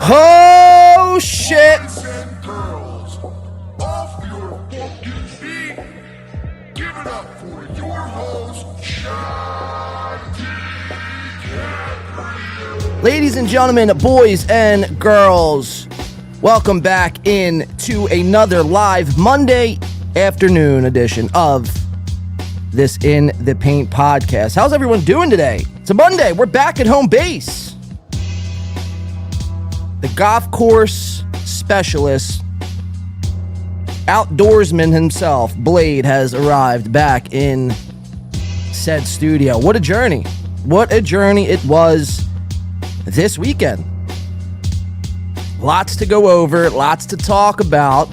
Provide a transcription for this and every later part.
Oh, shit. Boys and girls, off your fucking feet. Give it up for your host, Ladies and gentlemen, boys and girls, welcome back into another live Monday afternoon edition of this In the Paint podcast. How's everyone doing today? It's a Monday. We're back at home base. The golf course specialist, outdoorsman himself, Blade, has arrived back in said studio. What a journey. What a journey it was this weekend. Lots to go over, lots to talk about.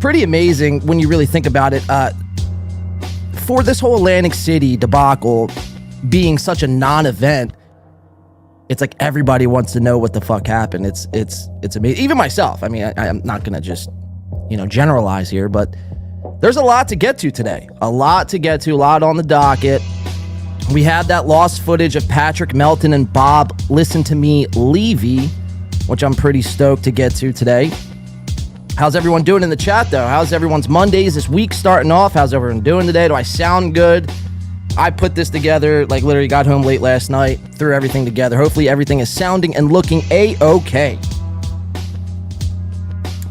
Pretty amazing when you really think about it. For this whole Atlantic City debacle being such a non-event, it's like everybody wants to know what the fuck happened. It's amazing. Even myself. I mean, I'm not gonna just, generalize here, but there's a lot to get to today. A lot to get to, a lot on the docket. We had that lost footage of Patrick Melton and Bob Listen to Me Levy, which I'm pretty stoked to get to today. How's everyone doing in the chat, though? How's everyone's Mondays this week starting off? How's everyone doing today? Do I sound good? I put this together, literally got home late last night, threw everything together. Hopefully everything is sounding and looking A-okay.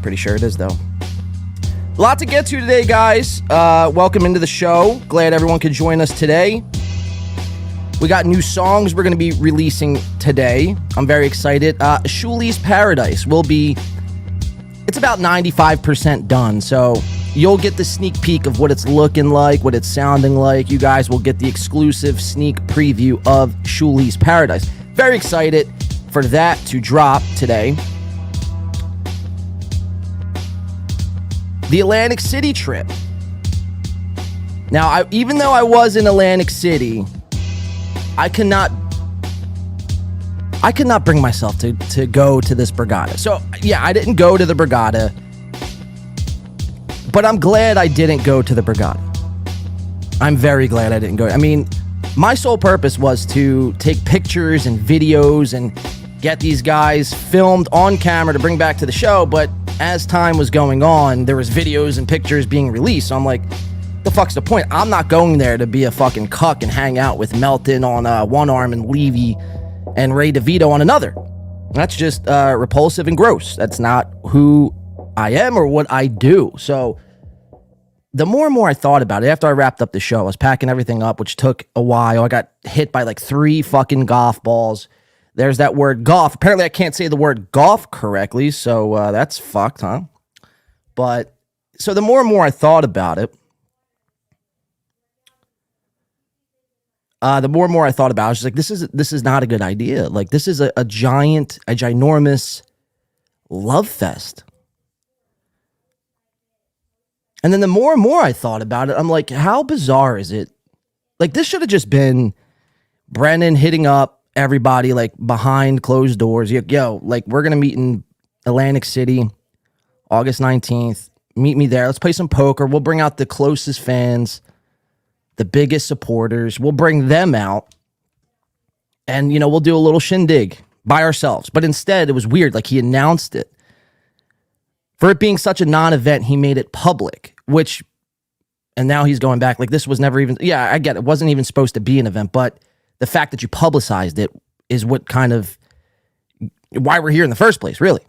Pretty sure it is, though. A lot to get to today, guys. Welcome into the show. Glad everyone could join us today. We got new songs we're going to be releasing today. I'm very excited. Shuli's Paradise will be... It's about 95% done, so you'll get the sneak peek of what it's looking like, what it's sounding like. You guys will get the exclusive sneak preview of Shuli's Paradise. Very excited for that to drop today. The Atlantic City trip. Now, even though I was in Atlantic City, I could not bring myself to go to this Borgata. So, yeah, I didn't go to the Borgata, but I'm glad I didn't go to the Borgata. I'm very glad I didn't go. I mean, my sole purpose was to take pictures and videos and get these guys filmed on camera to bring back to the show, but as time was going on, there was videos and pictures being released, so I'm like, the fuck's the point? I'm not going there to be a fucking cuck and hang out with Melton on one arm and Levy and Ray DeVito on another. That's just repulsive and gross. That's not who I am or what I do. So the more and more I thought about it, after I wrapped up the show, I was packing everything up, which took a while. I got hit by 3 fucking golf balls. There's that word golf. Apparently I can't say the word golf correctly, so that's fucked, huh? But so the more and more I thought about it, the more and more I thought about it, I was just like, this is not a good idea. This is a ginormous love fest. And then the more and more I thought about it, I'm like, how bizarre is it? This should have just been Brennan hitting up everybody behind closed doors. Yo, we're going to meet in Atlantic City, August 19th. Meet me there. Let's play some poker. We'll bring out the closest fans, the biggest supporters. We'll bring them out and, we'll do a little shindig by ourselves. But instead, it was weird. He announced it. For it being such a non-event, he made it public, and now he's going back. This was never even, yeah, I get it. It wasn't even supposed to be an event, but the fact that you publicized it is what kind of, why we're here in the first place, really.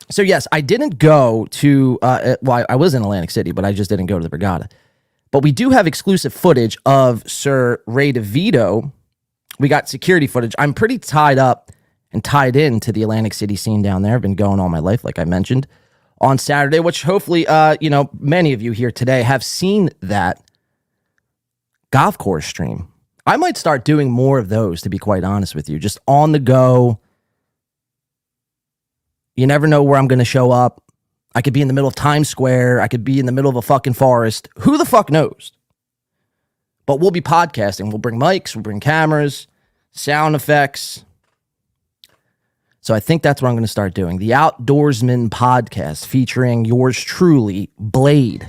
So yes, I didn't go to, I was in Atlantic City, but I just didn't go to the Borgata. But we do have exclusive footage of Sir Ray DeVito. We got security footage. I'm pretty tied up and tied in to the Atlantic City scene down there. I've been going all my life, like I mentioned, on Saturday, which hopefully, many of you here today have seen that golf course stream. I might start doing more of those, to be quite honest with you, just on the go. You never know where I'm going to show up. I could be in the middle of Times Square. I could be in the middle of a fucking forest. Who the fuck knows? But we'll be podcasting. We'll bring mics. We'll bring cameras, sound effects. So I think that's what I'm going to start doing. The Outdoorsman podcast featuring yours truly, Blade.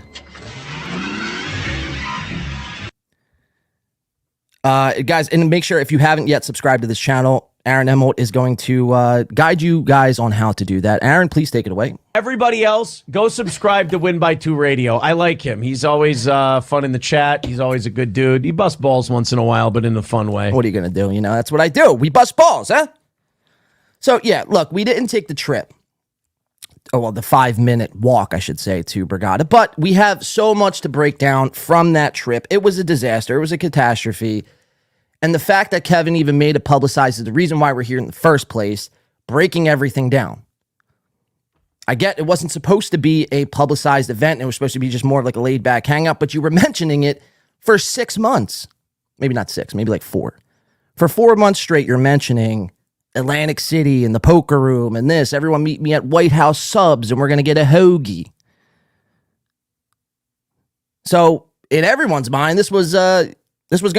Guys, and make sure if you haven't yet subscribed to this channel, Aaron Emmelt is going to guide you guys on how to do that. Aaron, please take it away. Everybody else, go subscribe to Win by 2 Radio. I like him. He's always fun in the chat. He's always a good dude. He busts balls once in a while, but in a fun way. What are you going to do? You know, that's what I do. We bust balls, huh? So, yeah, look, we didn't take the trip. Oh, well, the 5-minute walk, I should say, to Brigada. But we have so much to break down from that trip. It was a disaster. It was a catastrophe. And the fact that Kevin even made it publicized is the reason why we're here in the first place, breaking everything down. I get it wasn't supposed to be a publicized event. It was supposed to be just more like a laid-back hangout, but you were mentioning it for 6 months. Maybe not 6, maybe like 4. For 4 months straight, you're mentioning Atlantic City and the poker room and this. Everyone meet me at White House Subs and we're going to get a hoagie. So in everyone's mind, this was going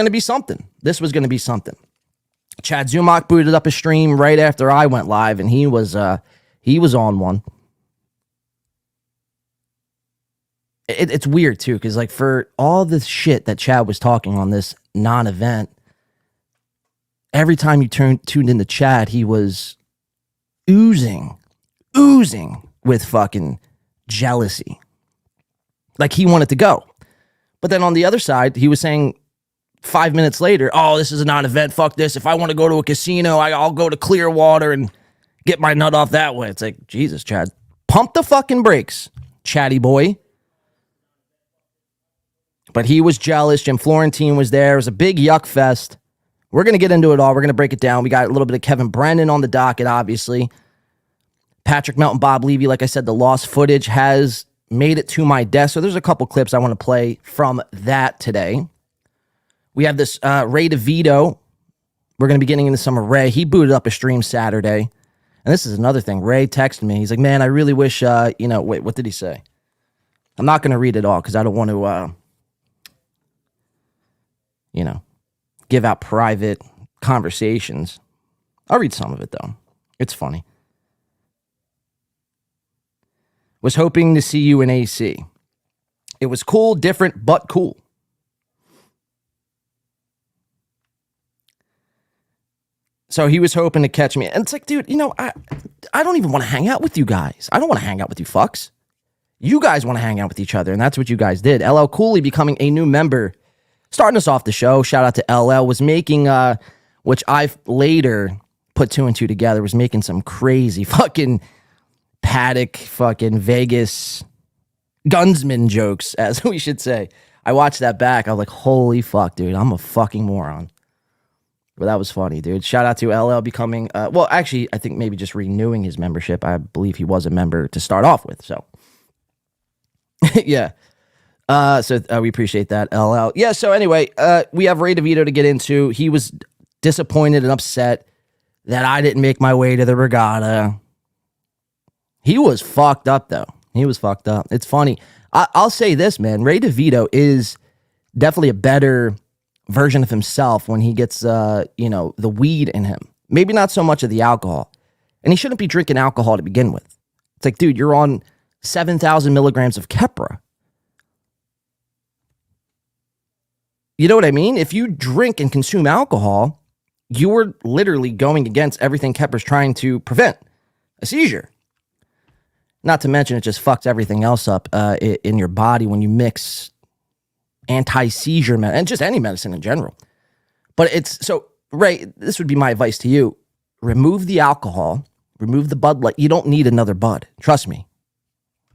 to be something. This was going to be something. Chad Zumach booted up a stream right after I went live, and he was on one. It's weird too, because like for all the shit that Chad was talking on this non-event, every time you tuned into Chad, he was oozing with fucking jealousy. Like he wanted to go. But then on the other side, he was saying 5 minutes later, oh, this is a non-event, fuck this. If I want to go to a casino, I'll go to Clearwater and get my nut off that way. It's like, Jesus, Chad, pump the fucking brakes, chatty boy. But he was jealous. Jim Florentine was there. It was a big yuck fest. We're going to get into it all. We're going to break it down. We got a little bit of Kevin Brennan on the docket, obviously. Patrick Melton, Bob Levy, like I said, the lost footage has made it to my desk. So there's a couple clips I want to play from that today. We have this Ray DeVito. We're going to be getting into some of Ray. He booted up a stream Saturday. And this is another thing. Ray texted me. He's like, man, I really wish, wait, what did he say? I'm not going to read it all because I don't want to, give out private conversations. I'll read some of it, though. It's funny. Was hoping to see you in AC. It was cool, different, but cool. So he was hoping to catch me. And it's like, dude, I don't even want to hang out with you guys. I don't want to hang out with you fucks. You guys want to hang out with each other, and that's what you guys did. LL Cooley becoming a new member. Starting us off the show, shout out to LL, was making, which I later put 2 and 2 together, was making some crazy fucking paddock, fucking Vegas gunsman jokes, as we should say. I watched that back. I was like, holy fuck, dude, I'm a fucking moron. But that was funny, dude. Shout out to LL becoming, actually, I think maybe just renewing his membership. I believe he was a member to start off with, so. Yeah. So we appreciate that, LL. Yeah, so anyway, we have Ray DeVito to get into. He was disappointed and upset that I didn't make my way to the regatta. He was fucked up, though. He was fucked up. It's funny. I'll say this, man. Ray DeVito is definitely a better version of himself when he gets, the weed in him. Maybe not so much of the alcohol. And he shouldn't be drinking alcohol to begin with. It's like, dude, you're on 7,000 milligrams of Keppra. You know what I mean? If you drink and consume alcohol, you're literally going against everything Kepra's trying to prevent, a seizure. Not to mention it just fucks everything else up in your body when you mix anti-seizure and just any medicine in general. But Ray, this would be my advice to you. Remove the alcohol, remove the Bud Light. You don't need another Bud. Trust me.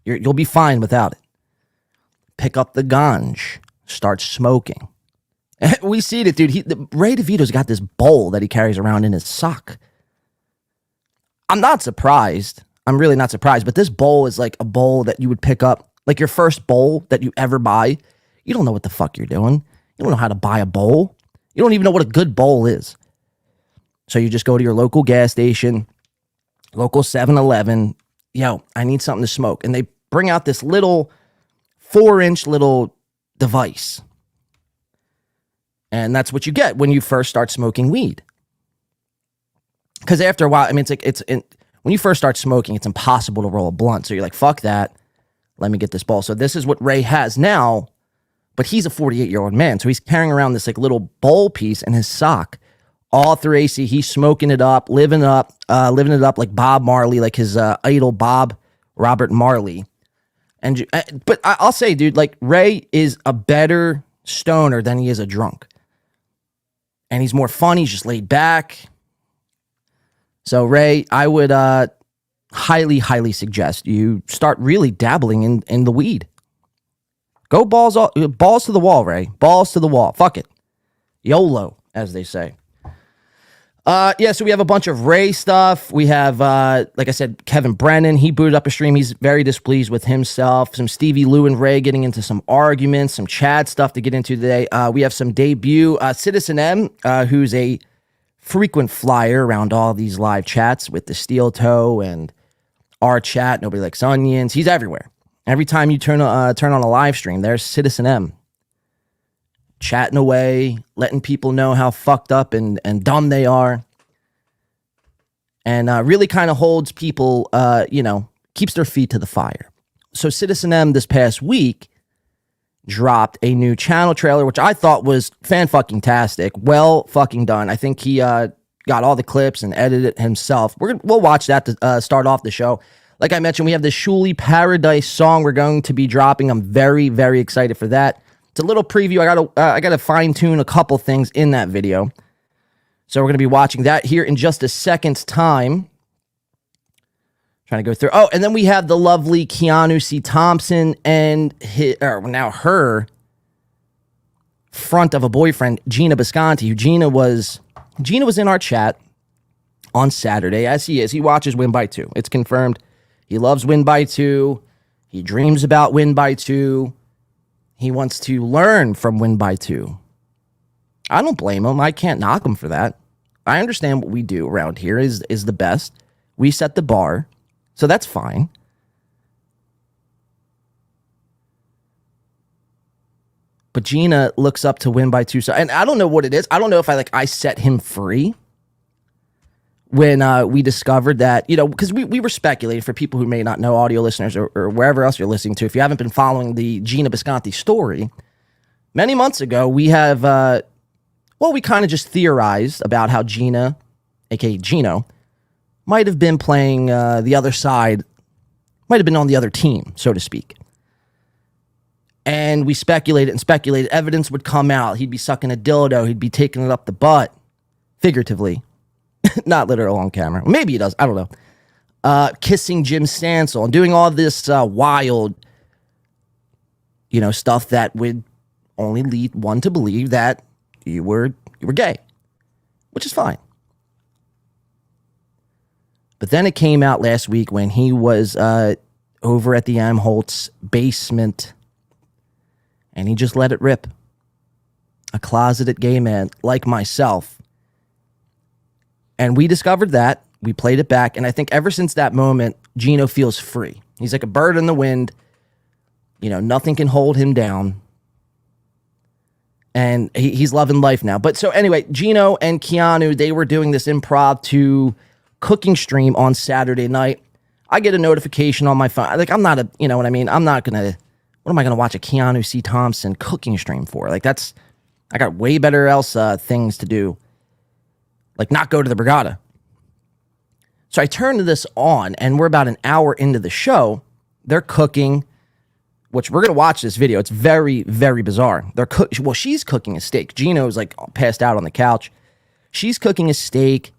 You'll be fine without it. Pick up the ganj. Start smoking. We see it, dude. Ray DeVito's got this bowl that he carries around in his sock. I'm not surprised. I'm really not surprised. But this bowl is like a bowl that you would pick up, like your first bowl that you ever buy. You don't know what the fuck you're doing. You don't know how to buy a bowl. You don't even know what a good bowl is. So you just go to your local gas station, local 7-Eleven. Yo, I need something to smoke. And they bring out this little 4-inch little device. And that's what you get when you first start smoking weed. Because after a while, I mean, when you first start smoking, it's impossible to roll a blunt. So you're like, fuck that. Let me get this bowl. So this is what Ray has now, but he's a 48-year-old man. So he's carrying around this like little bowl piece in his sock all through AC. He's smoking it up, living it up like Bob Marley, like his idol Robert Marley. And but I'll say, dude, like Ray is a better stoner than he is a drunk, and he's more fun. He's just laid back. So Ray, I would highly suggest you start really dabbling in the weed. Go balls to the wall, Ray. Balls to the wall. Fuck it. YOLO, as they say. So we have a bunch of Ray stuff. We have, like I said, Kevin Brennan. He booted up a stream. He's very displeased with himself. Some Stevie Lou and Ray getting into some arguments, some Chad stuff to get into today. We have some debut. Citizen M, who's a frequent flyer around all these live chats with the Steel Toe and our chat. Nobody Likes Onions. He's everywhere. Every time you turn on a live stream, there's Citizen M chatting away, letting people know how fucked up and dumb they are, and really kind of holds people, keeps their feet to the fire. So Citizen M this past week dropped a new channel trailer, which I thought was fan-fucking-tastic. Well fucking done. I think he got all the clips and edited it himself. We'll watch that to start off the show. Like I mentioned, we have the Shuli Paradise song we're going to be dropping. I'm very, very excited for that. It's a little preview. I gotta fine tune a couple things in that video. So we're gonna be watching that here in just a second's time. Trying to go through. Oh, and then we have the lovely Keanu C. Thompson and her front of a boyfriend, Gina Bisconti. Who Gina was in our chat on Saturday, as he is. He watches Win by Two. It's confirmed. He loves Win by Two. He dreams about Win by Two. He wants to learn from Win by Two. I don't blame him. I can't knock him for that. I understand what we do around here is the best. We set the bar, so that's fine. But Gina looks up to Win by Two. So, and I don't know what it is. I don't know if I set him free when we discovered that, because we were speculating, for people who may not know, audio listeners or wherever else you're listening to, if you haven't been following the Gina Bisconti story, many months ago, we have, we kind of just theorized about how Gina, aka Gino, might have been playing the other side, might have been on the other team, so to speak. And we speculated. Evidence would come out. He'd be sucking a dildo. He'd be taking it up the butt, figuratively. Not literal on camera. Maybe he does. I don't know. Kissing Jim Stansel and doing all this wild, stuff that would only lead one to believe that you were gay, which is fine. But then it came out last week when he was over at the M. Holtz basement, and he just let it rip. A closeted gay man like myself. And we discovered that. We played it back. And I think ever since that moment, Gino feels free. He's like a bird in the wind. Nothing can hold him down. And he's loving life now. But so anyway, Gino and Keanu, they were doing this improv to cooking stream on Saturday night. I get a notification on my phone. I'm not what I mean? What am I going to watch a Keanu C. Thompson cooking stream for? I got way better things to do. Not go to the Brigada. So I turned this on, and we're about an hour into the show. They're cooking, which we're going to watch this video. It's very, very bizarre. She's cooking a steak. Gino's passed out on the couch. She's cooking a steak,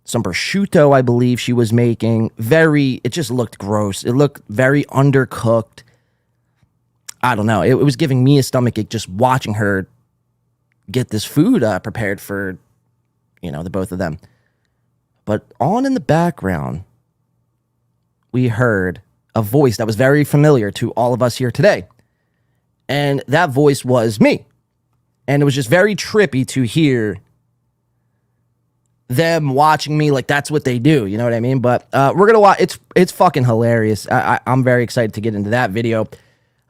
some prosciutto, I believe she was making. It just looked gross. It looked very undercooked. I don't know. It was giving me a stomachache just watching her get this food prepared for the both of them. But on in the background, we heard a voice that was very familiar to all of us here today. And that voice was me. And it was just very trippy to hear them watching me that's what they do. You know what I mean? But we're going to watch. It's fucking hilarious. I'm very excited to get into that video.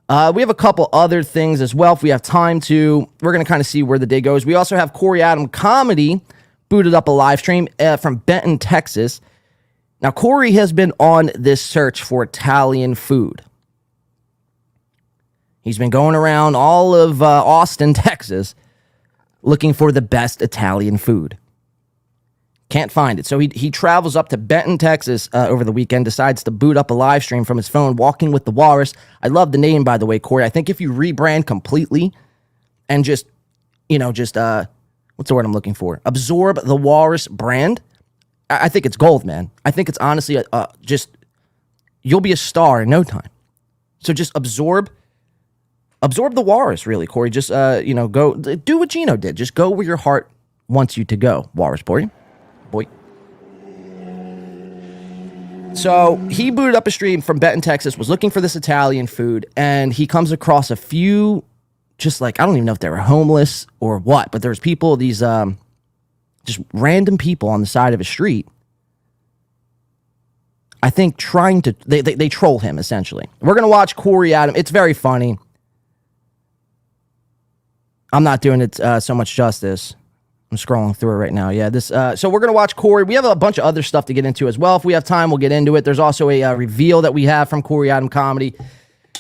We have a couple other things as well. If we have time to, we're going to kind of see where the day goes. We also have Corey Adam Comedy booted up a live stream from Benton, Texas. Now, Corey has been on this search for Italian food. He's been going around all of Austin, Texas, looking for the best Italian food. Can't find it. So he travels up to Benton, Texas over the weekend, decides to boot up a live stream from his phone, Walking with the Walrus. I love the name, by the way, Corey. I think if you rebrand completely and just what's the word I'm looking for? Absorb the Walrus brand, I think it's gold, man. I think it's honestly you'll be a star in no time. So just absorb the Walrus, really, Corey. Just, go do what Gino did. Just go where your heart wants you to go, Walrus boy. So he booted up a stream from Benton, Texas, was looking for this Italian food, and he comes across a few, just like, I don't even know if they were homeless or what, but there's people, these just random people on the side of a street, I think trying to, they troll him, essentially. We're going to watch Corey Adam. It's very funny. I'm not doing it so much justice. I'm scrolling through it right now. Yeah, so we're going to watch Corey. We have a bunch of other stuff to get into as well. If we have time, we'll get into it. There's also a reveal that we have from Corey Adam Comedy,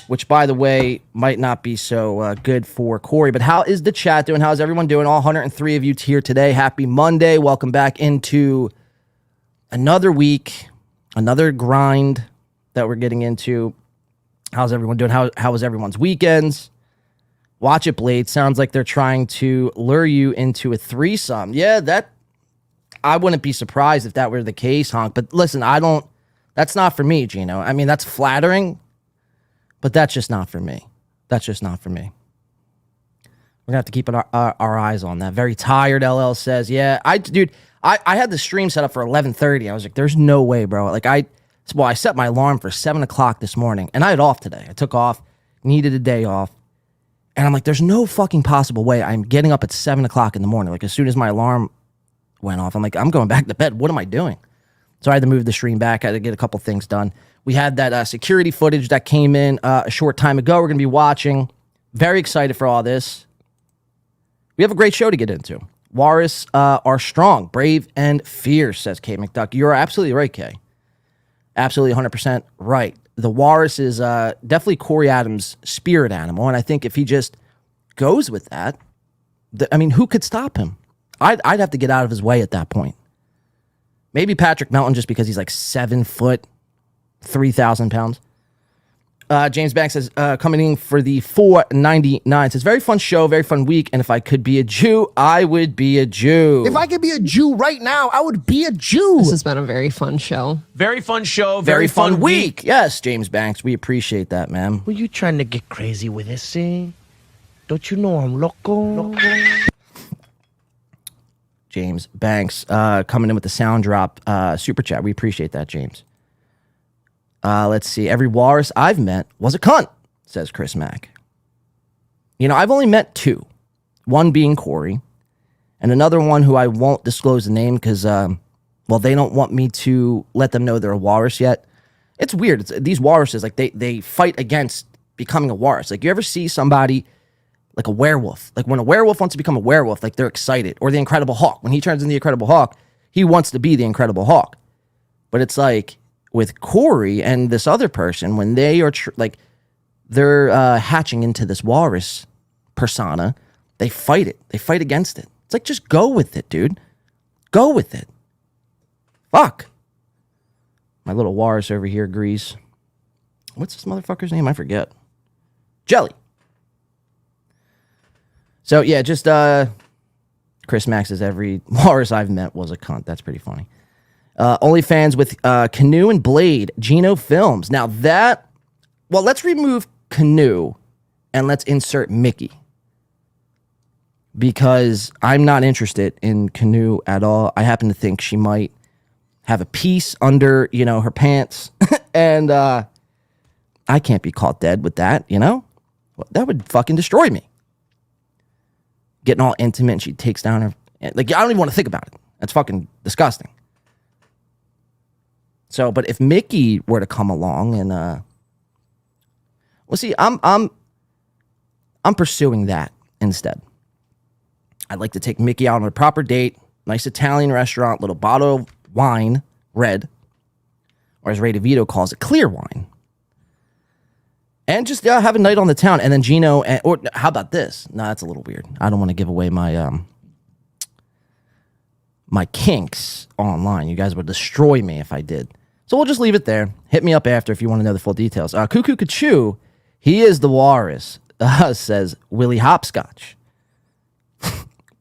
which, by the way, might not be so good for Corey. But how is the chat doing? How's everyone doing? All 103 of you here today. Happy Monday. Welcome back into another week, another grind that we're getting into. How's everyone doing? How was everyone's weekends? Watch it, Blade. Sounds like they're trying to lure you into a threesome. Yeah, I wouldn't be surprised if that were the case, Honk. But listen, that's not for me, Gino. I mean, that's flattering, but that's just not for me. That's just not for me. We're going to have to keep our eyes on that. Very tired, LL says. Yeah, I had the stream set up for 11:30. I was like, there's no way, bro. Like, I set my alarm for 7 o'clock this morning, and I had off today. I took off, needed a day off. And I'm like, there's no fucking possible way I'm getting up at 7 o'clock in the morning. Like, as soon as my alarm went off, I'm like, I'm going back to bed. What am I doing? So I had to move the stream back. I had to get a couple things done. We had that security footage that came in a short time ago. We're going to be watching. Very excited for all this. We have a great show to get into. Walrus are strong, brave, and fierce, says K. McDuck. You're absolutely right, K. Absolutely 100% right. The Walrus is definitely Corey Adams' spirit animal, and I think if he just goes with that, who could stop him? I'd have to get out of his way at that point. Maybe Patrick Melton, just because he's like 7 foot, 3,000 pounds. James Banks says, coming in for the $4.99. Says, very fun show, very fun week, and if I could be a Jew, I would be a Jew. If I could be a Jew right now, I would be a Jew. This has been a very fun show. Very fun show, very fun week. Yes, James Banks, we appreciate that, man. Were you trying to get crazy with this, eh? Don't you know I'm loco? James Banks coming in with the sound drop super chat. We appreciate that, James. Let's see. Every walrus I've met was a cunt, says Chris Mack. I've only met 2. One being Corey, and another one who I won't disclose the name because, they don't want me to let them know they're a walrus yet. It's weird. These walruses, like, they fight against becoming a walrus. Like, you ever see somebody like a werewolf? Like, when a werewolf wants to become a werewolf, like, they're excited. Or the Incredible Hulk. When he turns into the Incredible Hulk, he wants to be the Incredible Hulk. But it's like, with Corey and this other person, when they are they're hatching into this walrus persona, they fight it. They fight against it. It's like, just go with it, dude. Go with it. Fuck. My little walrus over here agrees. What's this motherfucker's name? I forget. Jelly. So yeah, just Chris Max says every walrus I've met was a cunt. That's pretty funny. OnlyFans with Canoe and Blade, Gino Films. Now let's remove Canoe and let's insert Mickey. Because I'm not interested in Canoe at all. I happen to think she might have a piece under, her pants. And I can't be caught dead with that, That would fucking destroy me. Getting all intimate and she takes down her... Like, I don't even want to think about it. That's fucking disgusting. So, but if Mickey were to come along and, see, I'm pursuing that instead. I'd like to take Mickey out on a proper date, nice Italian restaurant, little bottle of wine, red, or as Ray DeVito calls it, clear wine, and just have a night on the town. And then Gino, or how about this? No, that's a little weird. I don't want to give away my my kinks online. You guys would destroy me if I did. So we'll just leave it there. Hit me up after if you want to know the full details. Cuckoo Kachu, he is the walrus, says Willie Hopscotch.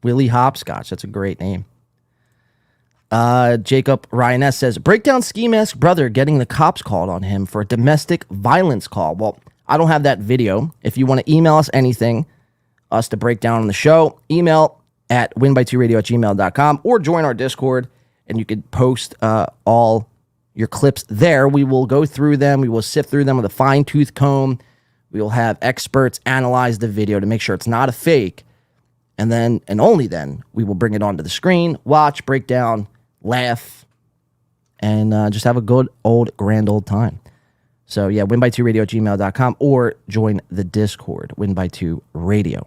Willie Hopscotch, that's a great name. Jacob Ryan S. says, breakdown ski mask brother getting the cops called on him for a domestic violence call. Well, I don't have that video. If you want to email us anything, us to break down on the show, email at winby2radio@gmail.com or join our Discord, and you could post all your clips there. We will go through them. We will sift through them with a fine-tooth comb. We will have experts analyze the video to make sure it's not a fake. And then, and only then, we will bring it onto the screen, watch, break down, laugh, and just have a good old grand old time. So yeah, winby2radio@gmail.com or join the Discord, winby2radio.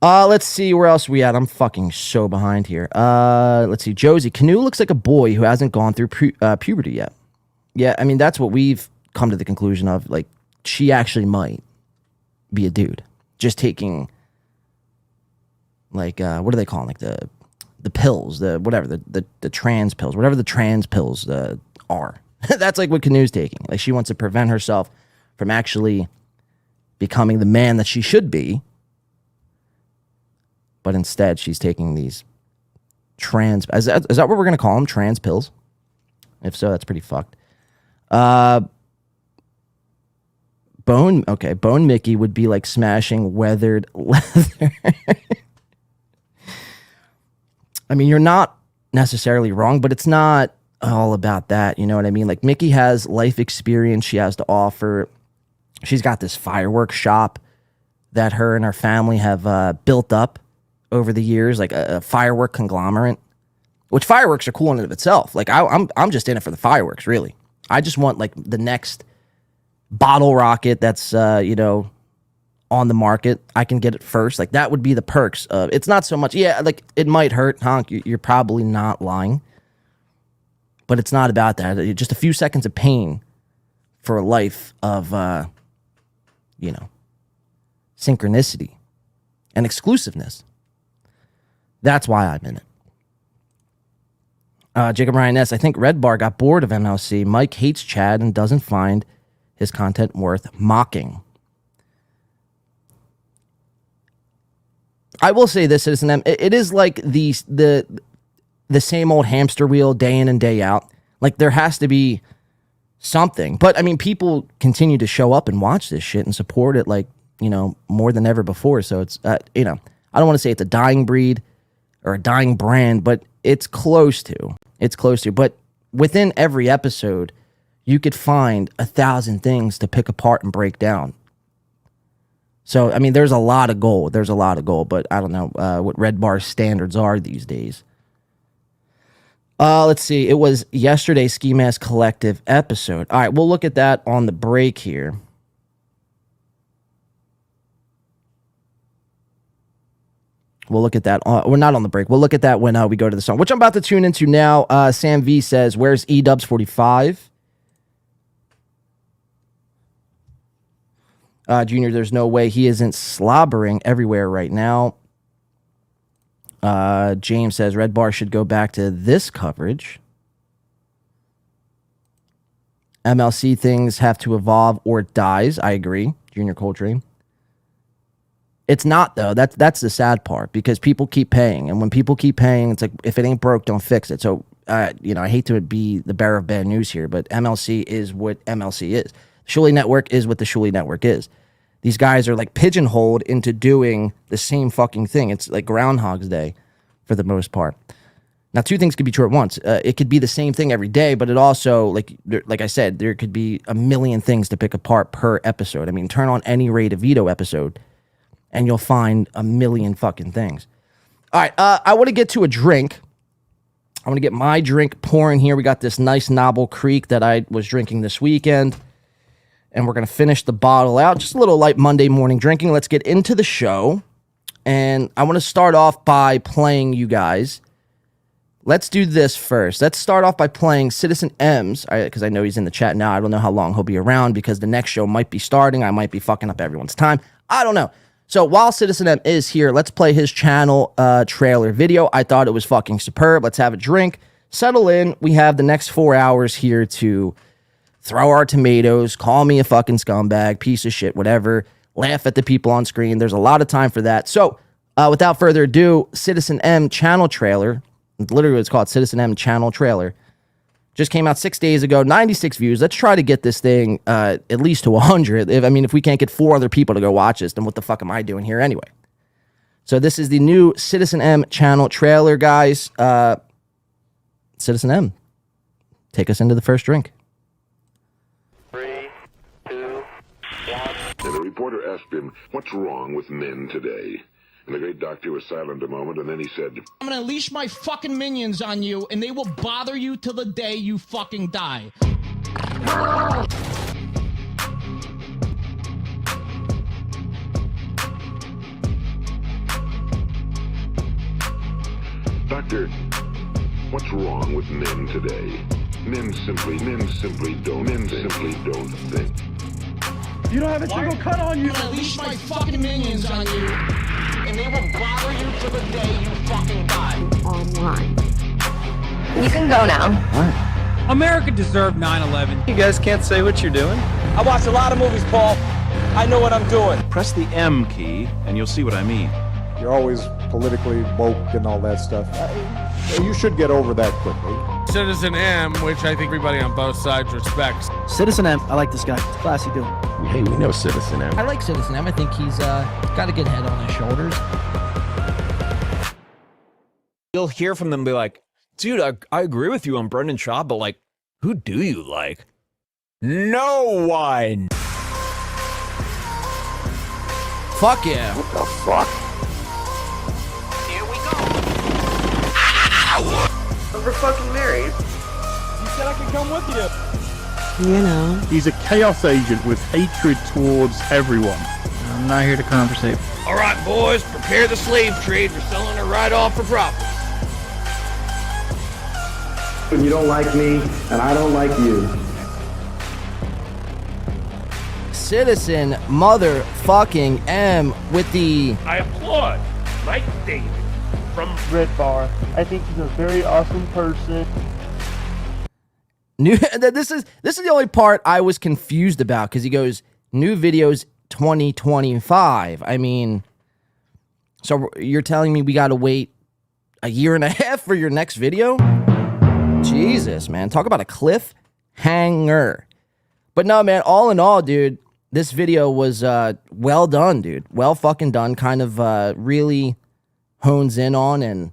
Let's see where else we at. I'm fucking so behind here. Let's see. Josie, Canoe looks like a boy who hasn't gone through puberty yet. Yeah, I mean, that's what we've come to the conclusion of. Like, she actually might be a dude. Just taking, like, what are they calling? Like, the pills, the whatever, the trans pills, whatever the trans pills are. That's like what Canoe's taking. Like, she wants to prevent herself from actually becoming the man that she should be. But instead, she's taking these trans... Is that what we're going to call them? Trans pills? If so, that's pretty fucked. Bone Mickey would be like smashing weathered leather. I mean, you're not necessarily wrong, but it's not all about that. You know what I mean? Like, Mickey has life experience she has to offer. She's got this fireworks shop that her and her family have built up over the years, like a firework conglomerate, which fireworks are cool in and of itself. Like, I'm just in it for the fireworks, really. I just want, like, the next bottle rocket that's, on the market. I can get it first. Like, that would be the perks of it's not so much, yeah, like, it might hurt, Honk. You're probably not lying. But it's not about that. Just a few seconds of pain for a life of, synchronicity and exclusiveness. That's why I'm in it. Jacob Ryan S. I think Red Bar got bored of MLC. Mike hates Chad and doesn't find his content worth mocking. I will say this, Citizen M. It is like the same old hamster wheel day in and day out. Like, there has to be something. But, I mean, people continue to show up and watch this shit and support it, like, more than ever before. So it's, I don't want to say it's a dying breed or a dying brand, but it's close to. It's close to. But within every episode, you could find 1,000 things to pick apart and break down. So, I mean, there's a lot of gold. But I don't know what Red Bar's standards are these days. Let's see. It was yesterday's Ski Mask Collective episode. All right, we'll look at that on the break here. We'll look at that. We're not on the break. We'll look at that when we go to the song, which I'm about to tune into now. Sam V says, where's E-Dubs 45? Junior, there's no way he isn't slobbering everywhere right now. James says, Red Bar should go back to this coverage. MLC things have to evolve or it dies. I agree. Junior Coltrane. It's not, though. That's the sad part, because people keep paying. And when people keep paying, it's like, if it ain't broke, don't fix it. So, I hate to be the bearer of bad news here, but MLC is what MLC is. Shuli Network is what the Shuli Network is. These guys are like pigeonholed into doing the same fucking thing. It's like Groundhog's Day for the most part. Now, two things could be true at once. It could be the same thing every day, but it also, like I said, there could be a million things to pick apart per episode. I mean, turn on any Ray DeVito episode, and you'll find a million fucking things. All right, I want to get to a drink. I want to get my drink pouring here. We got this nice Noble Creek that I was drinking this weekend, and we're going to finish the bottle out. Just a little light Monday morning drinking. Let's get into the show, and I want to start off by playing you guys. Let's do this first. Let's start off by playing Citizen M's, because I know he's in the chat now. I don't know how long he'll be around, because the next show might be starting. I might be fucking up everyone's time. I don't know. So while Citizen M is here, let's play his channel trailer video. I thought it was fucking superb. Let's have a drink, settle in. We have the next 4 hours here to throw our tomatoes, call me a fucking scumbag, piece of shit, whatever, laugh at the people on screen. There's a lot of time for that. So without further ado, Citizen M channel trailer, literally it's called Citizen M channel trailer, just came out 6 days ago, 96 views. Let's try to get this thing at least to 100. If we can't get 4 other people to go watch this, then what the fuck am I doing here anyway? So this is the new Citizen M channel trailer, guys. Citizen M, take us into the first drink. 3, 2, 1. And a reporter asked him, "What's wrong with men today?" And the great doctor was silent a moment, and then he said, I'm gonna unleash my fucking minions on you, and they will bother you till the day you fucking die. "Doctor, what's wrong with men today? Men simply don't think." You don't have a single cut on you. I'm gonna unleash my fucking minions on you, and they will bother you till the day you fucking die. Online. You can go now. America deserved 9/11. You guys can't say what you're doing? I watch a lot of movies, Paul. I know what I'm doing. Press the M key, and you'll see what I mean. You're always politically woke and all that stuff. You should get over that quickly. Citizen M, which I think everybody on both sides respects. Citizen M, I like this guy. It's a classy dude. Hey, we know Citizen M. I like Citizen M. I think he's got a good head on his shoulders. You'll hear from them be like, dude, I agree with you on Brendan Schaub, but like, who do you like? No one. Fuck yeah. What the fuck? Here we go. We're fucking married. You said I could come with you. You know. He's a chaos agent with hatred towards everyone. I'm not here to conversate. All right, boys, prepare the slave trade. We're selling her right off for profit. And you don't like me, and I don't like you. Citizen motherfucking M with the I applaud Mike David from Red Bar. I think he's a very awesome person. new. This is the only part I was confused about because he goes new videos 2025. I mean, so you're telling me we got to wait a year and a half for your next video? Jesus, man. Talk about a cliffhanger. But no, man, all in all, dude, this video was well done, dude. Well fucking done. Kind of really hones in on and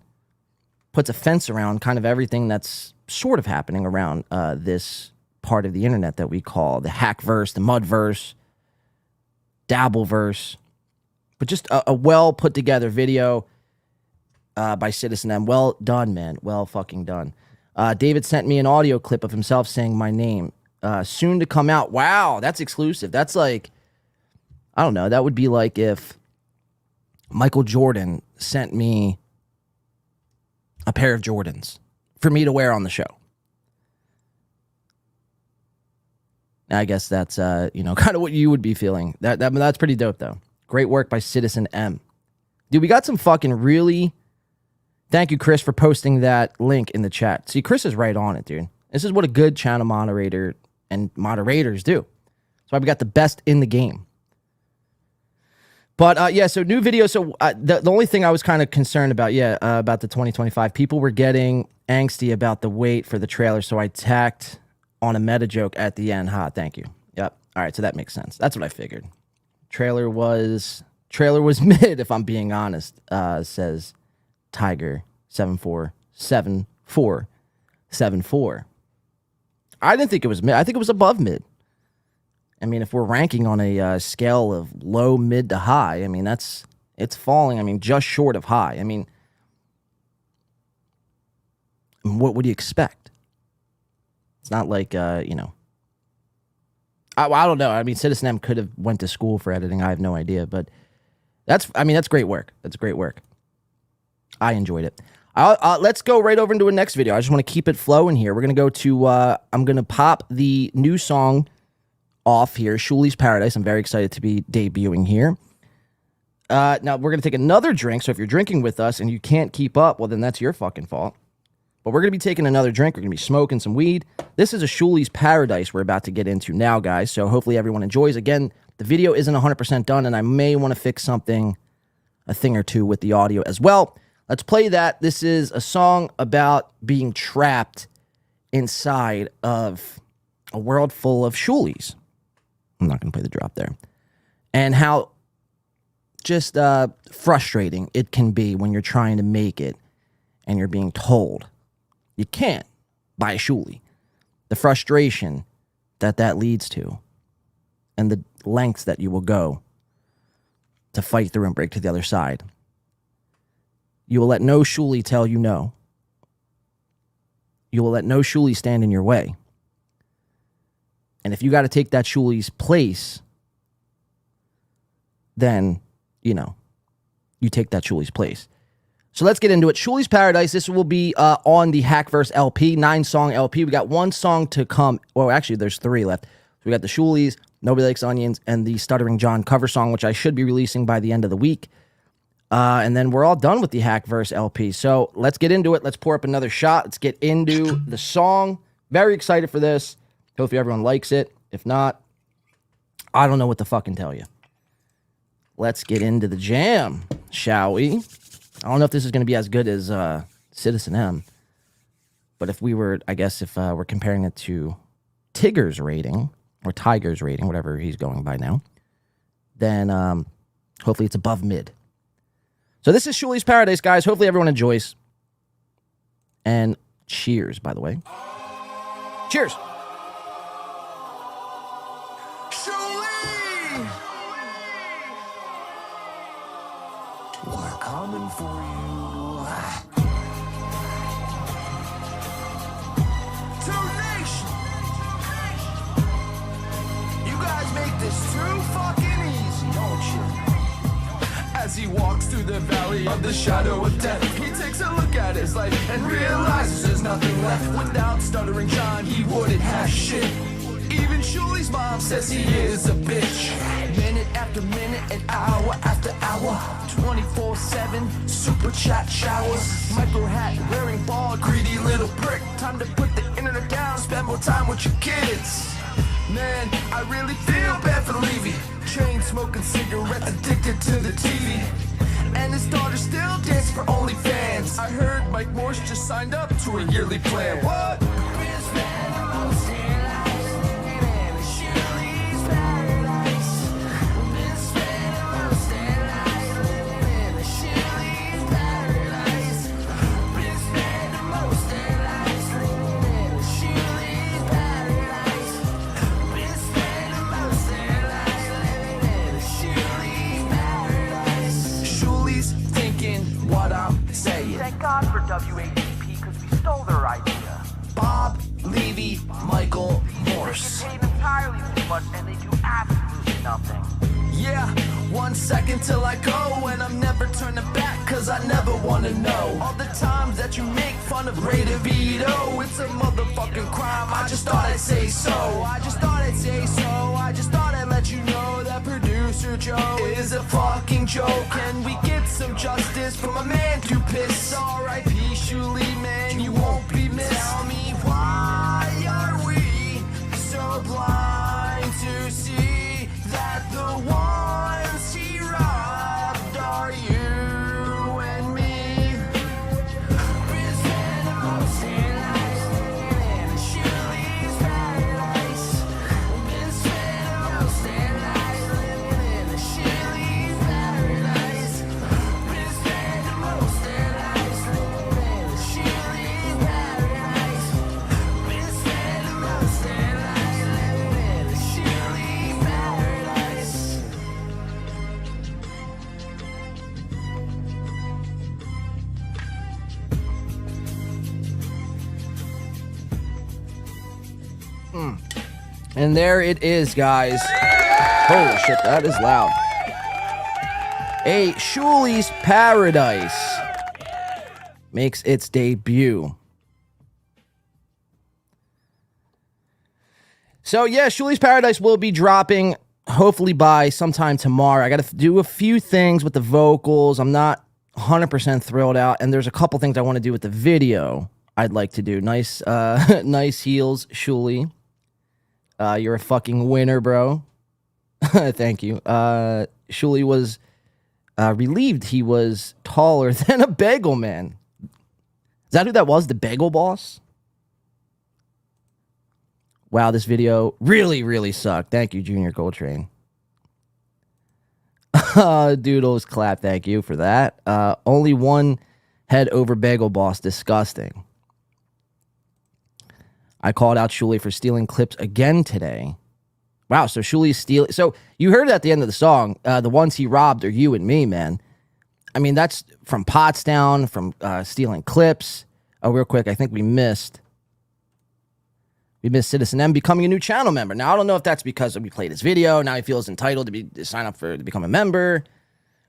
puts a fence around kind of everything that's sort of happening around this part of the internet that we call the hackverse, the mudverse, dabbleverse. But just a well put together video by Citizen M. Well done, man. Well fucking done. David sent me an audio clip of himself saying my name. Soon to come out. Wow, that's exclusive. That's like, I don't know. That would be like if Michael Jordan sent me a pair of Jordans for me to wear on the show. I guess that's, kind of what you would be feeling. That's pretty dope, though. Great work by Citizen M. Dude, we got some fucking really... Thank you, Chris, for posting that link in the chat. See, Chris is right on it, dude. This is what a good channel moderator and moderators do. That's why we got the best in the game. But, yeah, so new video. So the only thing I was kind of concerned about, about the 2025, people were getting angsty about the wait for the trailer, so I tacked on a meta joke at the end. Ha, thank you. Yep. All right, so that makes sense. That's what I figured. Trailer was mid, if I'm being honest, says Tiger 747474. I didn't think it was mid. I think it was above mid. I mean, if we're ranking on a scale of low, mid to high, I mean, it's falling. I mean, just short of high. I mean, what would you expect? It's not like, I don't know. I mean, Citizen M could have went to school for editing. I have no idea, but that's great work. That's great work. I enjoyed it. Let's go right over into a next video. I just want to keep it flowing here. We're going to go to, I'm going to pop the new song off here, Shuli's Paradise. I'm very excited to be debuting here. Now, we're going to take another drink. So if you're drinking with us and you can't keep up, well, then that's your fucking fault. But we're going to be taking another drink. We're going to be smoking some weed. This is a Shuli's Paradise we're about to get into now, guys. So hopefully everyone enjoys. Again, the video isn't 100% done, and I may want to fix something, a thing or two with the audio as well. Let's play that. This is a song about being trapped inside of a world full of Shulis. I'm not going to play the drop there. And how just frustrating it can be when you're trying to make it and you're being told you can't buy a Shuli. The frustration that leads to and the lengths that you will go to fight through and break to the other side. You will let no Shuli tell you no. You will let no Shuli stand in your way. And if you got to take that Shuli's place, then, you take that Shuli's place. So let's get into it. Shuli's Paradise. This will be on the Hackverse LP, 9-song LP. We got one song to come. Well, actually, there's 3 left. So we got the Shuli's, Nobody Likes Onions, and the Stuttering John cover song, which I should be releasing by the end of the week. And then we're all done with the Hackverse LP. So let's get into it. Let's pour up another shot. Let's get into the song. Very excited for this. Hopefully everyone likes it. If not, I don't know what to fucking tell you. Let's get into the jam, shall we? I don't know if this is going to be as good as Citizen M. But if we were, I guess if we're comparing it to Tigger's rating, or Tiger's rating, whatever he's going by now, then hopefully it's above mid. So this is Shuli's Paradise, guys. Hopefully everyone enjoys. And cheers, by the way. Cheers. Shuli! We're coming for you. You guys make this too fucking easy, don't you? As he walks through the valley of the shadow of death, he takes a look at his life and realizes there's nothing left. Without Stuttering John, he wouldn't have shit. Even Shuli's mom says he is a bitch. Minute after minute and hour after hour, 24/7 super chat showers. Micro hat wearing ball, greedy little prick. Time to put the internet down, spend more time with your kids. Man, I really feel bad for Levy. Chain smoking cigarette, addicted to the TV. And his daughter still dances for OnlyFans. I heard Mike Morse just signed up to a yearly plan. What? Thank God for WATP because we stole their idea. Bob, Levy, Michael, Morse. They get paid entirely too much and they do absolutely nothing. Yeah, 1 second till I go, and I'm never turning back, cause I never wanna know all the times that you make fun of Ray DeVito. It's a motherfucking crime, I just thought I'd say so. I just thought I'd say so. I just thought I'd let you know that producer Joe is a fucking joke. Can we get some justice from a man too pissed? R.I.P. Shuli, man, you won't be missed. Tell me why are we so blind to see that the ones he robbed are you and me? Been spending most their lives living in a Shuli's paradise. Been spending most their lives living in a Shuli's paradise. Been spending most their lives living in a Shuli's paradise. Been spending most their lives living in a Shuli's paradise. And there it is, guys. Holy shit, that is loud. A Shuli's Paradise makes its debut. So yeah, Shuli's Paradise will be dropping hopefully by sometime tomorrow. I got to do a few things with the vocals. I'm not 100% thrilled out, and there's a couple things I want to do with the video I'd like to do. Nice nice heels, Shuli. You're a fucking winner, bro. Thank you. Shuli was relieved he was taller than a bagel man. Is that who that was? The bagel boss? Wow, this video really, really sucked. Thank you, Junior Coltrane. Doodles clap, thank you for that. Only one head over bagel boss. Disgusting. I called out Shuli for stealing clips again today. Wow, so Shuli's stealing. So you heard at the end of the song, the ones he robbed are you and me, man. I mean, that's from Pottstown, from stealing clips. Oh, real quick, I think we missed Citizen M becoming a new channel member. Now, I don't know if that's because we played his video. Now he feels entitled to sign up to become a member.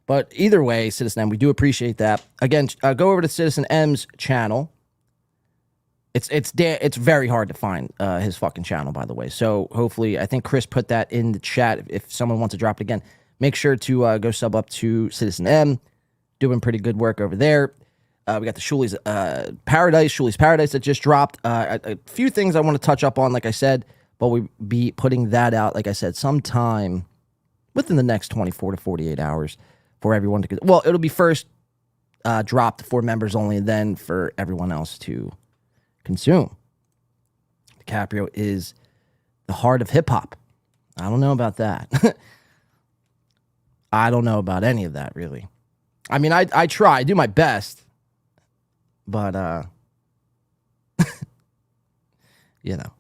But either way, Citizen M, we do appreciate that. Again, go over to Citizen M's channel. It's very hard to find his fucking channel, by the way. So hopefully, I think Chris put that in the chat. If someone wants to drop it again, make sure to go sub up to Citizen M. Doing pretty good work over there. We got the Shuli's Paradise that just dropped. A few things I want to touch up on, like I said, but we'll be putting that out, like I said, sometime within the next 24 to 48 hours for everyone to... Well, it'll be first dropped for members only, and then for everyone else to consume. DiCaprio is the heart of hip-hop. I don't know about that. I don't know about any of that, really. I mean, I try. I do my best. But, you know,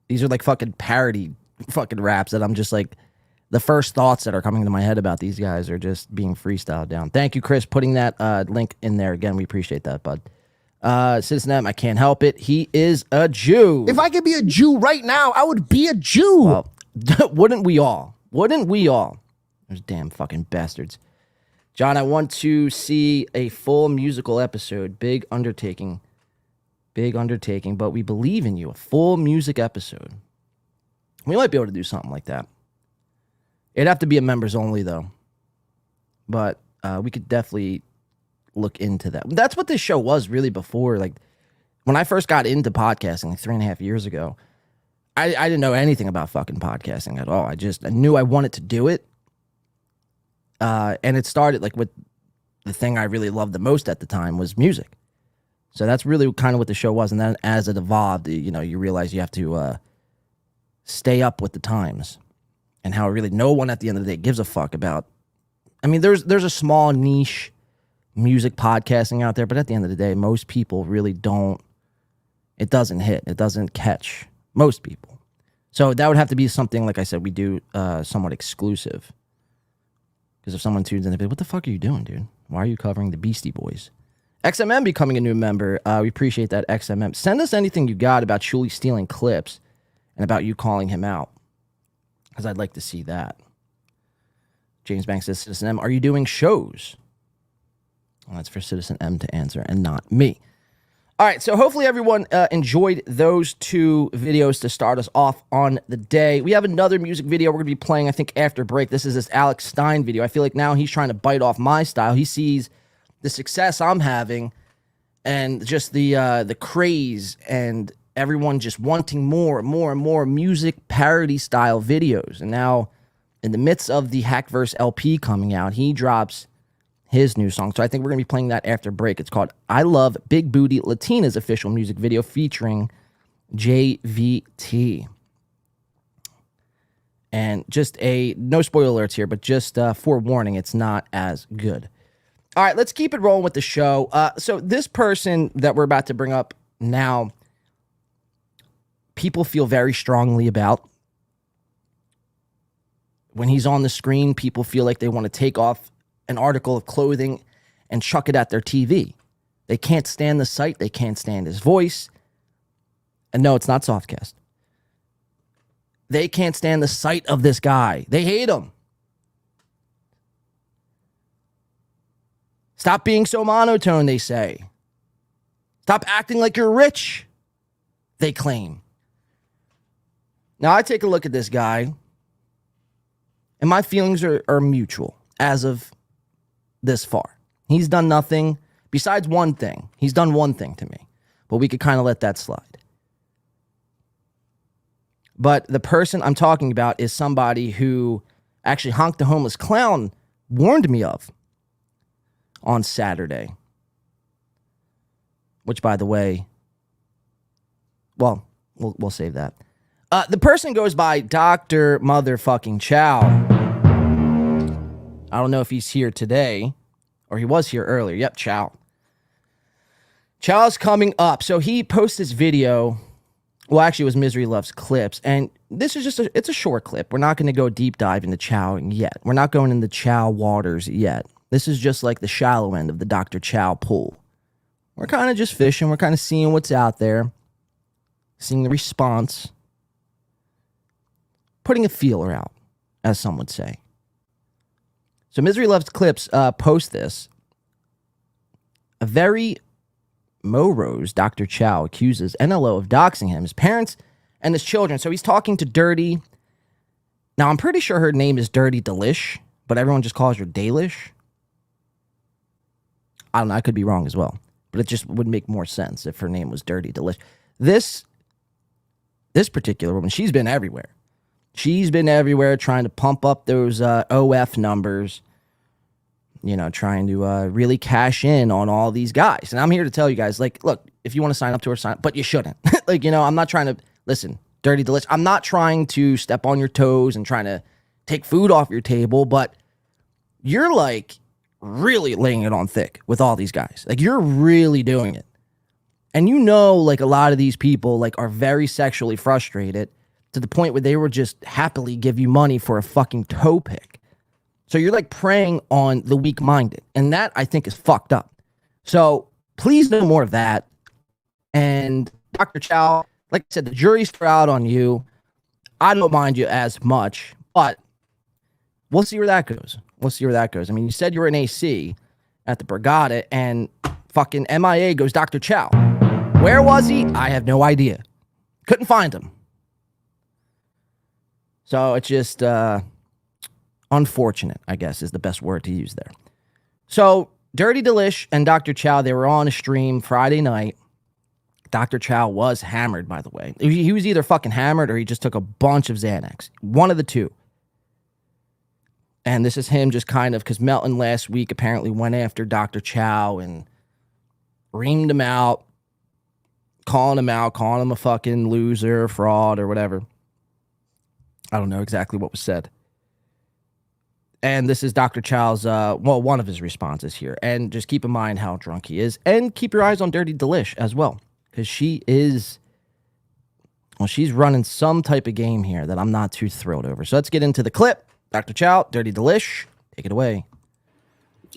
these are like fucking parody fucking raps that I'm just like, the first thoughts that are coming to my head about these guys are just being freestyled down. Thank you, Chris, putting that link in there. Again, we appreciate that, bud. Citizen M, I can't help it. He is a Jew. If I could be a Jew right now, I would be a Jew. Well, wouldn't we all? Wouldn't we all? Those damn fucking bastards. John, I want to see a full musical episode. Big undertaking, but we believe in you. A full music episode. We might be able to do something like that. It'd have to be a members only, though. But we could definitely look into that. That's what this show was really before. Like, when I first got into podcasting, like 3.5 years ago, I didn't know anything about fucking podcasting at all. I knew I wanted to do it. And it started like with the thing I really loved the most at the time was music. So that's really kind of what the show was. And then as it evolved, you know, you realize you have to stay up with the times and how really no one at the end of the day gives a fuck about. I mean, there's a small niche music podcasting out there, but at the end of the day, most people really don't. It doesn't hit. It doesn't catch most people. So that would have to be something, like I said, we do somewhat exclusive. Because if someone tunes in, they'd be like, what the fuck are you doing, dude? Why are you covering the Beastie Boys? XMM becoming a new member. We appreciate that, XMM. Send us anything you got about Shuli stealing clips and about you calling him out. Because I'd like to see that. James Banks says, Citizen M, are you doing shows? Well, that's for Citizen M to answer and not me. All right, so hopefully everyone enjoyed those two videos to start us off on the day. We have another music video we're going to be playing, I think, after break. This is this Alex Stein video. I feel like now he's trying to bite off my style. He sees the success I'm having and just the craze and everyone just wanting more and more and more music parody style videos. And now, in the midst of the Hackverse LP coming out, he drops his new song. So I think we're going to be playing that after break. It's called I Love Big Booty Latina's official music video featuring JVT. And just no spoiler alerts here, but just forewarning, it's not as good. All right, let's keep it rolling with the show. So this person that we're about to bring up now, people feel very strongly about. When he's on the screen, people feel like they want to take off an article of clothing and chuck it at their TV. They can't stand the sight. They can't stand his voice. And no, it's not Softcast. They can't stand the sight of this guy. They hate him. Stop being so monotone, they say. Stop acting like you're rich, they claim. Now, I take a look at this guy, And my feelings are mutual as of this far. He's done nothing besides one thing. He's done one thing to me, but we could kind of let that slide. But the person I'm talking about is somebody who actually Honk the Homeless Clown warned me of on Saturday. Which, by the way, well, we'll save that. The person goes by Dr. Motherfucking Chow. I don't know if he's here today, or he was here earlier. Yep, Chow. Chow's coming up. So he posts this video. Well, actually, it was Misery Loves Clips. And this is it's a short clip. We're not going to go deep dive into Chow yet. We're not going into Chow waters yet. This is just like the shallow end of the Dr. Chow pool. We're kind of just fishing. We're kind of seeing what's out there. Seeing the response. Putting a feeler out, as some would say. So Misery Loves Clips post this. A very morose Dr. Chow accuses NLO of doxing him, his parents, and his children. So he's talking to Dirty. Now, I'm pretty sure her name is Dirty Delish, but everyone just calls her Dalish. I don't know. I could be wrong as well. But it just would make more sense if her name was Dirty Delish. This particular woman, she's been everywhere. She's been everywhere trying to pump up those OF numbers, you know, trying to really cash in on all these guys. And I'm here to tell you guys, like, look, if you want to sign up to her, sign up, but you shouldn't. Like, you know, I'm not trying to, listen, Dirty Delish, I'm not trying to step on your toes and trying to take food off your table, but you're, like, really laying it on thick with all these guys. Like, you're really doing it. And you know, like, a lot of these people, like, are very sexually frustrated to the point where they will just happily give you money for a fucking toe pick. So you're like preying on the weak-minded. And that, I think, is fucked up. So please no more of that. And Dr. Chow, like I said, the jury's still out on you. I don't mind you as much, but we'll see where that goes. We'll see where that goes. I mean, you said you were an AC at the Brigada, and fucking MIA goes Dr. Chow. Where was he? I have no idea. Couldn't find him. So it's just unfortunate, I guess, is the best word to use there. So Dirty Delish and Dr. Chow, they were on a stream Friday night. Dr. Chow was hammered, by the way. He was either fucking hammered or he just took a bunch of Xanax. One of the two. And this is him just kind of, because Melton last week apparently went after Dr. Chow and reamed him out, calling him a fucking loser, fraud, or whatever. I don't know exactly what was said. And this is Dr. Chow's, one of his responses here. And just keep in mind how drunk he is. And keep your eyes on Dirty Delish as well. Because she is, well, she's running some type of game here that I'm not too thrilled over. So let's get into the clip. Dr. Chow, Dirty Delish, take it away.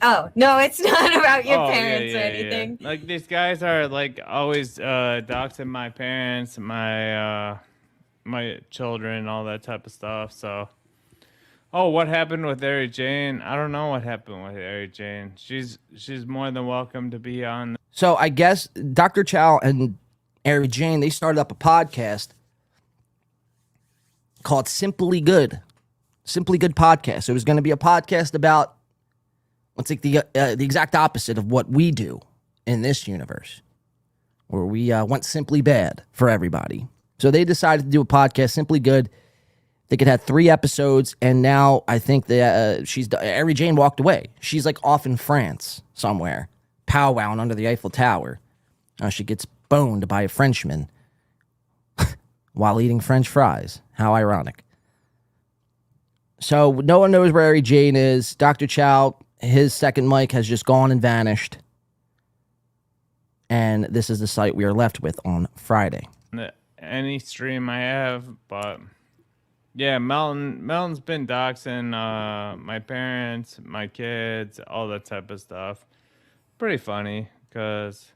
Oh, no, it's not about your parents or anything. Yeah. Like, these guys are, like, always doxing my parents, my children, all that type of stuff. So, what happened with Ari Jane? I don't know what happened with Ari Jane. She's more than welcome to be on. So I guess Dr. Chow and Ari Jane, they started up a podcast called Simply Good. Simply Good Podcast. So it was going to be a podcast about, let's take the exact opposite of what we do in this universe, where we went simply bad for everybody. So they decided to do a podcast, Simply Good. I think it had 3 episodes, and now I think that Ari Jane walked away. She's like off in France somewhere, powwowing under the Eiffel Tower. She gets boned by a Frenchman while eating French fries. How ironic. So no one knows where Ari Jane is. Dr. Chow, his second mic has just gone and vanished. And this is the site we are left with on Friday. Any stream I have, but yeah, Melton's been doxing my parents, my kids, all that type of stuff. Pretty funny, because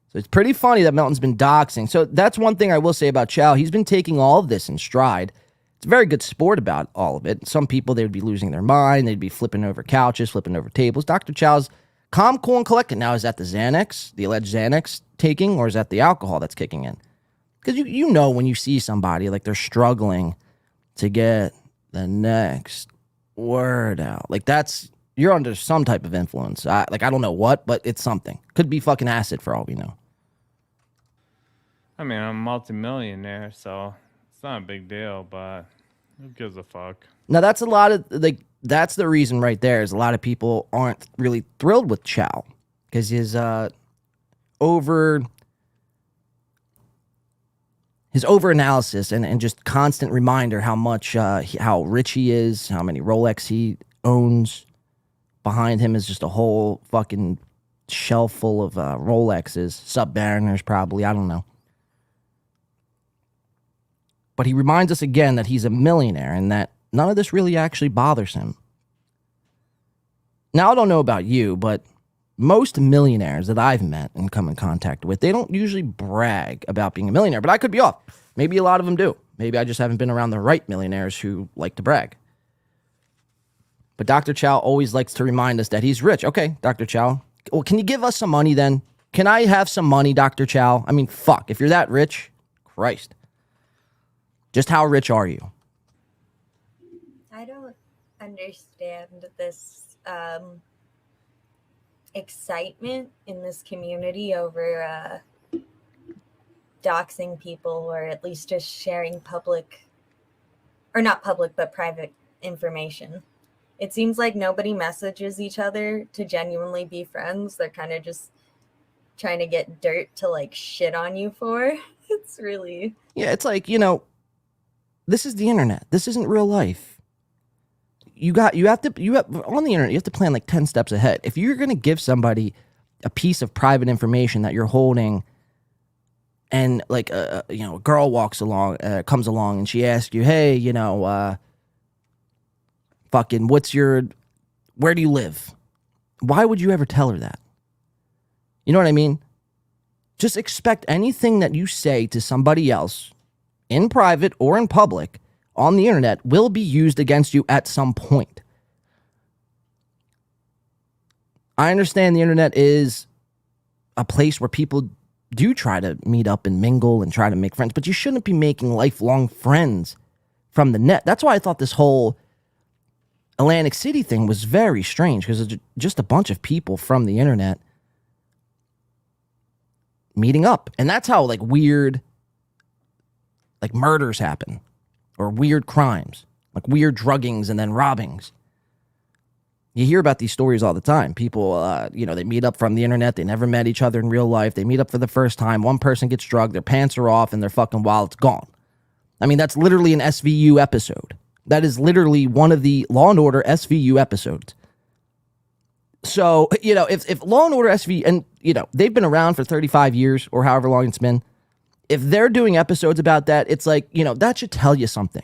so it's pretty funny that Melton's been doxing. So that's one thing I will say about Chow. He's been taking all of this in stride. It's a very good sport about all of it. Some people, they would be losing their mind. They'd be flipping over couches, flipping over tables. Dr. Chow's calm, cool, and collected. Now, is that the Xanax, the alleged Xanax taking, or is that the alcohol that's kicking in? Because you know when you see somebody, like they're struggling to get the next Word out. Like you're under some type of influence. I don't know what, but it's something. Could be fucking acid for all we know. I mean, I'm a multimillionaire, so it's not a big deal, but who gives a fuck? Now that's a lot of that's the reason right there is a lot of people aren't really thrilled with Chow because his over analysis and just constant reminder how much how rich he is, how many Rolex he owns. Behind him is just a whole fucking shelf full of Rolexes, Submariners probably, I don't know. But he reminds us again that he's a millionaire and that none of this really actually bothers him. Now, I don't know about you, but most millionaires that I've met and come in contact with, they don't usually brag about being a millionaire, but I could be off. Maybe a lot of them do. Maybe I just haven't been around the right millionaires who like to brag. But Dr. Chow always likes to remind us that he's rich. Okay, Dr. Chow. Well, can you give us some money then? Can I have some money, Dr. Chow? I mean, fuck. If you're that rich, Christ. Just how rich are you? I don't understand this excitement in this community over doxing people, or at least just sharing public, or not public, but private information. It seems like nobody messages each other to genuinely be friends. They're kind of just trying to get dirt to like shit on you for. It's really... Yeah, it's like, this is the internet. This isn't real life. You have on the internet, you have to plan like 10 steps ahead. If you're going to give somebody a piece of private information that you're holding and like, a girl comes along and she asks you, hey, fucking, where do you live? Why would you ever tell her that? You know what I mean? Just expect anything that you say to somebody else in private or in public on the internet will be used against you at some point. I understand the internet is a place where people do try to meet up and mingle and try to make friends, but you shouldn't be making lifelong friends from the net. That's why I thought this whole Atlantic City thing was very strange, because it's just a bunch of people from the internet meeting up. And that's how weird murders happen, or weird crimes, like weird druggings and then robbings. You hear about these stories all the time. People, they meet up from the internet. They never met each other in real life. They meet up for the first time. One person gets drugged. Their pants are off and their fucking wallet's gone. I mean, that's literally an SVU episode. That is literally one of the Law & Order SVU episodes. So, if Law & Order SVU, and, they've been around for 35 years or however long it's been, if they're doing episodes about that, it's like, that should tell you something.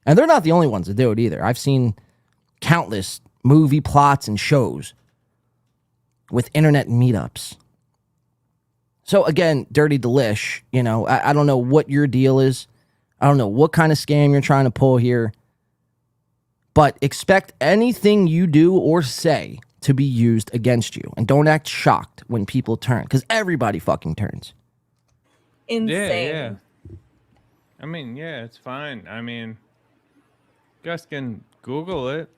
And they're not the only ones to do it either. I've seen countless movie plots and shows with internet meetups. So again, Dirty Delish, I don't know what your deal is. I don't know what kind of scam you're trying to pull here. But expect anything you do or say to be used against you. And don't act shocked when people turn, because everybody fucking turns. Insane. Yeah. I mean, yeah, it's fine. I mean, you guys can Google it.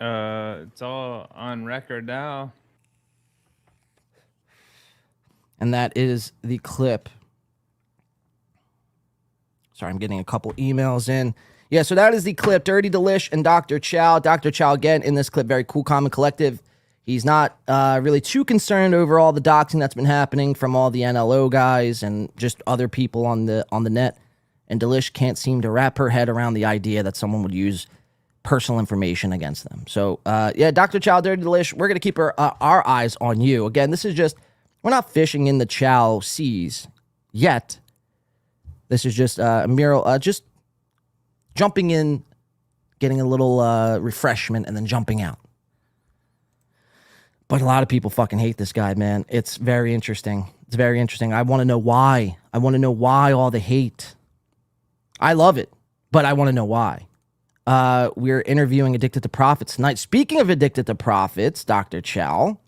It's all on record now. And that is the clip. Sorry, I'm getting a couple emails in. Yeah, so that is the clip. Dirty Delish and Dr. Chow. Dr. Chow, again, in this clip, very cool, calm, and collective. He's not really too concerned over all the doxing that's been happening from all the NLO guys and just other people on the net. And Delish can't seem to wrap her head around the idea that someone would use personal information against them. So, Dr. Chow, Dirty Delish, we're going to keep our eyes on you. Again, this is just, we're not fishing in the Chow seas yet. This is just a mural, just jumping in, getting a little refreshment, and then jumping out. But a lot of people fucking hate this guy, man. It's very interesting. It's very interesting. I want to know why. I want to know why all the hate. I love it, but I want to know why. We're interviewing Addicted to Profits tonight. Speaking of Addicted to Profits, Dr. Chow.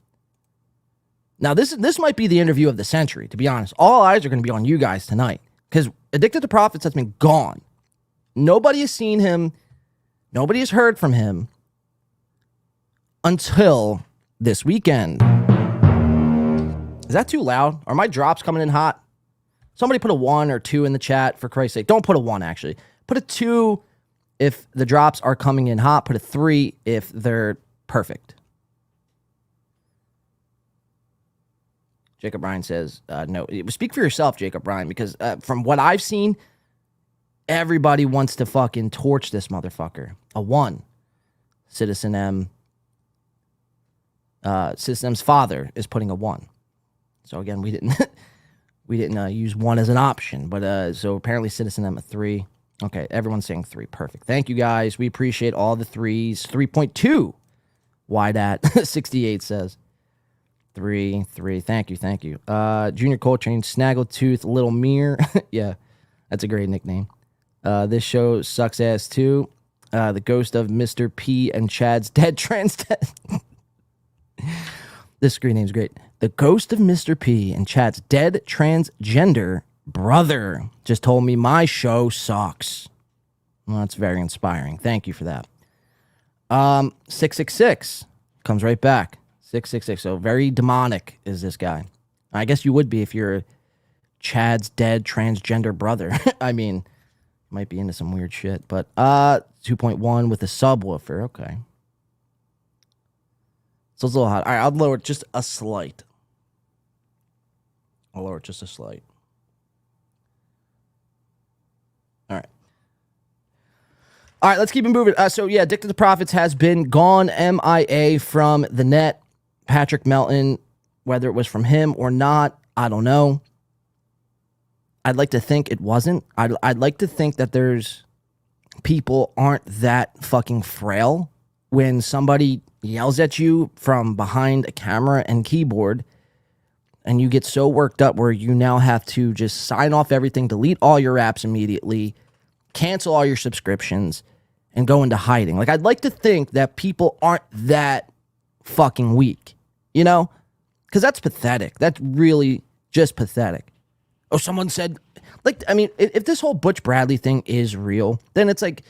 Now, this might be the interview of the century, to be honest. All eyes are going to be on you guys tonight, because Addicted to Profits has been gone. Nobody has seen him Nobody has heard from him until this weekend. Is that too loud? Are my drops coming in hot? Somebody put a 1 or 2 in the chat, for Christ's sake. Don't put a 1, actually. Put a 2 if the drops are coming in hot. Put a 3 if they're perfect. Jacob Ryan says, no. Speak for yourself, Jacob Ryan, because from what I've seen, everybody wants to fucking torch this motherfucker. A 1. Citizen M. Citizen M's father is putting a 1. So again, we didn't use 1 as an option, but so apparently Citizen M a 3. Okay, everyone's saying 3. Perfect. Thank you guys. We appreciate all the 3s. 3.2. Why that? 68 says 3. Thank you. Junior Coltrane, Snaggletooth, Little Mirror. Yeah, that's a great nickname. This show sucks ass too. The ghost of Mr. P and Chad's dead trans. This screen name's great. The ghost of Mr. P and Chad's dead transgender brother just told me my show sucks. Well, that's very inspiring. Thank you for that. 666 comes right back. 666. So very demonic is this guy. I guess you would be if you're Chad's dead transgender brother. I mean, might be into some weird shit. But 2.1 with a subwoofer. Okay. So it's a little hot. All right, I'll lower it just a slight. All right, let's keep it moving. So, yeah, Addicted to Profits has been gone MIA from the net. Patrick Melton, whether it was from him or not, I don't know. I'd like to think it wasn't. I'd like to think that there's people aren't that fucking frail when somebody yells at you from behind a camera and keyboard and you get so worked up where you now have to just sign off everything, delete all your apps immediately, cancel all your subscriptions, and go into hiding. Like, I'd like to think that people aren't that fucking weak, you know? Because that's pathetic. That's really just pathetic. Oh, someone said, like, I mean, if this whole Butch Bradley thing is real, then it's like,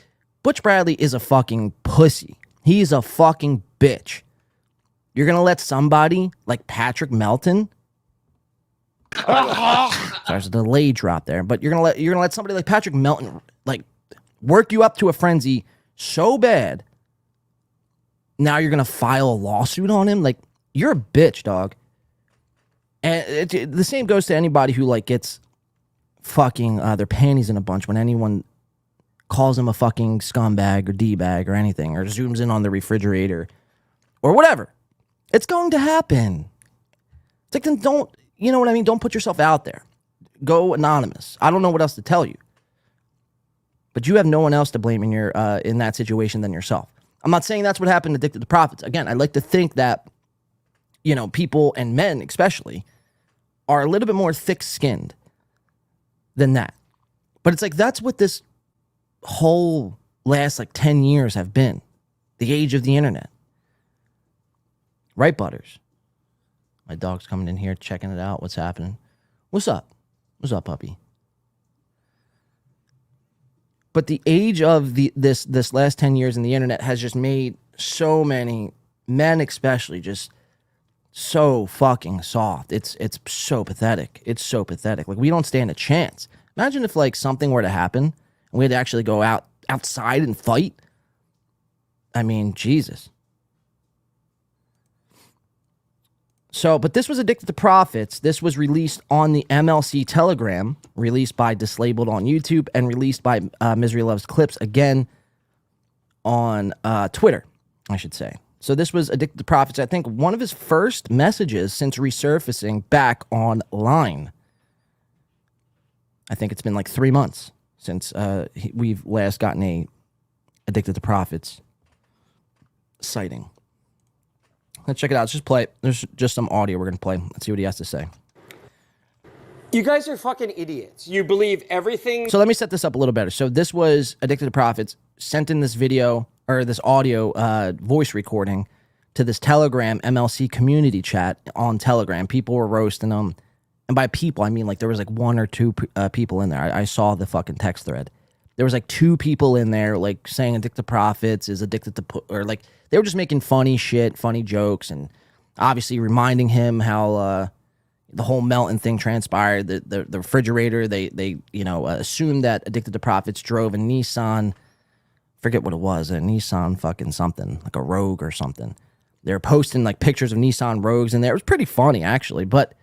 Butch Bradley is a fucking pussy. He's a fucking bitch. You're going to let somebody like Patrick Melton... Sorry, there's a delay drop there, but you're gonna let somebody like Patrick Melton like work you up to a frenzy so bad. Now you're gonna file a lawsuit on him. Like, you're a bitch, dog. And the same goes to anybody who like gets fucking their panties in a bunch when anyone calls him a fucking scumbag or D-bag or anything, or zooms in on the refrigerator or whatever. It's going to happen. It's like, then don't. You know what I mean? Don't put yourself out there. Go anonymous. I don't know what else to tell you. But you have no one else to blame in your in that situation than yourself. I'm not saying that's what happened to Addicted to Profits. Again, I like to think that, you know, people, and men especially, are a little bit more thick-skinned than that. But it's like, that's what this whole last, like, 10 years have been. The age of the internet. Right, Butters? My dog's coming in here, checking it out. What's happening? What's up? What's up, puppy? But the age of this last 10 years in the internet has just made so many men, especially, just so fucking soft. It's so pathetic. It's so pathetic. Like, we don't stand a chance. Imagine if like something were to happen and we had to actually go outside and fight. I mean, Jesus. So, but this was Addicted to Profits. This was released on the MLC Telegram, released by Dislabeled on YouTube, and released by Misery Loves Clips again on Twitter, I should say. So this was Addicted to Profits, I think one of his first messages since resurfacing back online. I think it's been like 3 months since we've last gotten a Addicted to Profits sighting. Let's check it out. Let's just play it. There's just some audio we're going to play. Let's see what he has to say. You guys are fucking idiots. You believe everything. So let me set this up a little better. So this was Addicted to Profits sent in this video or this audio voice recording to this Telegram MLC community chat on Telegram. People were roasting them. And by people, I mean like there was like 1 or 2 people in there. I saw the fucking text thread. there was like 2 people in there like saying Addicted to Profits is addicted to or like they were just making funny shit, funny jokes, and obviously reminding him how the whole Melton thing transpired. The refrigerator, they assumed that Addicted to Profits drove a Nissan, forget what it was, a Nissan fucking something, like a Rogue or something. They were posting like pictures of Nissan Rogues in there. It was pretty funny actually, but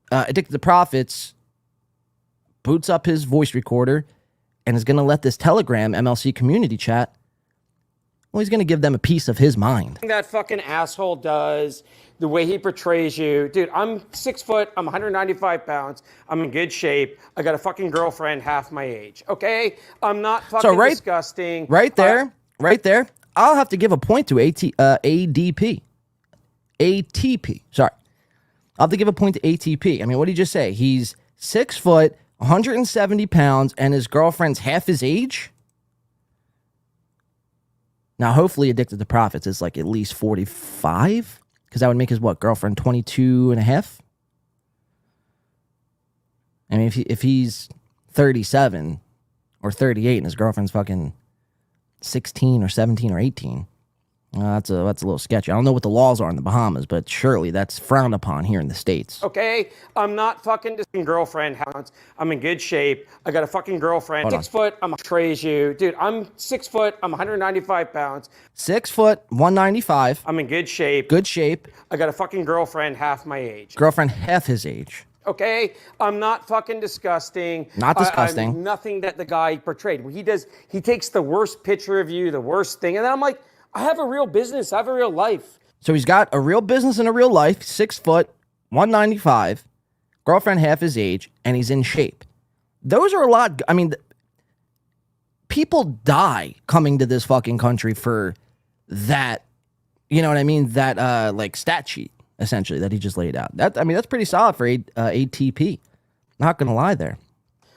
Addicted to Profits boots up his voice recorder and is going to let this Telegram MLC community chat, well, he's going to give them a piece of his mind. That fucking asshole does, the way he portrays you. Dude, I'm 6 foot, I'm 195 pounds, I'm in good shape, I got a fucking girlfriend half my age, okay? I'm not fucking disgusting. Right there, I'll have to give a point to ATP. Sorry. I'll have to give a point to ATP. I mean, what did he just say? He's 6 foot, 170 pounds, and his girlfriend's half his age? Now, hopefully Addicted to Profits is like at least 45, because that would make his, girlfriend 22 and a half? I mean, if he's 37 or 38 and his girlfriend's fucking 16 or 17 or 18, that's a little sketchy. I don't know what the laws are in the Bahamas, but surely that's frowned upon here in the States. Okay, I'm not fucking girlfriend. I'm in good shape. I got a fucking girlfriend. Hold 6 foot. I'm trays you, dude. I'm 6 foot. I'm 195 pounds. 6 foot, 195. I'm in good shape. Good shape. I got a fucking girlfriend half my age. Girlfriend half his age. Okay, I'm not fucking disgusting. Not disgusting. I'm nothing that the guy portrayed. He takes the worst picture of you, the worst thing, and then I'm like, I have a real business. I have a real life. So he's got a real business and a real life, 6 foot, 195, girlfriend half his age, and he's in shape. Those are a lot. I mean, people die coming to this fucking country for that, you know what I mean? That, like, stat sheet, essentially, that he just laid out. That's pretty solid for ATP. Not going to lie there.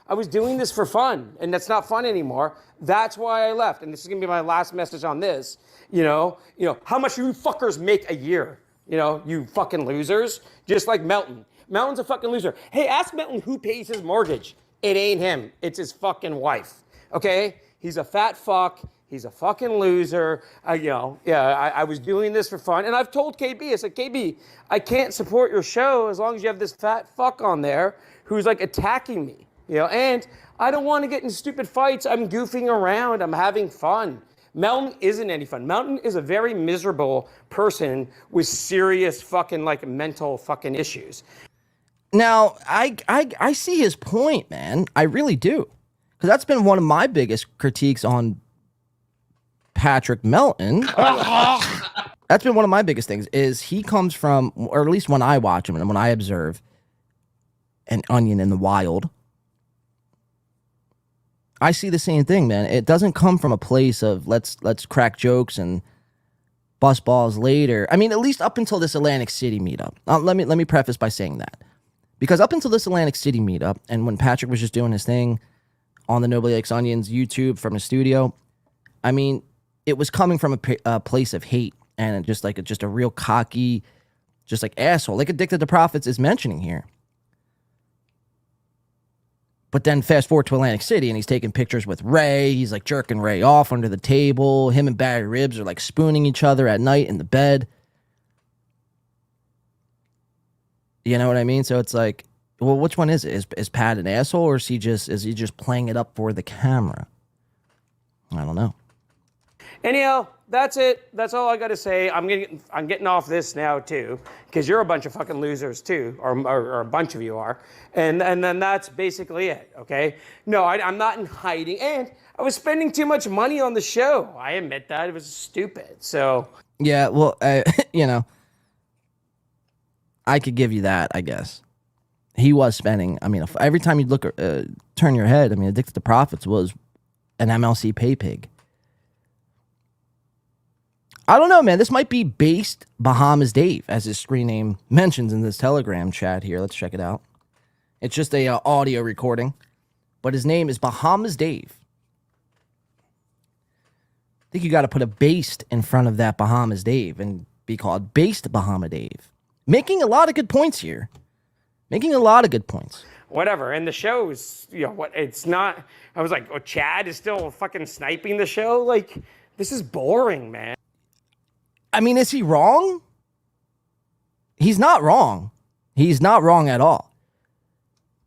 I was doing this for fun, and that's not fun anymore. That's why I left, and this is going to be my last message on this. You know, how much you fuckers make a year? You fucking losers. Just like Melton. Melton's a fucking loser. Hey, ask Melton who pays his mortgage. It ain't him. It's his fucking wife. Okay? He's a fat fuck. He's a fucking loser. I was doing this for fun, and I've told KB, I said, KB, I can't support your show as long as you have this fat fuck on there who's like attacking me. And I don't want to get in stupid fights. I'm goofing around. I'm having fun. Melton isn't any fun. Melton is a very miserable person with serious fucking like mental fucking issues. Now, I see his point, man. I really do. Because that's been one of my biggest critiques on Patrick Melton. That's been one of my biggest things, is he comes from, or at least when I watch him and when I observe an onion in the wild, I see the same thing, man. It doesn't come from a place of let's crack jokes and bust balls later. I mean, at least up until this Atlantic City meetup. Let me preface by saying that. Because up until this Atlantic City meetup, and when Patrick was just doing his thing on the Nobody Likes Onions YouTube from his studio, I mean, it was coming from a place of hate and just a real cocky, just like asshole, like Addicted to Profits is mentioning here. But then fast forward to Atlantic City, and he's taking pictures with Ray. He's like jerking Ray off under the table. Him and Barry Ribs are like spooning each other at night in the bed. You know what I mean? So it's like, well, which one is it? Is Pat an asshole, or is he just playing it up for the camera? I don't know. Anyhow, that's it. That's all I got to say. I'm getting off this now too, because you're a bunch of fucking losers too, or a bunch of you are, and then that's basically it. Okay? No, I'm not in hiding, and I was spending too much money on the show. I admit that it was stupid. So yeah, well, I could give you that, I guess. He was spending. I mean, every time you look, turn your head. I mean, Addicted to Profits was an MLC pay pig. I don't know, man. This might be Based Bahamas Dave, as his screen name mentions in this Telegram chat here. Let's check it out. It's just a audio recording, but his name is Bahamas Dave. I think you got to put a based in front of that Bahamas Dave and be called Based Bahama Dave. Making a lot of good points here. Making a lot of good points. whatever. And the show is, what? It's not. I was like, oh, Chad is still fucking sniping the show. Like, this is boring, man. I mean, is he wrong? He's not wrong. He's not wrong at all.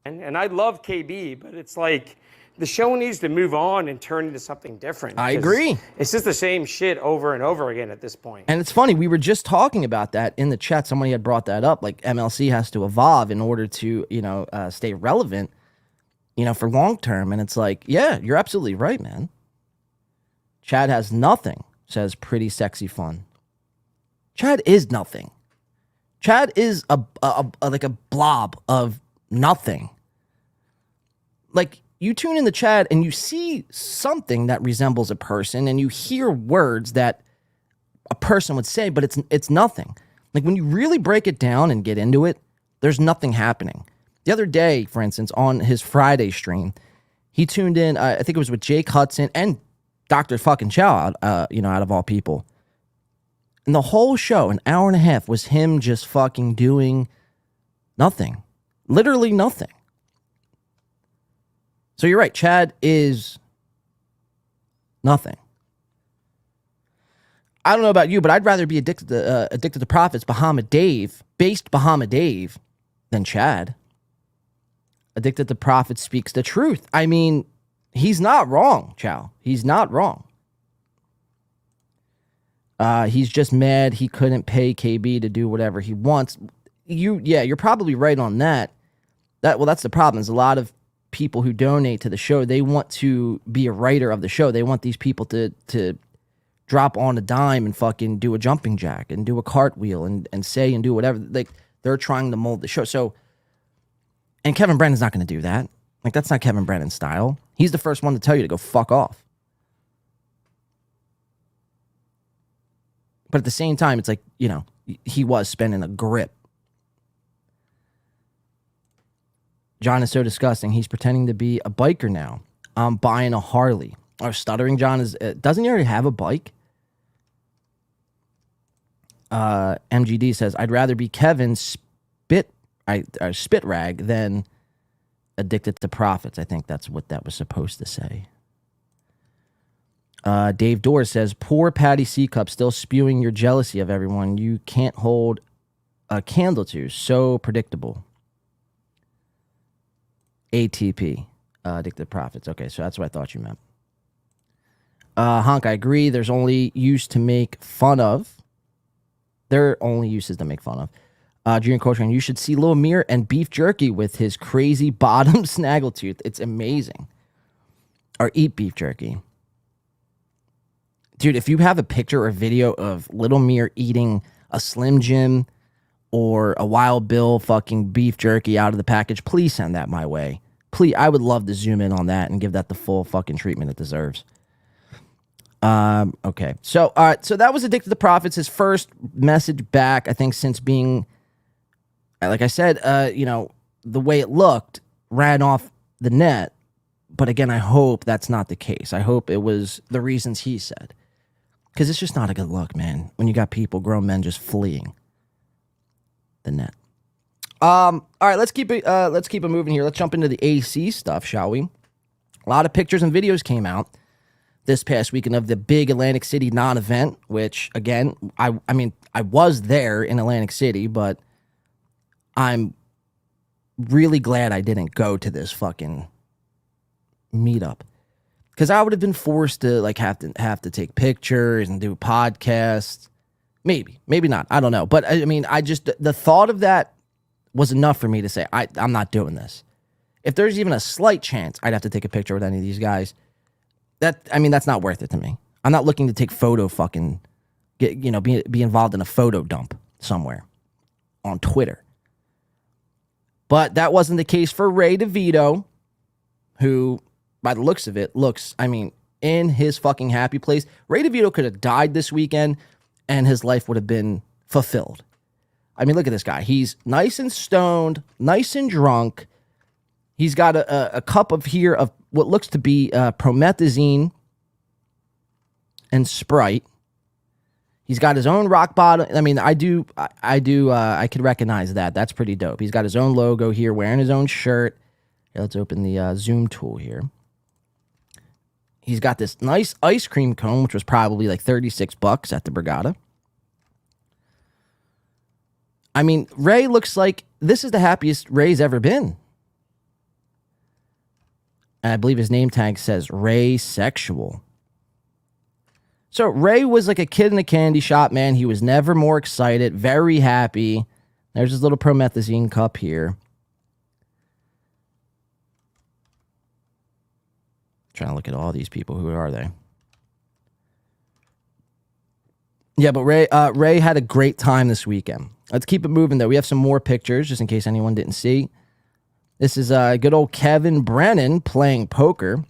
And I love KB, but it's like the show needs to move on and turn into something different. I agree. It's just the same shit over and over again at this point. And it's funny, we were just talking about that in the chat. Somebody had brought that up. Like, MLC has to evolve in order to, stay relevant, for long term. And it's like, yeah, you're absolutely right, man. Chad has nothing, says Pretty Sexy Fun. Chad is nothing. Chad is a blob of nothing. Like, you tune in the chat and you see something that resembles a person and you hear words that a person would say, but it's nothing. Like, when you really break it down and get into it, there's nothing happening. The other day, for instance, on his Friday stream, he tuned in, I think it was with Jake Hudson and Dr. fucking Chow, out of all people. And the whole show, an hour and a half, was him just fucking doing nothing. Literally nothing. So you're right, Chad is nothing. I don't know about you, but I'd rather be addicted to Profits, based Bahama Dave, than Chad. Addicted to Profits speaks the truth. I mean, he's not wrong, Chow. He's not wrong. He's just mad he couldn't pay KB to do whatever he wants. You're probably right on that. That's the problem. Is a lot of people who donate to the show, they want to be a writer of the show. They want these people to drop on a dime and fucking do a jumping jack and do a cartwheel and say and do whatever. Like, they're trying to mold the show. So, and Kevin Brennan's not going to do that. Like, that's not Kevin Brennan's style. He's the first one to tell you to go fuck off. But at the same time, it's like, he was spending a grip. John is so disgusting. He's pretending to be a biker now. I'm buying a Harley. Or Stuttering John is... doesn't he already have a bike? MGD says, I'd rather be Kevin spit rag than addicted to profits. I think that's what that was supposed to say. Dave Dorr says, poor Patty C. Cup still spewing your jealousy of everyone you can't hold a candle to. So predictable. ATP, addicted to profits. Okay, so that's what I thought you meant. Honk, I agree. There's only use to make fun of. There are only uses to make fun of. Junior Coltrane, you should see Lil Mir and Beef Jerky with his crazy bottom snaggletooth. It's amazing. Or eat beef jerky. Dude, if you have a picture or video of Little Mir eating a Slim Jim or a Wild Bill fucking beef jerky out of the package, please send that my way. Please, I would love to zoom in on that and give that the full fucking treatment it deserves. Okay. So, all right. So that was Addicted to Profits. His first message back, I think, since being, like I said, the way it looked ran off the net. But again, I hope that's not the case. I hope it was the reasons he said. Because it's just not a good look, man, when you got people, grown men, just fleeing the net. All right, let's keep it moving here. Let's jump into the AC stuff, shall we? A lot of pictures and videos came out this past weekend of the big Atlantic City non-event, which, again, I mean, I was there in Atlantic City, but I'm really glad I didn't go to this fucking meetup. Because I would have been forced to like have to take pictures and do podcasts. Maybe not. I don't know. But I mean, the thought of that was enough for me to say, I'm not doing this. If there's even a slight chance I'd have to take a picture with any of these guys, that's not worth it to me. I'm not looking to take be involved in a photo dump somewhere on Twitter. But that wasn't the case for Ray DeVito, who, by the looks of it, in his fucking happy place. Ray DeVito could have died this weekend and his life would have been fulfilled. I mean, look at this guy. He's nice and stoned, nice and drunk. He's got a cup of what looks to be promethazine and Sprite. He's got his own rock bottom. I mean, I could recognize that. That's pretty dope. He's got his own logo here, wearing his own shirt. Yeah, let's open the Zoom tool here. He's got this nice ice cream cone, which was probably like $36 at the Brigada. I mean, Ray looks like this is the happiest Ray's ever been. And I believe his name tag says Ray Sexual. So Ray was like a kid in a candy shop, man. He was never more excited, very happy. There's his little promethazine cup here. Trying to look at all these people. Who are they? Yeah, but Ray had a great time this weekend. Let's keep it moving, though. We have some more pictures, just in case anyone didn't see. This is good old Kevin Brennan playing poker.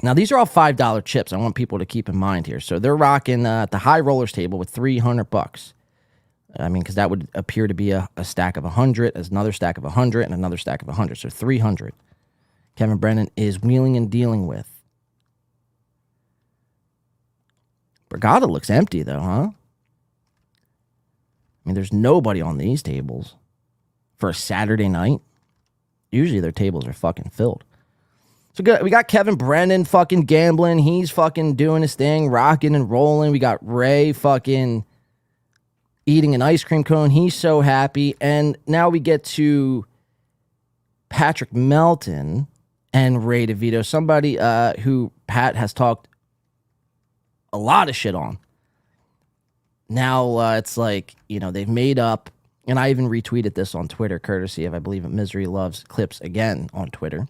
Now, these are all $5 chips. I want people to keep in mind here. So they're rocking the high rollers table with $300. I mean, because that would appear to be a stack of 100, as another stack of 100, and another stack of 100. So 300. Kevin Brennan is wheeling and dealing with. Brigada looks empty, though, huh? I mean, there's nobody on these tables for a Saturday night. Usually their tables are fucking filled. So good. We got Kevin Brennan fucking gambling. He's fucking doing his thing, rocking and rolling. We got Ray fucking eating an ice cream cone. He's so happy. And now we get to Patrick Melton and Ray DeVito, somebody who Pat has talked a lot of shit on. Now it's like, you know, they've made up, and I even retweeted this on Twitter, courtesy of, I believe, Misery Loves Clips again on Twitter.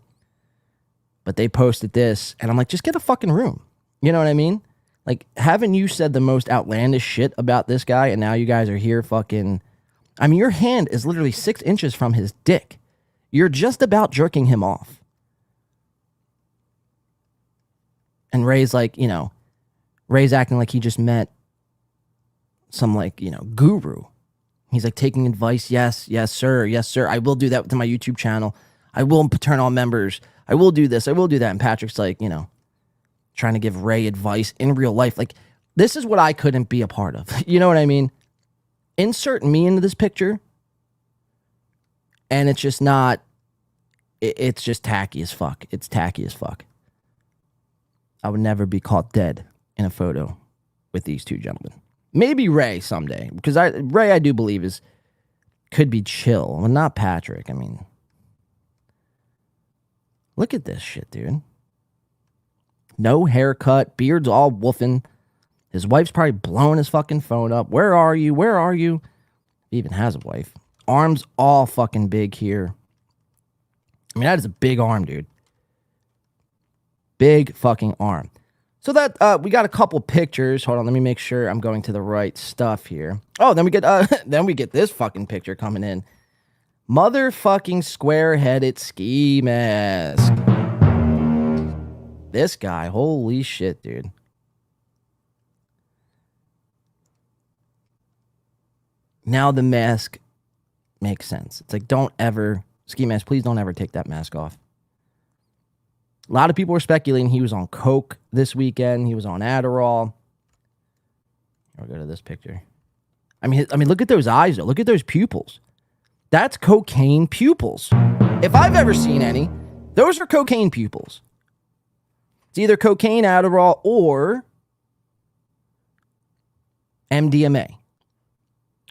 But they posted this, and I'm like, just get a fucking room. You know what I mean? Like, haven't you said the most outlandish shit about this guy, and now you guys are here fucking... I mean, your hand is literally 6 inches from his dick. You're just about jerking him off. And Ray's like, you know, Ray's acting like he just met some, like, you know, guru. He's like taking advice. Yes, sir. Yes, sir. I will do that to my YouTube channel. I will turn on members. I will do this. I will do that. And Patrick's like, you know, trying to give Ray advice in real life. Like, this is what I couldn't be a part of. You know what I mean? Insert me into this picture, and it's just not, it's just tacky as fuck. It's tacky as fuck. I would never be caught dead in a photo with these two gentlemen. Maybe Ray someday, because Ray, I do believe, could be chill. Well, not Patrick. I mean, look at this shit, dude. No haircut, beard's all woofing. His wife's probably blowing his fucking phone up. Where are you? Where are you? He even has a wife. Arms all fucking big here. I mean, that is a big arm, dude. Big fucking arm. So that we got a couple pictures. Hold on, let me make sure I'm going to the right stuff here. Oh, then we get this fucking picture coming in. Motherfucking square-headed ski mask. This guy, holy shit, dude. Now the mask makes sense. It's like, don't ever, ski mask, please don't ever take that mask off. A lot of people were speculating he was on coke this weekend. He was on Adderall. I'll go to this picture. I mean, look at those eyes, though. Look at those pupils. That's cocaine pupils. If I've ever seen any, those are cocaine pupils. It's either cocaine, Adderall, or MDMA.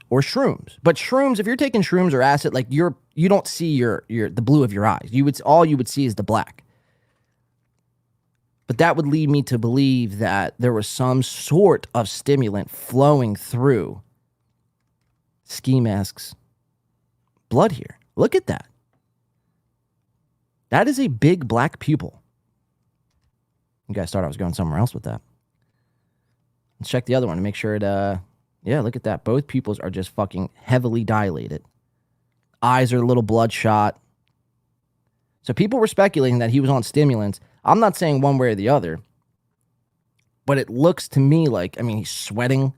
Or shrooms. But shrooms, if you're taking shrooms or acid, like you don't see the blue of your eyes. All you would see is the black. But that would lead me to believe that there was some sort of stimulant flowing through ski mask's blood here. Look at that. That is a big black pupil. You guys thought I was going somewhere else with that. Let's check the other one to make sure it, yeah, look at that. Both pupils are just fucking heavily dilated. Eyes are a little bloodshot. So people were speculating that he was on stimulants. I'm not saying one way or the other, but it looks to me like, I mean, he's sweating.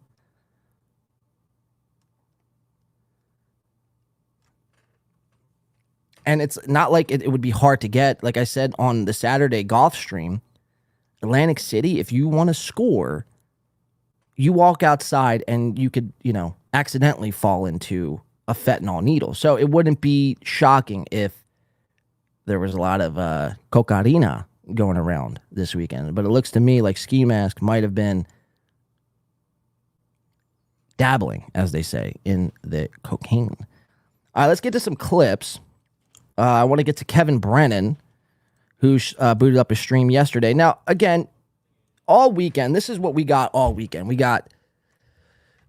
And it's not like it would be hard to get. Like I said on the Saturday golf stream, Atlantic City, if you want to score, you walk outside and you could, you know, accidentally fall into a fentanyl needle. So it wouldn't be shocking if there was a lot of cocaína going around this weekend. But it looks to me like Ski Mask might have been dabbling, as they say, in the cocaine. All right, let's get to some clips. I want to get to Kevin Brennan, who booted up a stream yesterday. Now, again, all weekend, this is what we got all weekend. We got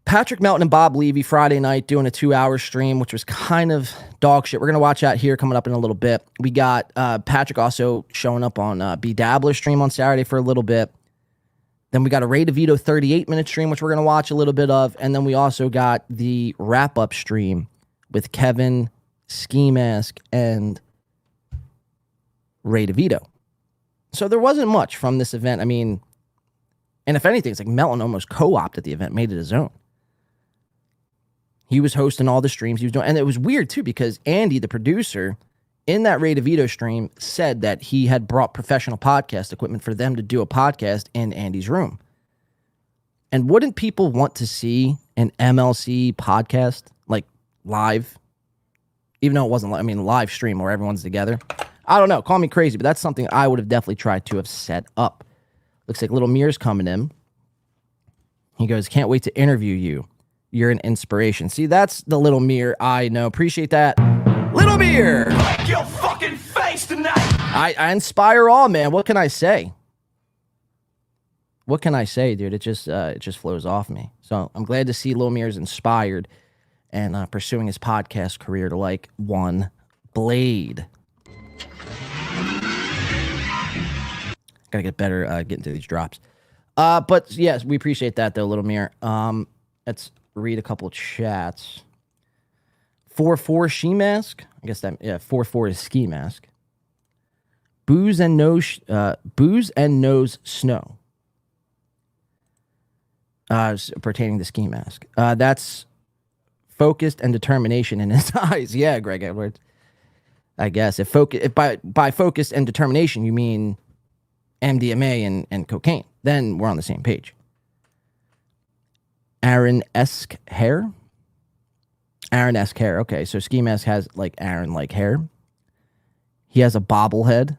Patrick Melton and Bob Levy Friday night doing a 2-hour stream, which was kind of dog shit. We're going to watch that here coming up in a little bit. We got Patrick also showing up on B Dabbler stream on Saturday for a little bit. Then we got a Ray DeVito 38-minute stream, which we're going to watch a little bit of. And then we also got the wrap-up stream with Kevin, Ski Mask, and Ray DeVito. So there wasn't much from this event. I mean, and if anything, it's like Melton almost co-opted the event, made it his own. He was hosting all the streams he was doing. And it was weird, too, because Andy, the producer, in that Ray DeVito stream, said that he had brought professional podcast equipment for them to do a podcast in Andy's room. And wouldn't people want to see an MLC podcast, like, live? Even though it wasn't, I mean, live stream where everyone's together. I don't know. Call me crazy, but that's something I would have definitely tried to have set up. Looks like Little Mir's coming in. He goes, can't wait to interview you. You're an inspiration. See, that's the Little Mir I know. Appreciate that. Little Mir! Like your fucking face tonight! I inspire all, man. What can I say? What can I say, dude? It just flows off me. So I'm glad to see Little Mir's inspired and pursuing his podcast career to like one Blade. Gotta get better getting to these drops. But yes, we appreciate that though, Little Mir. Let's read a couple chats. 4-4 Ski Mask. I guess that 4-4 is Ski Mask. Booze and Nose Snow. Pertaining to Ski Mask. That's focused and determination in his eyes. Yeah, Greg Edwards. I guess if by focused and determination you mean MDMA and cocaine, then we're on the same page. Aaron-esque hair. Aaron-esque hair. Okay, so Ski Mask has like Aaron-like hair. He has a bobblehead.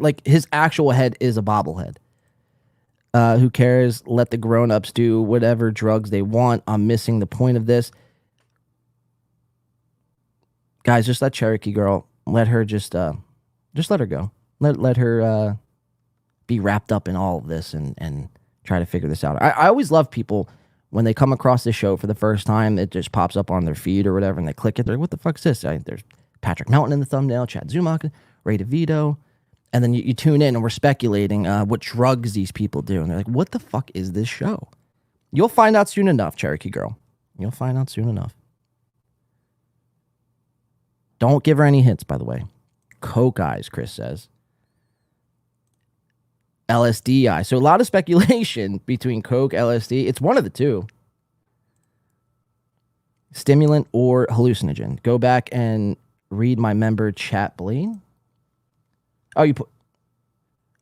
Like his actual head is a bobblehead. Who cares? Let the grown-ups do whatever drugs they want. I'm missing the point of this. Guys, just let Cherokee girl, let her just let her go. Let her be wrapped up in all of this and try to figure this out. I always love people when they come across this show for the first time, it just pops up on their feed or whatever, and they click it. They're like, what the fuck is this? There's Patrick Melton in the thumbnail, Chad Zumach, Ray DeVito. And then you tune in, and we're speculating what drugs these people do. And they're like, what the fuck is this show? You'll find out soon enough, Cherokee girl. You'll find out soon enough. Don't give her any hints, by the way. Coke eyes, Chris says. LSD eye. So a lot of speculation between Coke, LSD. It's one of the two. Stimulant or hallucinogen. Go back and read my member chat, Blade. Oh, you put.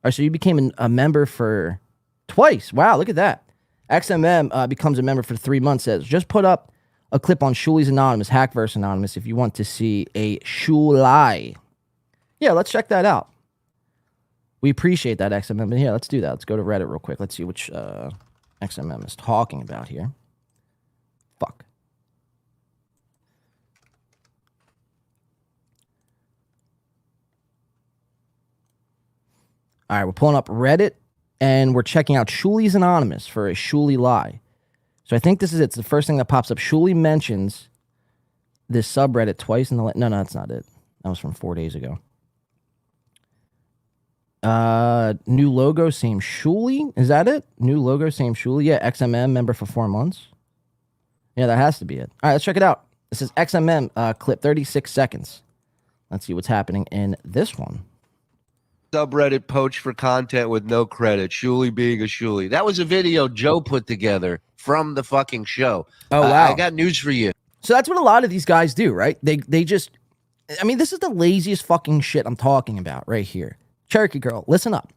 Oh, so you became a member for twice. Wow, look at that. XMM becomes a member for 3 months. Says just put up a clip on Shuli's Anonymous, Hackverse Anonymous, if you want to see a Shulai. Yeah, let's check that out. We appreciate that, XMM. But yeah, let's do that. Let's go to Reddit real quick. Let's see which XMM is talking about here. Fuck. All right, we're pulling up Reddit, and we're checking out Shuli's Anonymous for a Shuli lie. So I think this is it. It's the first thing that pops up. Shuli mentions this subreddit twice in the... No, that's not it. That was from 4 days ago. New logo, same Shuli. Is that it? New logo, same Shuli. Yeah, XMM member for 4 months. Yeah, that has to be it. All right, let's check it out. This is XMM clip, 36 seconds. Let's see what's happening in this one. Subreddit poach for content with no credit. Shuli being a Shuli. That was a video Joe put together from the fucking show. Oh, wow. I got news for you. So that's what a lot of these guys do, right? They just... I mean, this is the laziest fucking shit I'm talking about right here. Cherokee girl, listen up.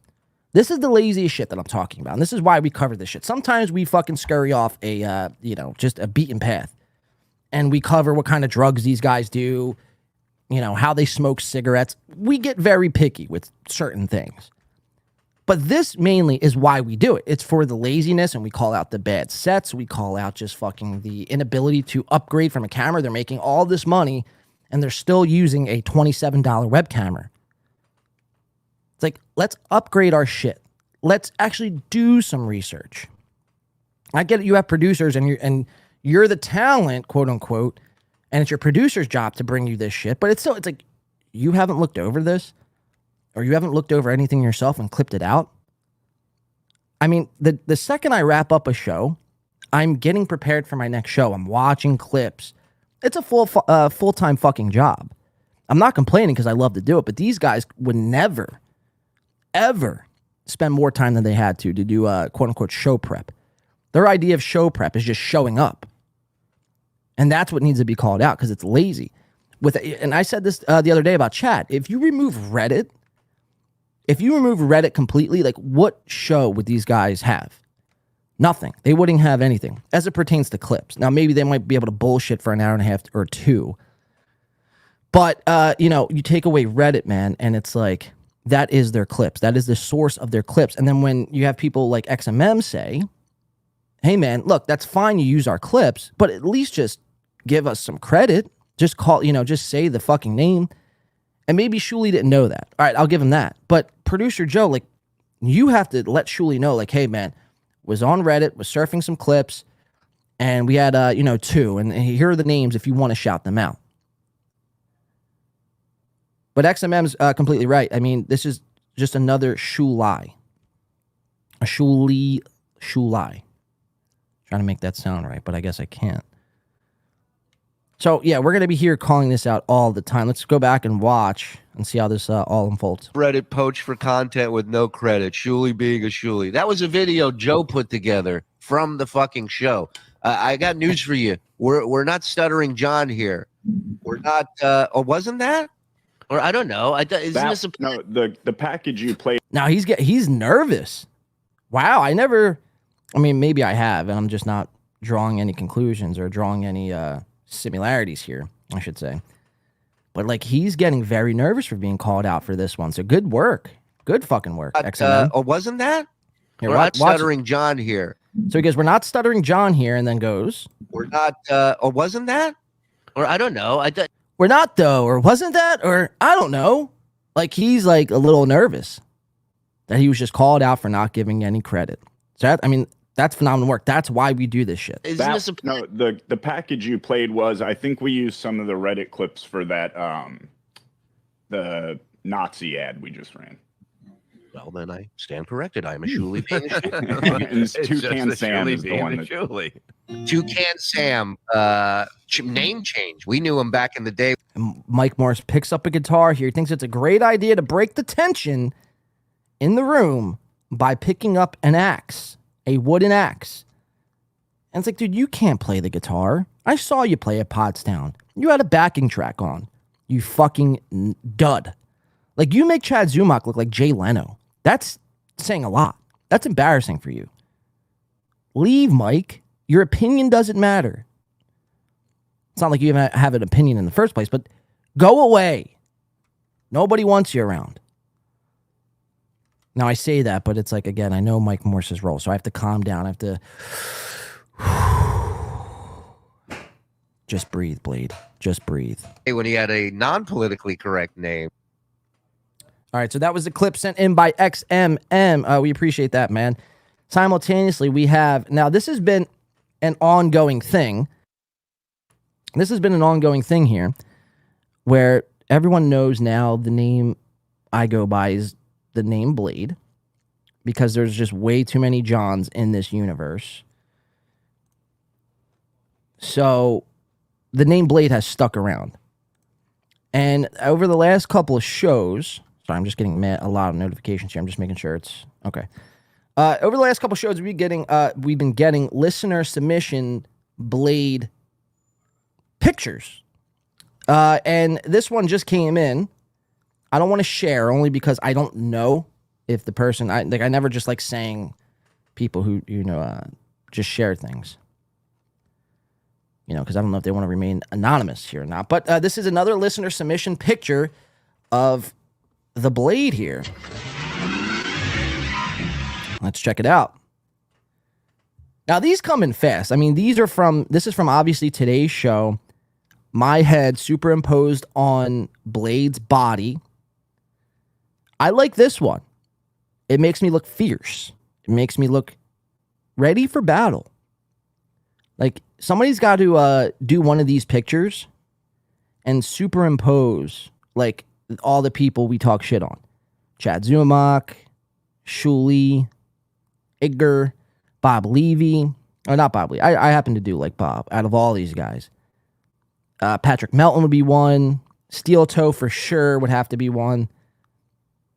This is the laziest shit that I'm talking about. And this is why we cover this shit. Sometimes we fucking scurry off just a beaten path. And we cover what kind of drugs these guys do. how they smoke cigarettes. We get very picky with certain things. But this mainly is why we do it. It's for the laziness, and we call out the bad sets. We call out just fucking the inability to upgrade from a camera. They're making all this money, and they're still using a $27 web camera. It's like, let's upgrade our shit. Let's actually do some research. I get it. You have producers, and you're the talent, quote unquote, and it's your producer's job to bring you this shit. But it's like, you haven't looked over this, or you haven't looked over anything yourself and clipped it out. I mean, the second I wrap up a show, I'm getting prepared for my next show. I'm watching clips. It's a full-time fucking job. I'm not complaining because I love to do it, but these guys would never, ever spend more time than they had to do quote-unquote show prep. Their idea of show prep is just showing up. And that's what needs to be called out because it's lazy. And I said this the other day about chat. If you remove Reddit completely, like, what show would these guys have? Nothing. They wouldn't have anything as it pertains to clips. Now, maybe they might be able to bullshit for an hour and a half or two. But, you take away Reddit, man, and it's like, that is their clips. That is the source of their clips. And then when you have people like XMM say, hey, man, look, that's fine. You use our clips, but at least just give us some credit. Just just say the fucking name. And maybe Shuli didn't know that. All right, I'll give him that. But producer Joe, like, you have to let Shuli know, like, hey, man, was on Reddit, was surfing some clips, and we had, 2. And here are the names if you want to shout them out. But XMM's completely right. I mean, this is just another Shuli. A Shuli. Trying to make that sound right, but I guess I can't. So, yeah, we're going to be here calling this out all the time. Let's go back and watch and see how this all unfolds. Reddit poach for content with no credit. Shuli being a Shuli. That was a video Joe put together from the fucking show. I got news for you. We're not stuttering John here. We're not. Or wasn't that? Or I don't know. No, the package you played. Now he's nervous. Wow, maybe I have, and I'm just not drawing any conclusions or drawing any similarities here, I should say. But like, he's getting very nervous for being called out for this one. So good work. Good fucking work, XMM. Or wasn't that? Here, we're not stuttering John here. So he goes, we're not stuttering John here, and then goes, we're not, or wasn't that? Or I don't know. We're not, though, or wasn't that? Or I don't know. Like, he's like a little nervous that he was just called out for not giving any credit. So that's phenomenal work. That's why we do this shit. The package you played was, I think we used some of the Reddit clips for that the Nazi ad we just ran. Well, then I stand corrected. I'm a Shuli. Toucan Sam is the one that... Toucan Sam, name change. We knew him back in the day. Mike Morris picks up a guitar here. He thinks it's a great idea to break the tension in the room by picking up an axe, a wooden axe. And it's like, dude, you can't play the guitar. I saw you play at Pottstown. You had a backing track on. You fucking dud. Like, you make Chad Zumach look like Jay Leno. That's saying a lot. That's embarrassing for you. Leave, Mike. Your opinion doesn't matter. It's not like you even have an opinion in the first place, but go away. Nobody wants you around. Now, I say that, but it's like, again, I know Mike Morse's role, so I have to calm down. I have to... Just breathe, Blade. Just breathe. Hey, when he had a non-politically correct name. All right, so that was the clip sent in by XMM. We appreciate that, man. Simultaneously, we have... Now, this has been an ongoing thing. This has been an ongoing thing here where everyone knows now the name I go by is the name Blade because there's just way too many Johns in this universe. So the name Blade has stuck around. And over the last couple of shows... Sorry, I'm just getting a lot of notifications here. I'm just making sure it's okay. Over the last couple of shows, we've been getting listener submission Blade pictures, and this one just came in. I don't want to share only because I don't know if the person I never just like saying people who just share things. You know, because I don't know if they want to remain anonymous here or not. But this is another listener submission picture of the blade here. Let's check it out. Now, these come in fast. I mean, this is from obviously today's show. My head superimposed on Blade's body. I like this one. It makes me look fierce. It makes me look ready for battle. Like, somebody's got to do one of these pictures and superimpose, like, all the people we talk shit on. Chad Zumock, Shuli, Edgar, Bob Levy. Or not Bob Levy. I happen to do like Bob out of all these guys. Patrick Melton would be one. Steel Toe for sure would have to be one.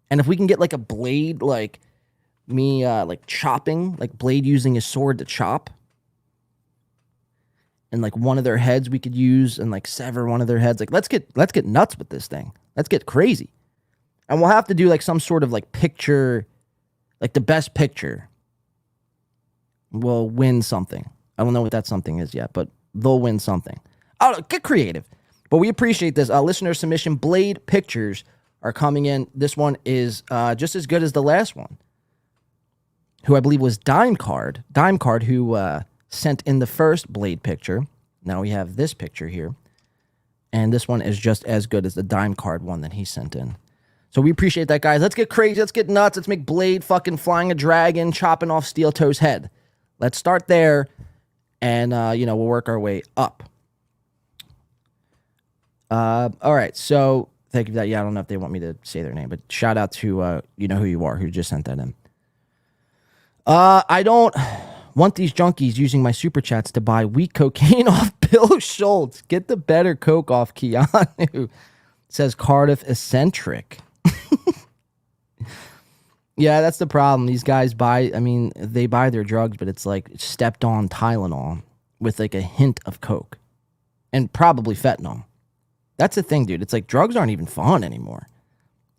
And if we can get like a Blade, like me like chopping, like Blade using his sword to chop. And like one of their heads we could use and like sever one of their heads. Like let's get nuts with this thing. Let's get crazy. And we'll have to do like some sort of like picture, like the best picture will win something. I don't know what that something is yet, but they'll win something. Oh, get creative. But we appreciate this. Listener submission Blade pictures are coming in. This one is just as good as the last one, who I believe was Dime Card, who sent in the first Blade picture. Now we have this picture here. And this one is just as good as the Dime Card one that he sent in. So we appreciate that, guys. Let's get crazy. Let's get nuts. Let's make Blade fucking flying a dragon, chopping off Steel Toe's head. Let's start there, and, we'll work our way up. All right, so thank you for that. Yeah, I don't know if they want me to say their name, but shout out to you know who you are, who just sent that in. I don't want these junkies using my super chats to buy weak cocaine off Bill Schultz. Get the better coke off Keanu. Says Cardiff eccentric. Yeah, that's the problem. These guys they buy their drugs, but it's like stepped on Tylenol with like a hint of coke and probably fentanyl. That's the thing, dude. It's like drugs aren't even fun anymore.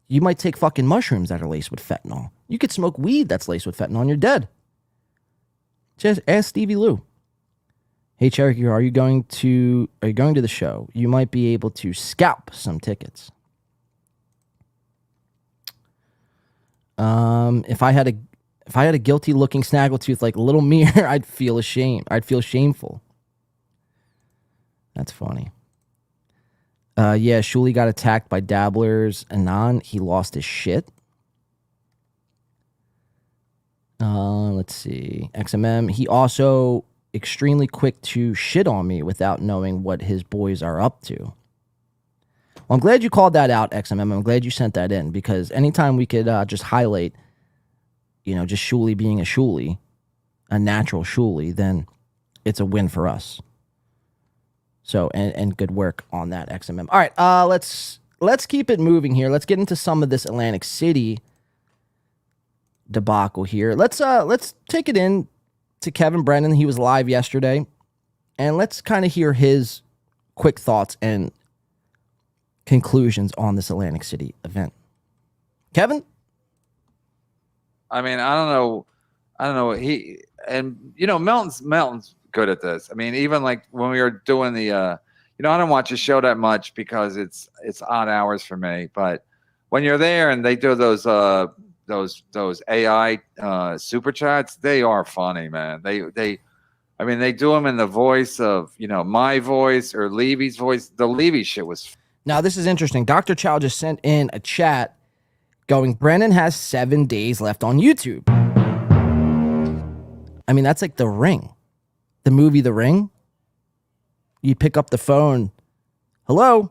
You might take fucking mushrooms that are laced with fentanyl. You could smoke weed that's laced with fentanyl and you're dead. Just ask Stevie Lou. Hey, Cherokee, are you going to the show? You might be able to scalp some tickets. If I had a guilty looking snaggletooth like Little Mirror, I'd feel ashamed. I'd feel shameful. That's funny. Yeah, Shuli got attacked by dabblers. Anon, he lost his shit. Let's see. XMM, he also extremely quick to shit on me without knowing what his boys are up to. Well, I'm glad you called that out, XMM. I'm glad you sent that in, because anytime we could just highlight, just Shuli being a Shuli, a natural Shuli, then it's a win for us. So, and good work on that, XMM. All right, let's keep it moving here. Let's get into some of this Atlantic City debacle here. Let's take it in to Kevin Brennan. He was live yesterday, and let's kind of hear his quick thoughts and conclusions on this Atlantic City event. Kevin? I mean, I don't know. Melton's good at this. I mean, even like when we were doing the, I don't watch the show that much because it's odd hours for me. But when you're there and they do those AI super chats, they are funny, man. They do them in the voice of, my voice or Levy's voice. The Levy shit was. Now, this is interesting. Dr. Chow just sent in a chat going, Brennan has 7 days left on YouTube. I mean, that's like The Ring. The movie The Ring. You pick up the phone. Hello?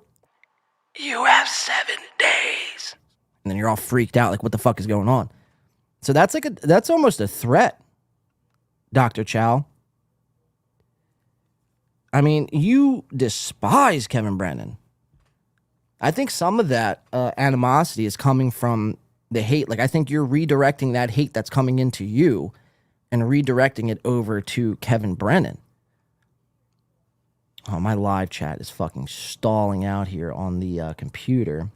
You have 7 days. And then you're all freaked out, like, what the fuck is going on? So that's almost a threat, Dr. Chow. I mean, you despise Kevin Brennan. I think some of that animosity is coming from the hate. Like, I think you're redirecting that hate that's coming into you and redirecting it over to Kevin Brennan. Oh, my live chat is fucking stalling out here on the computer.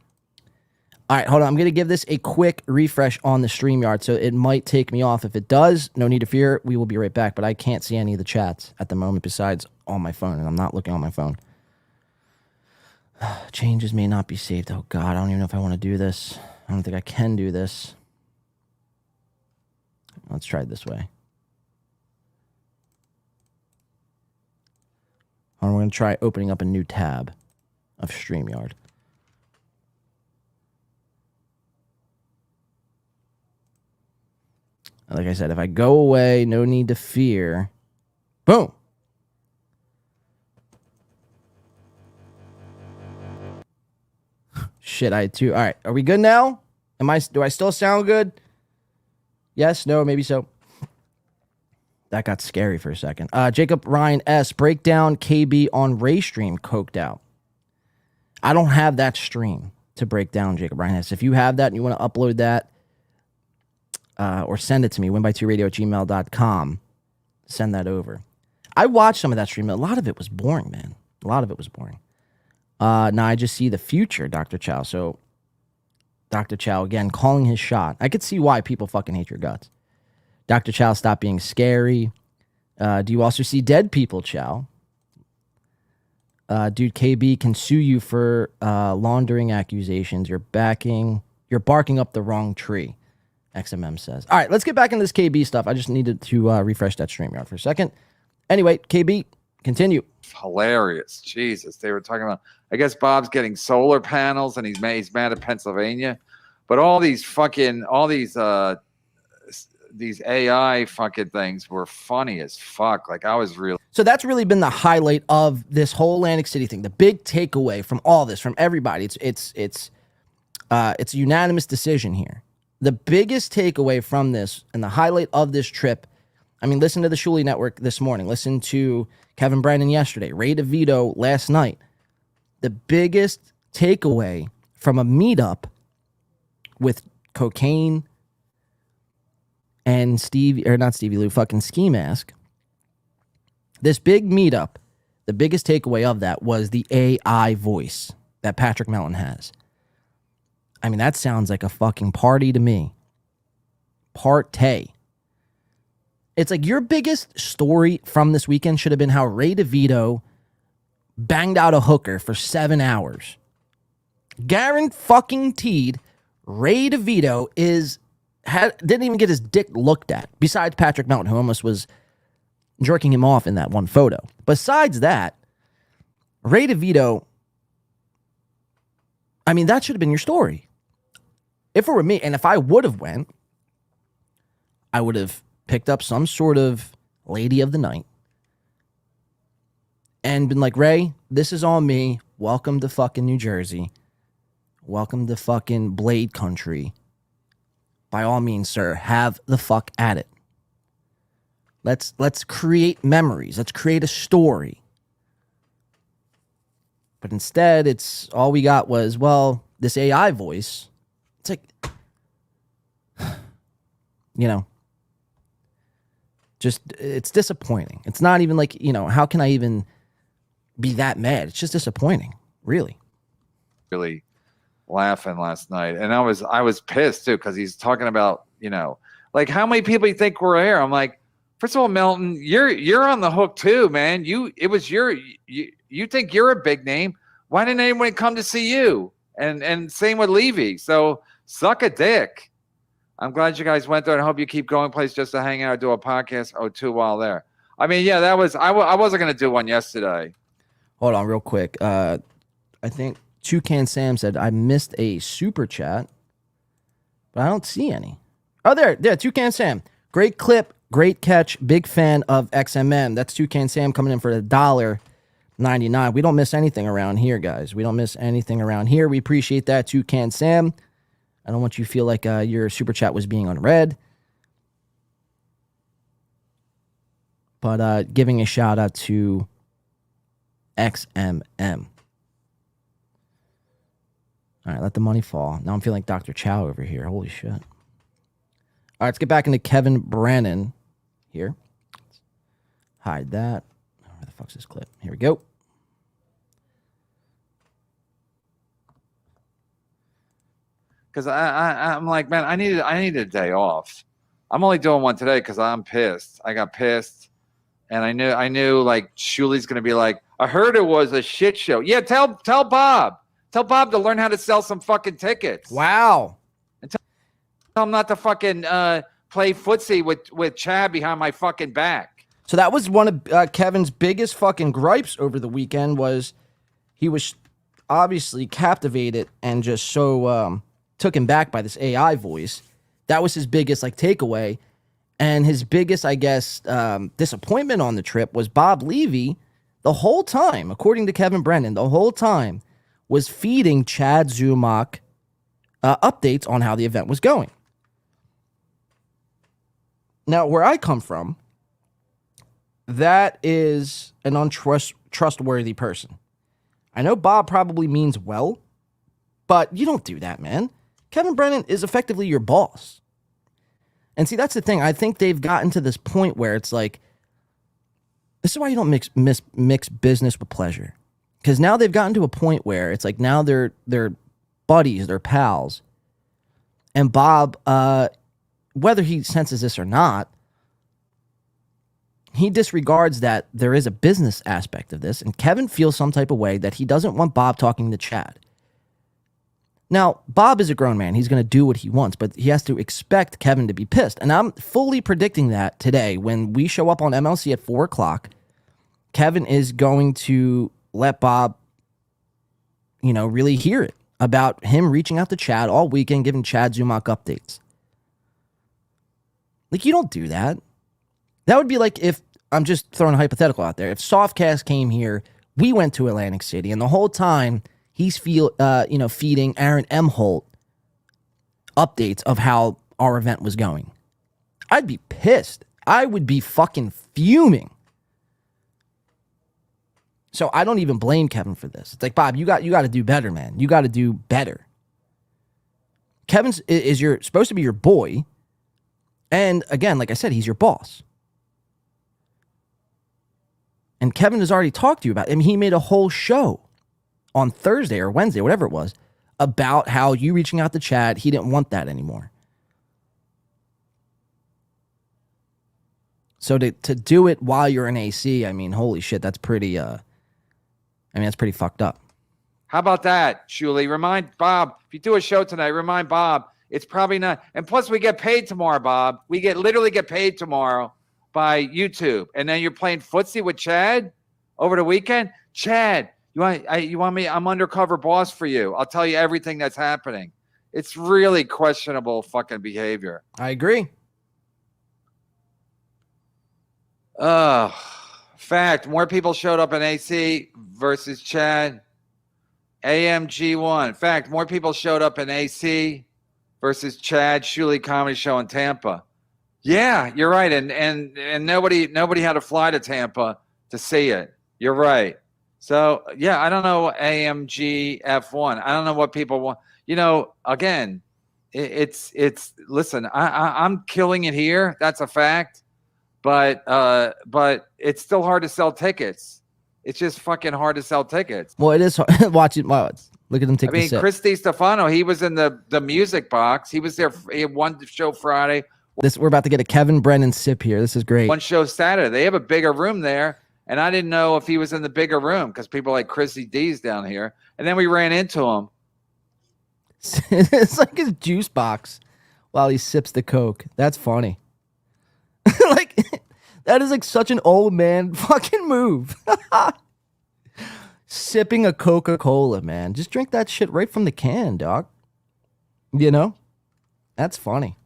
All right, hold on. I'm going to give this a quick refresh on the StreamYard, so it might take me off. If it does, no need to fear. We will be right back, but I can't see any of the chats at the moment besides on my phone, and I'm not looking on my phone. Changes may not be saved. Oh, God, I don't even know if I want to do this. I don't think I can do this. Let's try it this way. We're going to try opening up a new tab of StreamYard. Like I said, if I go away, no need to fear. Boom. Shit, I had two. All right, are we good now? Do I still sound good? Yes, no, maybe so. That got scary for a second. Jacob Ryan S. Breakdown KB on Ray stream coked out. I don't have that stream to break down Jacob Ryan S. If you have that and you want to upload that, or send it to me, winby2radio@gmail.com. Send that over. I watched some of that stream. A lot of it was boring, man. A lot of it was boring. Now I just see the future, Dr. Chow. So, Dr. Chow, again, calling his shot. I could see why people fucking hate your guts. Dr. Chow, stop being scary. Do you also see dead people, Chow? Dude, KB can sue you for laundering accusations. You're barking up the wrong tree. XMM says. All right, let's get back into this KB stuff. I just needed to refresh that StreamYard for a second. Anyway, KB, continue. Hilarious. Jesus. They were talking about, I guess Bob's getting solar panels and he's mad at Pennsylvania. But all these AI fucking things were funny as fuck. Like I was really. So that's really been the highlight of this whole Atlantic City thing. The big takeaway from all this, from everybody, it's a unanimous decision here. The biggest takeaway from this and the highlight of this trip, I mean, listen to the Shuley Network this morning. Listen to Kevin Brennan yesterday. Ray DeVito last night. The biggest takeaway from a meetup with cocaine and fucking Ski Mask. This big meetup, the biggest takeaway of that was the AI voice that Patrick Melton has. I mean, that sounds like a fucking party to me. Partay. It's like your biggest story from this weekend should have been how Ray DeVito banged out a hooker for 7 hours. Guaranteed Ray DeVito didn't even get his dick looked at, besides Patrick Melton, who almost was jerking him off in that one photo. Besides that, Ray DeVito, I mean, that should have been your story. If it were me, and if I would have went, I would have picked up some sort of lady of the night and been like, Ray, this is all me. Welcome to fucking New Jersey. Welcome to fucking Blade Country. By all means, sir, have the fuck at it. Let's create memories. Let's create a story. But instead, it's all we got was, well, this AI voice. It's like, just, it's disappointing. It's not even like, how can I even be that mad? It's just disappointing, really. Really laughing last night. And I was pissed too, because he's talking about, like how many people you think were here? I'm like, first of all, Melton, you're on the hook too, man. You think you're a big name. Why didn't anyone come to see you? And same with Levy. So suck a dick. I'm glad you guys went there, and I hope you keep going place just to hang out, do a podcast too while there. I mean, yeah, that was I wasn't gonna do one yesterday. Hold on real quick. I think Toucan Sam said I missed a super chat, but I don't see any. Oh, there, Toucan Sam. Great clip, great catch, big fan of XMM. That's Toucan Sam coming in for $1.99. We don't miss anything around here, guys. We don't miss anything around here. We appreciate that, Toucan Sam. I don't want you to feel like your super chat was being unread. But giving a shout out to XMM. All right, let the money fall. Now I'm feeling like Dr. Chow over here. Holy shit. All right, let's get back into Kevin Brannon here. Let's hide that. Where the fuck's this clip? Here we go. because I'm like, man, I need a day off. I'm only doing one today because I'm pissed. I got pissed, and I knew like Shuli's gonna be like, I heard it was a shit show. Yeah, tell Bob to learn how to sell some fucking tickets. Wow. And tell him not to fucking play footsie with Chad behind my fucking back. So that was one of Kevin's biggest fucking gripes over the weekend. Was he was obviously captivated and just so took him back by this AI voice. That was his biggest like takeaway, and his biggest, I guess, disappointment on the trip was Bob Levy. The whole time, according to Kevin Brennan, the whole time was feeding Chad Zumock updates on how the event was going. Now, where I come from, that is an untrustworthy person. I know Bob probably means well, but you don't do that, man. Kevin Brennan is effectively your boss. And see, that's the thing. I think they've gotten to this point where it's like, this is why you don't mix business with pleasure. Because now they've gotten to a point where it's like now they're buddies, they're pals. And Bob, whether he senses this or not, he disregards that there is a business aspect of this. And Kevin feels some type of way that he doesn't want Bob talking to Chad. Now, Bob is a grown man. He's going to do what he wants, but he has to expect Kevin to be pissed. And I'm fully predicting that today when we show up on MLC at 4 o'clock, Kevin is going to let Bob, really hear it about him reaching out to Chad all weekend, giving Chad Zumock updates. Like, you don't do that. That would be like if, I'm just throwing a hypothetical out there, if Softcast came here, we went to Atlantic City, and the whole time he's feeding Aaron M. Holt updates of how our event was going. I'd be pissed. I would be fucking fuming. So I don't even blame Kevin for this. It's like, Bob, you got to do better, man. You got to do better. Kevin's is supposed to be your boy. And again, like I said, he's your boss. And Kevin has already talked to you about it. I mean, he made a whole show on Thursday or Wednesday, whatever it was, about how you reaching out to Chad, he didn't want that anymore. So to do it while you're in AC, I mean, holy shit, that's pretty, that's pretty fucked up. How about that, Shuli? Remind Bob, if you do a show tonight, remind Bob, it's probably not. And plus, we get paid tomorrow, Bob. We literally get paid tomorrow by YouTube. And then you're playing footsie with Chad over the weekend. Chad, you want me? I'm undercover boss for you. I'll tell you everything that's happening. It's really questionable fucking behavior. I agree. Fact, more people showed up in AC versus Chad. AMG1. Fact, more people showed up in AC versus Chad Shuli Comedy Show in Tampa. Yeah, you're right. And nobody had to fly to Tampa to see it. You're right. So, yeah, I don't know AMG F1. I don't know what people want. Again, it's listen, I'm killing it here. That's a fact. But it's still hard to sell tickets. It's just fucking hard to sell tickets. Well, it is hard. Watch it. Look at them take the sip. Chris Stefano, he was in the music box. He was there. He had one show Friday. We're about to get a Kevin Brennan sip here. This is great. One show Saturday. They have a bigger room there. And I didn't know if he was in the bigger room because people like Chrissy D's down here. And then we ran into him. It's like his juice box while he sips the Coke. That's funny. That is like such an old man fucking move. Sipping a Coca-Cola, man. Just drink that shit right from the can, dog. That's funny.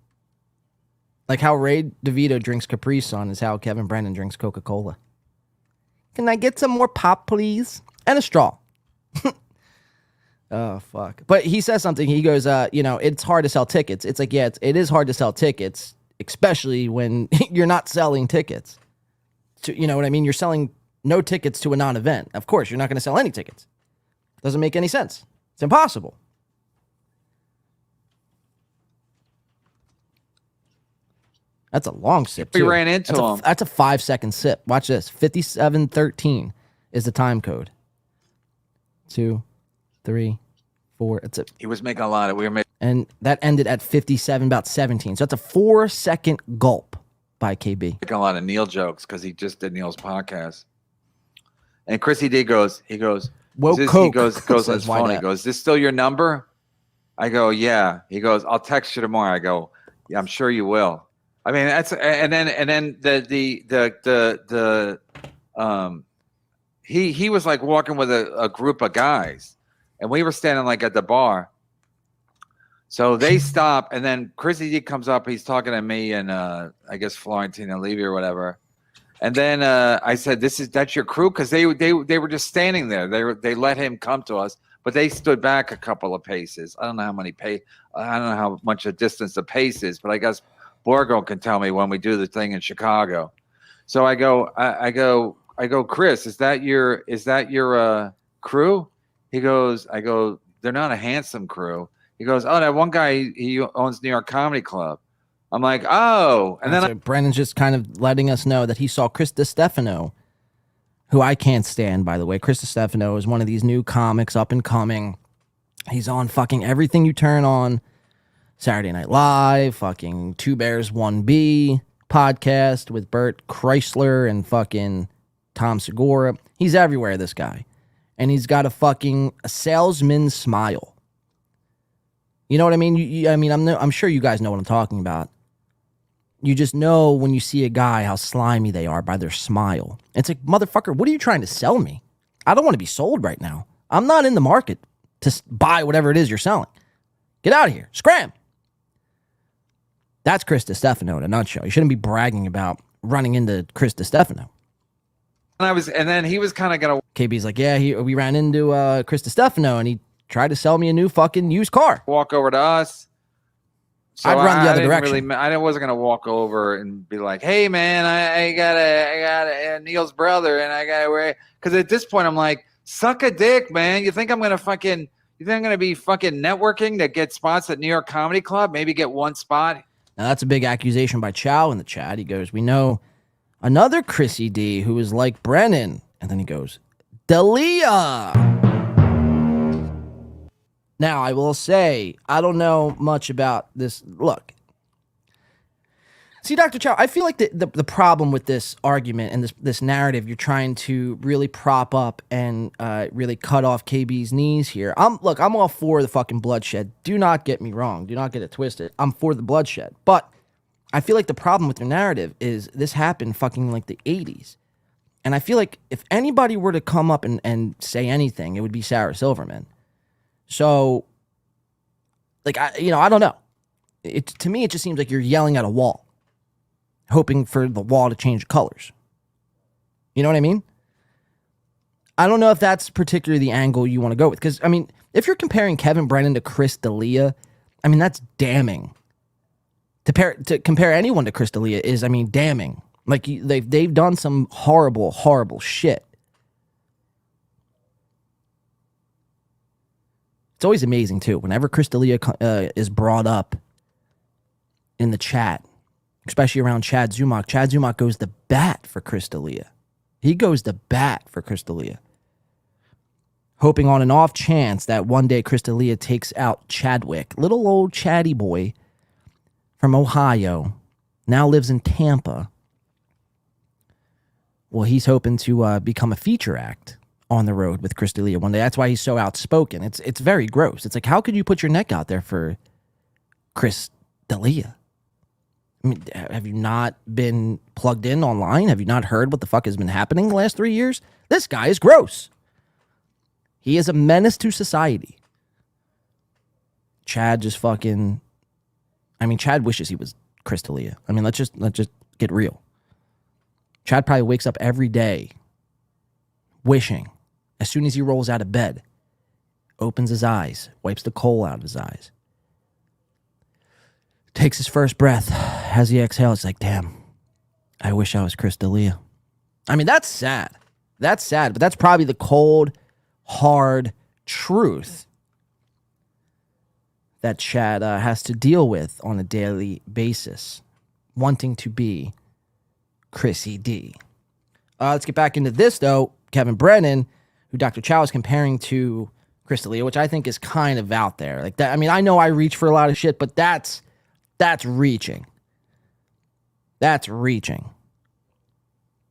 Like how Ray DeVito drinks Capri Sun is how Kevin Brennan drinks Coca-Cola. Can I get some more pop, please? And a straw. Oh, fuck. But he says something. He goes, it's hard to sell tickets. It's like, yeah, it is hard to sell tickets, especially when you're not selling tickets. You know what I mean? You're selling no tickets to a non-event. Of course, you're not going to sell any tickets. Doesn't make any sense. It's impossible. That's a long sip, too. We ran into him. That's a 5-second sip. Watch this. 5713 is the time code. 2, 3, He was making a lot of. We were making. And that ended at 57, about 17. So that's a 4-second gulp by KB. Making a lot of Neil jokes because he just did Neil's podcast. And Chrissy D goes, he goes, Whoa, is this, Coke. he goes on Says, his "Why phone. He that?" goes, is this still your number? I go, yeah. He goes, I'll text you tomorrow. I go, yeah, I'm sure you will. I mean, that's and then he was like walking with a group of guys, and we were standing like at the bar. So they stop, and then Chrissy D comes up. He's talking to me and I guess Florentina Levy or whatever. And then I said, that's your crew? Because they were just standing there. They let him come to us, but they stood back a couple of paces. I don't know how much a distance the pace is, but I guess Borgo can tell me when we do the thing in Chicago. So I go, Chris, is that your crew? I go, they're not a handsome crew. He goes, oh, that one guy, he owns New York Comedy Club. I'm like, oh. And then Brandon's just kind of letting us know that he saw Chris DiStefano, who I can't stand, by the way. Chris DiStefano is one of these new comics up and coming. He's on fucking everything you turn on. Saturday Night Live, fucking Two Bears, One Bee podcast with Bert Kreisler and fucking Tom Segura. He's everywhere, this guy. And he's got a salesman smile. You know what I mean? I'm sure you guys know what I'm talking about. You just know when you see a guy how slimy they are by their smile. It's like, motherfucker, what are you trying to sell me? I don't want to be sold right now. I'm not in the market to buy whatever it is you're selling. Get out of here. Scram. That's Chris DiStefano in a nutshell. You shouldn't be bragging about running into Chris DiStefano. And then he was kind of gonna. KB's like, yeah, we ran into Chris DiStefano, and he tried to sell me a new fucking used car. Walk over to us. So I'd run the other direction. I wasn't gonna walk over and be like, "Hey, man, I got Neil's brother, and I got where." Because at this point, I'm like, "Suck a dick, man. You think I'm gonna be fucking networking to get spots at New York Comedy Club? Maybe get one spot." Now that's a big accusation by Chow in the chat. He goes, "We know another Chrissy D who is like Brennan," and then he goes, "Dalia." Now, I will say, I don't know much about this. Look. See, Dr. Chow, I feel like the problem with this argument and this narrative you're trying to really prop up and really cut off KB's knees here. I'm all for the fucking bloodshed. Do not get me wrong. Do not get it twisted. I'm for the bloodshed. But I feel like the problem with your narrative is this happened fucking like the 80s. And I feel like if anybody were to come up and say anything, it would be Sarah Silverman. So, I don't know. To me, it just seems like you're yelling at a wall, hoping for the wall to change colors. You know what I mean? I don't know if that's particularly the angle you want to go with. Because, if you're comparing Kevin Brennan to Chris D'Elia, that's damning. To compare anyone to Chris D'Elia is, damning. Like, they've done some horrible, horrible shit. It's always amazing, too, whenever Chris D'Elia is brought up in the chat, especially around Chad Zumach. Chad Zumach goes to bat for Chris D'Elia. He goes to bat for Chris D'Elia, hoping on an off chance that one day Chris D'Elia takes out Chadwick, little old chatty boy from Ohio, now lives in Tampa. Well, he's hoping to become a feature act on the road with Chris D'Elia one day. That's why he's so outspoken. It's very gross. It's like, how could you put your neck out there for Chris D'Elia? Have you not been plugged in online? Have you not heard what the fuck has been happening the last 3 years? This guy is gross. He is a menace to society. Chad just fucking... Chad wishes he was Chris D'Elia. Let's just get real. Chad probably wakes up every day wishing, as soon as he rolls out of bed, opens his eyes, wipes the coal out of his eyes, takes his first breath, as he exhales, it's like, damn, I wish I was Chris D'Elia. That's sad. That's sad, but that's probably the cold, hard truth that Chad has to deal with on a daily basis, wanting to be Chrissy D. Let's get back into this, though. Kevin Brennan, who Dr. Chow is comparing to Crystalia, which I think is kind of out there. Like that. I mean, I know I reach for a lot of shit, but that's reaching. That's reaching.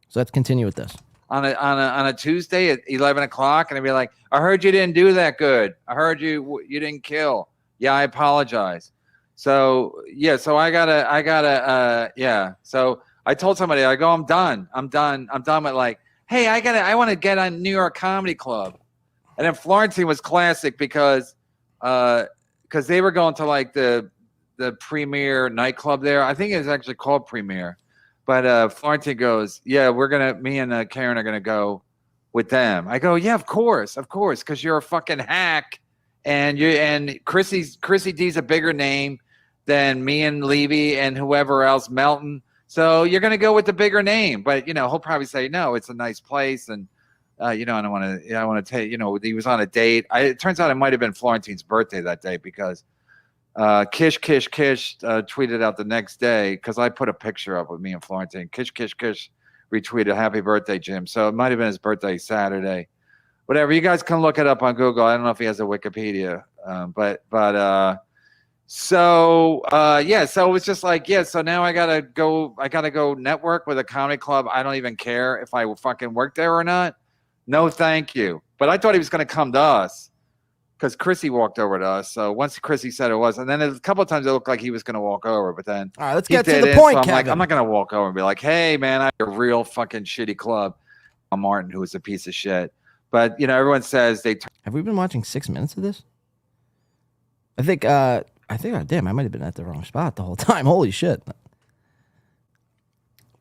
So let's continue with this. On a Tuesday at 11 o'clock, and I'd be like, I heard you didn't do that good. I heard you didn't kill. Yeah, I apologize. So yeah, so I gotta yeah. So I told somebody, I go, I'm done with like, hey, I want to get on New York Comedy Club. And then Florentine was classic because they were going to like the Premier nightclub there. I think it's actually called Premier. But Florentine goes, yeah, me and Karen are gonna go with them. I go, yeah, of course, because you're a fucking hack, and Chrissy D's a bigger name than me and Levy and whoever else, Melton. So you're gonna go with the bigger name. But he'll probably say no, it's a nice place, and I don't want to. I want to tell you, he was on a date. It turns out it might have been Florentine's birthday that day because. Kish tweeted out the next day because I put a picture up with me and Florentine. Kish retweeted happy birthday, Jim. So it might have been his birthday Saturday. Whatever. You guys can look it up on Google. I don't know if he has a Wikipedia. So it was just like, yeah, so now I gotta go network with a comedy club. I don't even care if I fucking work there or not. No, thank you. But I thought he was gonna come to us. Because Chrissy walked over to us. So once Chrissy said it was, and then a couple of times it looked like he was going to walk over, but then all right, let's get to the point, so Kevin. I'm not going to walk over and be like, hey, man, I have a real fucking shitty club. Martin, who is a piece of shit. But, everyone says they... Have we been watching 6 minutes of this? I think, damn, I might have been at the wrong spot the whole time. Holy shit.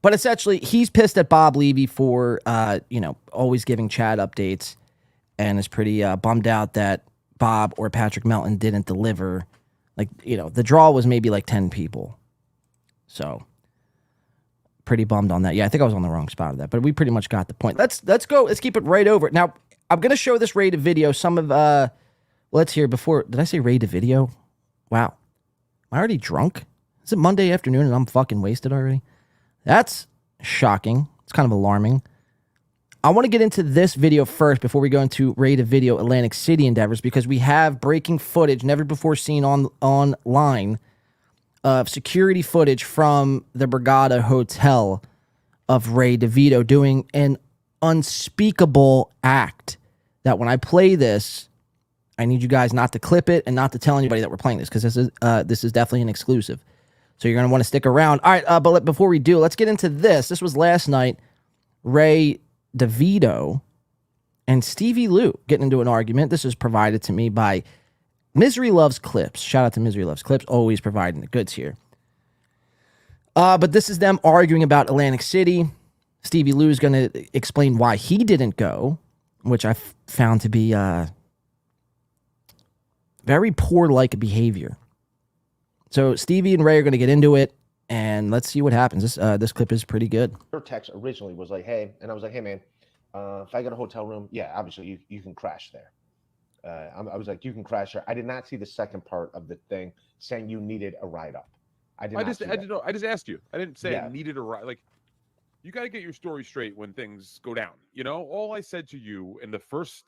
But essentially, he's pissed at Bob Levy for, always giving Chad updates and is pretty bummed out that Bob or Patrick Melton didn't deliver. Like, the draw was maybe like 10 people. So pretty bummed on that. Yeah, I think I was on the wrong spot of that, but we pretty much got the point. Let's go. Let's keep it right over. Now, I'm going to show this rated video. Some of, let's hear before. Did I say rated video? Wow. Am I already drunk? Is it Monday afternoon and I'm fucking wasted already? That's shocking. It's kind of alarming. I want to get into this video first before we go into rated video Atlantic City endeavors because we have breaking footage never before seen online of security footage from the Borgata Hotel of Ray DeVito doing an unspeakable act that when I play this, I need you guys not to clip it and not to tell anybody that we're playing this because this is definitely an exclusive. So you're going to want to stick around. All right, but before we do, let's get into this. This was last night. Ray DeVito and Stevie Lou getting into an argument. This is provided to me by Misery Loves Clips. Shout out to Misery Loves Clips, always providing the goods here. But this is them arguing about Atlantic City. Stevie Lou is going to explain why he didn't go, which I found to be very poor-like behavior. So Stevie and Ray are going to get into it. And let's see what happens. This clip is pretty good. Her text originally was like, hey, and I was like, hey, man, if I get a hotel room, yeah, obviously you can crash there. I was like, you can crash there. I did not see the second part of the thing saying you needed a ride up. I just asked you. I didn't say Yeah. I needed a ride. Like, you got to get your story straight when things go down. All I said to you in the first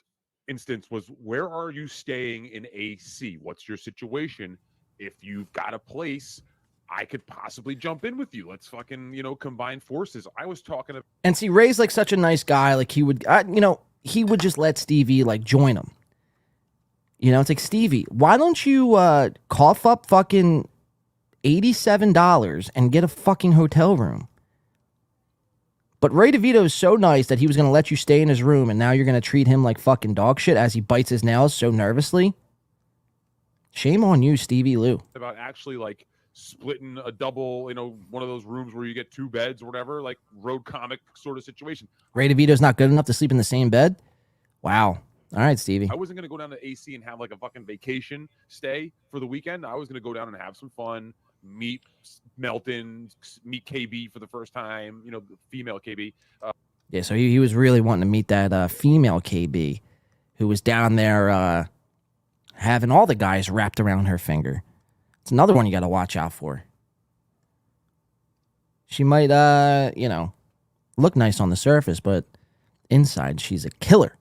instance was, where are you staying in AC? What's your situation? If you've got a place, I could possibly jump in with you. Let's fucking, combine forces. I was talking to... And see, Ray's like such a nice guy. Like he would, he would just let Stevie like join him. It's like, Stevie, why don't you cough up fucking $87 and get a fucking hotel room? But Ray DeVito is so nice that he was going to let you stay in his room, and now you're going to treat him like fucking dog shit as he bites his nails so nervously. Shame on you, Stevie Lou. about actually like splitting a double, one of those rooms where you get two beds or whatever, like road comic sort of situation. Ray DeVito's not good enough to sleep in the same bed? Wow. All right, Stevie. I wasn't going to go down to AC and have like a fucking vacation stay for the weekend. I was going to go down and have some fun, meet Melton, meet KB for the first time, the female KB. Yeah, so he was really wanting to meet that female KB who was down there having all the guys wrapped around her finger. It's another one you got to watch out for. She might, look nice on the surface, but inside she's a killer.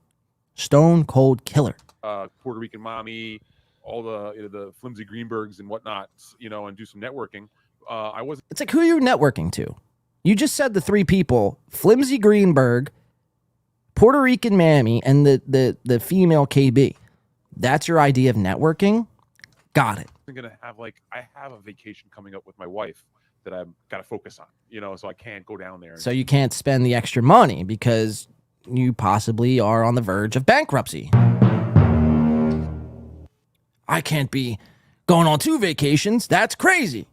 Stone cold killer. Puerto Rican mommy, all the flimsy Greenbergs and whatnot, and do some networking. I wasn't. It's like, who are you networking to? You just said the three people: Flimsy Greenberg, Puerto Rican mammy, and the female KB. That's your idea of networking? Got it. I'm gonna have I have a vacation coming up with my wife that I've got to focus on, so I can't go down there. So you can't spend the extra money because you possibly are on the verge of bankruptcy. I can't be going on 2 vacations. That's crazy.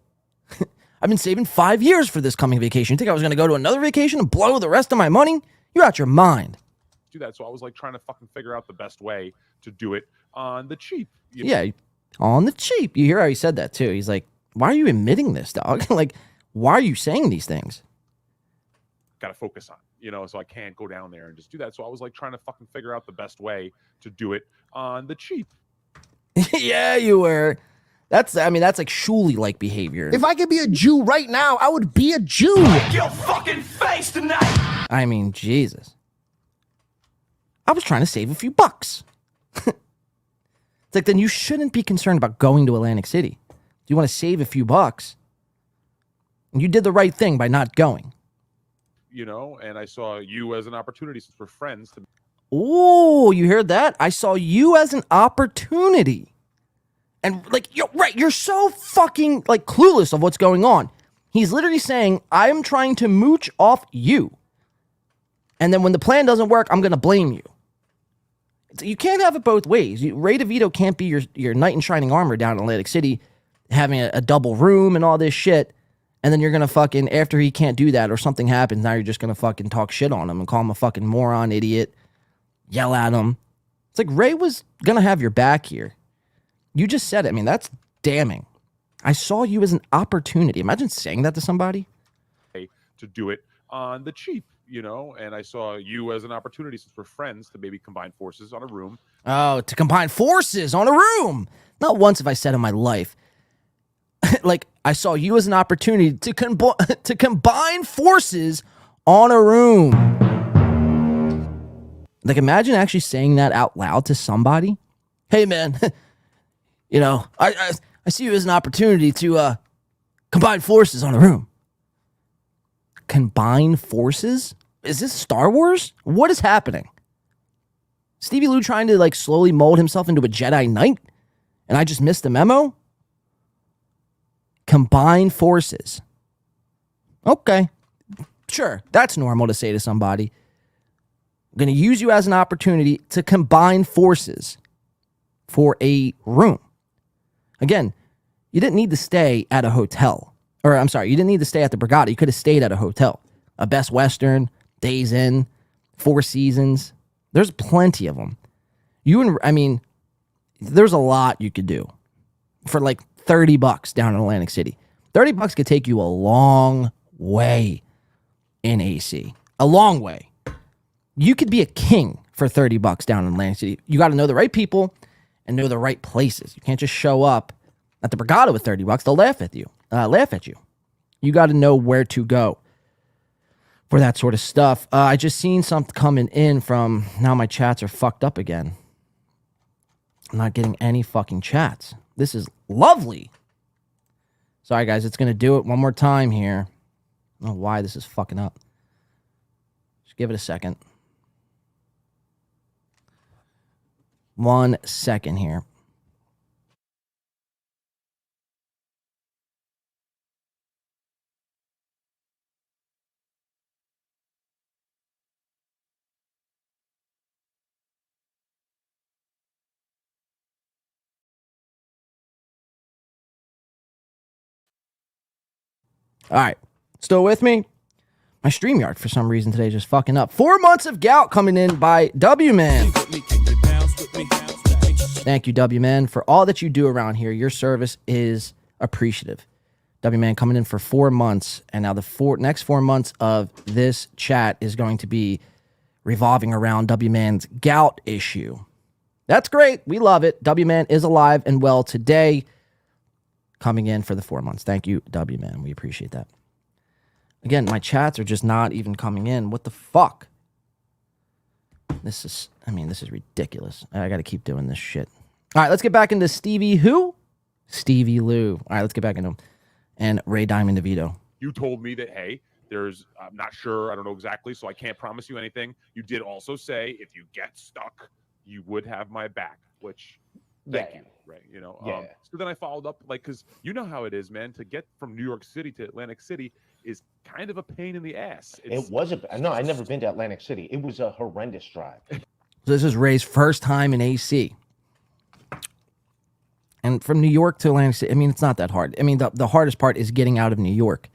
I've been saving 5 years for this coming vacation. You think I was going to go to another vacation and blow the rest of my money? You're out your mind. Do that. So I was trying to fucking figure out the best way to do it on the cheap. Yeah, on the cheap. You hear how he said that too. He's like, why are you admitting this, dog? Why are you saying these things? Got to focus on, so I can't go down there and just do that. So I was trying to fucking figure out the best way to do it on the cheap. Yeah, you were. That's like Shuley-like behavior. If I could be a Jew right now, I would be a Jew. Your fucking face tonight. I mean, Jesus. I was trying to save a few bucks. It's like, then you shouldn't be concerned about going to Atlantic City. Do you want to save a few bucks? You did the right thing by not going. And I saw you as an opportunity since we're friends. Oh, you heard that? I saw you as an opportunity. And you're so fucking clueless of what's going on. He's literally saying, I am trying to mooch off you. And then when the plan doesn't work, I'm going to blame you. You can't have it both ways. Ray DeVito can't be your knight in shining armor down in Atlantic City, having a double room and all this shit. And then you're going to fucking, after he can't do that or something happens, now you're just going to fucking talk shit on him and call him a fucking moron, idiot, yell at him. It's like Ray was going to have your back here. You just said it. I mean, that's damning. I saw you as an opportunity. Imagine saying that to somebody. To do it on the cheap, and I saw you as an opportunity since we're friends to maybe combine forces on a room. Oh, to combine forces on a room. Not once have I said in my life. I saw you as an opportunity to combine forces on a room. Imagine actually saying that out loud to somebody. Hey, man, I see you as an opportunity to combine forces on a room. Combine forces? Is this Star Wars? What is happening? Stevie Lou trying to slowly mold himself into a Jedi Knight? And I just missed the memo? Combine forces. Okay. Sure, that's normal to say to somebody. I'm going to use you as an opportunity to combine forces for a room. Again, you didn't need to stay at a hotel. Or, I'm sorry, you didn't need to stay at the Borgata. You could have stayed at a hotel. A Best Western, Days Inn, Four Seasons. There's plenty of them. There's a lot you could do for $30 down in Atlantic City. $30 could take you a long way in AC. A long way. You could be a king for $30 down in Atlantic City. You got to know the right people and know the right places. You can't just show up at the Borgata with $30. They'll laugh at you. You got to know where to go for that sort of stuff. I just seen something coming in from, now my chats are fucked up again. I'm not getting any fucking chats. This is lovely. Sorry, guys. It's going to do it one more time here. I don't know why this is fucking up. Just give it a second. 1 second here. All right. Still with me? My StreamYard, for some reason, today is just fucking up. 4 months of gout coming in by W-Man. Thank you, W-Man, for all that you do around here. Your service is appreciative. W-Man coming in for 4 months, and now the next 4 months of this chat is going to be revolving around W-Man's gout issue. That's great. We love it. W-Man is alive and well today. Coming in for the 4 months. Thank you, W-Man. We appreciate that. Again, my chats are just not even coming in. What the fuck? This is ridiculous. I got to keep doing this shit. All right, let's get back into Stevie who? Stevie Lou. All right, let's get back into him. And Ray Diamond DeVito. You told me that, hey, I'm not sure, I don't know exactly, so I can't promise you anything. You did also say if you get stuck, you would have my back, which thank you, Ray. You know, so then I followed up, like, because you know how it is, man. To get from New York City to Atlantic City is kind of a pain in the ass. It was no, I've never been to Atlantic City. It was a horrendous drive. So this is Ray's first time in AC. And from New York to Atlantic City, I mean, it's not that hard. I mean, the hardest part is getting out of New York.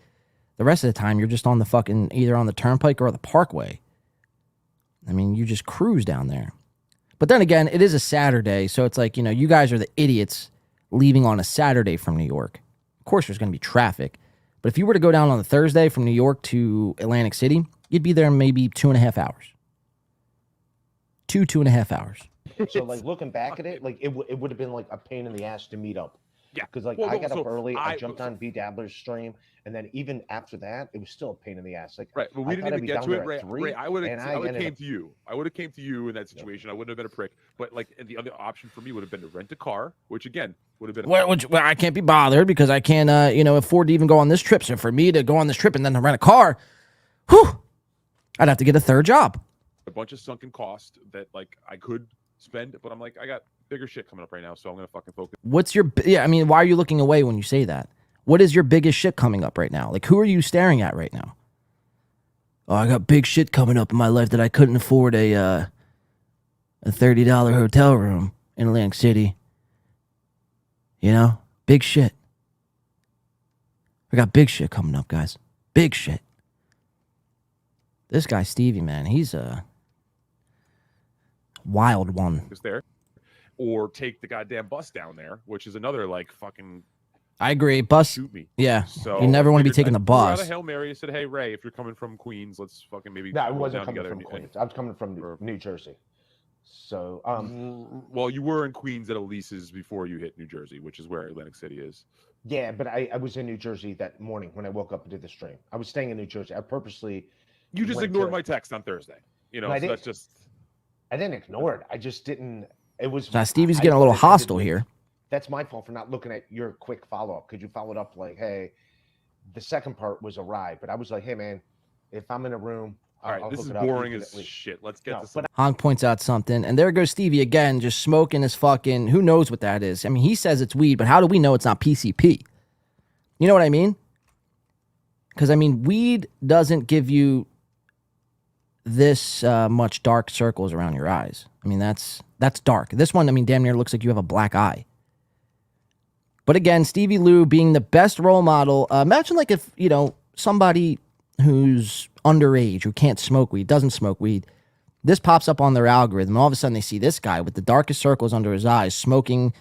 The rest of the time, you're just on the fucking, either on the Turnpike or the Parkway. I mean, you just cruise down there. But then again, it is a Saturday, so it's like, you know, you guys are the idiots leaving on a Saturday from New York. Of course, there's going to be traffic. But if you were to go down on a Thursday from New York to Atlantic City, you'd be there in maybe 2.5 hours. 2.5 hours. So, like, looking back at it, like, it would have been, like, a pain in the ass to meet up. Yeah. Because, like, I got up early, I jumped on B Dabbler's stream, and then even after that, it was still a pain in the ass. Like, right, but we didn't even get to it. Ray, I would have came up... to you. I would have came to you in that situation. I wouldn't have been a prick. But, like, and the other option for me would have been to rent a car, which, again, would have been... Well, I can't be bothered because I can't, afford to even go on this trip. So for me to go on this trip and then to rent a car, whew, I'd have to get a third job. A bunch of sunken cost that, like, I could spend, but I'm like, I got bigger shit coming up right now, so I'm gonna fucking focus. Why are you looking away when you say that? What is your biggest shit coming up right now? Like, who are you staring at right now? Oh, I got big shit coming up in my life that I couldn't afford a $30 hotel room in Atlantic City. You know, big shit. I got big shit coming up, guys. Big shit. This guy Stevie, man, he's a wild one. Is there, or take the goddamn bus down there, which is another like fucking. I agree. Bus. Shoot me. Yeah. So you never want to be taking the bus. I Hail Mary. I said, "Hey Ray, if you're coming from Queens, let's fucking maybe." No, I wasn't coming from Queens. I was coming from New Jersey. So, well, you were in Queens at Elise's before you hit New Jersey, which is where Atlantic City is. Yeah, but I was in New Jersey that morning when I woke up and did the stream. I was staying in New Jersey. I purposely. You just ignored my text on Thursday. You know, so that's just. I didn't ignore it. I just didn't. It was. Now Stevie's getting a little hostile here. That's my fault for not looking at your quick follow up. Could you follow it up like, hey, the second part was a ride, but I was like, hey man, if I'm in a room. All right, this is boring as shit. Let's get to some. Honk points out something, and there goes Stevie again, just smoking his fucking. Who knows what that is? I mean, he says it's weed, but how do we know it's not PCP? You know what I mean? Because I mean, weed doesn't give you this much dark circles around your eyes. I mean, that's dark. This one, I mean, damn near looks like you have a black eye. But again, Stevie Lou being the best role model. Imagine like if, somebody who's underage, who can't smoke weed, doesn't smoke weed, this pops up on their algorithm. All of a sudden they see this guy with the darkest circles under his eyes smoking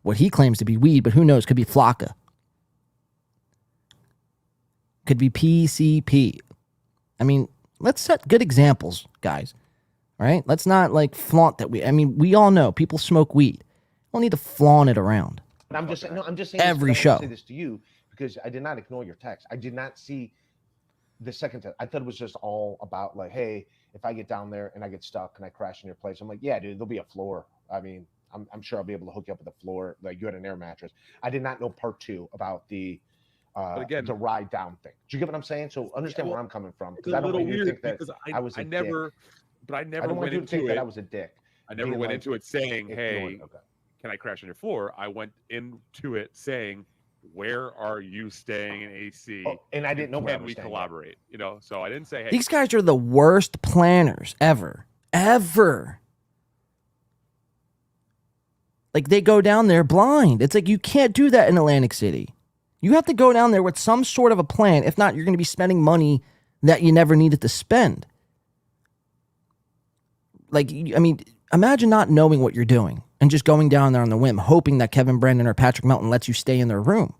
what he claims to be weed, but who knows, could be flocka. Could be PCP. I mean, let's set good examples, guys. All right? Let's not like flaunt that we all know people smoke weed. We don't need to flaunt it around. But I'm just saying every this, show. I say this to you because I did not ignore your text. I did not see the second text. I thought it was just all about like, hey, if I get down there and I get stuck and I crash in your place, I'm like, yeah, dude, there'll be a floor. I mean, I'm sure I'll be able to hook you up with a floor. Like you had an air mattress. I did not know part 2 about the ride down thing. Do you get what I'm saying? So understand where I'm coming from because I don't want you to think that I was a dick. I never I don't went want you to into think it. that I was a dick. I never went into it saying, hey, can I crash on your floor? I went into it saying, where are you staying in AC? And I didn't know where can we staying collaborate? So I didn't say, hey. These guys are the worst planners ever. Like they go down there blind. It's like you can't do that in Atlantic City. You have to go down there with some sort of a plan. If not, you're going to be spending money that you never needed to spend. Like, I mean, imagine not knowing what you're doing and just going down there on the whim, hoping that Kevin Brennan or Patrick Melton lets you stay in their room.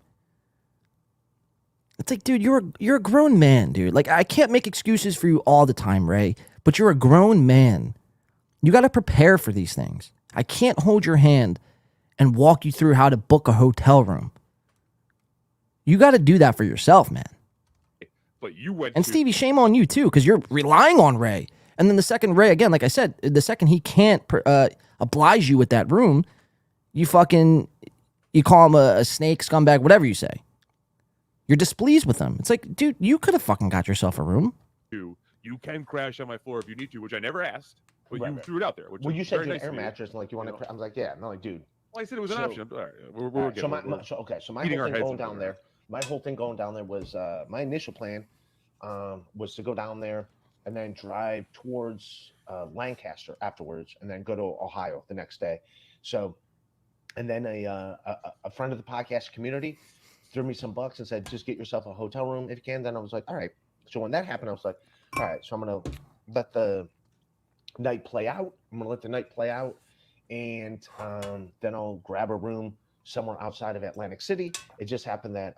It's like, dude, you're a grown man, dude. Like, I can't make excuses for you all the time, Ray, but you're a grown man. You got to prepare for these things. I can't hold your hand and walk you through how to book a hotel room. You got to do that for yourself, man. But you went and Stevie, shame on you too, because you're relying on Ray. And then the second Ray, again, like I said, the second he can't oblige you with that room, you call him a snake, scumbag, whatever you say. You're displeased with him. It's like, dude, you could have fucking got yourself a room. You can crash on my floor if you need to, which I never asked, but you threw it out there. Which Well, is you said very you nice had an of air you. mattress, and like you want to. I'm like, yeah. I'm like, dude. Well, I said it was an option. All right, we're All right, getting- so we're so my beating whole our thing heads going into down it. there. My whole thing going down there was my initial plan was to go down there and then drive towards Lancaster afterwards, and then go to Ohio the next day. So, and then a friend of the podcast community threw me some bucks and said, just get yourself a hotel room if you can. Then I was like, all right. So when that happened, I was like, all right. So I'm gonna let the night play out. And then I'll grab a room somewhere outside of Atlantic City. It just happened that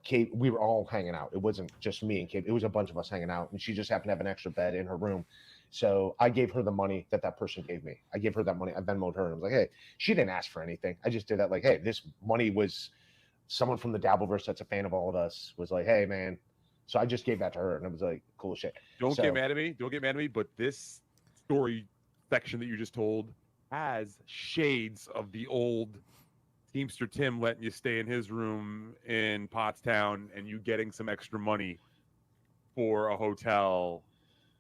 Kate, we were all hanging out. It wasn't just me and Kate. It was a bunch of us hanging out, and she just happened to have an extra bed in her room. So I gave her the money that person gave me. I gave her that money. I Venmoed her, and I was like, hey, she didn't ask for anything. I just did that. Like, hey, this money was someone from the Dabbleverse that's a fan of all of us was like, hey, man. So I just gave that to her, and it was like, cool shit. Don't get mad at me. Don't get mad at me. But this story section that you just told has shades of the old Teamster Tim letting you stay in his room in Pottstown and you getting some extra money for a hotel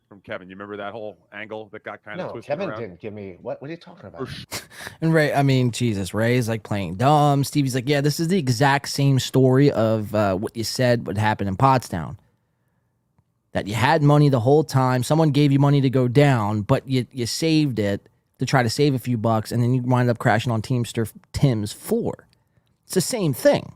from Kevin. You remember that whole angle that got kind of twisted Kevin around? didn't give me what are you talking about? And Ray, I mean, Jesus, Ray's like playing dumb. Stevie's like, yeah, this is the exact same story of what you said would happen in Pottstown. That you had money the whole time. Someone gave you money to go down, but you saved it to try to save a few bucks, and then you wind up crashing on Teamster Tim's floor. It's the same thing.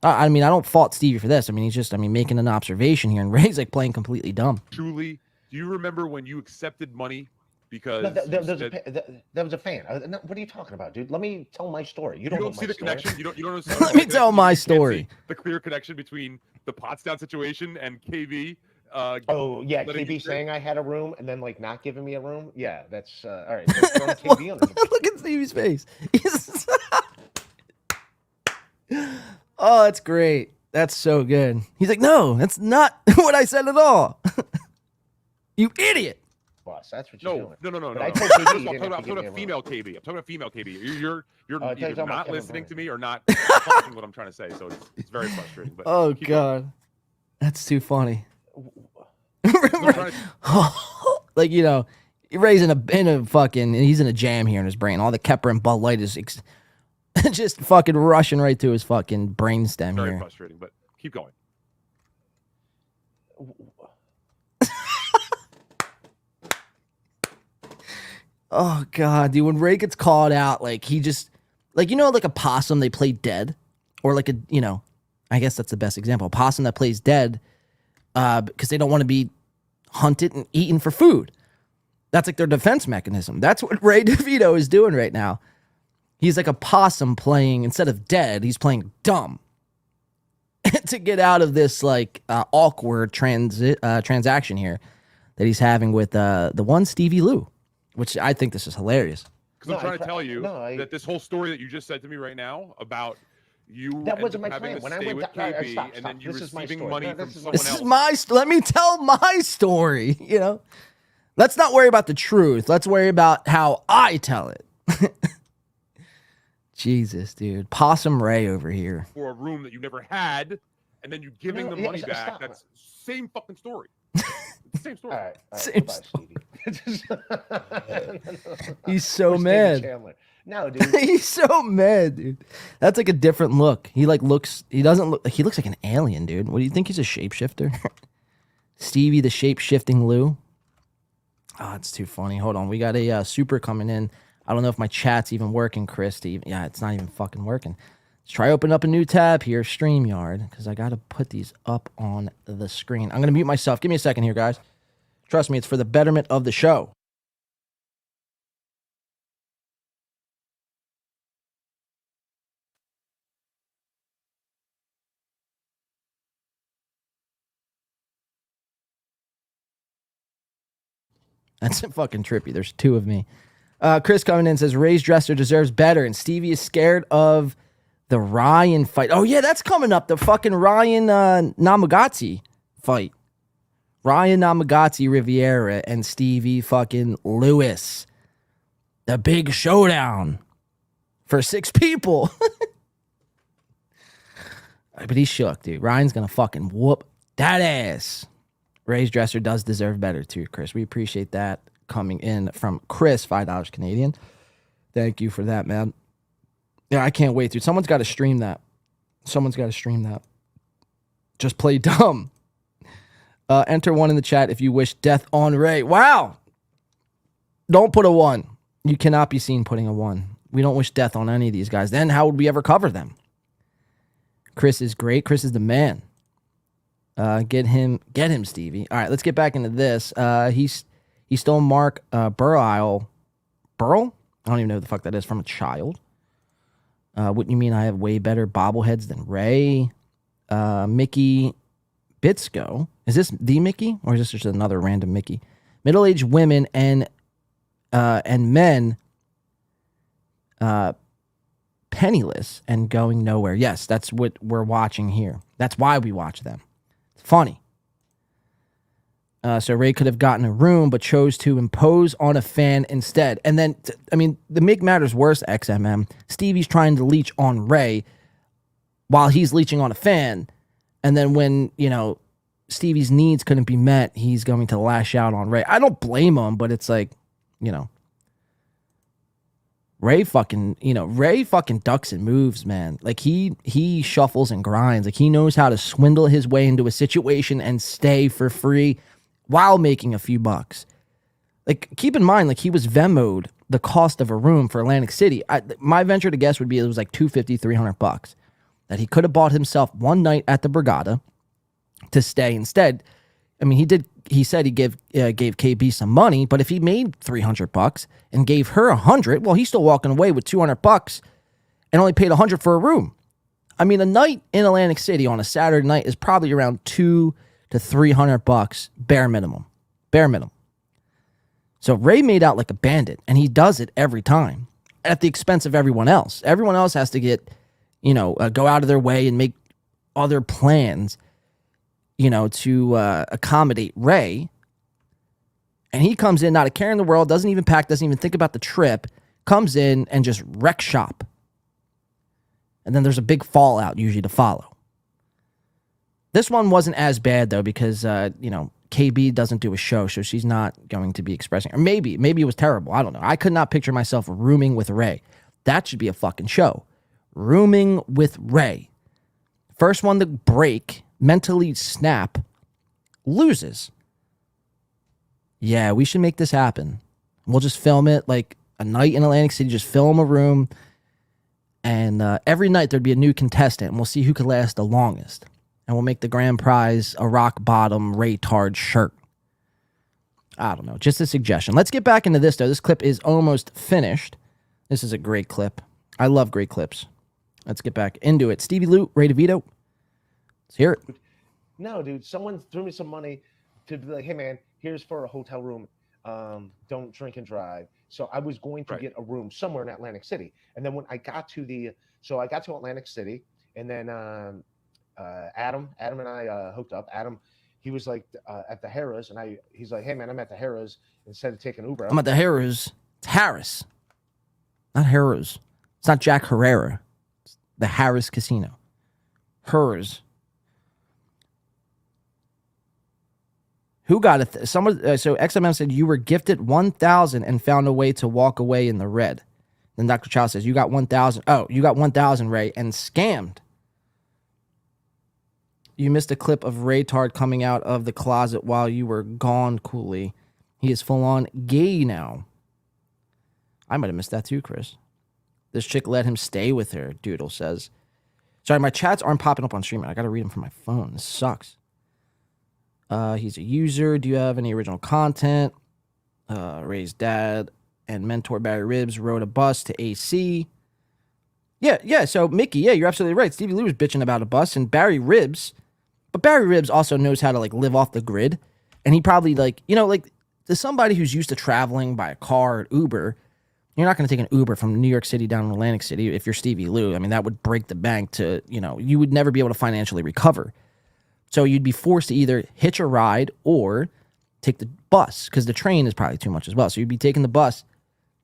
I mean, I don't fault Stevie for this. I mean, he's just, making an observation here, and Ray's like playing completely dumb. Truly, do you remember when you accepted money because No, that was a fan. What are you talking about, dude? Let me tell my story. You don't know see my the story. connection? You don't understand. Let me tell my story. The clear connection between the Pottstown situation and KB. Oh yeah, letting you KB stay? saying I had a room and then like not giving me a room. Yeah, that's all right. So throwing KB under the Look at Stevie's face. Oh, that's great. That's so good. He's like, no, that's not what I said at all. You idiot. bus. That's what you're doing. No. But I no. told KB I'm you didn't have to talking give me about a female KB. I'm talking about female KB. You're I thought you were either talking about not Kevin listening to Brennan. me or not following what I'm trying to say. So it's very frustrating. But Oh keep going. God, that's too funny. I'm trying to- Like, you know, Ray's in a fucking, he's in a jam here in his brain. All the Kepper and Bud Light is just fucking rushing right to his fucking brainstem very here. frustrating, but keep going. Oh God, dude, when Ray gets called out, like he just, like, you know, like a possum, they play dead, or like a, you know, I guess that's the best example. A possum that plays dead, because they don't want to be hunted and eaten for food. That's like their defense mechanism. That's what Ray DeVito is doing right now. He's like a possum playing, instead of dead, he's playing dumb to get out of this like awkward transaction here that he's having with the one Stevie Lou, which I think this is hilarious. Because I'm trying to tell you that this whole story that you just said to me right now about you That wasn't my having plan. to When I stay went with down- KB stop. and then you This is my receiving story. money No, from this is someone This else. is my let me tell my story, you know? Let's not worry about the truth. Let's worry about how I tell it. Jesus, dude. Possum Ray over here. For a room that you never had, and then you giving No, the yeah, money back. stop. That's same fucking story. It's the same story. All right, Same goodbye, Stevie. He's so Where's David mad. Chandler? No, dude. He's so mad, dude. That's like a different look. He looks like an alien, dude. What do you think, he's a shapeshifter? Stevie the shape-shifting Lou. Oh, it's too funny. Hold on. We got a super coming in. I don't know if my chat's even working, Chris. Yeah, it's not even fucking working. Let's try open up a new tab here, StreamYard, because I got to put these up on the screen. I'm going to mute myself. Give me a second here, guys. Trust me, it's for the betterment of the show. That's fucking trippy. There's two of me. Chris coming in says Ray's dresser deserves better, and Stevie is scared of the Ryan fight. Oh yeah, that's coming up. The fucking Ryan Namagotchi fight. Ryan Namagotchi Riviera and Stevie fucking Lewis. The big showdown for 6 people. But he's shook, dude. Ryan's going to fucking whoop that ass. Ray's dresser does deserve better, too, Chris. We appreciate that coming in from Chris, $5 Canadian. Thank you for that, man. Yeah, I can't wait, dude. Someone's got to stream that. Just play dumb. Enter 1 in the chat if you wish death on Ray. Wow. Don't put a 1. You cannot be seen putting a 1. We don't wish death on any of these guys. Then how would we ever cover them? Chris is great. Chris is the man. Get him, Stevie. All right, let's get back into this. He stole Mark Burrell. Burrell? I don't even know who the fuck that is, from a child. What you mean I have way better bobbleheads than Ray? Mickey Bitsko. Is this the Mickey, or is this just another random Mickey? Middle-aged women and men penniless and going nowhere. Yes, that's what we're watching here. That's why we watch them. It's funny. So Ray could have gotten a room, but chose to impose on a fan instead. And then, to make matters worse, XMM, Stevie's trying to leech on Ray while he's leeching on a fan. And then when, Stevie's needs couldn't be met, he's going to lash out on Ray. I don't blame him, but it's like, Ray fucking ducks and moves, man. Like he shuffles and grinds. Like he knows how to swindle his way into a situation and stay for free while making a few bucks. Like keep in mind, like he was Venmo'd the cost of a room for Atlantic City. My venture to guess would be it was like $250, $300 that he could have bought himself one night at the Borgata to stay instead. He said he gave KB some money, but if he made $300 and gave her $100, well, he's still walking away with $200 and only paid $100 for a room. A night in Atlantic City on a Saturday night is probably around $200 to $300 bare minimum. So Ray made out like a bandit, and he does it every time at the expense of everyone else. Everyone else has to get, go out of their way and make other plans, to accommodate Ray. And he comes in, not a care in the world, doesn't even pack, doesn't even think about the trip, comes in and just wreck shop. And then there's a big fallout usually to follow. This one wasn't as bad, though, because, KB doesn't do a show, so she's not going to be expressing. Or maybe it was terrible. I don't know. I could not picture myself rooming with Ray. That should be a fucking show. Rooming with Ray. First one to break, mentally snap, loses. Yeah, we should make this happen. We'll just film it like a night in Atlantic City, just film a room. And every night there'd be a new contestant, and we'll see who could last the longest. And we'll make the grand prize a rock bottom Ray-tard shirt. I don't know, just a suggestion. Let's get back into this, though. This clip is almost finished. This is a great clip. I love great clips. Let's get back into it. Stevie Lou, Ray DeVito. Let's hear it. No, dude, someone threw me some money to be like, hey, man, here's for a hotel room. Don't drink and drive. So I was going to get a room somewhere in Atlantic City. And then when I got to Atlantic City, and then Adam and I hooked up. Adam, he was like at the Harrah's, and he's like, hey, man, I'm at the Harrah's. Instead of taking Uber, I'm at the Harrah's. It's Harris, not Harrah's. It's not Jack Herrera. It's the Harris Casino. Hers. Who got it? So XMM said you were gifted 1,000 and found a way to walk away in the red. Then Dr. Chow says you got 1,000. Oh, you got 1,000, Ray, and scammed. You missed a clip of Ray-tard coming out of the closet while you were gone, Cooley. He is full on gay now. I might have missed that too, Chris. This chick let him stay with her, Doodle says. Sorry, my chats aren't popping up on stream. I got to read them from my phone. This sucks. He's a user. Do you have any original content? Ray's dad and mentor Barry Ribs rode a bus to AC. Yeah. So Mickey, yeah, you're absolutely right. Stevie Lou was bitching about a bus, and Barry Ribs, but Barry Ribs also knows how to live off the grid, and he probably to somebody who's used to traveling by a car or Uber, you're not going to take an Uber from New York City down to Atlantic City if you're Stevie Lou. That would break the bank to, you would never be able to financially recover. So you'd be forced to either hitch a ride or take the bus, because the train is probably too much as well. So you'd be taking the bus,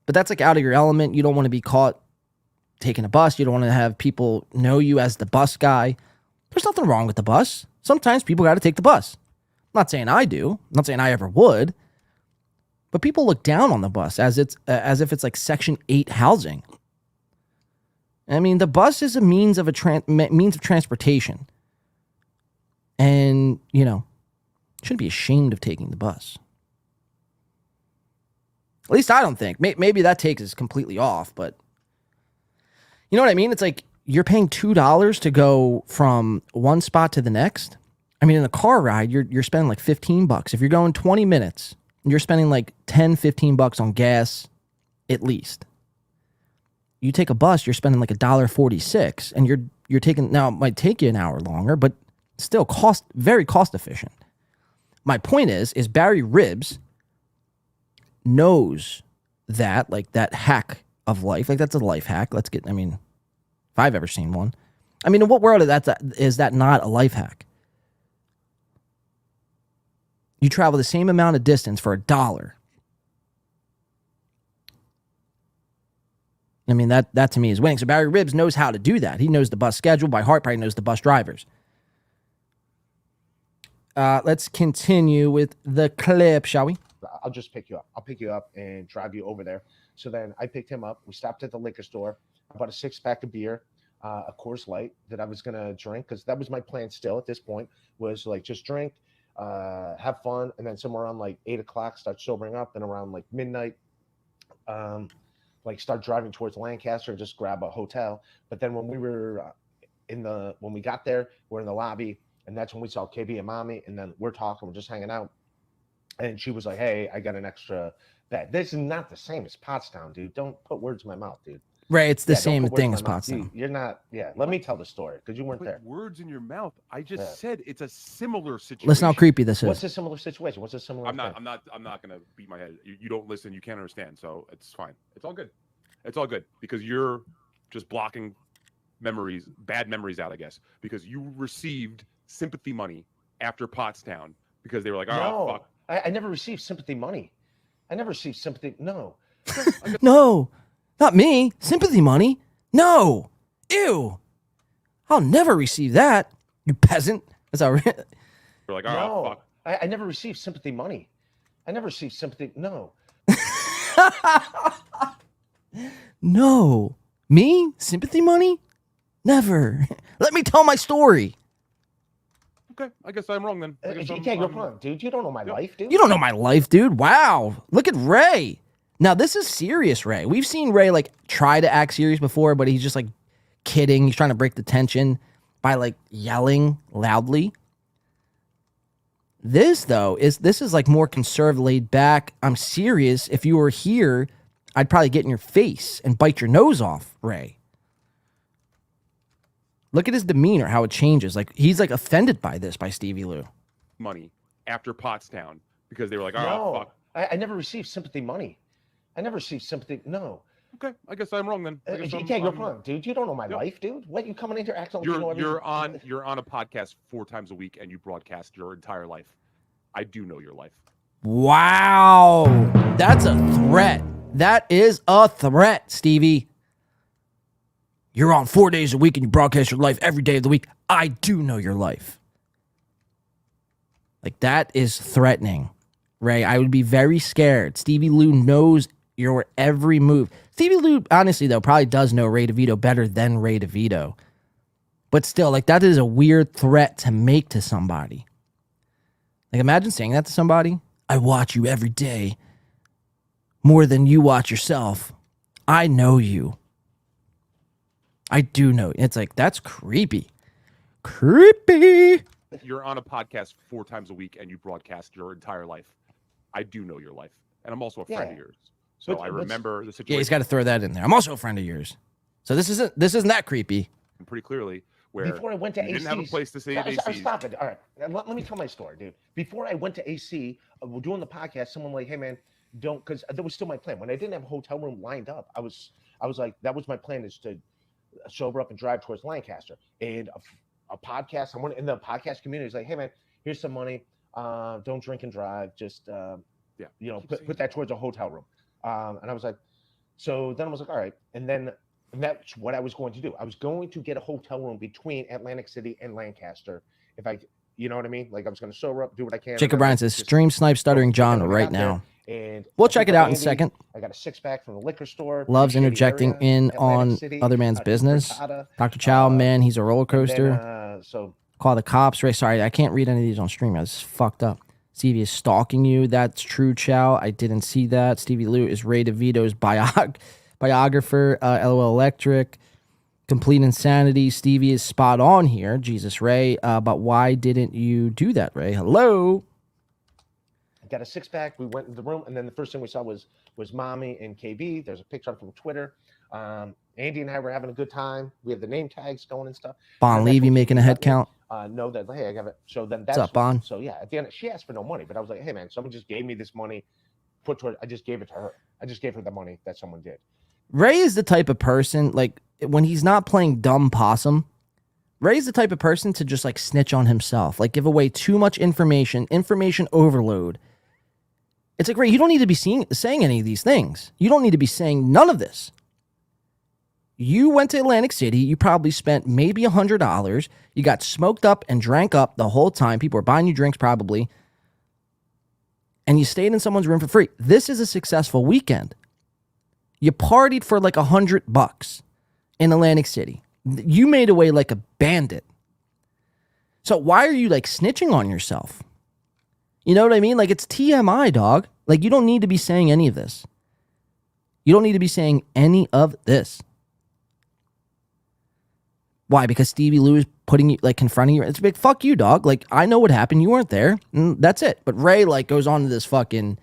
but that's like out of your element. You don't want to be caught taking a bus. You don't want to have people know you as the bus guy. There's nothing wrong with the bus. Sometimes people got to take the bus. I'm not saying I do. I'm not saying I ever would. But people look down on the bus as if it's like Section 8 housing. I mean, the bus is a means of transportation. And, you shouldn't be ashamed of taking the bus. At least I don't think. Maybe that take is completely off, but you know what I mean? It's like you're paying $2 to go from one spot to the next. I mean, in a car ride, you're spending like $15. If you're going 20 minutes, you're spending like $10-15 on gas at least. You take a bus, you're spending like $1.46, and you're taking, now it might take you an hour longer, but still very cost efficient. My point is Barry Ribbs knows that, like, that hack of life, like that's a life hack. If I've ever seen one. I mean, in what world is that not a life hack? You travel the same amount of distance for $1. I mean, that to me is winning. So Barry Ribbs knows how to do that. He knows the bus schedule by heart, probably knows the bus drivers. Let's continue with the clip, shall we? I'll just pick you up. I'll pick you up and drive you over there. So then I picked him up. We stopped at the liquor store. I bought a 6-pack of beer, a Coors Light that I was going to drink, because that was my plan still at this point, was like just drink, have fun, and then somewhere around like 8 o'clock start sobering up, and around like midnight like start driving towards Lancaster and just grab a hotel. But then when we were when we got there, we're in the lobby, and that's when we saw KB and Mommy, and then we're talking, we're just hanging out, and she was like, hey, I got an extra bed. This is not the same as Pottstown, dude. Don't put words in my mouth, dude. Right, it's the same thing as Pottstown. You're not, let me tell the story, because you weren't there. Words in your mouth. I just said it's a similar situation. Listen how creepy this is. What's a similar situation? What's a similar I'm not gonna beat my head. You don't listen, you can't understand, so it's fine. It's all good. It's all good, because you're just blocking bad memories out, I guess, because you received sympathy money after Pottstown because they were like, oh, fuck. I never received sympathy money. I never received sympathy. No. No, not me. Sympathy money? No. Ew. I'll never receive that, you peasant. That's how You're like, oh, no. fuck. I never received sympathy money. I never received sympathy. No. No. Me? Sympathy money? Never. Let me tell my story. Okay, I guess I'm wrong then. You're wrong, dude. You don't know my life, dude. You don't know my life, dude. Wow. Look at Ray. Now, this is serious, Ray. We've seen Ray, like, try to act serious before, but he's just, like, kidding. He's trying to break the tension by, like, yelling loudly. This, though, is like more conservative, laid back. I'm serious. If you were here, I'd probably get in your face and bite your nose off, Ray. Look at his demeanor, how it changes. Like, he's like offended by this, by Stevie Lou. Money after Pottstown because they were like, oh, no. fuck. I never received sympathy money. I never received sympathy. No. Okay, I guess I'm wrong then. You're wrong, dude. You don't know my life, dude. What, you coming in here acting like you know everything? You're on a podcast 4 times a week and you broadcast your entire life. I do know your life. Wow. That's a threat. That is a threat, Stevie. You're on 4 days a week and you broadcast your life every day of the week. I do know your life. Like, that is threatening, Ray. I would be very scared. Stevie Lou knows your every move. Stevie Lou, honestly, though, probably does know Ray DeVito better than Ray DeVito. But still, like, that is a weird threat to make to somebody. Like, imagine saying that to somebody. I watch you every day more than you watch yourself. I know you. I do know. It's like, that's creepy. Creepy. You're on a podcast 4 times a week and you broadcast your entire life. I do know your life. And I'm also a friend of yours. So I remember the situation. Yeah, he's got to throw that in there. I'm also a friend of yours. So this isn't that creepy. Pretty clearly, where before I went to you AC's, didn't have a place to stay at AC's. Stop it. All right. Let me tell my story, dude. Before I went to AC, we're doing the podcast. Someone like, hey, man, don't, because that was still my plan. When I didn't have a hotel room lined up, I was like, that was my plan, is to sober up and drive towards Lancaster. And a podcast. Someone in the podcast community is like, hey man, here's some money. Don't drink and drive. Just put that towards a hotel room. And I was like, so then I was like, all right. And that's what I was going to do. I was going to get a hotel room between Atlantic City and Lancaster. If I, you know what I mean? Like I was going to sober up, do what I can. Jacob Bryan says, stream Snipe Stuttering John right now. And we'll check it out in a second. I got a 6-pack from the liquor store. Loves interjecting in on other man's business. Dr. Chow, man, he's a roller coaster. So call the cops. Ray, sorry, I can't read any of these on stream. It's fucked up. Stevie is stalking you. That's true, Chow. I didn't see that. Stevie Lou is Ray DeVito's biographer. LOL Electric. Complete insanity. Stevie is spot on here. Jesus, Ray. But why didn't you do that, Ray? Hello. Got a 6-pack. We went in the room, and then the first thing we saw was Mommy and KB. There's a picture from Twitter. Andy and I were having a good time. We have the name tags going and stuff. Bon Levy making a head count. No, that hey, I got it. So then that's what's up, Bon? So yeah, at the end, she asked for no money, but I was like, hey man, someone just gave me this money. I just gave it to her. I just gave her the money that someone did. Ray is the type of person, like when he's not playing dumb possum, Ray's the type of person to just like snitch on himself, like give away too much information overload. It's like, Ray, you don't need to be saying any of these things. You don't need to be saying none of this. You went to Atlantic City. You probably spent maybe $100. You got smoked up and drank up the whole time. People were buying you drinks probably. And you stayed in someone's room for free. This is a successful weekend. You partied for like $100 in Atlantic City. You made away like a bandit. So why are you like snitching on yourself? You know what I mean? Like it's TMI, dog. Like you don't need to be saying any of this. You don't need to be saying any of this. Why? Because Stevie Lou is putting you, like, confronting you. It's big, fuck you, dog. Like, I know what happened. You weren't there. And that's it. But Ray, like, goes on to this fucking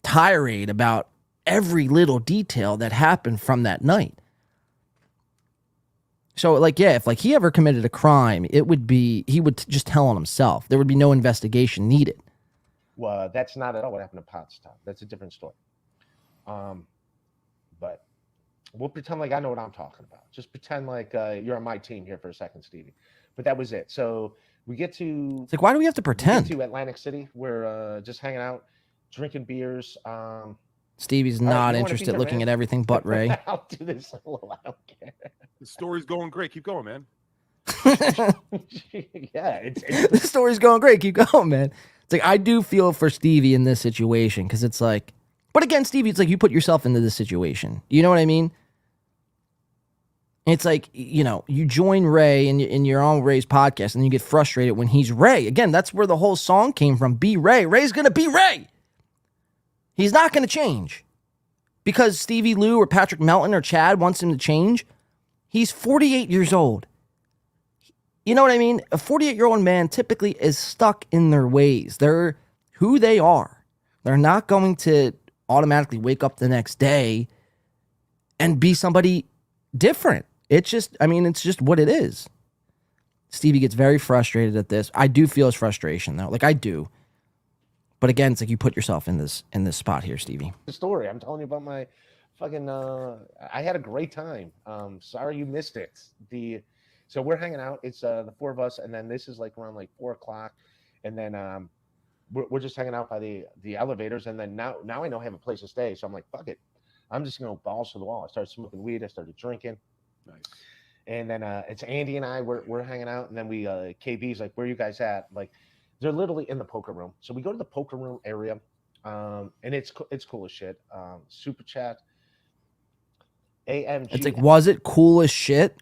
tirade about every little detail that happened from that night. So, like, yeah, if, like, he ever committed a crime, it would be, he would just tell on himself. There would be no investigation needed. Well, that's not at all what happened to Pottstown. That's a different story. But we'll pretend like I know what I'm talking about. Just pretend like you're on my team here for a second, Stevie. But that was it. So we get to... It's like, why do we have to pretend? We get to Atlantic City. We're just hanging out, drinking beers. Stevie's not interested looking at everything but Ray. I'll do this a little. I don't care. The story's going great. Keep going, man. Yeah, the story's going great. Keep going, man. It's like, I do feel for Stevie in this situation because it's like... But again, Stevie, it's like you put yourself into this situation. You know what I mean? It's like, you know, you join Ray and you're on Ray's podcast and you get frustrated when he's Ray. Again, that's where the whole song came from. Be Ray. Ray's going to be Ray. He's not going to change. Because Stevie Lou or Patrick Melton or Chad wants him to change. He's 48 years old. You know what I mean? A 48-year-old man typically is stuck in their ways. They're who they are. They're not going to automatically wake up the next day and be somebody different. It's just, I mean, it's just what it is. Stevie gets very frustrated at this. I do feel his frustration though. Like I do. But again, it's like you put yourself in this spot here, Stevie. The story. I'm telling you about my fucking I had a great time. Sorry you missed it. So we're hanging out. It's the four of us, and then this is like around like 4:00. And then we're just hanging out by the elevators, and then now I know I have a place to stay. So I'm like, fuck it. I'm just gonna balls to the wall. I started smoking weed. I started drinking. Nice. And then it's Andy and I. We're hanging out, and then we KB's like, "Where you guys at?" Like, they're literally in the poker room. So we go to the poker room area, and it's cool as shit. Super chat. AMG. It's like, was it cool as shit?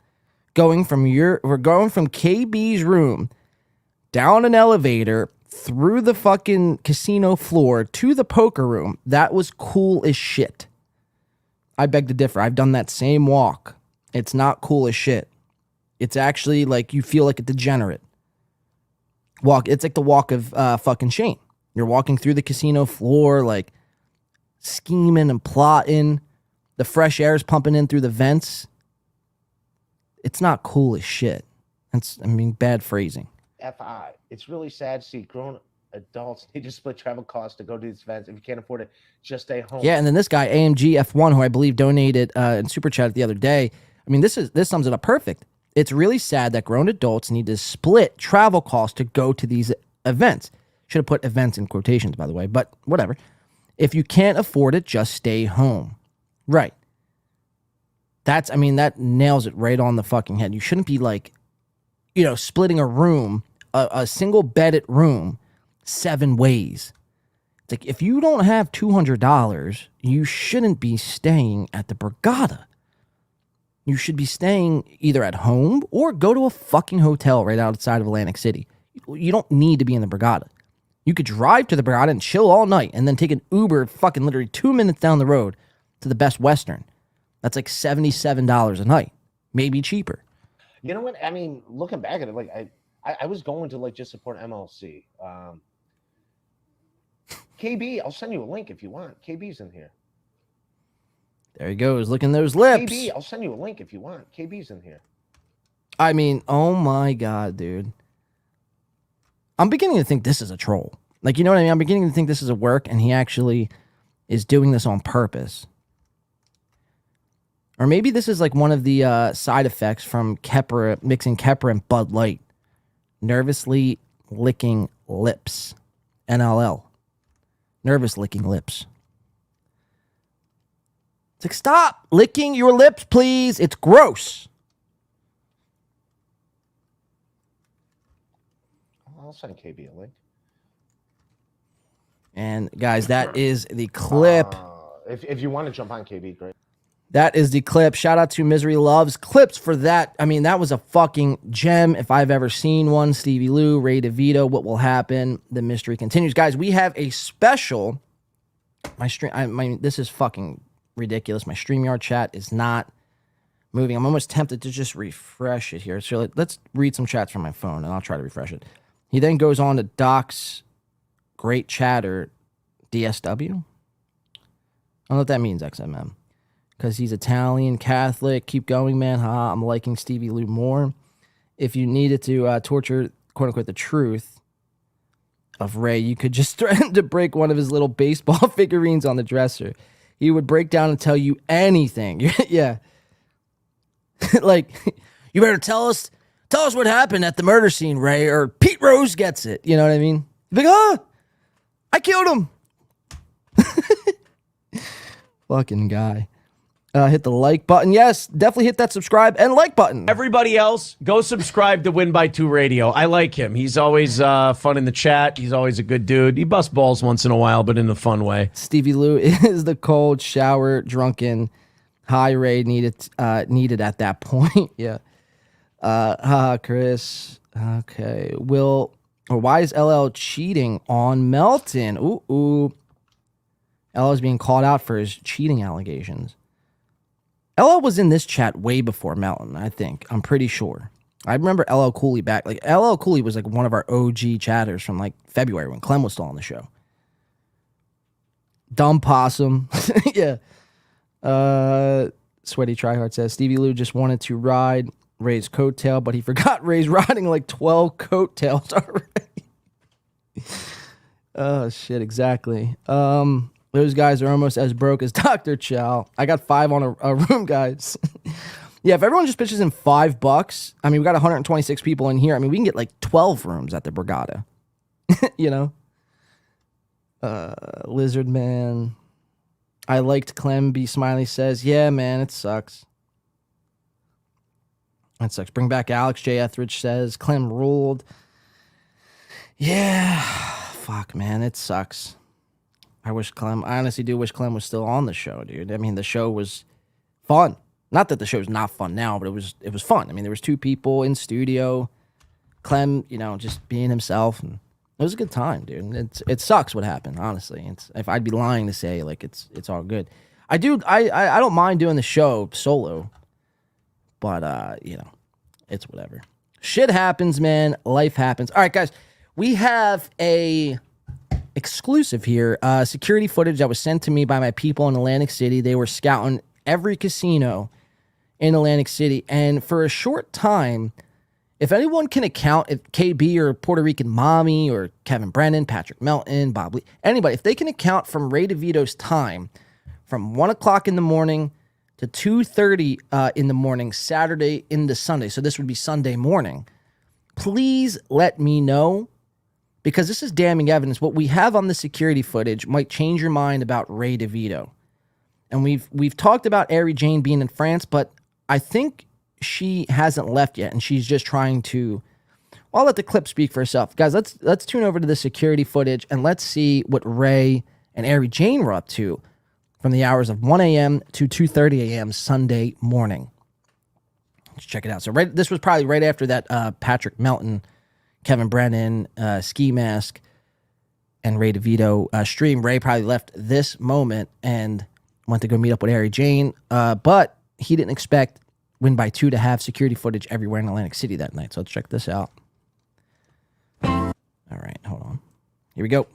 We're going from KB's room down an elevator through the fucking casino floor to the poker room. That was cool as shit. I beg to differ. I've done that same walk. It's not cool as shit. It's actually like you feel like a degenerate. It's like the walk of fucking Shane. You're walking through the casino floor, like scheming and plotting. The fresh air is pumping in through the vents. It's not cool as shit. Bad phrasing. FI. It's really sad to see grown adults need to split travel costs to go to these events. If you can't afford it, just stay home. Yeah, and then this guy, AMG F1, who I believe donated in Super Chat the other day, I mean, this sums it up perfect. It's really sad that grown adults need to split travel costs to go to these events. Should have put events in quotations, by the way, but whatever. If you can't afford it, just stay home. Right. That nails it right on the fucking head. You shouldn't be like, splitting a room, a single bedded room, 7 ways. It's like, if you don't have $200, you shouldn't be staying at the Borgata. You should be staying either at home or go to a fucking hotel right outside of Atlantic City. You don't need to be in the Borgata. You could drive to the Borgata and chill all night and then take an Uber fucking literally 2 minutes down the road to the Best Western. That's like $77 a night, maybe cheaper. You know what? I mean, looking back at it, like I was going to like just support MLC. KB, I'll send you a link if you want. KB's in here. There he goes, licking those lips. KB, I'll send you a link if you want. KB's in here. I mean, oh my God, dude. I'm beginning to think this is a troll. Like, you know what I mean? I'm beginning to think this is a work, and he actually is doing this on purpose. Or maybe this is like one of the side effects from mixing Kepper and Bud Light. Nervously licking lips. NLL. Nervous licking lips. It's like, stop licking your lips, please. It's gross. I'll send KB a link. And guys, that is the clip. If you want to jump on KB, great. That is the clip. Shout out to Misery Loves Clips for that. I mean, that was a fucking gem if I've ever seen one. Stevie Lou, Ray DeVito, What Will Happen? The mystery continues. Guys, we have a special. This is fucking ridiculous. My StreamYard chat is not moving. I'm almost tempted to just refresh it here. So let's read some chats from my phone, and I'll try to refresh it. He then goes on to Doc's Great Chatter DSW. I don't know what that means, XMM. Because he's Italian, Catholic. Keep going, man. I'm liking Stevie Lou more. If you needed to torture, quote-unquote, the truth of Ray, you could just threaten to break one of his little baseball figurines on the dresser. He would break down and tell you anything. Yeah. Like, you better tell us what happened at the murder scene, Ray, or Pete Rose gets it. You know what I mean? Like, I killed him. Fucking guy. Hit the like button. Yes, definitely hit that subscribe and like button. Everybody else, go subscribe to Win by 2 Radio. I like him. He's always fun in the chat. He's always a good dude. He busts balls once in a while, but in a fun way. Stevie Lou is the cold, shower, drunken, high Ray needed at that point. Yeah. Chris. Okay. Why is LL cheating on Melton? Ooh. LL is being called out for his cheating allegations. LL was in this chat way before Melton, I think. I'm pretty sure. I remember LL Cooley back. Like, LL Cooley was like one of our OG chatters from like February when Clem was still on the show. Dumb possum. Yeah. Sweaty Tryhard says, Stevie Lou just wanted to ride Ray's coattail, but he forgot Ray's riding like 12 coattails already. Oh, shit, exactly. Those guys are almost as broke as Dr. Chow. I got 5 on a room, guys. Yeah, if everyone just pitches in $5, I mean, we got 126 people in here. I mean, we can get like 12 rooms at the Borgata. You know? Lizard Man. I liked Clem. B. Smiley says, yeah, man, it sucks. That sucks. Bring back Alex. J. Etheridge says, Clem ruled. Yeah. Fuck, man, it sucks. I honestly do wish Clem was still on the show, dude. I mean, the show was fun. Not that the show's not fun now, but it was fun. I mean, there was 2 people in studio. Clem, just being himself, and it was a good time, dude. It sucks what happened, honestly. If I'd be lying to say like it's all good. I don't mind doing the show solo, but it's whatever. Shit happens, man. Life happens. All right, guys, we have a exclusive here. Security footage that was sent to me by my people in Atlantic City. They were scouting every casino in Atlantic City, and for a short time, if anyone can account, if KB or Puerto Rican Mommy or Kevin Brennan, Patrick Melton, Bob Lee, anybody, if they can account from Ray DeVito's time from 1 o'clock in the morning to 2:30 in the morning, Saturday into Sunday. So this would be Sunday morning. Please let me know, because this is damning evidence. What we have on the security footage might change your mind about Ray DeVito. And we've talked about Ari Jane being in France, but I think she hasn't left yet, and she's just trying to. I'll let the clip speak for herself, guys. Let's tune over to the security footage and let's see what Ray and Ari Jane were up to from the hours of 1 a.m. to 2:30 a.m. Sunday morning. Let's check it out. So this was probably right after that Patrick Melton, Kevin Brennan, Ski Mask, and Ray DeVito stream. Ray probably left this moment and went to go meet up with Ari Jane, but he didn't expect Win by Two to have security footage everywhere in Atlantic City that night. So let's check this out. All right, hold on. Here we go.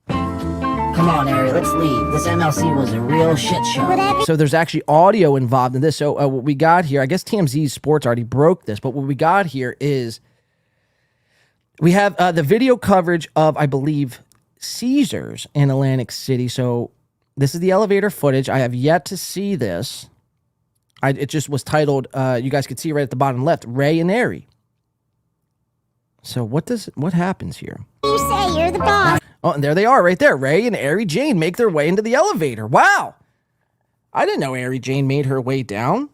Come on, Ari, let's leave. This MLC was a real shit show. So there's actually audio involved in this. So what we got here, I guess TMZ Sports already broke this, but what we got here is we have the video coverage of, I believe, Caesars in Atlantic City. So this is the elevator footage. I have yet to see this. It just was titled, you guys could see right at the bottom left, Ray and Ari. So what happens here? You say you're the boss. Oh, and there they are right there. Ray and Ari Jane make their way into the elevator. Wow. I didn't know Ari Jane made her way down.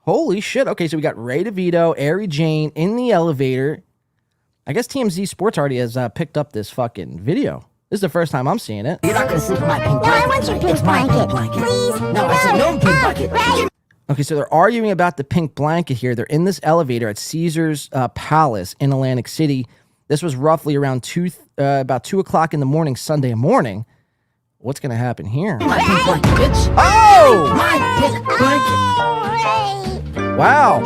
Holy shit. Okay, so we got Ray DeVito, Ari Jane in the elevator. I guess TMZ Sports already has picked up this fucking video. This is the first time I'm seeing it. You're not going to sleep in my pink blanket. No, I want your pink blanket. Please. No, I said no pink blanket. Okay, so they're arguing about the pink blanket here. They're in this elevator at Caesars Palace in Atlantic City. This was roughly around about 2 o'clock in the morning, Sunday morning. What's going to happen here? My pink blanket, bitch. Oh! My pink blanket. Wow.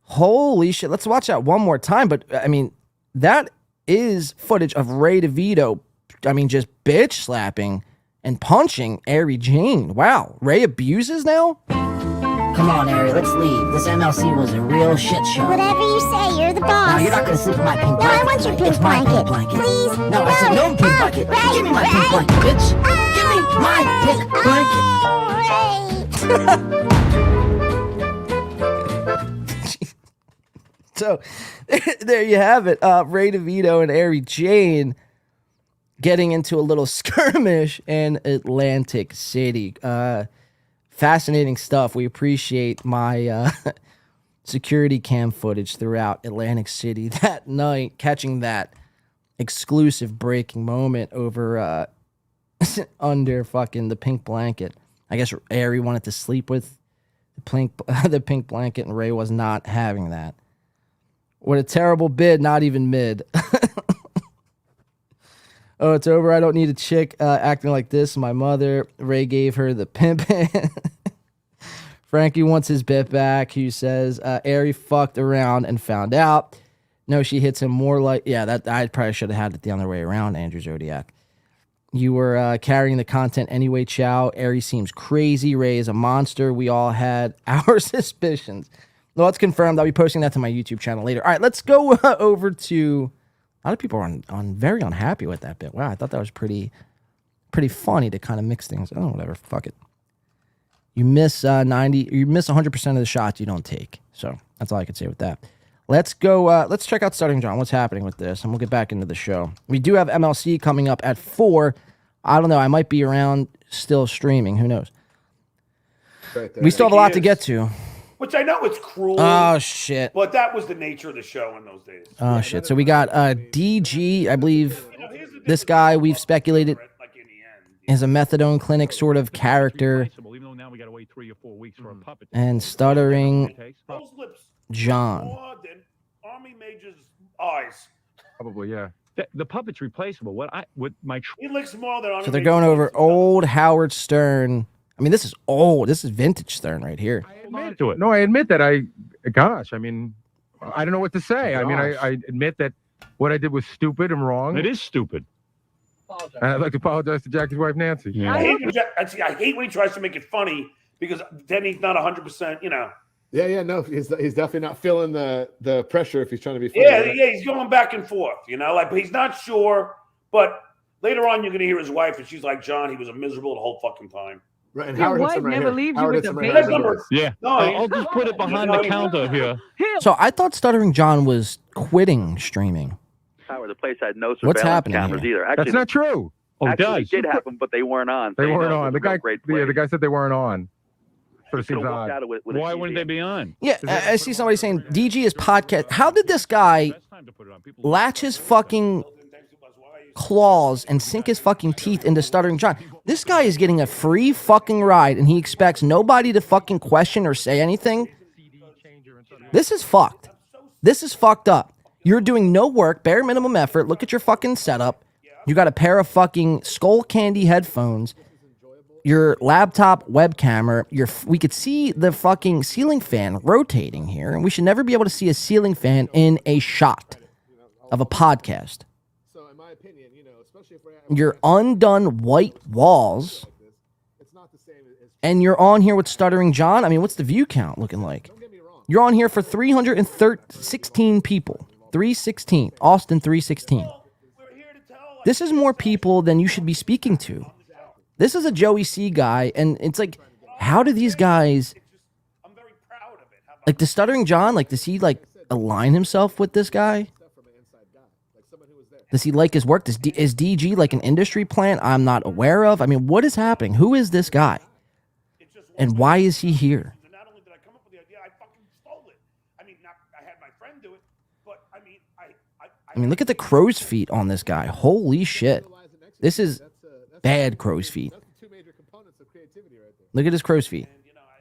Holy shit. Let's watch that one more time. But, I mean, that is footage of Ray DeVito, just bitch slapping and punching Ari Jane. Wow. Ray abuses now? Come on, Ari, let's leave. This MLC was a real shit show. Whatever you say, you're the boss. No, you're not going to sleep in my pink blanket. No, I want your pink blanket. Please. No, I said no pink blanket. Give me my pink blanket, bitch. Give me my pink blanket. So, there you have it. Ray DeVito and Ari Jane getting into a little skirmish in Atlantic City. Fascinating stuff. We appreciate my security cam footage throughout Atlantic City that night, catching that exclusive breaking moment over under fucking the pink blanket. I guess Ari wanted to sleep with the pink blanket, and Ray was not having that. What a terrible bid, not even mid. Oh, it's over. I don't need a chick acting like this. My mother, Ray gave her the pimp. Frankie wants his bit back. He says, Ari fucked around and found out. No, she hits him more like, yeah, that I probably should have had it the other way around, Andrew Zodiac. You were carrying the content anyway, Chow. Ari seems crazy. Ray is a monster. We all had our suspicions. Well, that's confirmed. I'll be posting that to my YouTube channel later. All right, let's go over to... A lot of people are very unhappy with that bit. Wow, I thought that was pretty funny to kind of mix things. Oh, whatever. Fuck it. You miss 100% of the shots you don't take. So that's all I can say with that. Let's go. Let's check out Starting John. What's happening with this? And we'll get back into the show. We do have MLC coming up at 4. I don't know. I might be around still streaming. Who knows? We still have a lot to get to. Which I know it's cruel. Oh, shit. But that was the nature of the show in those days. Oh, shit. So we got DG, I believe this guy we've speculated is a methadone clinic sort of character. And Stuttering John. More than Army Major's eyes. Probably, yeah. The puppet's replaceable. He licks more than Army So they're going over old Howard Stern. I mean, this is old. This is vintage Stern right here. To it. No, I admit that I don't know what to say. I mean, I admit that what I did was stupid and wrong. It is stupid. And I'd like to apologize to Jackie's wife, Nancy. Yeah. I hate when he tries to make it funny because then he's not 100%, Yeah, no, he's definitely not feeling the pressure if he's trying to be funny. Yeah, he's going back and forth, but he's not sure. But Later on, you're gonna hear his wife, and she's like, "John, he was a miserable the whole fucking time." Right, and Your Howard wife Hudson right never here. leaves you Howard with Hudson the right baby. here. Look at this. Yeah. No, I'll just put it behind the counter here. So I thought Stuttering John was quitting streaming. Howard, the place had no surveillance What's happening cameras here? either. Actually, That's not true. Oh, it actually, does. they did have them, but they weren't on. They So, you weren't know, it on. was The a real guy, great yeah, the the guy said they weren't on. So it Could've seems walked odd. out with a Why TV. wouldn't they be on? Yeah, I see somebody saying DG is podcast. How did this guy latch his fucking claws and sink his fucking teeth into Stuttering John? This guy is getting a free fucking ride and he expects nobody to fucking question or say anything. This is fucked. This is fucked up. You're doing no work, bare minimum effort. Look at your fucking setup. You got a pair of fucking skull candy headphones, your laptop webcam. We could see the fucking ceiling fan rotating here, and we should never be able to see a ceiling fan in a shot of a podcast. So, in my opinion, especially if we're Your undone white walls, and you're on here with Stuttering John. I mean, what's the view count looking like? You're on here for 316 people. 316. Austin 316. This is more people than you should be speaking to. This is a Joey C guy, and it's like, how do these guys, like the Stuttering John, like does he like align himself with this guy? Does he like his work? Is DG like an industry plant I'm not aware of? I mean, what is happening? Who is this guy? And why is he here? I mean, look at the crow's feet on this guy. Holy shit. This is bad crow's feet. Look at his crow's feet.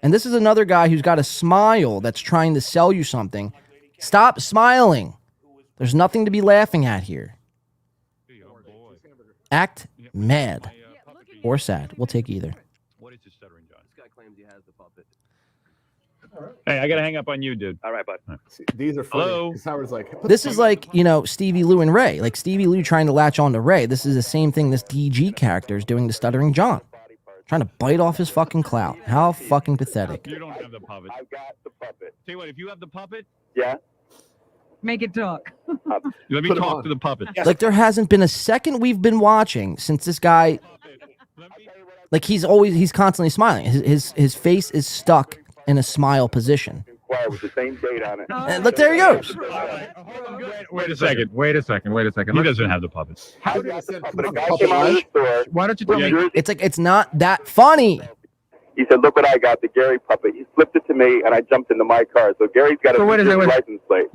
And this is another guy who's got a smile that's trying to sell you something. Stop smiling. There's nothing to be laughing at here. Act mad or sad. We'll take either. What is this Stuttering John? This guy claims he has the puppet. Hey, I gotta hang up on you, dude. All right, bud. These are funny. Hello? Howard's like, This is like, Stevie Lou and Ray. Like Stevie Lou trying to latch on to Ray. This is the same thing this DG character is doing to Stuttering John. Trying to bite off his fucking clout. How fucking pathetic. You don't have the puppet. I've got the puppet. Tell you what, if you have the puppet, Yeah. Make it talk. let me talk to the puppet. Like there hasn't been a second we've been watching since this guy, like he's constantly smiling. His face is stuck in a smile position. With the same date on it. And look, there he goes. Wait a second. He doesn't have the puppet. How did I send the guy came out of the store? Why don't you tell me? It's like, it's not that funny. He said, "Look what I got, the Gary puppet." He flipped it to me, and I jumped into my car. So Gary's got a license plate.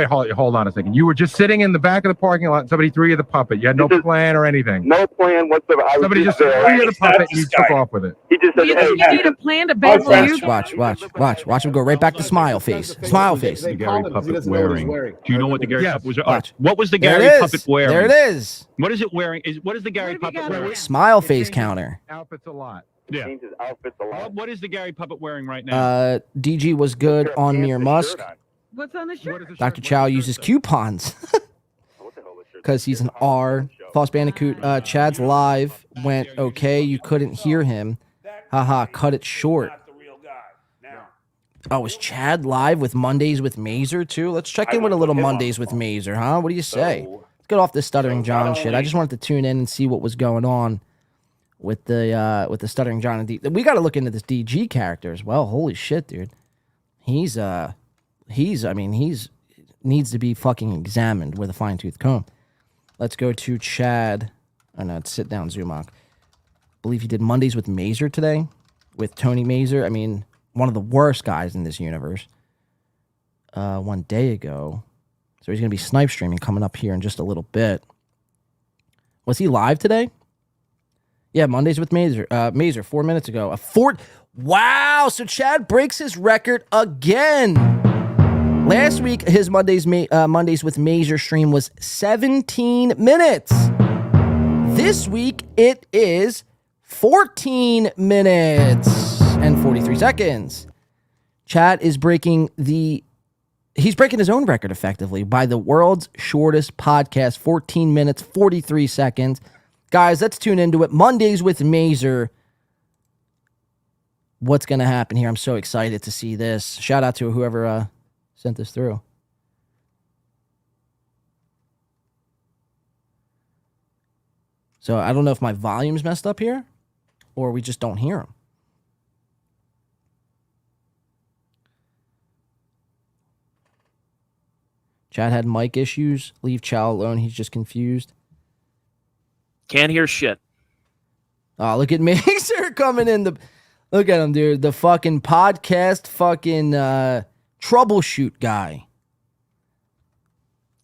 Hold on a second. You were just sitting in the back of the parking lot. And somebody threw you the puppet. You had no plan or anything. No plan whatsoever. Somebody just threw you the puppet, and you took off with it. He just said, You "Hey, need a plan to baffle you. Watch him go right back to smile face. Smile face. The Gary puppet wearing. Do you know what the Gary puppet was? Watch. What was the There Gary it is. puppet wearing? There it is. What is it wearing? What is the Gary puppet wearing? Smile face counter. Outfits a lot. He changed his outfits a lot." What is the Gary puppet wearing right now? DG was good on Mir Musk. What's on the shirt? Dr. Chow uses coupons because he's an R. False Bandicoot. Chad's live went okay. You couldn't hear him. Haha, cut it short. Oh, is Chad live with Mondays with Mazer too? Let's check in with a little Mondays with Mazer, huh? What do you say? Let's get off this Stuttering John shit. I just wanted to tune in and see what was going on with the Stuttering John. And we got to look into this DG character as well. Holy shit, dude. He's needs to be fucking examined with a fine-tooth comb. Let's go to Chad. Oh no, it's sit down, Zumok. Believe he did Mondays with Mazer today, with Tony Mazer. I mean, one of the worst guys in this universe. 1 day ago. So he's gonna be snipe streaming coming up here in just a little bit. Was he live today? Yeah, Mondays with Mazer. Mazer 4 minutes ago. Wow! So Chad breaks his record again. Last week, his Mondays with Mazer stream was 17 minutes. This week, it is 14 minutes and 43 seconds. Chad is breaking he's breaking his own record effectively by the world's shortest podcast, 14 minutes, 43 seconds. Guys, let's tune into it. Mondays with Mazer. What's going to happen here? I'm so excited to see this. Shout out to whoever sent this through. So I don't know if my volume's messed up here or we just don't hear him. Chad had mic issues. Leave Chow alone. He's just confused. Can't hear shit. Oh, look at Mazer coming in. Look at him, dude. The fucking podcast fucking troubleshoot guy.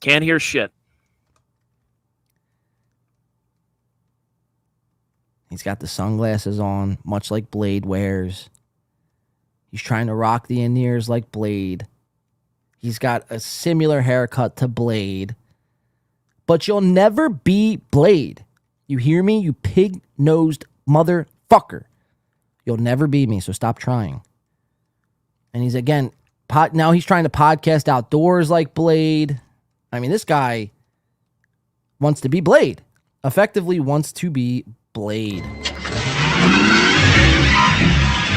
Can't hear shit. He's got the sunglasses on, much like Blade wears. He's trying to rock the in-ears like Blade. He's got a similar haircut to Blade. But you'll never be Blade. You hear me, you pig-nosed motherfucker? You'll never be me, so stop trying. And he's, again, now he's trying to podcast outdoors like Blade. I mean, this guy wants to be Blade. Effectively wants to be Blade.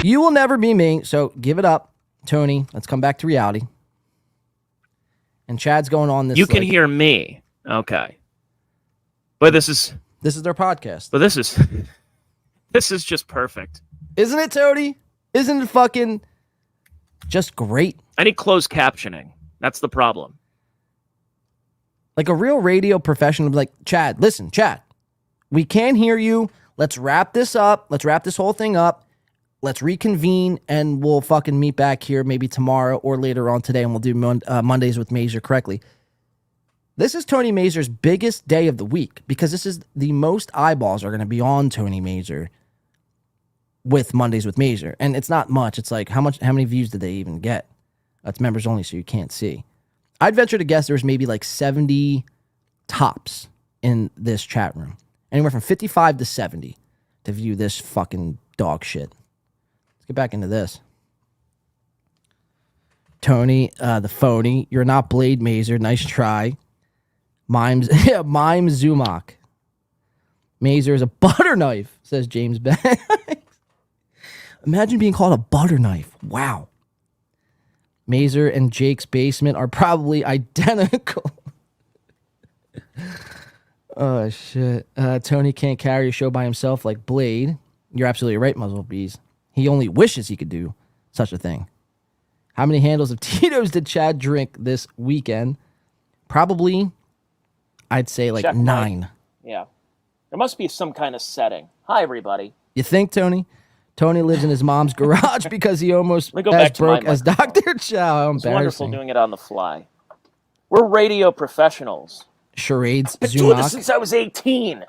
You will never be me, so give it up, Tony. Let's come back to reality. And Chad's going on this. You can hear me. Okay. But this is their podcast. But this is just perfect. Isn't it, Tony? Isn't it fucking just great? I need closed captioning. That's the problem. Like a real radio professional would be like, Chad, listen, Chad, we can't hear you. Let's wrap this up. Let's wrap this whole thing up. Let's reconvene, and we'll fucking meet back here maybe tomorrow or later on today, and we'll do Mondays with Mazer correctly. This is Tony Mazer's biggest day of the week because this is the most eyeballs are going to be on Tony Mazer with Mondays with Mazer. And it's not much. It's like, how many views did they even get? That's members only, so you can't see. I'd venture to guess there's maybe like 70 tops in this chat room. Anywhere from 55 to 70 to view this fucking dog shit. Let's get back into this. Tony, the phony. You're not Blade Mazer. Nice try. Mime Zumak. Mazer is a butter knife, says James Banks. Imagine being called a butter knife. Wow. Mazer and Jake's basement are probably identical. Oh, shit. Tony can't carry a show by himself like Blade. You're absolutely right, Muzzle Bees. He only wishes he could do such a thing. How many handles of Tito's did Chad drink this weekend? Probably, I'd say like 9. Yeah. There must be some kind of setting. Hi, everybody. You think, Tony? Tony lives in his mom's garage because he almost as broke as Dr. Chow. How It's wonderful embarrassing. doing it on the fly. We're radio professionals. Charades I've been doing this Zumak. since I was 18.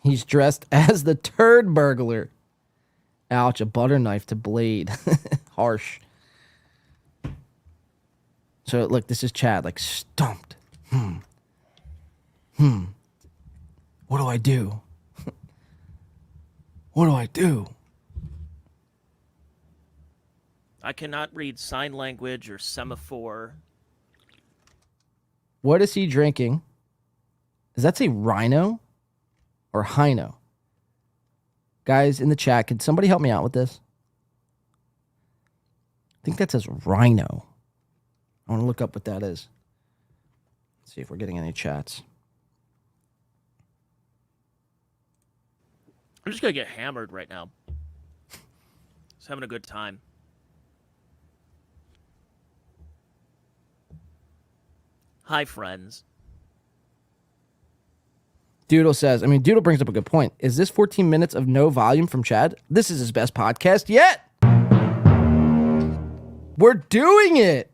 He's dressed as the turd burglar. Ouch, a butter knife to Blade. Harsh. So, look, this is Chad, like, stumped. What do I do? What do I do? I cannot read sign language or semaphore. What is he drinking? Does that say Rhino or Hino? Guys in the chat, could somebody help me out with this? I think that says Rhino. I want to look up what that is. Let's see if we're getting any chats. I'm just going to get hammered right now. Just having a good time. Hi, friends. Doodle says, Doodle brings up a good point. Is this 14 minutes of no volume from Chad? This is his best podcast yet. We're doing it.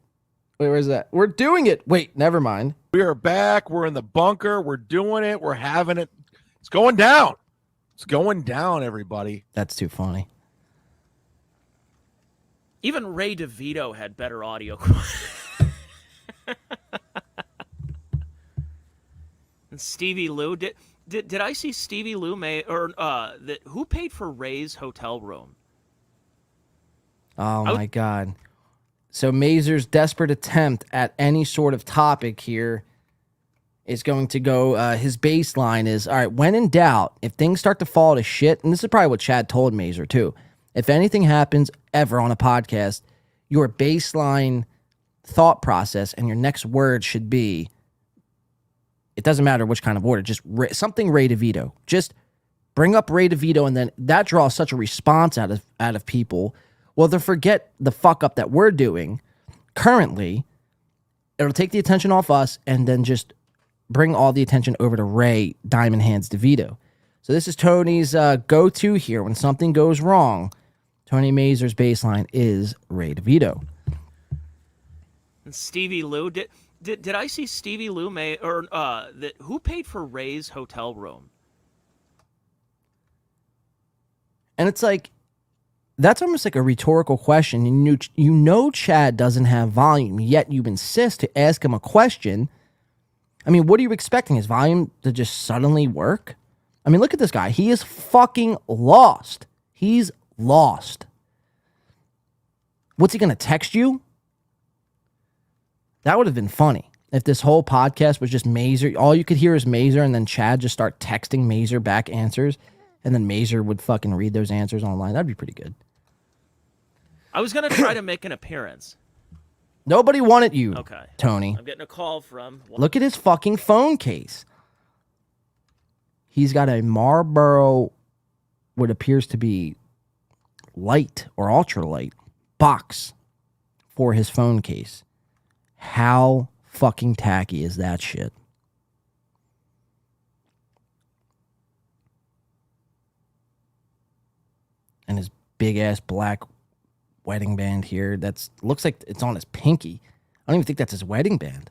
Wait, where's that? We're doing it. Wait, never mind. We are back. We're in the bunker. We're doing it. We're having it. It's going down. It's going down, everybody. That's too funny. Even Ray DeVito had better audio. And Stevie Lou did I see Stevie Lou who paid for Ray's hotel room? Oh my God. So Mazer's desperate attempt at any sort of topic here is going to go, his baseline is, all right, when in doubt, if things start to fall to shit, and this is probably what Chad told Mazer too, if anything happens ever on a podcast, your baseline thought process and your next word should be, It doesn't matter which kind of order. Just something Ray DeVito. Just bring up Ray DeVito, and then that draws such a response out of people. Well, they'll forget the fuck up that we're doing currently. It'll take the attention off us, and then just bring all the attention over to Ray Diamond Hands DeVito. So this is Tony's go-to here when something goes wrong. Tony Mazur's baseline is Ray DeVito. And Stevie Lou, did I see Stevie Lou who paid for Ray's hotel room? And it's like, that's almost like a rhetorical question. You know Chad doesn't have volume, yet you insist to ask him a question. I mean, what are you expecting? His volume to just suddenly work? I mean, look at this guy. He is fucking lost. He's lost. What's he going to text you? That would have been funny if this whole podcast was just Mazur. All you could hear is Mazur, and then Chad just start texting Mazur back answers, and then Mazur would fucking read those answers online. That'd be pretty good. I was going to try to make an appearance. Nobody wanted you, Okay. Tony. I'm getting a call from... Look at his fucking phone case. He's got a Marlboro, what appears to be light or ultralight box for his phone case. How fucking tacky is that shit? And his big ass black wedding band here. Looks like it's on his pinky. I don't even think that's his wedding band.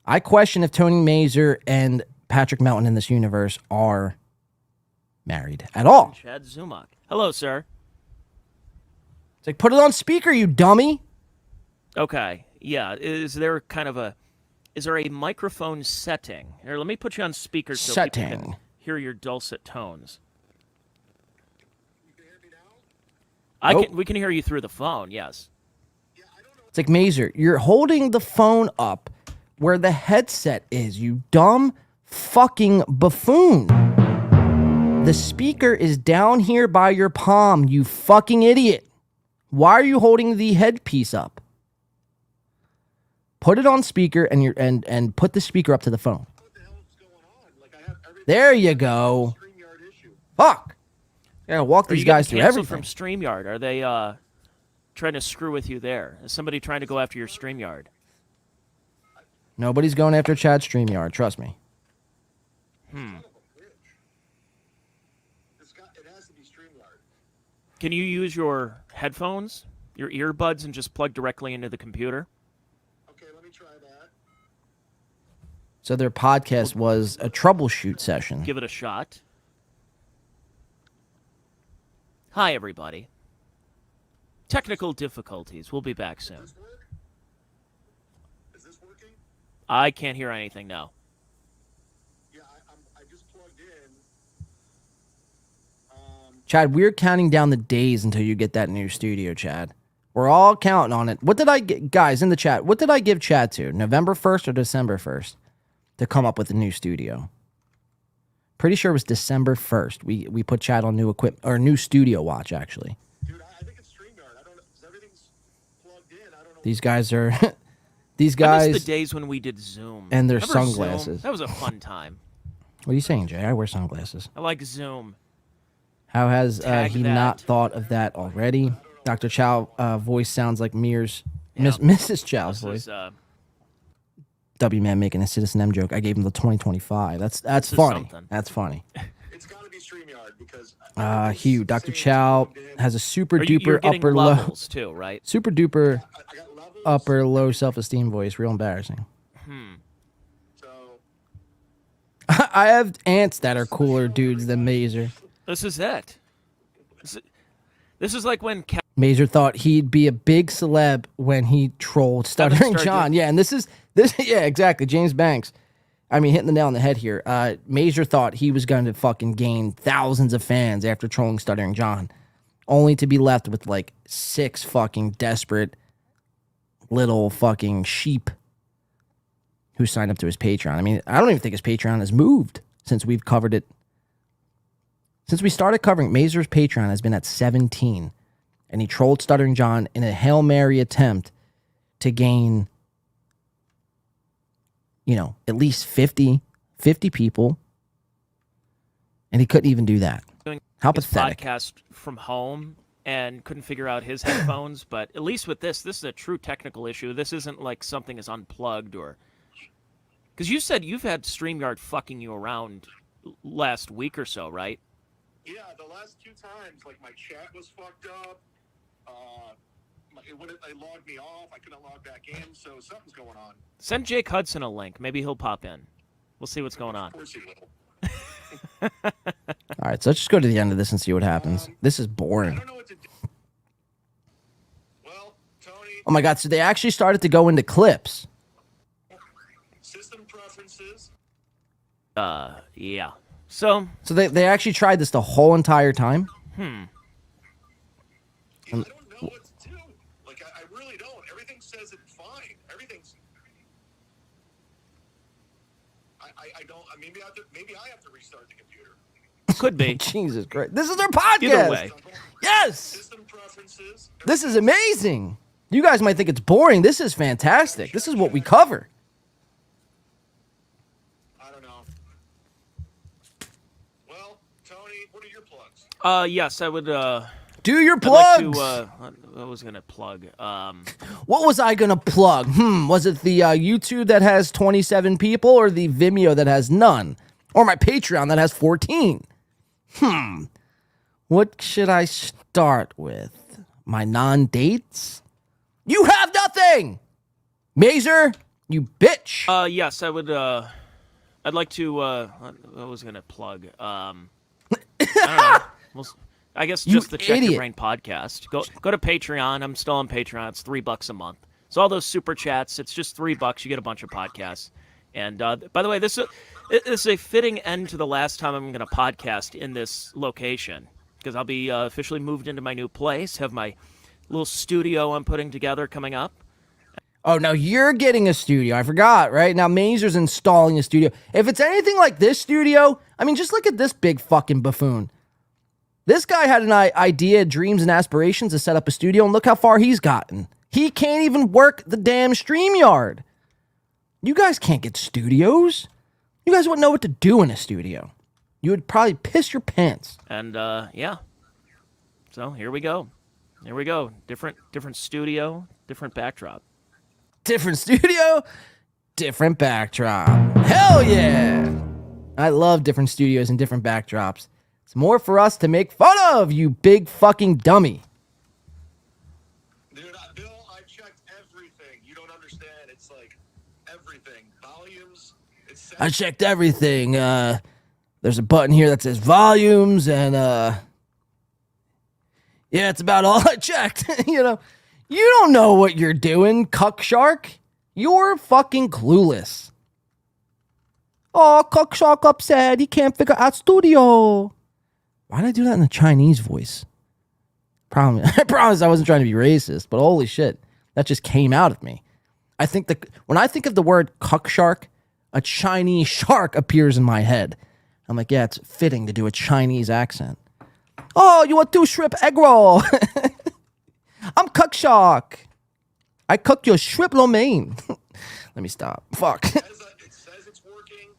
I question if Tony Mazur and Patrick Melton in this universe are married at all. Chad Zumach. Hello, sir. It's like, put it on speaker, you dummy. Okay. Yeah. Is there a microphone setting? Here, let me put you on speaker so people can hear your dulcet tones. We can hear you through the phone, yes. It's like, Mazur, you're holding the phone up where the headset is, you dumb fucking buffoon. The speaker is down here by your palm, you fucking idiot. Why are you holding the headpiece up? Put it on speaker and put the speaker up to the phone. There you go. Fuck. I gotta walk these guys through everything. From StreamYard, are they trying to screw with you there? Is somebody trying to go after your StreamYard? Nobody's going after Chad's StreamYard, trust me. Can you use your headphones, your earbuds, and just plug directly into the computer? So their podcast was a troubleshoot session. Give it a shot. Hi, everybody. Technical difficulties. We'll be back soon. Is this working? I can't hear anything now. Yeah, I just plugged in. Chad, we're counting down the days until you get that new studio, Chad. We're all counting on it. What did I get, guys, in the chat? What did I give Chad to? November 1st or December 1st to come up with a new studio? Pretty sure it was December 1st. We put Chad on new equipment, or new studio watch, actually. Dude, I think it's StreamYard. I don't know, because everything's plugged in. I don't know. These guys are... these I guys... miss the days when we did Zoom. And their Remember sunglasses. Zoom? That was a fun time. What are you saying, Jay? I wear sunglasses. I like Zoom. How has Tag he that. not thought of that already? Dr. Chow voice sounds like Mir's... Mrs. Chow's voice. W-Man making a Citizen M joke. I gave him the 2025. That's funny. That's funny. It's got to be StreamYard because... Hugh, Dr. Chow has a super You're duper getting upper low... levels too, right? Super duper upper low self-esteem voice. Real embarrassing. I have aunts that are cooler dudes than Mazur. This is it. This is like when... Mazur thought he'd be a big celeb when he trolled Stuttering John. Yeah, and this. Yeah, exactly. James Banks. I mean, hitting the nail on the head here. Mazur thought he was going to fucking gain thousands of fans after trolling Stuttering John, only to be left with like 6 fucking desperate little fucking sheep who signed up to his Patreon. I mean, I don't even think his Patreon has moved since we've covered it. Since we started covering, Mazur's Patreon has been at 17. And he trolled Stuttering John in a Hail Mary attempt to gain at least 50 people. And he couldn't even do that. How his pathetic. podcast from home and couldn't figure out his headphones. But at least with this is a true technical issue. This isn't like something is unplugged or... Because you said you've had StreamYard fucking you around last week or so, right? Yeah, the last 2 times, like my chat was fucked up. They logged me off. I couldn't log back in, so something's going on. Send Jake Hudson a link. Maybe he'll pop in. We'll see what's going on. Of course he will. All right, so let's just go to the end of this and see what happens. This is boring. Oh my God, so they actually started to go into clips. System preferences. Yeah. So they actually tried this the whole entire time? Hmm. I don't know what to do. Like, I really don't. Everything says it's fine. Everything's... I don't... Maybe I have to restart the computer. Could be. Jesus Christ. This is their podcast. Either way. Yes. System preferences. This is amazing. You guys might think it's boring. This is fantastic. This is what we cover. I don't know. Well, Tony, what are your plugs? Yes, I would, Do your I'd plugs. like to, I was gonna plug, What was I going to plug? Was it the YouTube that has 27 people or the Vimeo that has none? Or my Patreon that has 14? What should I start with? My non-dates? You have nothing! Mazer, you bitch! Yes, I would, I'd like to, I was gonna plug, I don't know. I guess just the Check Your idiot. Brain podcast. Go to Patreon. I'm still on Patreon. It's $3 a month. So all those super chats, it's just $3. You get a bunch of podcasts. And by the way, this is a fitting end to the last time I'm going to podcast in this location because I'll be officially moved into my new place. Have my little studio I'm putting together coming up. Oh, now you're getting a studio. I forgot, right? Now Mazer's installing a studio. If it's anything like this studio, I mean, just look at this big fucking buffoon. This guy had an idea, dreams, and aspirations to set up a studio, and look how far he's gotten. He can't even work the damn StreamYard. You guys can't get studios. You guys wouldn't know what to do in a studio. You would probably piss your pants. And yeah. So here we go. Here we go. Different studio, different backdrop. Different studio, different backdrop. Hell yeah! I love different studios and different backdrops. It's more for us to make fun of, you big fucking dummy. Dude, Bill, I checked everything. You don't understand. It's like everything. Volumes. I checked everything. There's a button here that says volumes, and yeah, it's about all I checked. You don't know what you're doing, cuck shark. You're fucking clueless. Oh, cuck shark upset. He can't figure out studio. Why did I do that in the Chinese voice? I promise I wasn't trying to be racist, but holy shit, that just came out of me. When I think of the word cuck shark, a Chinese shark appears in my head. I'm like, yeah, it's fitting to do a Chinese accent. Oh, you want 2 shrimp egg roll? I'm cuck shark. I cook your shrimp lo mein. Let me stop. Fuck. It says it's working.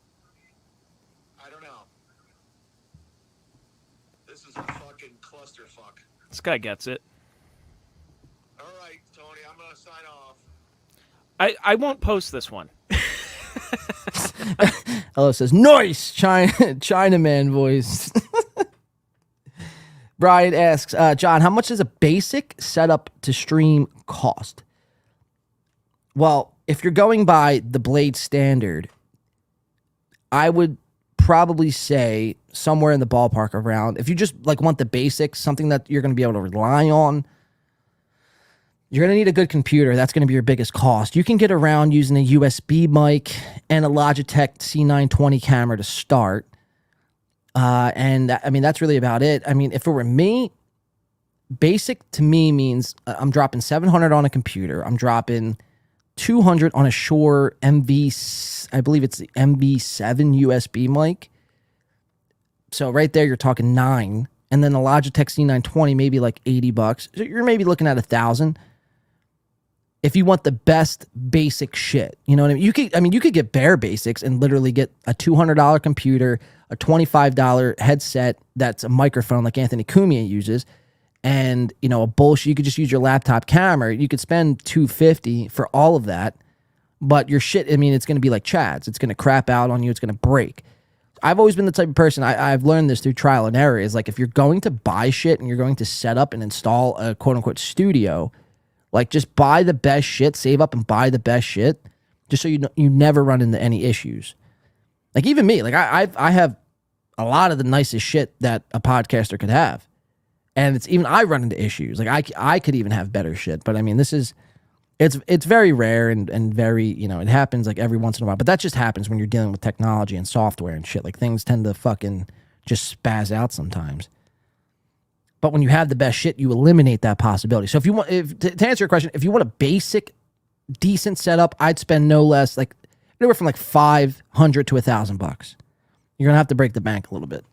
I don't know. This is a fucking clusterfuck. This guy gets it. All right, Tony, I'm going to sign off. I won't post this one. Hello says, nice Chinaman voice. Brian asks, John, how much does a basic setup to stream cost? Well, if you're going by the Blade standard, I would probably say somewhere in the ballpark around, if you just want the basics, something that you're going to be able to rely on, you're going to need a good computer. That's going to be your biggest cost. You can get around using a USB mic and a Logitech C920 camera to start. And I mean, that's really about it. I mean, if it were me, basic to me means I'm dropping $700 on a computer. I'm dropping $200 on a Shure I believe it's the MV7 USB mic. So right there, you're talking $9. And then the Logitech C920, maybe like $80. So you're maybe looking at $1,000. if you want the best basic shit. You know what I mean? You could get bare basics and literally get a $200 computer, a $25 headset that's a microphone like Anthony Cumia uses, and, you know, a bullshit. You could just use your laptop camera. You could spend $250 for all of that, but your shit, I mean, it's going to be like Chad's. It's going to crap out on you. It's going to break. I've always been the type of person, I've learned this through trial and error, is like if you're going to buy shit and you're going to set up and install a quote-unquote studio, like just buy the best shit, save up and buy the best shit, just so you never run into any issues. Like even me, like I have a lot of the nicest shit that a podcaster could have. And it's even, I run into issues. Like I could even have better shit, but I mean, it's very rare and very, you know, it happens like every once in a while, but that just happens when you're dealing with technology and software and shit. Like things tend to fucking just spaz out sometimes. But when you have the best shit, you eliminate that possibility. So if you want, to answer your question, if you want a basic, decent setup, I'd spend no less, like anywhere from like $500 to $1,000. You're gonna have to break the bank a little bit.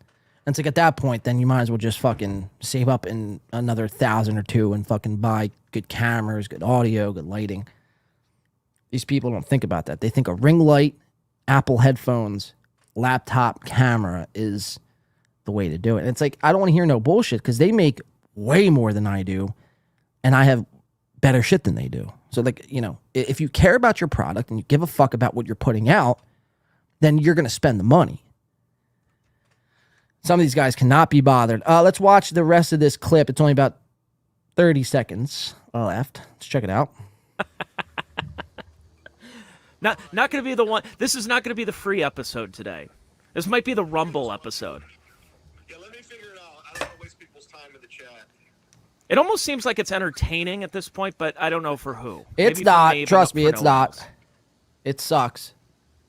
And it's like at that point, then you might as well just fucking save up in another $1,000 or $2,000 and fucking buy good cameras, good audio, good lighting. These people don't think about that. They think a ring light, Apple headphones, laptop camera is the way to do it. And it's like, I don't want to hear no bullshit because they make way more than I do, and I have better shit than they do. So like, you know, if you care about your product and you give a fuck about what you're putting out, then you're going to spend the money. Some of these guys cannot be bothered. Let's watch the rest of this clip. It's only about 30 seconds left. Let's check it out. Not going to be the one. This is not going to be the free episode today. This might be the Rumble episode. Yeah, let me figure it out. I don't want to waste people's time in the chat. It almost seems like it's entertaining at this point, but I don't know for who. It's Maybe not. for me, Trust but me, for it's no one not. else. It sucks.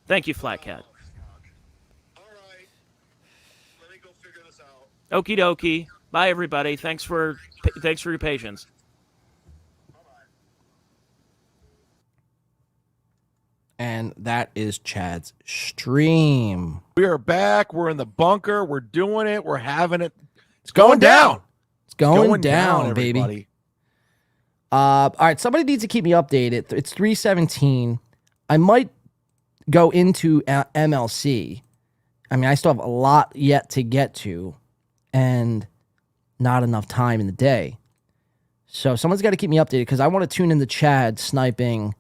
Thank you, Flat Cat. Okie dokie. Bye, everybody. Thanks for your patience. And that is Chad's stream. We are back. We're in the bunker. We're doing it. We're having it. It's going down. It's going down, everybody. baby. All right, somebody needs to keep me updated. It's 3:17. I might go into MLC. I mean, I still have a lot yet to get to, and not enough time in the day. So someone's got to keep me updated because I want to tune into Chad sniping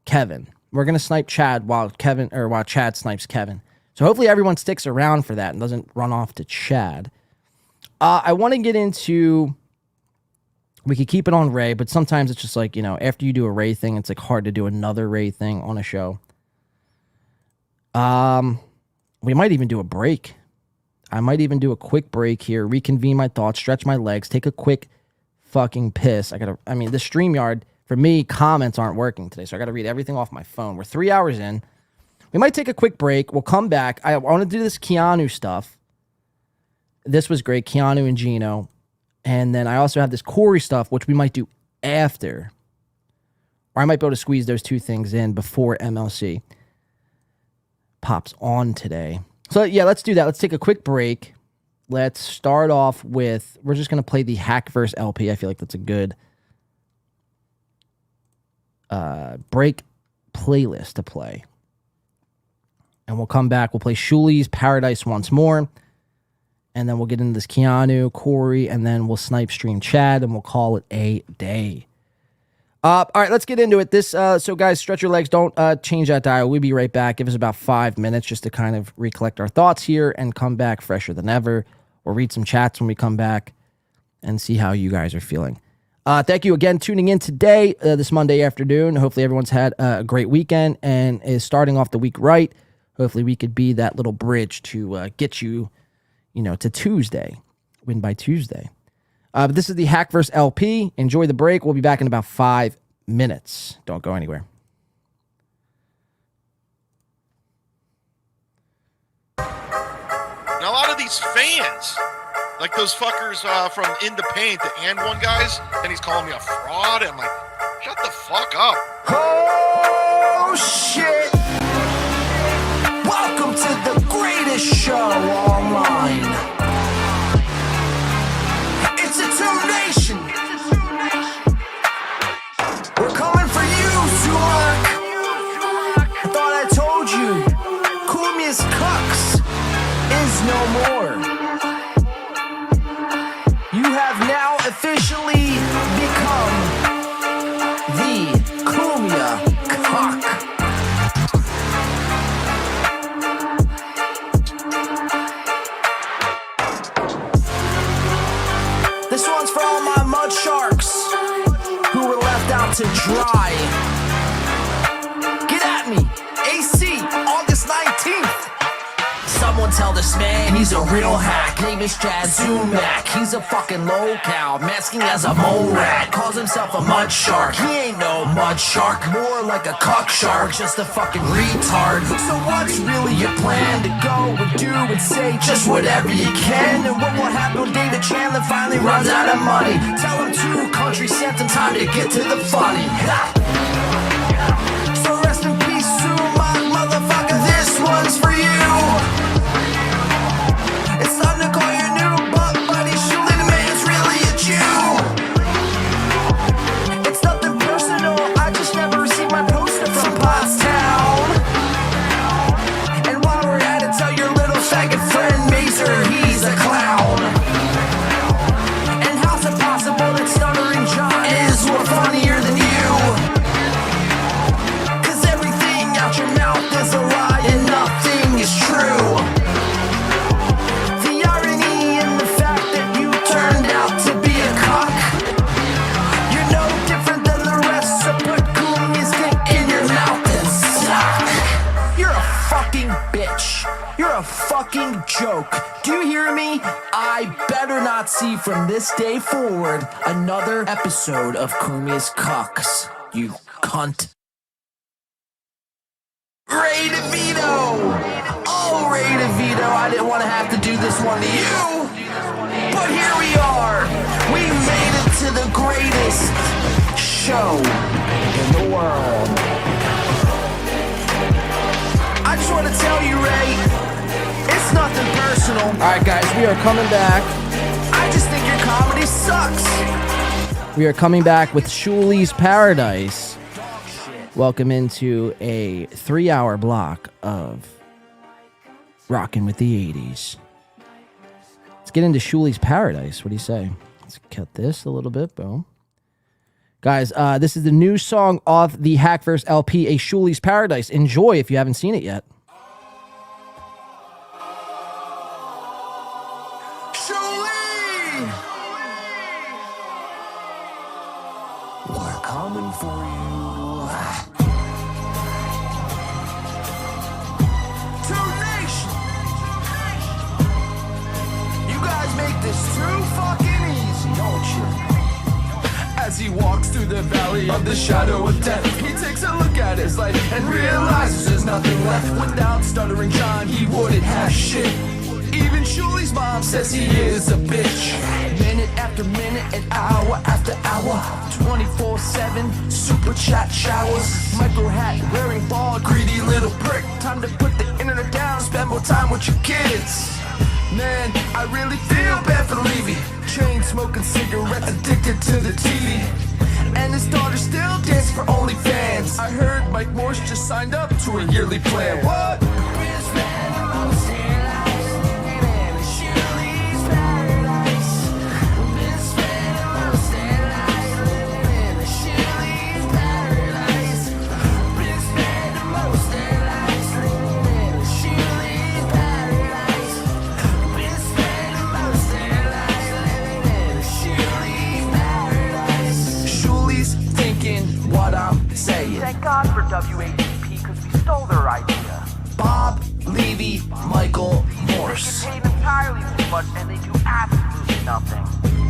Kevin. We're going to snipe Chad while Chad snipes Kevin. So hopefully everyone sticks around for that and doesn't run off to Chad. I want to get into, we could keep it on Ray, but sometimes it's just like, you know, after you do a Ray thing, it's like hard to do another Ray thing on a show. We might even do a break. I might even do a quick break here, reconvene my thoughts, stretch my legs, take a quick fucking piss. The StreamYard, for me, comments aren't working today, so I got to read everything off my phone. We're 3 hours in. We might take a quick break. We'll come back. I want to do this Keanu stuff. This was great, Keanu and Gino. And then I also have this Corey stuff, which we might do after. Or I might be able to squeeze those two things in before MLC pops on today. So, yeah, let's do that. Let's take a quick break. Let's start off with, we're just going to play the Hackverse LP. I feel like that's a good break playlist to play. And we'll come back. We'll play Shuli's Paradise once more. And then we'll get into this Keanu, Corey, and then we'll snipe stream Chad, and we'll call it a day. All right, let's get into it. So guys, stretch your legs. Don't change that dial. We'll be right back. Give us about 5 minutes just to kind of recollect our thoughts here and come back fresher than ever. We'll read some chats when we come back and see how you guys are feeling. Thank you again tuning in today, this Monday afternoon. Hopefully everyone's had a great weekend and is starting off the week right. Hopefully we could be that little bridge to get you, to Tuesday. Win by Tuesday. But this is the Hackverse LP. Enjoy the break. We'll be back in about 5 minutes. Don't go anywhere. Now, a lot of these fans, like those fuckers from In the Paint, the And One guys, and he's calling me a fraud. And I'm like, shut the fuck up. Oh, shit. Welcome to the greatest show online. It's a Two Nation. We're coming for you. to dry. Get at me, AC, August 19th. Someone tell this man he's a real hack. Name is Jazumac. He's a fucking locale, masking as a mole rat. Calls himself a mud shark. He ain't no mud shark, more like a cuck shark. Just a fucking retard. So what's really your plan? To go and do and say just whatever you can? And what will happen when David Chandler finally runs out of money? Tell him 2 countries sent him time to get to the funny. Ha! So rest in peace, Sumac, motherfucker. This one's for you. It's time to call your new buck buddy. Shooting the man's really a Jew. It's nothing personal, I just never received my poster from Pottstown. And while we're at it, tell your little faggot friend Mazer he's a clown. And how's it possible that Stuttering John is more funnier than you? Cause everything out your mouth is a lie and nothing is true. You're a fucking joke. Do you hear me? I better not see from this day forward another episode of Kumi's Cucks. You cunt. Ray DeVito! Oh, Ray DeVito, I didn't want to have to do this one to you. But here we are. We made it to the greatest show in the world. I just want to tell you, Ray, it's nothing personal. All right, guys, we are coming back. I just think your comedy sucks. We are coming back with Shuli's Paradise. Welcome into a 3-hour block of rocking with the 80s. Let's get into Shuli's Paradise. What do you say? Let's cut this a little bit, boom. Guys, this is the new song off the Hackverse LP, A Shuli's Paradise. Enjoy if you haven't seen it yet. Shuli! We're coming for you. Two Nation! You guys make this too fucking easy, don't you? As he walks through the valley of the shadow of death, he takes a look at his life and realizes there's nothing left. Without Stuttering John, he wouldn't have shit. Even Shuli's mom says he is a bitch. Minute after minute and hour after hour, 24/7 super chat showers. Micro hat wearing bald, greedy little prick. Time to put the internet down, spend more time with your kids. Man, I really feel bad for Levy. Chain smoking cigarettes, addicted to the TV. And his daughter still dances for OnlyFans. I heard Mike Morse just signed up to a yearly plan. What? What I'm saying. Thank God for WATP because we stole their idea. Bob, Levy, Michael, Morse. They get paid entirely too much and they do absolutely nothing.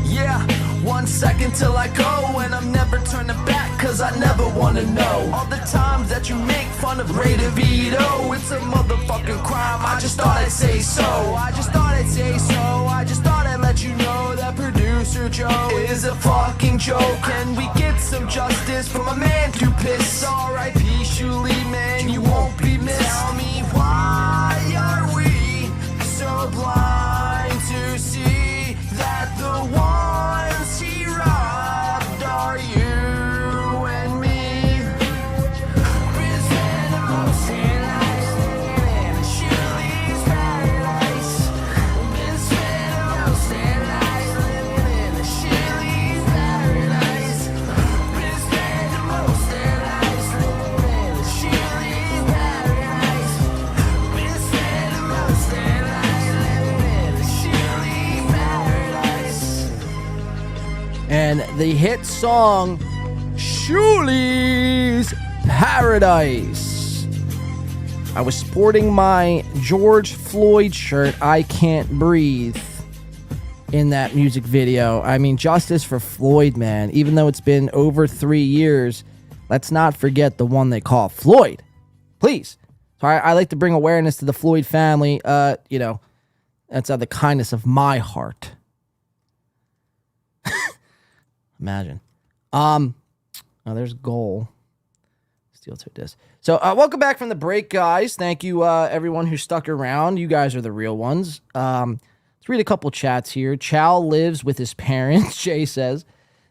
Yeah, 1 second till I go and I'm never turning back cause I never wanna know all the times that you make fun of Ray DeVito. It's a motherfucking crime, I just thought I'd say so. I just thought I'd say so. I just thought I'd let you know that producer Joe is a fucking joke. Can we get some justice from a man too pissed? R.I.P. Shuli, man, you won't be missed. Tell me why are we so blind to see that the ones he robbed are you and me? Been spending most their lives living in a Shuli's paradise. Been spending most their lives living in a Shuli's paradise. Been spending most their lives living in a Shuli's paradise. Been spending most their lives living in a Shuli's paradise. And the hit song Shuli's Paradise. I was sporting my George Floyd shirt, I Can't Breathe, in that music video. I mean, justice for Floyd, man. Even though it's been over 3 years, let's not forget the one they call Floyd. Please. So I like to bring awareness to the Floyd family. That's out of the kindness of my heart. Imagine. Oh, there's goal. Steel toe disc. So welcome back from the break, guys. Thank you, everyone who stuck around. You guys are the real ones. Let's read a couple chats here. Chow lives with his parents. Jay says,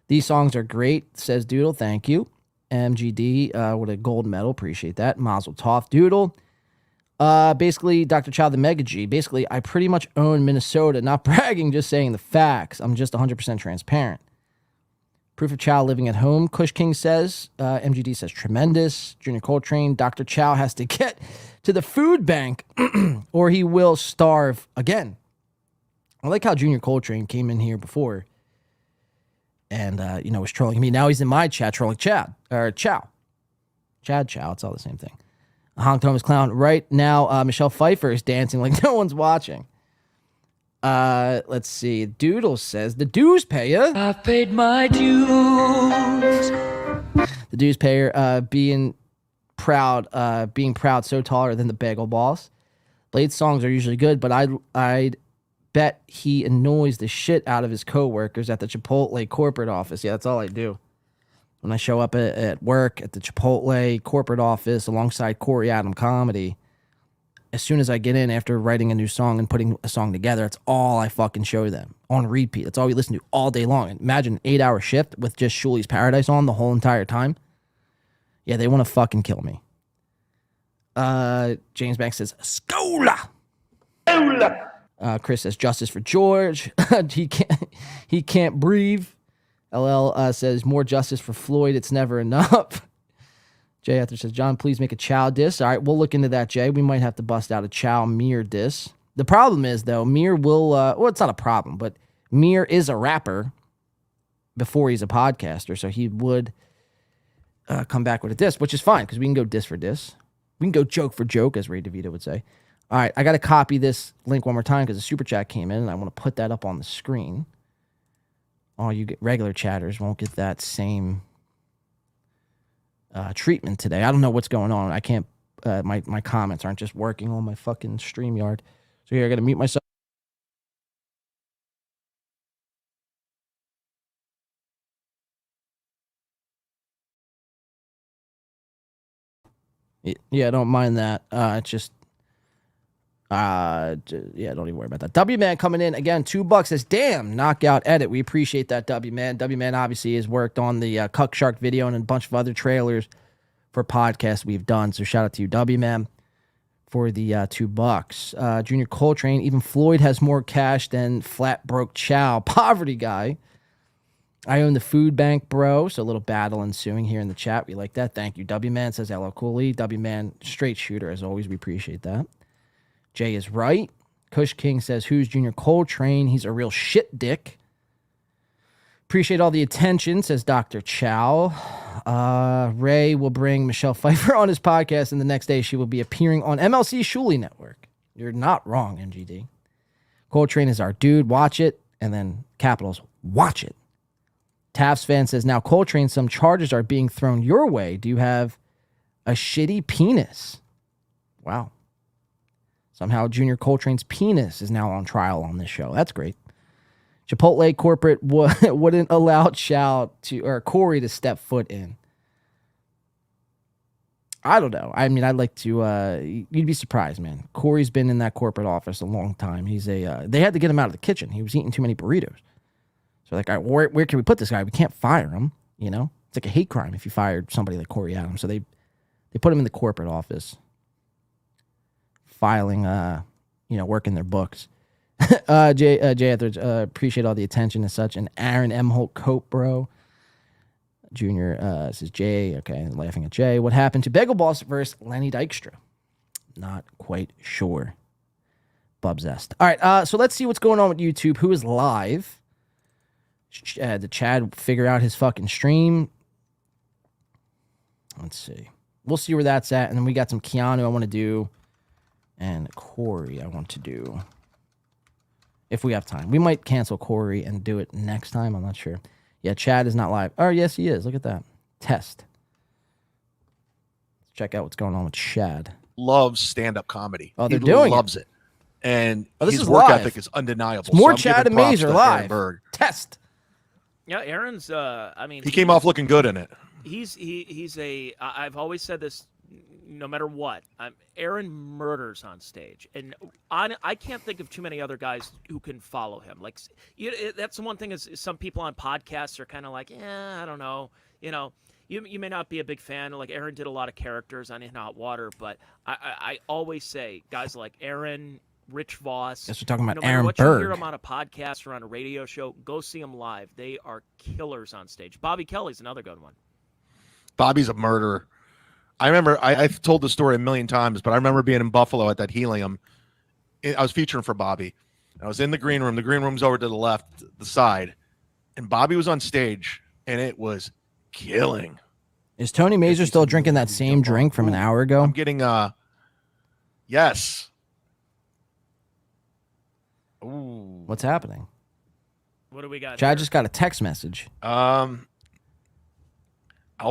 these songs are great. Says Doodle, thank you. MGD with a gold medal. Appreciate that. Mazel tov, Doodle. Basically, Dr. Chow, the Mega G. Basically, I pretty much own Minnesota. Not bragging, just saying the facts. I'm just 100% transparent. Proof of Chow living at home. Kush King says, MGD says, tremendous. Junior Coltrane, Dr. Chow has to get to the food bank or he will starve again. I like how Junior Coltrane came in here before and, was trolling me. Now he's in my chat trolling Chow. Chow, it's all the same thing. Honk Thomas Clown. Right now, Michelle Pfeiffer is dancing like no one's watching. Let's see. Doodle says, the dues payer. I paid my dues. The dues payer, being proud so taller than the bagel boss. Blade's songs are usually good, but I'd bet he annoys the shit out of his coworkers at the Chipotle corporate office. Yeah, that's all I do. When I show up at work at the Chipotle corporate office alongside Corey Adam Comedy, as soon as I get in after writing a new song and putting a song together, that's all I fucking show them on repeat. That's all we listen to all day long. And imagine an 8-hour shift with just Shuli's Paradise on the whole entire time. Yeah, they want to fucking kill me. James Banks says, Scola! Chris says, justice for George. he can't breathe. LL says, more justice for Floyd. It's never enough. Jay Arthur says, John, please make a Chow diss. All right, we'll look into that, Jay. We might have to bust out a Chow Mir diss. The problem is, though, Mir will, well, it's not a problem, but Mir is a rapper before he's a podcaster, so he would come back with a diss, which is fine, because we can go diss for diss. We can go joke for joke, as Ray DeVito would say. All right, I got to copy this link one more time, because the super chat came in, and I want to put that up on the screen. All you regular chatters won't get that same treatment today. I don't know what's going on. I can't, my comments aren't just working on my fucking StreamYard. So here, I got to mute myself. Yeah, don't mind that. It's just, yeah, don't even worry about that. W Man coming in again, $2 says, damn, knockout edit. We appreciate that, W Man. W Man obviously has worked on the Cuck Shark video and a bunch of other trailers for podcasts we've done. So shout out to you, W Man, for the $2. Junior Coltrane, even Floyd has more cash than flat broke Chow. Poverty guy. I own the food bank, bro. So a little battle ensuing here in the chat. We like that. Thank you. W Man says, hello, Cooley. W Man, straight shooter as always. We appreciate that. Jay is right. Kush King says, who's Junior Coltrane? He's a real shit dick. Appreciate all the attention, says Dr. Chow. Ray will bring Michelle Pfeiffer on his podcast, and the next day she will be appearing on MLC Shuli Network. You're not wrong, MGD. Coltrane is our dude. Watch it. And then capitals, watch it. Tavs fan says, now Coltrane, some charges are being thrown your way. Do you have a shitty penis? Wow. Somehow Junior Coltrane's penis is now on trial on this show. That's great. Chipotle corporate wouldn't allow Corey to step foot in. I don't know. I mean, I'd like to, you'd be surprised, man. Corey's been in that corporate office a long time. He's they had to get him out of the kitchen. He was eating too many burritos. So like, where can we put this guy? We can't fire him, you know? It's like a hate crime if you fired somebody like Corey Adams. So they put him in the corporate office, filing, working their books. Jay Etheridge, appreciate all the attention and such. And Aaron M. Holt Cope, bro. Junior says, Jay, okay, laughing at Jay. What happened to Bagel Boss versus Lenny Dykstra? Not quite sure. Bub Zest. All right, so let's see what's going on with YouTube. Who is live? Did Chad figure out his fucking stream? Let's see. We'll see where that's at. And then we got some Keanu I want to do. And Corey I want to do. If we have time. We might cancel Corey and do it next time. I'm not sure. Yeah, Chad is not live. Oh, yes, he is. Look at that. Test. Let's check out what's going on with Chad. Loves stand-up comedy. Oh, they're He doing loves it. And Oh, this his is work live. ethic is undeniable. It's more I'm Chad giving and props Mazer to Aaron live. Berg. Test. Yeah, Aaron's. I mean, He came off looking good in it. He's a. I've always said this. No matter what, Aaron murders on stage, and I can't think of too many other guys who can follow him. Like, that's the one thing is some people on podcasts are kind of like, I don't know, you may not be a big fan. Like Aaron did a lot of characters on In Hot Water, but I always say guys like Aaron, Rich Voss. Yes, we're talking about no matter Aaron what you Berg. hear him on a podcast or on a radio show, go see them live. They are killers on stage. Bobby Kelly's another good one. Bobby's a murderer. I remember, I've told the story a million times, but I remember being in Buffalo at that Helium. I was featuring for Bobby. I was in the green room. The green room's over to the left, the side. And Bobby was on stage, and it was killing. Is Tony Mazer still drinking that same drink from an hour ago? I'm getting, yes. Ooh. What's happening? What do we got? Chad just got a text message. I'll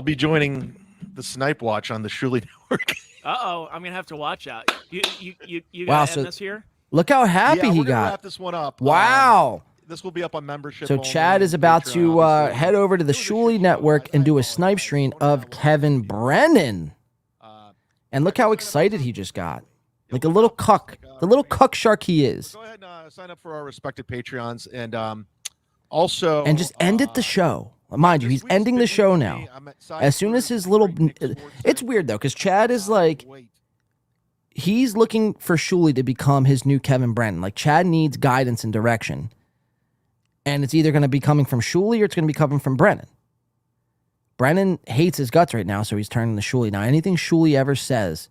be joining the Snipe Watch on the Shuli Network. I'm gonna have to watch out. You Wow, gotta so end this here. look how happy Yeah, he we're gonna got. wrap this one up. Wow. This will be up on membership. So only, Chad is about to Patreon, head over to the Shuli Network and do a snipe stream of Kevin Brennan. And look how excited he just got. Like a little cuck. The little cuck shark he is. Go ahead and sign up for our respected Patreons. And also... And just ended the show. Mind you, he's ending the show now. As soon as his little... It's weird, though, because Chad is like... He's looking for Shuli to become his new Kevin Brennan. Like, Chad needs guidance and direction. And it's either going to be coming from Shuli or it's going to be coming from Brennan. Brennan hates his guts right now, so he's turning to Shuli. Now, anything Shuli ever says,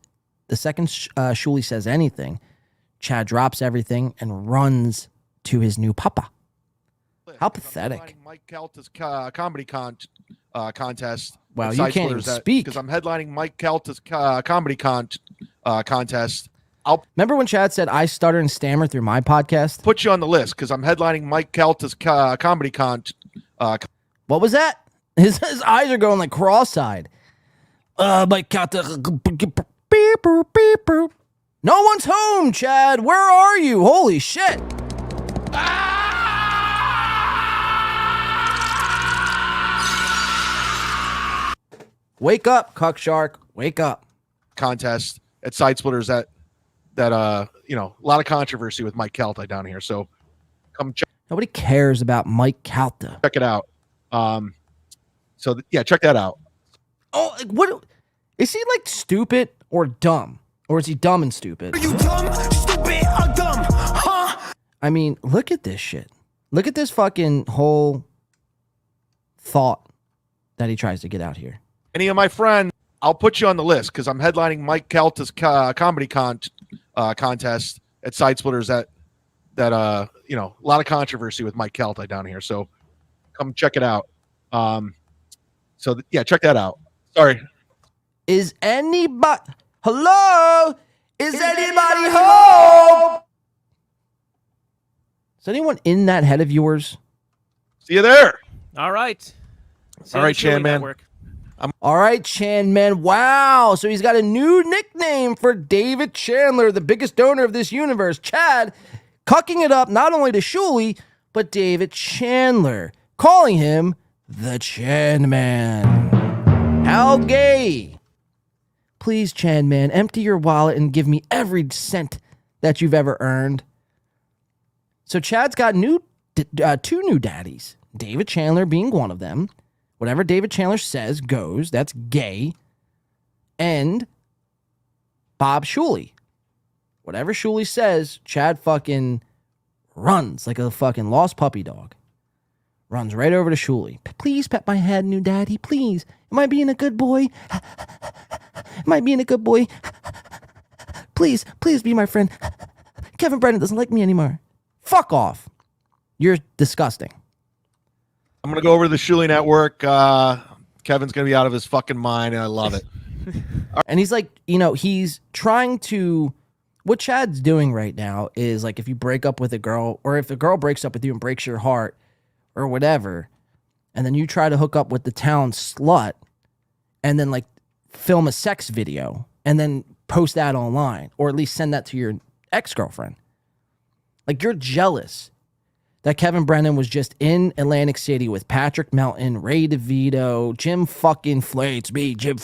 the second Shuli says anything, Chad drops everything and runs to his new papa. How pathetic. Mike Calta's comedy contest. Wow, you can't even speak. Because I'm headlining Mike Calta's comedy contest. Remember when Chad said, I stutter and stammer through my podcast? Put you on the list because I'm headlining Mike Calta's comedy What was that? His eyes are going like cross-eyed. Mike Calta. No one's home, Chad. Where are you? Holy shit. Wake up, cuck shark. Wake up. Contest at Side Splitters that a lot of controversy with Mike Calta down here. So come check. Nobody cares about Mike Calta. Check it out. Check that out. Oh, what is he like, stupid or dumb? Or is he dumb and stupid? Are you dumb, stupid, or dumb? Huh? I mean, look at this shit. Look at this fucking whole thought that he tries to get out here. Any of my friends, I'll put you on the list because I'm headlining Mike Calta's comedy contest at Side Splitters that a lot of controversy with Mike Calta down here. So come check it out. Check that out. Sorry. Is anybody... Hello? Is anybody home? Is anyone in that head of yours? See you there. All right. See All right, Chan Man. All right, Chan Man. Wow. So he's got a new nickname for David Chandler, the biggest donor of this universe. Chad, cucking it up not only to Shuli, but David Chandler, calling him the Chan Man. How gay. Please, Chan Man, empty your wallet and give me every cent that you've ever earned. So Chad's got two new daddies, David Chandler being one of them. Whatever David Chandler says goes. That's gay. And Bob Shuli. Whatever Shuli says, Chad fucking runs like a fucking lost puppy dog. Runs right over to Shuli. Please pet my head, new daddy. Please. Am I being a good boy? Am I being a good boy? Please be my friend. Kevin Brennan doesn't like me anymore. Fuck off. You're disgusting. I'm going to go over to the Shuli Network. Kevin's gonna be out of his fucking mind, and I love it. And he's like, he's trying to. What Chad's doing right now is like if you break up with a girl, or if the girl breaks up with you and breaks your heart, or whatever, and then you try to hook up with the town slut, and then like film a sex video, and then post that online, or at least send that to your ex-girlfriend. Like you're jealous that Kevin Brennan was just in Atlantic City with Patrick Melton, Ray DeVito, Jim fucking It's me, Jim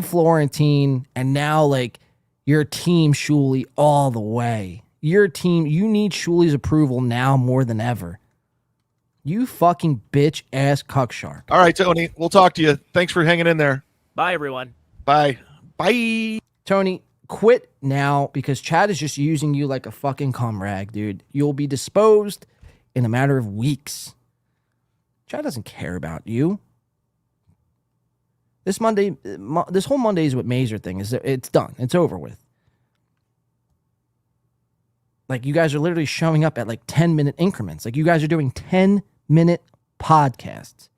Florentine, and now like you're team Shuley all the way. Your team, you need Shuley's approval now more than ever. You fucking bitch ass cuck shark. All right, Tony, we'll talk to you. Thanks for hanging in there. Bye, everyone. Bye. Bye. Tony, quit now because Chad is just using you like a fucking cum rag, dude. You'll be disposed in a matter of weeks. Chad doesn't care about you. This whole Mondays with Mazer thing it's done. It's over with. Like you guys are literally showing up at like 10-minute increments. Like you guys are doing 10-minute podcasts.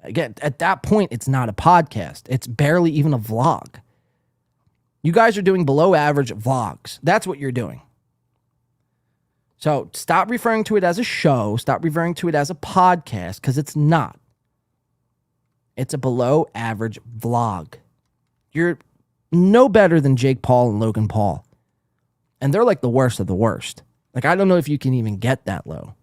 Again, at that point, it's not a podcast. It's barely even a vlog. You guys are doing below average vlogs. That's what you're doing. So stop referring to it as a show. Stop referring to it as a podcast because it's not. It's a below average vlog. You're no better than Jake Paul and Logan Paul. And they're like the worst of the worst. Like, I don't know if you can even get that low.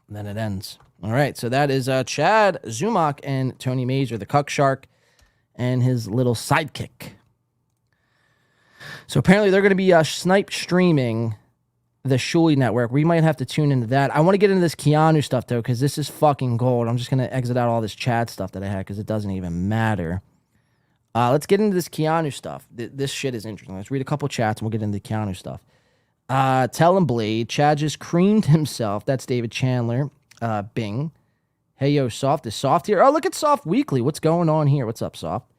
And then it ends. All right, so that is Chad Zumock and Tony Mazer, the cuck shark, and his little sidekick. So apparently they're going to be snipe streaming the Shuley Network. We might have to tune into that. I want to get into this Keanu stuff, though, because this is fucking gold. I'm just going to exit out all this Chad stuff that I had because it doesn't even matter. Let's get into this Keanu stuff. This shit is interesting. Let's read a couple chats and we'll get into the Keanu stuff. Tell him, Blade. Chad just creamed himself. That's David Chandler. Bing. Hey, yo, Soft. Is Soft here? Oh, look at Soft Weekly. What's going on here? What's up, Soft?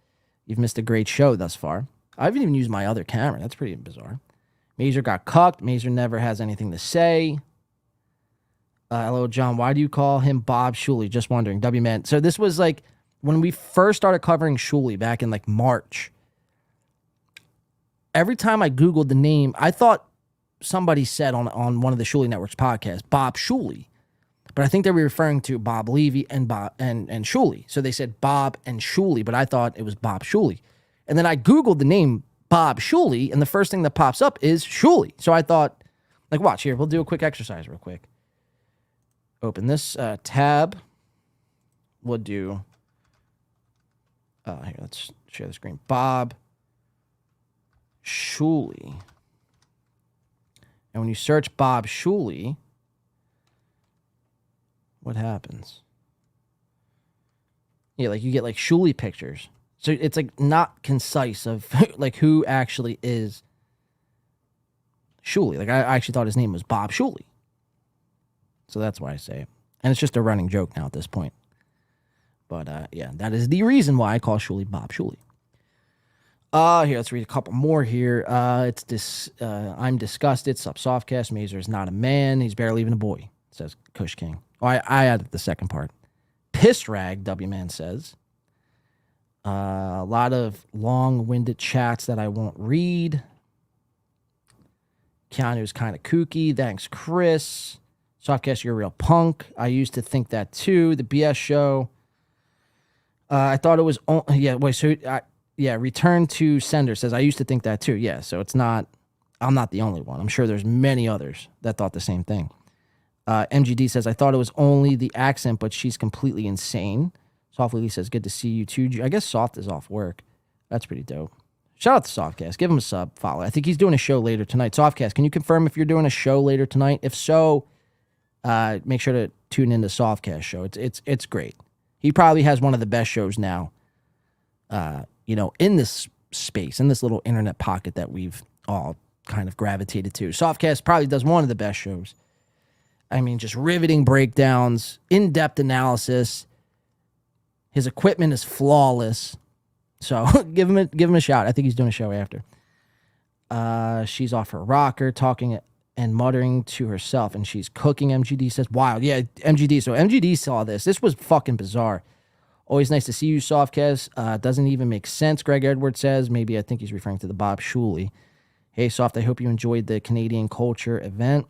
You've missed a great show thus far. I haven't even used my other camera. That's pretty bizarre. Mazer got cucked. Mazer never has anything to say. Hello, John. Why do you call him Bob Shuley? Just wondering. W-Man. So this was like when we first started covering Shuley back in like March. Every time I Googled the name, I thought somebody said on one of the Shuley Network's podcasts, Bob Shuley. But I think they were referring to Bob Levy and Shuley. So they said Bob and Shuley, but I thought it was Bob Shuley. And then I Googled the name Bob Shuley, and the first thing that pops up is Shuley. So I thought, like, watch here. We'll do a quick exercise real quick. Open this tab. We'll do, here, let's share the screen. Bob Shuley. And when you search Bob Shuley, what happens? Yeah, like you get like Shuley pictures. So it's like not concise of like who actually is Shuley. Like I actually thought his name was Bob Shuley. So that's why I say it. And it's just a running joke now at this point. But yeah, that is the reason why I call Shuley Bob Shuley. Here, let's read a couple more here. It's this. I'm disgusted. Sup, Softcast. Mazer is not a man. He's barely even a boy, says Kush King. Oh, I added the second part. Piss rag, W-Man says. A lot of long-winded chats that I won't read. Keanu's kind of kooky. Thanks, Chris. Softcast, you're a real punk. I used to think that too. The BS show. I thought it was... Return to Sender says, I used to think that too. Yeah, so it's not... I'm not the only one. I'm sure there's many others that thought the same thing. MGD says, I thought it was only the accent, but she's completely insane. Softly says, good to see you too. I guess Soft is off work. That's pretty dope. Shout out to Softcast. Give him a sub, follow. I think he's doing a show later tonight. Softcast, can you confirm if you're doing a show later tonight? If so, make sure to tune in to Softcast show. It's great. He probably has one of the best shows now, in this space, in this little internet pocket that we've all kind of gravitated to. Softcast probably does one of the best shows. I mean, just riveting breakdowns, in-depth analysis. His equipment is flawless. So give him a shout. I think he's doing a show after. She's off her rocker, talking and muttering to herself, and she's cooking. MGD says, wild. Yeah, MGD. So MGD saw this. This was fucking bizarre. Always nice to see you, Softcast. Doesn't even make sense, Greg Edwards says. Maybe I think he's referring to the Bob Shuley. Hey, Soft, I hope you enjoyed the Canadian Culture event.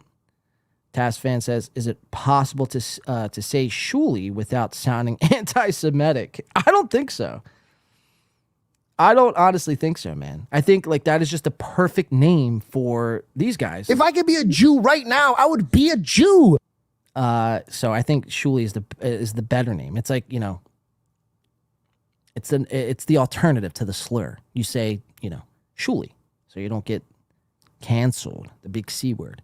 Task Fan says, is it possible to say Shuley without sounding anti-Semitic? I don't think so. I don't honestly think so, man. I think like that is just a perfect name for these guys. If I could be a Jew right now, I would be a Jew. So I think Shuley is the better name. It's like, you know, it's the alternative to the slur. You say, you know, Shuley, so you don't get canceled, the big C word.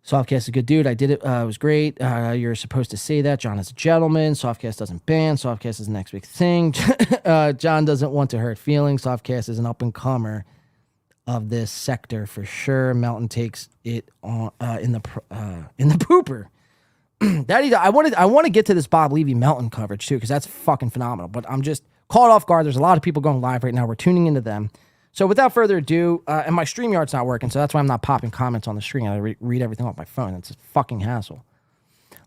Softcast is a good dude. I did it. It was great. You're supposed to say that. John is a gentleman. Softcast doesn't ban. Softcast is the next big thing. John doesn't want to hurt feelings. Softcast is an up-and-comer of this sector for sure. Melton takes it on in the pooper. Daddy, I want to get to this Bob Levy Melton coverage too, because that's fucking phenomenal. But I'm just caught off guard. There's a lot of people going live right now. We're tuning into them. So without further ado, and my StreamYard's not working, so that's why I'm not popping comments on the stream. I read everything off my phone. It's a fucking hassle.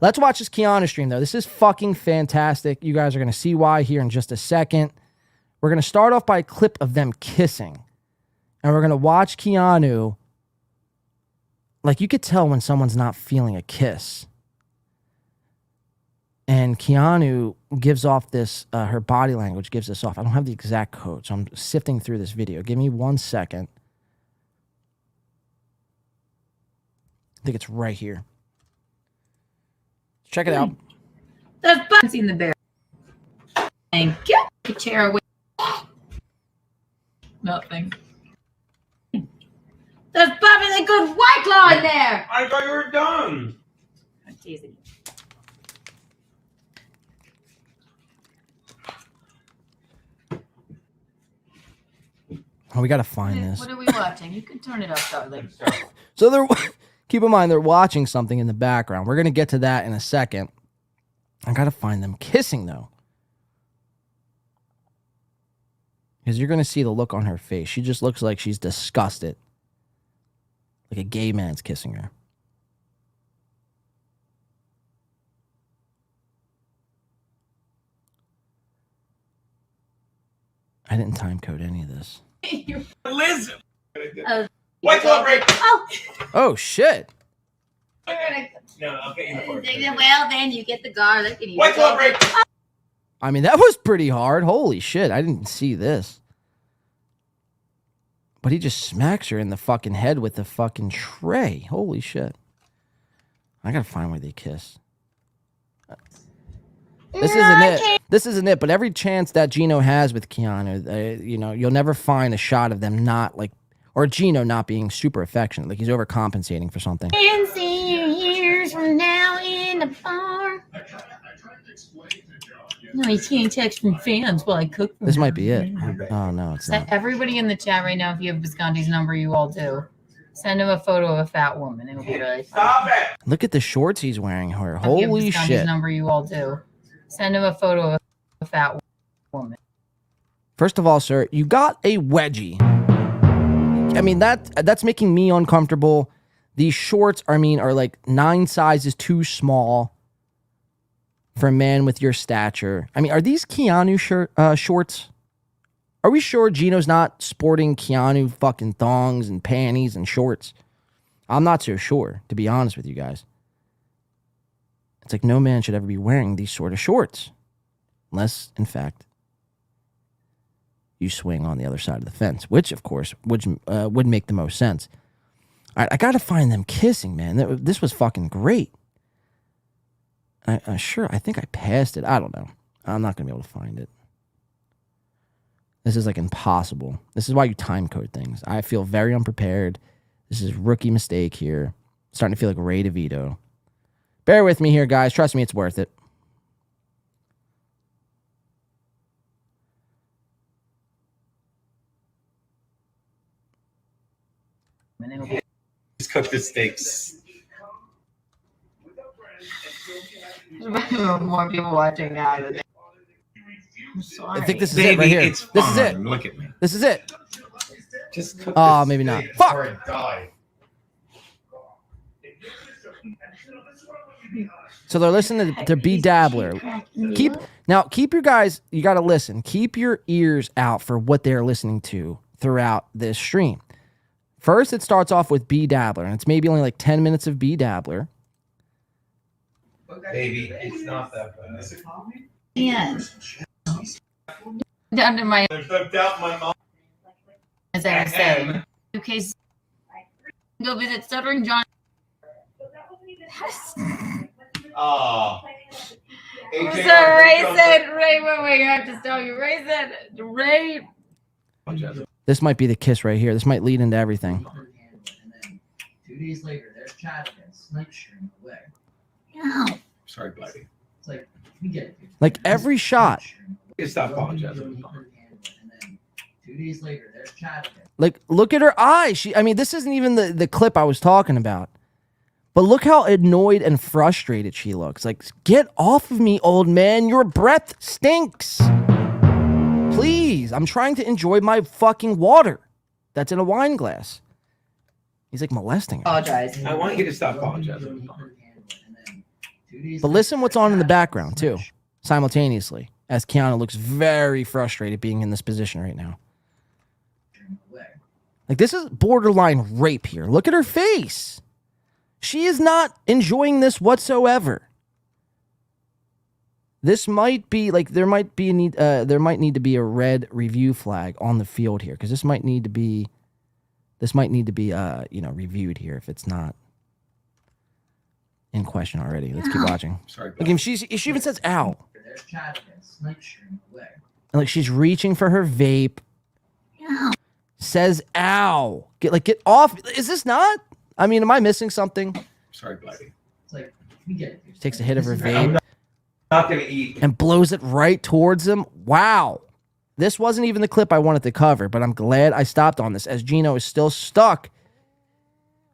Let's watch this Keanu stream, though. This is fucking fantastic. You guys are going to see why here in just a second. We're going to start off by a clip of them kissing. And we're going to watch Keanu. Like, you could tell when someone's not feeling a kiss. And Keanu gives off this, her body language gives this off. I don't have the exact code, so I'm sifting through this video. Give me 1 second. I think it's right here. Check it out. That's Bugsy in the bear. And get the chair away. Nothing. There's Bobby the good White Claw in there. I thought you were done. I'm teasing. Oh, we got to find this. What are we watching? You can turn it up, darling. So they're keep in mind they're watching something in the background. We're going to get to that in a second. I got to find them kissing though. Because you're going to see the look on her face. She just looks like she's disgusted. Like a gay man's kissing her. I didn't time code any of this. Listen. White Claw break. Oh, shit. We're gonna. No, I'll get you the first. Well, then you get the garlic and you. White Claw break. I mean, that was pretty hard. Holy shit. I didn't see this. But he just smacks her in the fucking head with the fucking tray. Holy shit. I gotta find where they kiss. This isn't it. This isn't it. But every chance that Gino has with Keanu, you know, you'll never find a shot of them not like, or Gino not being super affectionate. Like he's overcompensating for something. And see you years from now in the bar. No, he's getting text from fans while I cook. This might be it. Oh no, it's not. Everybody in the chat right now, if you have Visconti's number, you all do. Send him a photo of a fat woman. It'll be really fun. Stop it. Look at the shorts he's wearing. Her. If you have Holy Visconti's shit. number, you all do. Send him a photo of a fat woman. First of all, sir, you got a wedgie. I mean, that's making me uncomfortable. These shorts, I mean, are like 9 sizes too small for a man with your stature. I mean, are these Keanu shorts? Are we sure Gino's not sporting Keanu fucking thongs and panties and shorts? I'm not so sure, to be honest with you guys. It's like no man should ever be wearing these sort of shorts. Unless, in fact, you swing on the other side of the fence, which, of course, would make the most sense. All right, I got to find them kissing, man. This was fucking great. I think I passed it. I don't know. I'm not going to be able to find it. This is like impossible. This is why you time code things. I feel very unprepared. This is rookie mistake here. Starting to feel like Ray DeVito. Bear with me here, guys. Trust me, it's worth it. Just cook the steaks. More people watching now. I'm sorry. I think this is it right here. It's this is it. Look at me. This is it. Just cook Oh, maybe not. Fuck. Die. So they're listening to B Dabbler. Keep your guys, you got to listen. Keep your ears out for what they're listening to throughout this stream. First, it starts off with B Dabbler, and it's maybe only like 10 minutes of B Dabbler. Baby, it's not that bad. And down to my, There's no doubt in my mind. as I was saying, okay, go visit Stuttering John. Oh. So Ray said, Ray, wait, I have to stop you. Ray said, Ray. This might be the kiss right here. This might lead into everything. 2 days later, there's chat again, snipe stream away. No. Sorry, buddy. It's like, we get it. Like every shot. You stop apologizing. 2 days later, there's chat again. Like, look at her eyes. I mean, this isn't even the clip I was talking about. But look how annoyed and frustrated she looks. Like, get off of me, old man. Your breath stinks. Please. I'm trying to enjoy my fucking water that's in a wine glass. He's like molesting her. Apologize. I want you to stop apologizing. But listen what's on in the background, too, simultaneously, as Keanu looks very frustrated being in this position right now. Like, this is borderline rape here. Look at her face. She is not enjoying this whatsoever. This might be like there might need to be a red review flag on the field here, because this might need to be reviewed here if it's not in question already. Let's keep watching. Sorry, Look, if she even says ow. There's chat again, snipe stream away. And like she's reaching for her vape. Says ow. Get off. Is this not? I mean, am I missing something? Sorry, buddy. It's like, we get it. She takes a hit of her I'm vape not gonna eat. and blows it right towards him. Wow. This wasn't even the clip I wanted to cover, but I'm glad I stopped on this, as Gino is still stuck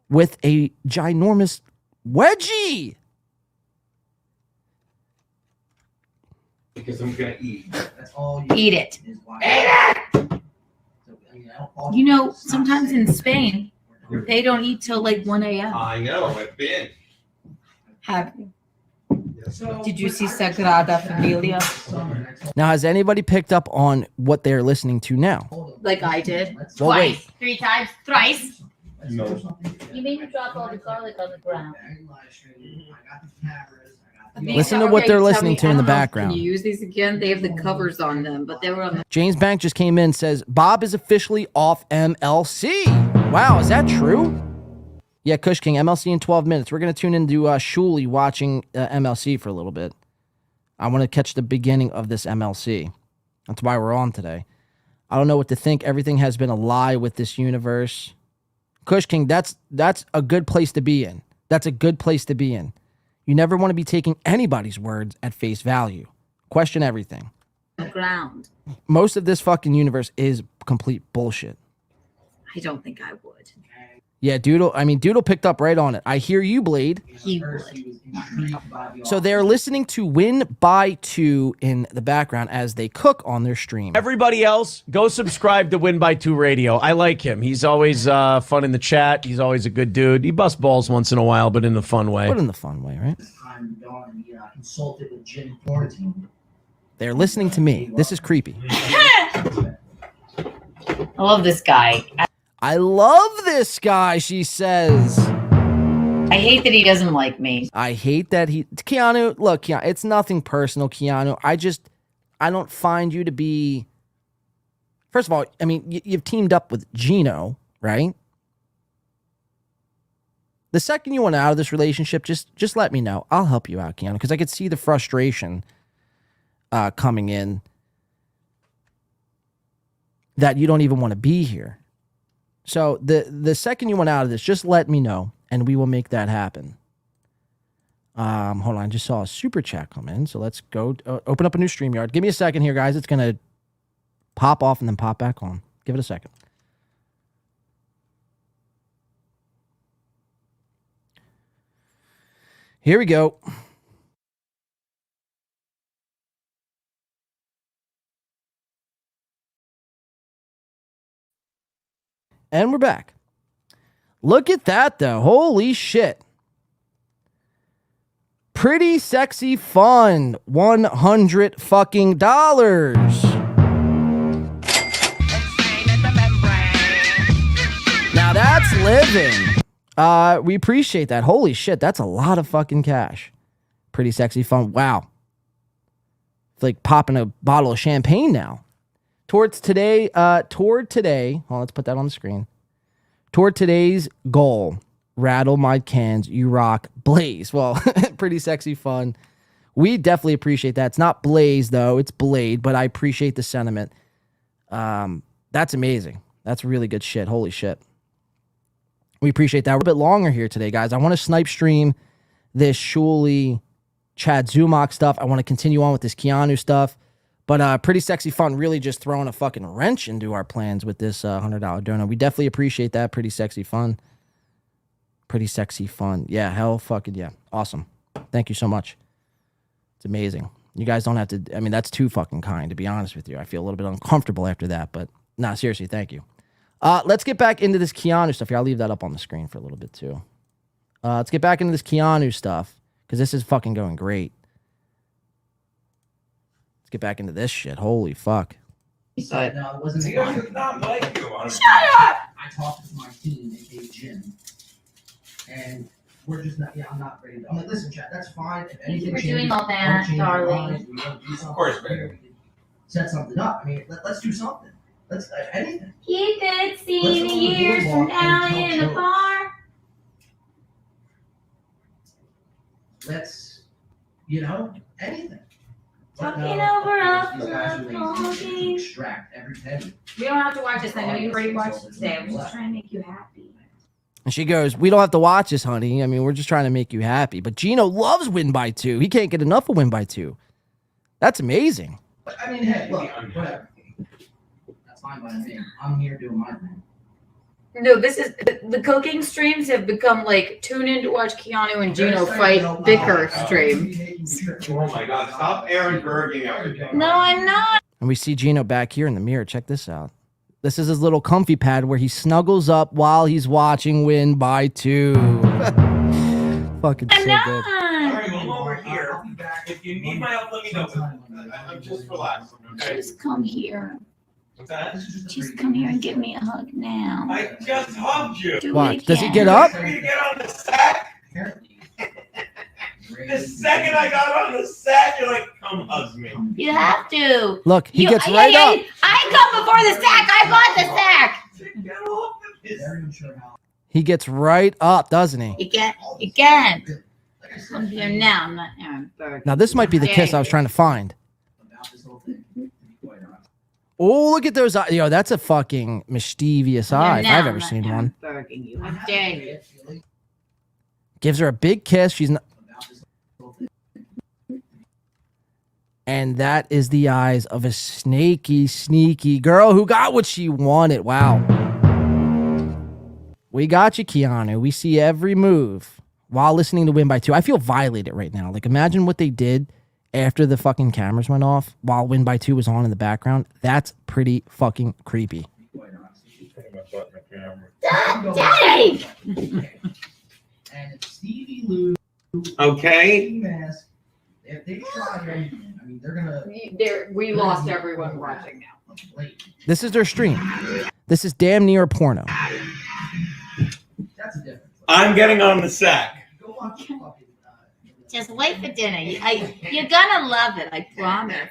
with a ginormous wedgie. Because I'm gonna eat. That's all Eat it. You know, sometimes in Spain, they don't eat till like 1 a.m. I know, I've been. Have you? Did you see Sagrada Familia? Now, has anybody picked up on what they're listening to now? Like I did. Well, Twice. wait. 3 times. Thrice. No. You made me drop all the garlic on the ground. Listen to what they're listening to in the background. Can you use these again? They have the covers on them, but they were on the. James Bank just came in, says, Bob is officially off MLC. Wow, is that true? Yeah, Kush King, MLC in 12 minutes. We're going to tune into Shuli watching MLC for a little bit. I want to catch the beginning of this MLC. That's why we're on today. I don't know what to think. Everything has been a lie with this universe. Kush King, that's a good place to be in. That's a good place to be in. You never want to be taking anybody's words at face value. Question everything. The ground. Most of this fucking universe is complete bullshit. I don't think I would. Yeah, Doodle picked up right on it. I hear you, Blade. He would. So they're listening to Win by 2 in the background as they cook on their stream. Everybody else, go subscribe to Win by 2 Radio. I like him. He's always fun in the chat. He's always a good dude. He busts balls once in a while, but in a fun way. But in the fun way, right? This time, Dawn, consulted with Jim Quarantine. They're listening to me. This is creepy. I love this guy. I love this guy, she says. I hate that he doesn't like me. I hate that Keanu, look, Keanu, it's nothing personal, Keanu. I don't find you to be, first of all, I mean, you've teamed up with Gino, right? The second you want out of this relationship, just let me know. I'll help you out, Keanu, because I could see the frustration coming in that you don't even want to be here. So the second you want out of this, just let me know, and we will make that happen. Hold on, I just saw a super chat come in, so let's go open up a new StreamYard. Give me a second here, guys. It's gonna pop off and then pop back on. Give it a second. Here we go. And we're back. Look at that, though. Holy shit. Pretty Sexy Fun, $100 fucking dollars. Now that's living. We appreciate that. Holy shit, that's a lot of fucking cash. Pretty Sexy Fun. Wow. It's like popping a bottle of champagne now. Toward today, hold on, let's put that on the screen. Toward today's goal, rattle my cans, you rock, Blaze. Well, Pretty Sexy Fun. We definitely appreciate that. It's not Blaze, though. It's Blade, but I appreciate the sentiment. That's amazing. That's really good shit. Holy shit. We appreciate that. We're a bit longer here today, guys. I want to snipe stream this Shuli Chad Zumach stuff. I want to continue on with this Keanu stuff. But Pretty Sexy Fun really just throwing a fucking wrench into our plans with this $100 donut. We definitely appreciate that. Pretty Sexy Fun. Pretty Sexy Fun. Yeah, hell fucking yeah. Awesome. Thank you so much. It's amazing. You guys don't have to, I mean, that's too fucking kind, to be honest with you. I feel a little bit uncomfortable after that, but nah, seriously, thank you. Let's get back into this Keanu stuff here. I'll leave that up on the screen for a little bit too. Let's get back into this Keanu stuff because this is fucking going great. Let's get back into this shit. Holy fuck. He said, no, it wasn't. Not like you. Shut up! I talked to my team, aka Jim, and we're just not. Yeah, I'm not ready. I'm like, listen, Chad, that's fine. If anything We're changes, doing all that, darling. Of course, baby. Set something up. I mean, let's do something. Let's anything. You could see me years from now in a bar. Let's, anything. Talking over a These guys are lazy. Extract every penny. We don't have to watch this. I know you already watched it today. I'm just trying to make you happy. And she goes, we don't have to watch this, honey. I mean, we're just trying to make you happy. But Gino loves Win by 2. He can't get enough of Win by 2. That's amazing. I mean, hey, look, whatever. That's fine by me. I'm here doing my thing. No, this is the cooking streams have become like tune in to watch Keanu and Gino fight bicker streams. Oh my God! Stop Aaron Berging everything. No, I'm not. And we see Gino back here in the mirror. Check this out. This is his little comfy pad where he snuggles up while he's watching Win by 2. Fucking so good. All right, well, I'm over here. If you need my help, let me know. I'm just relaxing. Okay. Just come here. What's that? Just come here and give me a hug now. I just hugged you. Watch. Does he get up? You get on the sack. The second I got on the sack, you're like, come hug me. You have to. Look, he gets right up. I come before the sack. I bought the sack. He gets right up, doesn't he? You can't. Come here now. I'm not Aaron Berg. Now, this might be the kiss I was trying to find. Oh, look at those eyes. Yo, that's a fucking mischievous eye if I've ever seen one. You. How dare you? Gives her a big kiss. She's not. And that is the eyes of a snaky, sneaky girl who got what she wanted. Wow. We got you, Keanu. We see every move while listening to Win by 2. I feel violated right now. Like, imagine what they did after the fucking cameras went off while Win by 2 was on in the background. That's pretty fucking creepy. Daddy! And Stevie Lou. Okay. If they try anything, I mean, they're gonna. We lost everyone watching now. This is their stream. This is damn near a porno. That's a difference. I'm getting on the sack. Just wait for dinner. You're gonna love it. I promise.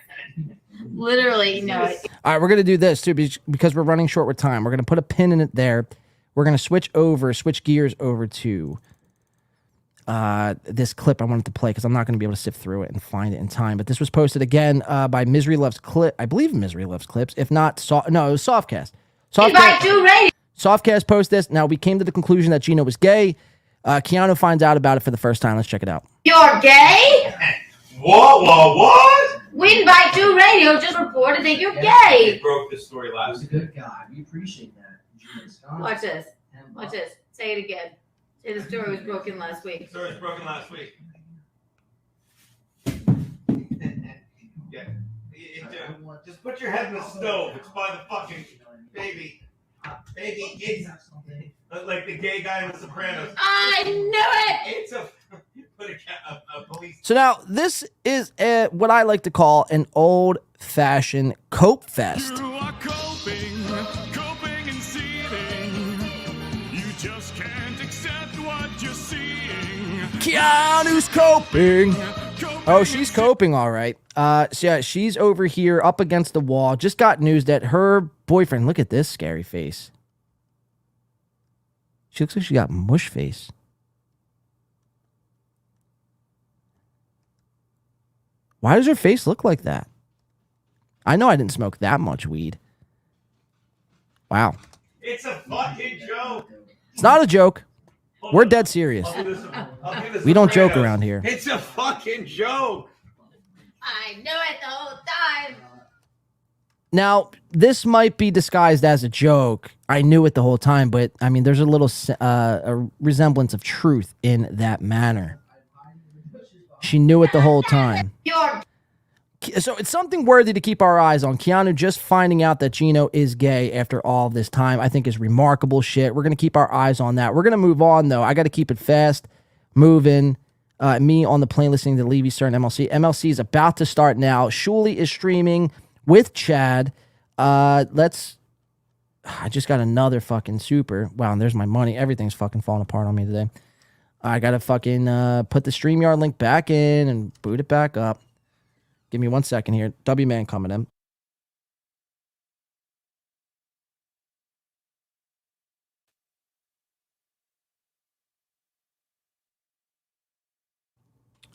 Literally, no. All right, we're going to do this, too, because we're running short with time. We're going to put a pin in it there. We're going to switch gears over to this clip I wanted to play because I'm not going to be able to sift through it and find it in time. But this was posted again by Misery Loves Clip. I believe Misery Loves Clips. If not, no, it was Softcast. Softcast posted this. Now, we came to the conclusion that Gino was gay. Keanu finds out about it for the first time. Let's check it out. You're gay? What? Win by 2 Radio just reported that you're gay. They broke this story last He's a good guy. We appreciate that. Watch this. Watch this. Say it again. Say the story was broken last week. The story was broken last week. Yeah. Just put your head in the stove. It's by the fucking baby. Baby, it's like the gay guy in The Sopranos. I knew it! It's a So now this is what I like to call an old-fashioned cope fest. You are coping and seething. You just can't accept what you're seeing. Keanu's coping. Oh, she's coping all right. So yeah, she's over here up against the wall. Just got news that her boyfriend, look at this scary face. She looks like she got mush face. Why does her face look like that? I know I didn't smoke that much weed. Wow. It's a fucking joke. It's not a joke. We're dead serious. We don't joke around here. It's a fucking joke. I knew it the whole time. Now, this might be disguised as a joke. I knew it the whole time, but I mean, there's a little a resemblance of truth in that manner. She knew it the whole time. So it's something worthy to keep our eyes on. Keanu just finding out that Gino is gay after all this time, I think is remarkable shit. We're going to keep our eyes on that. We're going to move on, though. I got to keep it fast, moving. Me on the plane listening to Levy Stern MLC. MLC is about to start now. Shuli is streaming with Chad. I just got another fucking super. Wow, and there's my money. Everything's fucking falling apart on me today. I got to fucking put the StreamYard link back in and boot it back up. Give me 1 second here. W-Man coming in.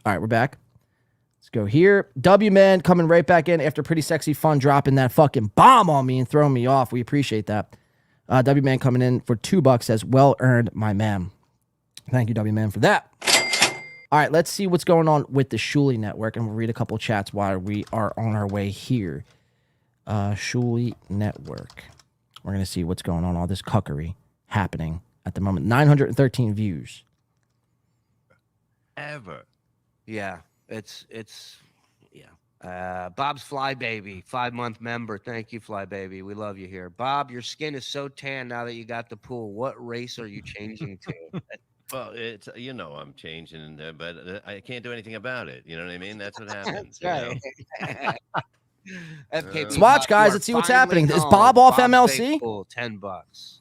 All right, we're back. Let's go here. W-Man coming right back in after Pretty Sexy Fun dropping that fucking bomb on me and throwing me off. We appreciate that. W-Man coming in for $2 says, well earned, my man. Thank you, W-Man, for that. All right, let's see what's going on with the Shuli Network, and we'll read a couple chats while we are on our way here. Shuli Network. We're going to see what's going on, all this cuckery happening at the moment. 913 views. Ever. Yeah, it's Bob's Fly Baby, 5-month member. Thank you, Fly Baby. We love you here. Bob, your skin is so tan now that you got the pool. What race are you changing to? Well, it's I'm changing, but I can't do anything about it. You know what I mean? That's what happens. That's right. FKB, Let's watch, guys. Let's see what's happening. Is Bob off MLC? Pool, $10.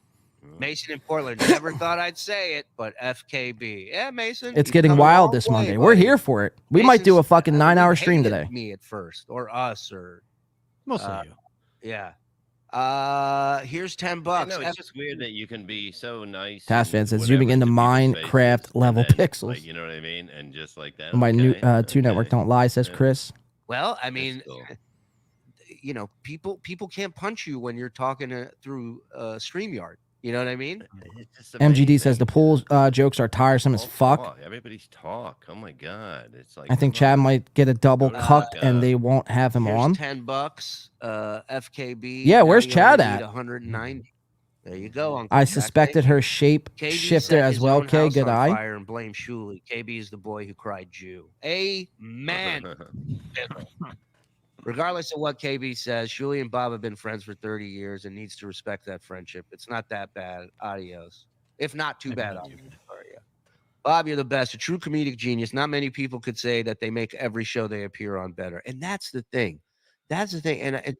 Mason in Portland. Never thought I'd say it, but FKB. Yeah, Mason. It's getting wild this Monday. We're here for it. We might do a fucking 9-hour stream today. Me at first, or us, or mostly you. Yeah. Here's $10. No, it's just weird that you can be so nice. Task fan says zooming into Minecraft level pixels. Like, you know what I mean? And just like that. My new two network don't lie, says Chris. Well, I mean, people can't punch you when you're talking through StreamYard. You know what I mean? MGD says the pool jokes are tiresome as fuck. Everybody's talk. Oh my god, it's like I think Chad might get a double cuck and they won't have him on. $10. FKB. Yeah, where's Chad at? 190. There you go. Uncle I Jack. suspected her shape KB shifter set as his well. own Okay, house good on eye. fire and blame Shuli. KB is the boy who cried Jew. Amen. Regardless of what KB says, Shuli and Bob have been friends for 30 years and needs to respect that friendship. It's not that bad. Adios. If not too bad, I'll sorry. Bob, you're the best. A true comedic genius. Not many people could say that they make every show they appear on better. And that's the thing. That's the thing. And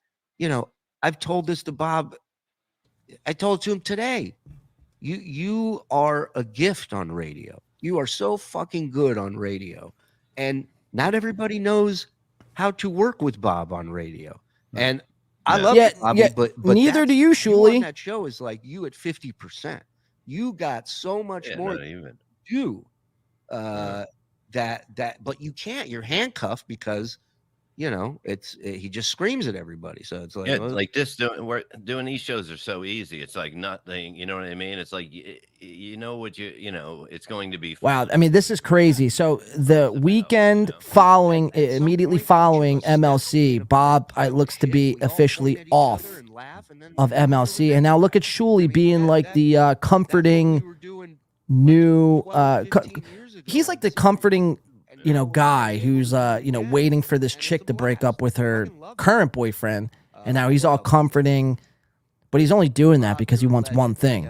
I've told this to Bob. I told it to him today. You are a gift on radio. You are so fucking good on radio. And not everybody knows how to work with Bob on radio. And I love it, Bobby, but neither do you, Shuli. You on that show is like you at 50%. You got so much more to do but you can't. You're handcuffed because he just screams at everybody. So it's like like this. Doing these shows are so easy. It's like nothing. You know what I mean? It's like it's going to be fun. Wow, I mean, this is crazy. So the weekend immediately following MLC, Bob looks to be officially off of MLC, and now look at Shuli being like the comforting new. He's like the comforting. Guy who's, waiting for this chick to break up with her current boyfriend. And now he's all comforting, but he's only doing that because he wants one thing.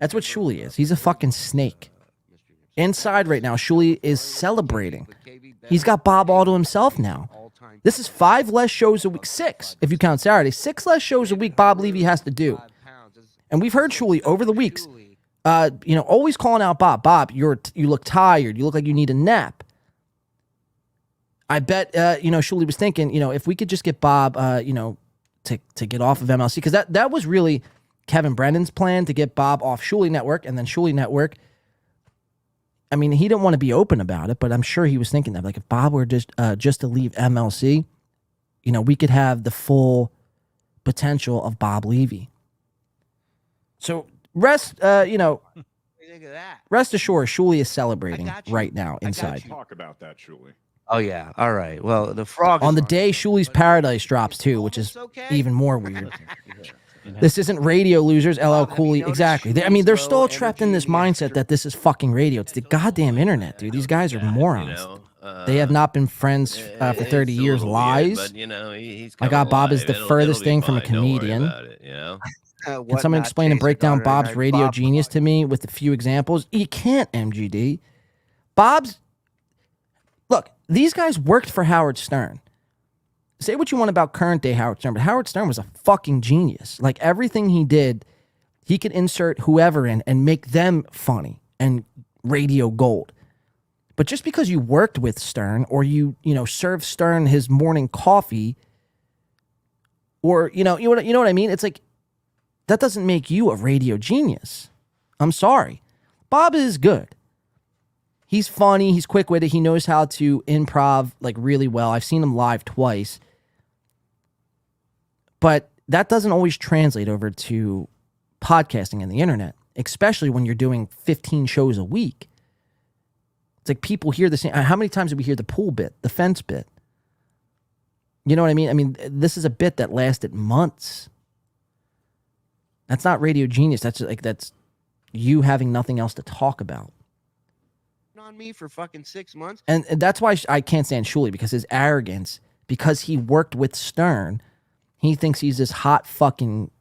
That's what Shuli is. He's a fucking snake. Inside right now, Shuli is celebrating. He's got Bob all to himself now. This is 5 less shows a week, 6 if you count Saturday. 6 less shows a week Bob Levy has to do. And we've heard Shuli over the weeks, always calling out Bob. Bob, you look tired. You look like you need a nap. I bet, Shuli was thinking, if we could just get Bob, to get off of MLC, because that was really Kevin Brennan's plan, to get Bob off Shuli Network, and then Shuli Network. I mean, he didn't want to be open about it, but I'm sure he was thinking that, like, if Bob were just to leave MLC, we could have the full potential of Bob Levy. So rest assured, Shuli is celebrating right now inside. Talk about that, Shuli. Oh yeah. All right. Well, the frog on the day Shuli's Paradise drops too, which is even more weird. This isn't radio, losers. LL Cooley. Exactly. They're still trapped in this mindset that this is fucking radio. It's the goddamn internet, dude. These guys are morons. They have not been friends for 30 years. Lies. I got Bob is the furthest thing from a comedian. Can someone explain and break down Bob's radio genius to me with a few examples? You can't, MGD. Look, these guys worked for Howard Stern. Say what you want about current day Howard Stern, but Howard Stern was a fucking genius. Like, everything he did, he could insert whoever in and make them funny and radio gold. But just because you worked with Stern, or you served Stern his morning coffee, or you know what I mean? It's like, that doesn't make you a radio genius. I'm sorry. Bob is good. He's funny. He's quick-witted. He knows how to improv like really well. I've seen him live twice. But that doesn't always translate over to podcasting and the internet, especially when you're doing 15 shows a week. It's like people hear the same. How many times did we hear the pool bit, the fence bit? You know what I mean? I mean, this is a bit that lasted months. That's not radio genius. That's you having nothing else to talk about. On me for fucking 6 months. And that's why I can't stand Shuli, because his arrogance, because he worked with Stern, he thinks he's this hot fucking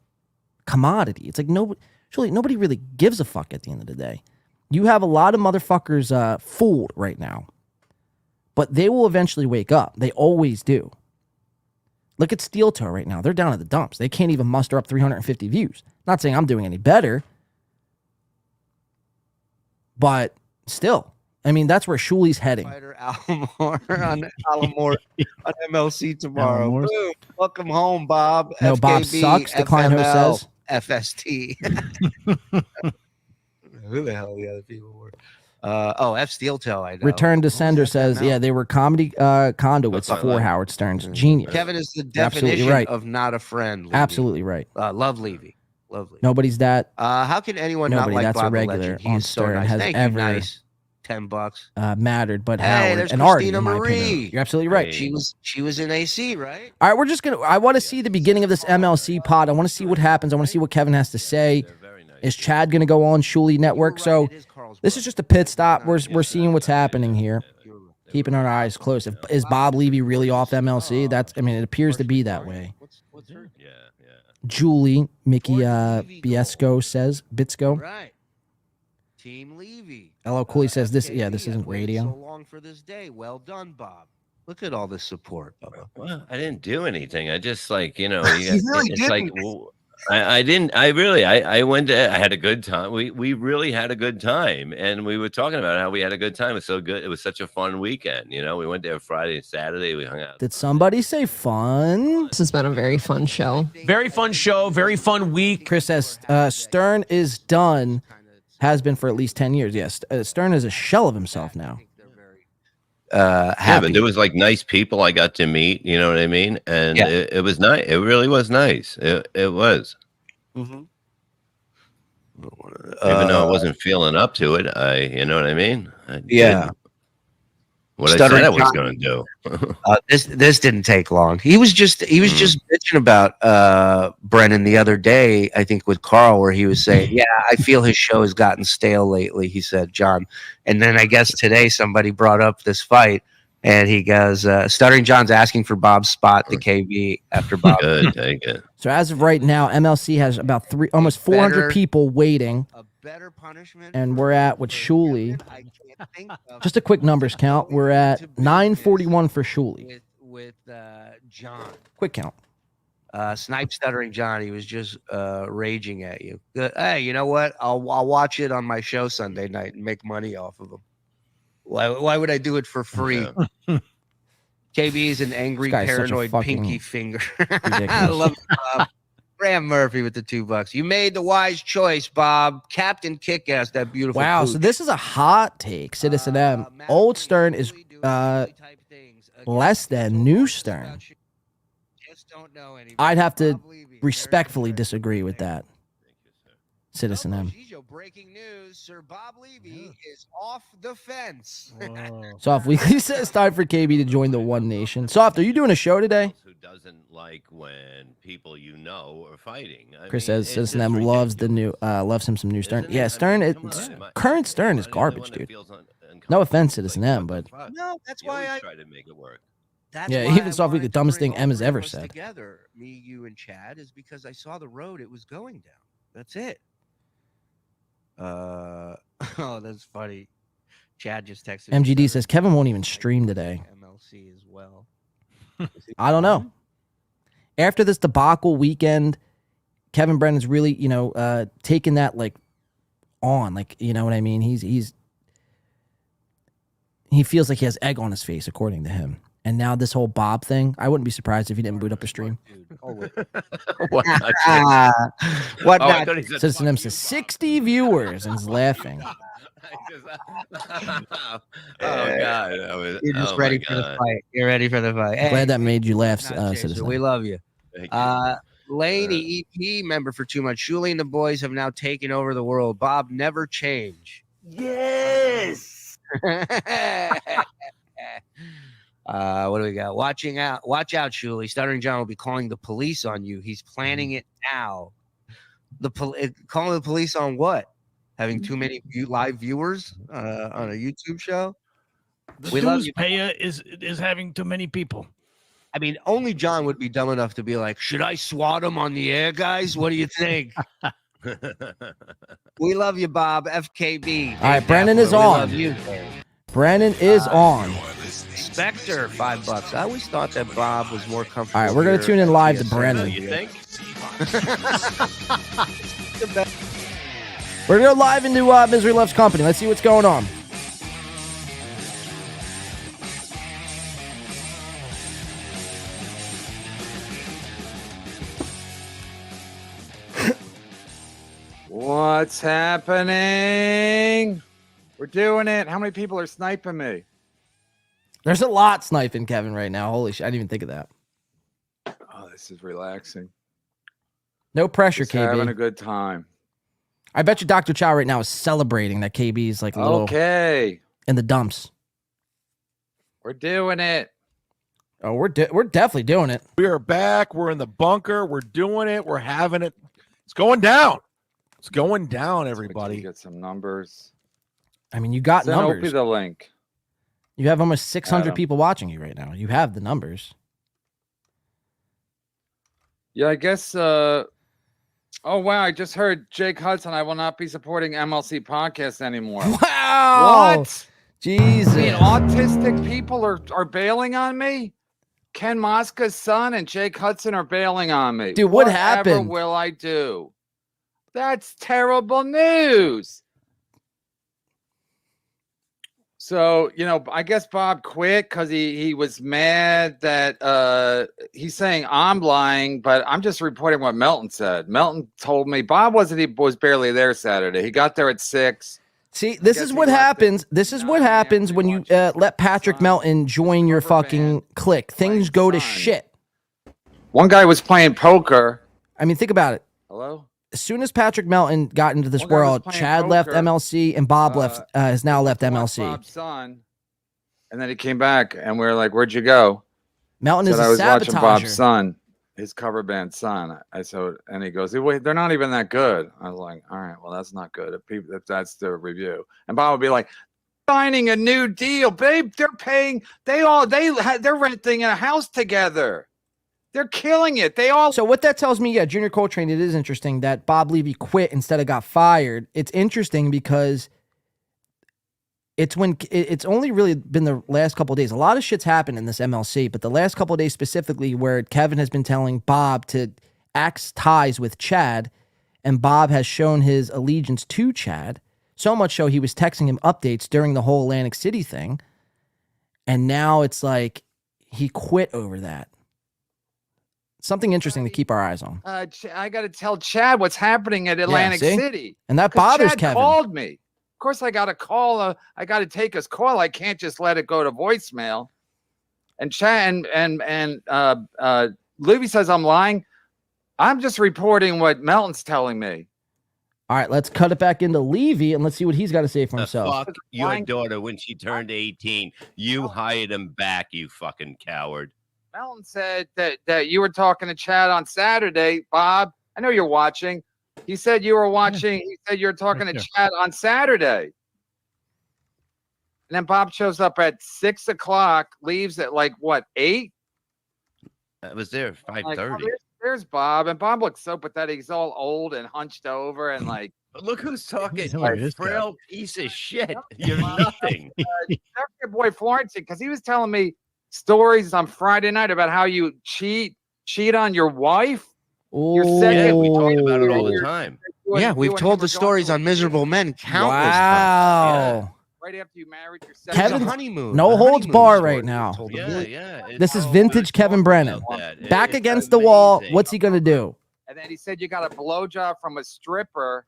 commodity. It's like, Shuli, nobody really gives a fuck at the end of the day. You have a lot of motherfuckers fooled right now, but they will eventually wake up. They always do. Look at Steel Toe right now. They're down at the dumps. They can't even muster up 350 views. Not saying I'm doing any better, but still. I mean, that's where Shuli's heading. Fighter Alamore on MLC tomorrow. Boom. Welcome home, Bob. No, FKB, Bob sucks, the client host says. FST. Who the hell the other people were? F Steel Toe, I know. Return to Sender says, yeah, they were comedy conduits for Howard Stern's genius. Kevin is the definition right. of not a friend. Levy. Absolutely right. Love Levy. Lovely. Nobody's that. How can anyone not like that's Bob a regular Legend? He on is so Stern nice. has Thank ever you, nice. $10. Mattered, but Hey, Howard there's and Artie, Christina in my Marie. opinion. You're absolutely right. She was in AC, right? All right, I want to see the beginning of this MLC pod. I want to see what happens. I want to see what Kevin has to say. Is Chad going to go on Shuli Network? So this is just a pit stop. We're seeing what's happening here. Keeping our eyes close. Is Bob Levy really off MLC? It appears to be that way. What's her? Yeah. Julie, Mickey Biesco says, Bitsko. Right. Team Levy. LL Cooley says this isn't radio. So long for this day. Well done, Bob. Look at all this support, Bubba. Well, I didn't do anything. I just I had a good time. We really had a good time, and we were talking about how we had a good time. It was so good. It was such a fun weekend. We went there Friday and Saturday. We hung out. Did somebody say fun? This has been a very fun show. Very fun show. Very fun week. Chris says Stern is done. Has been for at least 10 years. Yes, Stern is a shell of himself now. Yeah, but there was nice people I got to meet. You know what I mean? And it was nice. It really was nice. It was. Mm-hmm. Even though I wasn't feeling up to it, you know what I mean? I yeah. What I said I was going to do. This didn't take long. He was just bitching about Brennan the other day, I think with Carl, where he was saying, yeah, I feel his show has gotten stale lately, he said, John. And then I guess today somebody brought up this fight, and he goes, Stuttering John's asking for Bob's spot, the KB after Bob. Good, take it. So as of right now, MLC has about almost 400 people waiting better punishment. And we're at with Shuli. I can't think of Just a quick numbers count. We're at 941 for Shuli. with John. Quick count. Snipe Stuttering Johnny was just raging at you. Hey, you know what? I'll watch it on my show Sunday night and make money off of them. Why would I do it for free? KB is an angry, This guy's such a paranoid fucking pinky finger. I ridiculous. love it, Bob. Graham Murphy with the $2. You made the wise choice, Bob. Captain Kickass, that beautiful. Wow, pooch. so this is a hot take. Citizen M. Old Stern is less than new Stern. I'd have to respectfully disagree with that. Citizen M. Breaking news: Sir Bob Levy is off the fence. Soft Weekly says time for KB to join the One Nation. Soft, are you doing a show today? Who doesn't like when people you know are fighting? Chris says Citizen M loves the new loves him some new Stern. Yeah, Stern. Current Stern is garbage, dude. No offense, Citizen M, but No, that's why I try to make it work. That's yeah, why even Soft Weekly, the dumbest thing M has ever said. Together, me, you, and Chad, is because I saw the road it was going down. That's it. Oh, that's funny. Chad just texted. MGD says Kevin won't even stream today. MLC as well. I don't know. After this debacle weekend, Kevin Brennan's really, taking that like on, like, you know what I mean? He feels like he has egg on his face, according to him. And now this whole Bob thing, I wouldn't be surprised if he didn't boot up a stream. What? What? Oh, I thought he said Citizen M says 60 viewers and is laughing. Oh God! You're just ready for the fight. You're ready for the fight. Hey, Glad that made you laugh, Chaser, Citizen. we love you. Thank you. Lady EP member for Too Much. Shuli and the boys have now taken over the world. Bob, never change. Yes. What do we got? Watch out, Shuli. Stuttering John will be calling the police on you. He's planning it now. Calling the police on what? Having too many live viewers on a YouTube show? The dues payer is having too many people. I mean, only John would be dumb enough to be like, should I swat him on the air, guys? What do you think? We love you, Bob. FKB. All right, Brandon is We on. love you. Brandon is on. Spectre, $5. I always thought that Bob was more comfortable. All right, we're going to tune in live to Brandon. You think? We're going to go live into Misery Loves Company. Let's see what's going on. What's happening? We're doing it. How many people are sniping me? There's a lot sniping Kevin right now. Holy shit, I didn't even think of that. Oh, this is relaxing. No pressure, Just KB. having a good time. I bet you Dr. Chow right now is celebrating that KB is like a little Okay. in the dumps. We're doing it. Oh, we're definitely doing it. We are back. We're in the bunker. We're doing it. We're having it. It's going down. It's going down, everybody. Get some numbers. I mean, you got Send numbers. Opie the link. You have almost 600 Adam. people watching you right now. You have the numbers. Yeah, I guess. Oh wow! I just heard Jake Hudson. I will not be supporting MLC podcast anymore. Wow! What? Jesus! I mean, autistic people are bailing on me. Ken Mosca's son and Jake Hudson are bailing on me. Dude, what Whatever happened? will I do? That's terrible news. So, I guess Bob quit because he was mad that he's saying I'm lying, but I'm just reporting what Melton said. Melton told me Bob was barely there Saturday. He got there at 6. See, this is what happens. This is what happens when you let Patrick Melton join your fucking clique. Things go to shit. One guy was playing poker. I mean, think about it. Hello? As soon as Patrick Melton got into this One guy was world, playing Chad left poker. MLC and Bob has now left MLC. Bob's son. And then he came back and we were like, where'd you go? Melton is Said a I was watching sabotager. Bob's son, his cover band son. I said, and he goes, wait, they're not even that good. I was like, all right, well, that's not good. If that's the review. And Bob would be like, signing a new deal, babe. They're paying, they're renting a house together. They're killing it. They all. So what that tells me, yeah, Junior Coltrane, it is interesting that Bob Levy quit instead of got fired. It's interesting because it's only really been the last couple of days. A lot of shit's happened in this MLC, but the last couple of days specifically where Kevin has been telling Bob to axe ties with Chad, and Bob has shown his allegiance to Chad, so much so he was texting him updates during the whole Atlantic City thing. And now it's like he quit over that. Something interesting to keep our eyes on. I got to tell Chad what's happening at Atlantic see? City. And that 'Cause bothers Chad Kevin. called me. Of course, I got to call. I got to take his call. I can't just let it go to voicemail. And Chad and Levy says I'm lying. I'm just reporting what Melton's telling me. All right, let's cut it back into Levy and let's see what he's got to say for himself. Fuck your daughter when she turned 18. You hired him back, you fucking coward. Melton said that you were talking to Chad on Saturday. Bob, I know you're watching. He said you were watching. He said you were talking to Chad on Saturday. And then Bob shows up at 6 o'clock, leaves at like what, 8? I was there at 5:30. Like, there's Bob, and Bob looks so pathetic. He's all old and hunched over, and like. But look who's talking. Who You is that? frail piece of shit. You're nothing. That's your boy Florence, because he was telling me stories on Friday night about how you cheat on your wife. Your Yeah, we talk about it all the time. Yeah, we've told the stories on Miserable Men countless Wow. times. Right after you married your Kevin's honeymoon. no The holds honeymoon bar story right now. Yeah. This is vintage Kevin Brennan. Back against the wall. What's he going to do? And then he said you got a blowjob from a stripper.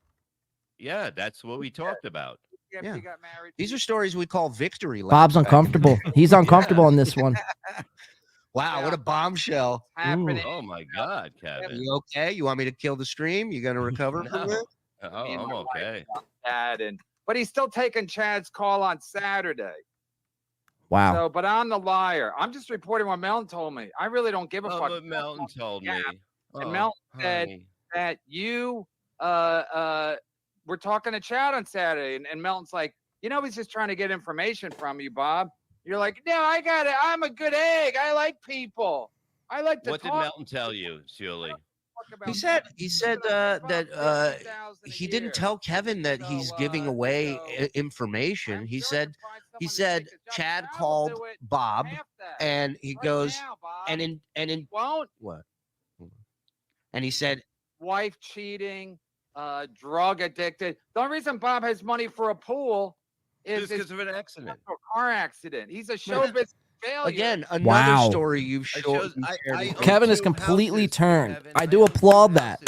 Yeah, that's what we talked about. After you got married. These are stories we call victory laps. Bob's uncomfortable. He's uncomfortable on this one. Wow, what a bombshell. Happening. Oh my God, Kevin. You okay? You want me to kill the stream? You gonna recover from it? Oh, I'm okay. But he's still taking Chad's call on Saturday. Wow. So, but I'm the liar. I'm just reporting what Melton told me. I really don't give a fuck. What Melton told me. And Melton said that you were talking to Chad on Saturday, and Melton's like, he's just trying to get information from you, Bob. You're like, no, I got it. I'm a good egg. I like people. I like to What did talk. Melton tell you, Julie? He said that he didn't tell Kevin that he's giving away information. He said Chad called Bob, and he goes and in won't what? And he said wife cheating, drug addicted. The only reason Bob has money for a pool is because of an accident. A car accident. He's a showbiz failure. Again, another Wow. story you've shown. Kevin is completely turned. I do applaud that.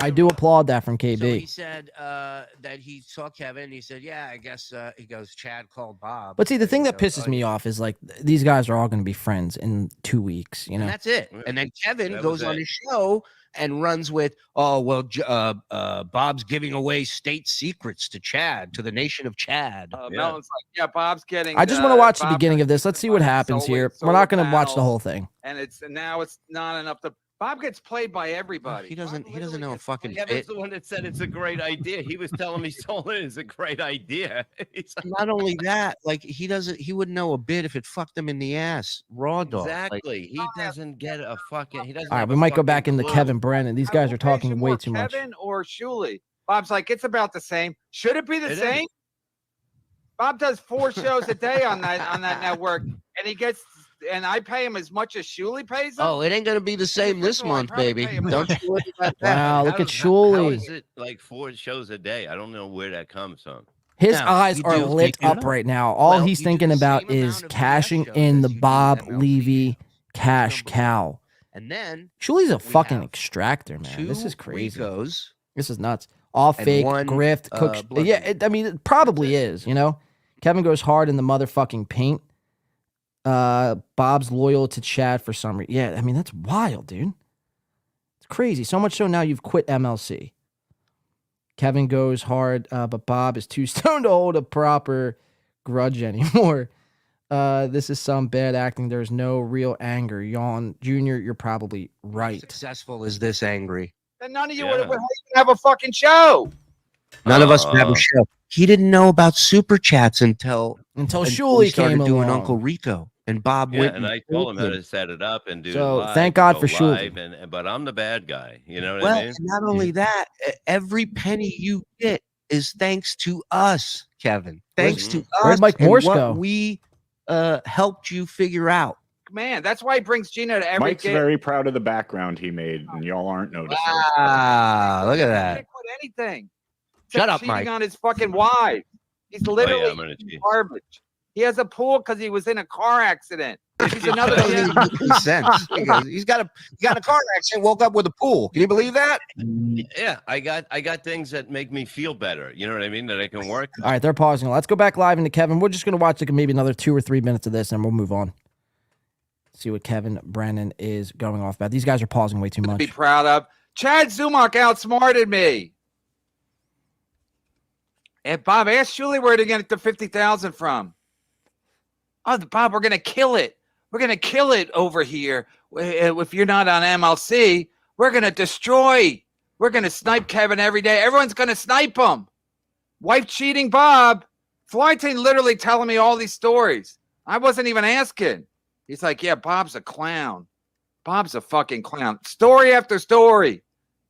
I do applaud that from KB. So he said that he saw Kevin. He said, "Yeah, I guess." He goes, "Chad called Bob." But see, the thing that pisses me off is like these guys are all going to be friends in 2 weeks. You know, And that's it. And then Kevin That goes was on it. his show and runs with, "Oh well, Bob's giving away state secrets to Chad, to the nation of Chad." Melton's like, yeah, Bob's getting. I just want to watch the Bob beginning of this. Let's see what happens here. We're not going to watch the whole thing. And now it's not enough to. Bob gets played by everybody. He doesn't know a fucking Kevin's bit. the one that said it's a great idea. He was telling me Solon is a great idea. He's like, Not only that, like he wouldn't know a bit if it fucked him in the ass, raw dog. exactly. He doesn't get a fucking. He doesn't. All right, have we a might go fucking back into clue. Kevin Brennan. These guys are talking way too much. Kevin or Shuley? Bob's like, it's about the same. Should it be the It same? is. Bob does 4 shows a day on that network, and he gets. And I pay him as much as Shuley pays him. Oh, it ain't gonna be the same this month, baby. Don't you worry about that. Wow, look at How Shuley. is it like 4 shows a day? I don't know where that comes from. His No, eyes you are do- lit you up do. right now. All Well, he's you do thinking the about same is amount of cashing shows in as the you do Bob MLB. Levy cash cow. And then Shuley's a we fucking have extractor, man. This is crazy. Ricos, This is nuts. All and fake, one, grift, cook. blood Yeah, I mean, it probably is, you know? Kevin goes hard in the motherfucking paint. Bob's loyal to Chad for some reason. Yeah, I mean, that's wild, dude. It's crazy. So much so now you've quit MLC. Kevin goes hard, but Bob is too stoned to hold a proper grudge anymore. This is some bad acting. There's no real anger. Yawn, Junior, you're probably right. successful is this angry? Then none of you would have a fucking show. None of us would have a show. He didn't know about super chats until Shuley we started came doing along. Uncle Rico. And Bob Yeah, went and I told him how to set it up and do So, live. thank God go for Shuli. live, but I'm the bad guy. You know what Well, I mean? and not only that, every penny you get is thanks to us, Kevin. Thanks to Where'd us Mike and Morse what go? we helped you figure out. Man, that's why he brings Gina to every Mike's game. very proud of the background he made, and y'all aren't noticing. Wow, look at He that. can't quit anything. Shut Except up, cheating Mike. on his fucking wife. He's Oh, literally yeah, I'm gonna cheat. garbage. He has a pool because he was in a car accident. He's another That doesn't make any sense. Because he got a car accident, woke up with a pool. Can you believe that? Yeah, I got things that make me feel better. You know what I mean? That I can work. All right, they're pausing. Let's go back live into Kevin. We're just going to watch like maybe another 2 or 3 minutes of this, and we'll move on. See what Kevin Brennan is going off about. These guys are pausing way too to much. be proud of. Chad Zumach outsmarted me. And Bob, ask Shuli where to get the 50,000 from. Oh, Bob, we're gonna kill it. We're gonna kill it over here. If you're not on MLC, we're gonna destroy. We're gonna snipe Kevin every day. Everyone's gonna snipe him. Wife cheating Bob. Flyton literally telling me all these stories. I wasn't even asking. He's like, yeah, Bob's a clown. Bob's a fucking clown. Story after story.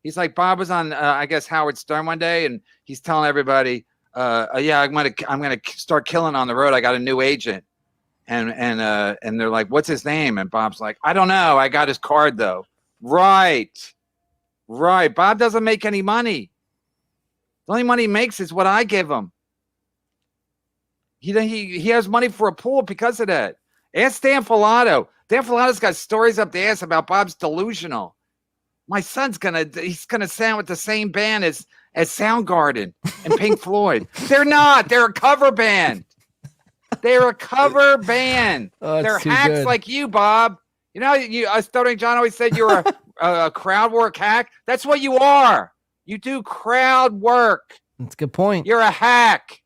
He's like, Bob was on, I guess, Howard Stern one day, and he's telling everybody, yeah, I'm gonna start killing on the road. I got a new agent, and they're like, what's his name? And Bob's like, I don't know. I got his card though. Right. Bob doesn't make any money. The only money he makes is what I give him. He has money for a pool because of that. Ask Dan Filato. Dan Filato's got stories up the ass about Bob's delusional. My son's he's gonna sound with the same band as Soundgarden and Pink Floyd. They're not. They're a cover band. They're a cover band. Oh, They're it's too hacks good. like you, Bob. You know, Stuttering John always said you're a crowd work hack. That's what you are. You do crowd work. That's a good point. You're a hack.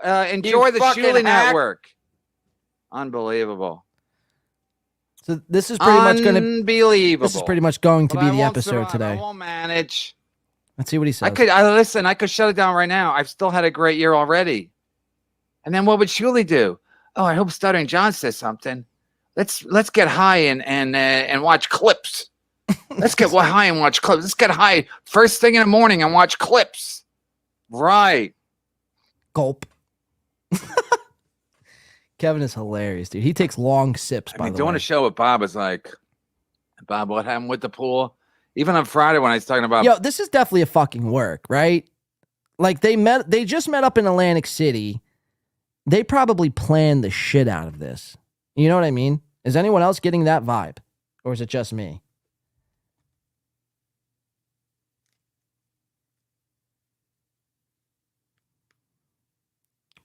Enjoy You the fucking Shuli hack. Network. Unbelievable. So this is pretty much going to Unbelievable. This is pretty much going to But be I the won't episode survive. I today. won't manage. Let's see what he says. I could shut it down right now. I've still had a great year already. And then what would Shuli do? Oh, I hope Stuttering John says something. Let's get high and watch clips. Let's get high and watch clips. Let's get high first thing in the morning and watch clips. Right. Gulp. Kevin is hilarious, dude. He takes long sips, by the Doing way. a show with Bob is like, Bob, what happened with the pool? Even on Friday when I was talking about Yo, this is definitely a fucking work, right? Like they just met up in Atlantic City. They probably planned the shit out of this. You know what I mean? Is anyone else getting that vibe? Or is it just me?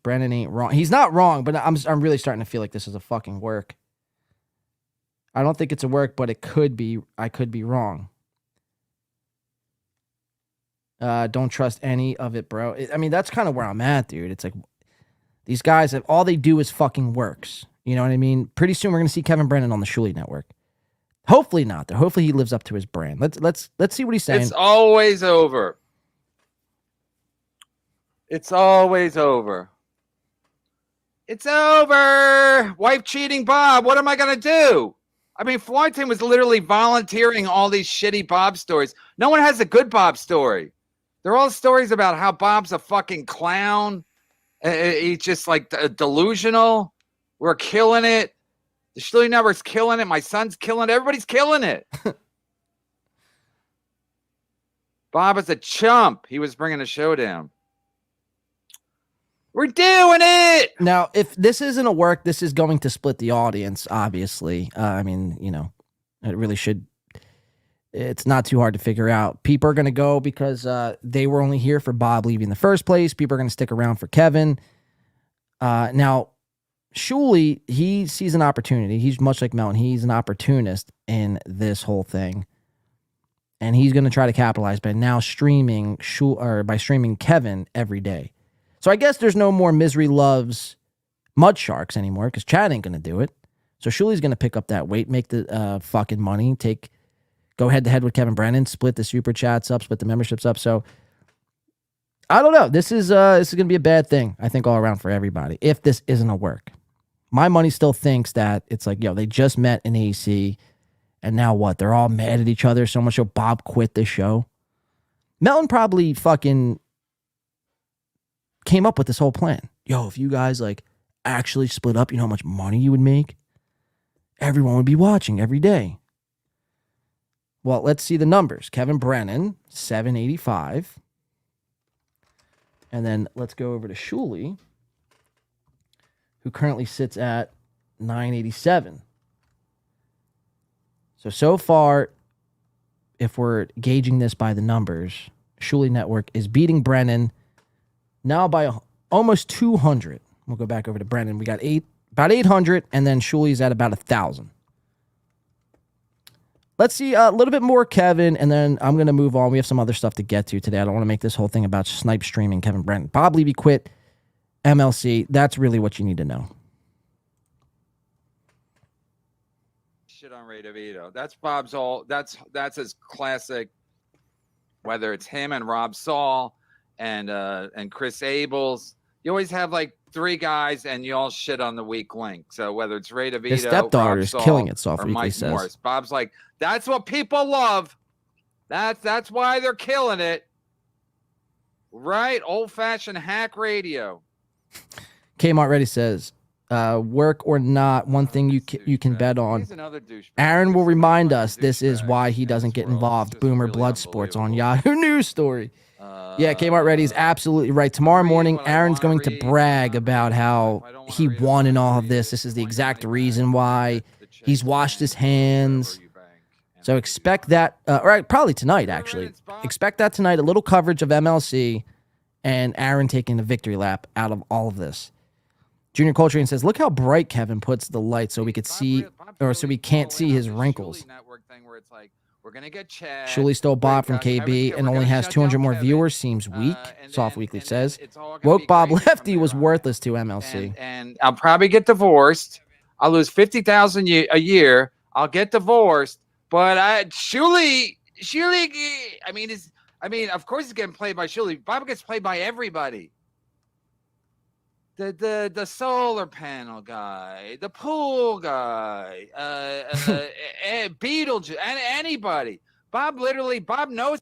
Brandon ain't wrong. He's not wrong, but I'm really starting to feel like this is a fucking work. I don't think it's a work, but it could be. I could be wrong. Don't trust any of it, bro. I mean, that's kind of where I'm at, dude. It's like these guys, all they do is fucking works. You know what I mean? Pretty soon we're gonna see Kevin Brennan on the Shuli Network. Hopefully not, though. Hopefully he lives up to his brand. Let's see what he's saying. it's always over. It's always over. It's over. Wife cheating Bob. What am I going to do? I mean, Flyton was literally volunteering all these shitty Bob stories. No one has a good Bob story. They're all stories about how Bob's a fucking clown. He's just like delusional. We're killing it. The Shuli Network's killing it. My son's killing it. Everybody's killing it. Bob is a chump. He was bringing a show down. We're doing it. Now, if this isn't a work, this is going to split the audience, obviously. I mean, you know, it really should. It's not too hard to figure out. People are going to go because they were only here for Bob leaving in the first place. People are going to stick around for Kevin. Now, Shuli, he sees an opportunity. He's much like Melton. He's an opportunist in this whole thing. And he's going to try to capitalize by now streaming Kevin every day. So I guess there's no more Misery Loves Mud Sharks anymore because Chad ain't going to do it. So Shuli's going to pick up that weight, make the fucking money, go head to head with Kevin Brennan, split the super chats up, split the memberships up. So I don't know. This is going to be a bad thing, I think, all around for everybody if this isn't a work. My money still thinks that it's like, yo, they just met in AC, and now what? They're all mad at each other so much so Bob quit the show. Melton probably fucking came up with this whole plan. Yo, if you guys like actually split up, you know how much money you would make? Everyone would be watching every day. Well, let's see the numbers. Kevin Brennan, 785. And then let's go over to Shuley, who currently sits at 987. So far, if we're gauging this by the numbers, Shuley Network is beating Brennan now by almost 200. We'll go back over to Brennan. We got about 800, and then Shuley's at about 1,000. Let's see a little bit more Kevin, and then I'm going to move on. We have some other stuff to get to today. I don't want to make this whole thing about snipe streaming Kevin Brennan. Bob Levy quit MLC. That's really what you need to know. Shit on Ray DeVito. That's Bob's all. That's his classic. Whether it's him and Rob Saul and Chris Abels, you always have like three guys and you all shit on the weak link. So whether it's Ray DeVito, His stepdaughter Rob is Saul, killing it, Soft or Weekly Mike says. Morris. Bob's like, that's what people love. That's why they're killing it. Right? Old-fashioned hack radio. Kmart Ready says, work or not, one thing you can bet on. He's another douchebag. Aaron will remind us this is why he doesn't get involved. Boomer Blood Sports on Yahoo News Story. Yeah, Kmart Ready is absolutely right. Tomorrow morning, Aaron's going to brag about how he won in all of this. This is the exact reason why he's washed his hands. So expect that, or probably tonight, actually. Expect that tonight, a little coverage of MLC and Aaron taking the victory lap out of all of this. Junior Coltrane says, look how bright Kevin puts the light so we could see, or so we can't see his wrinkles. We're gonna get Chad. Shuley stole Bob from KB and only has 200 more viewers. Seems weak. Soft Weekly says. Woke Bob Lefty was worthless to MLC. And I'll probably get divorced. I'll lose $50,000 a year. I'll get divorced. But Shuley. I mean, of course he's getting played by Shuley. Bob gets played by everybody. The solar panel guy, the pool guy, Beetlejuice, and anybody. Bob knows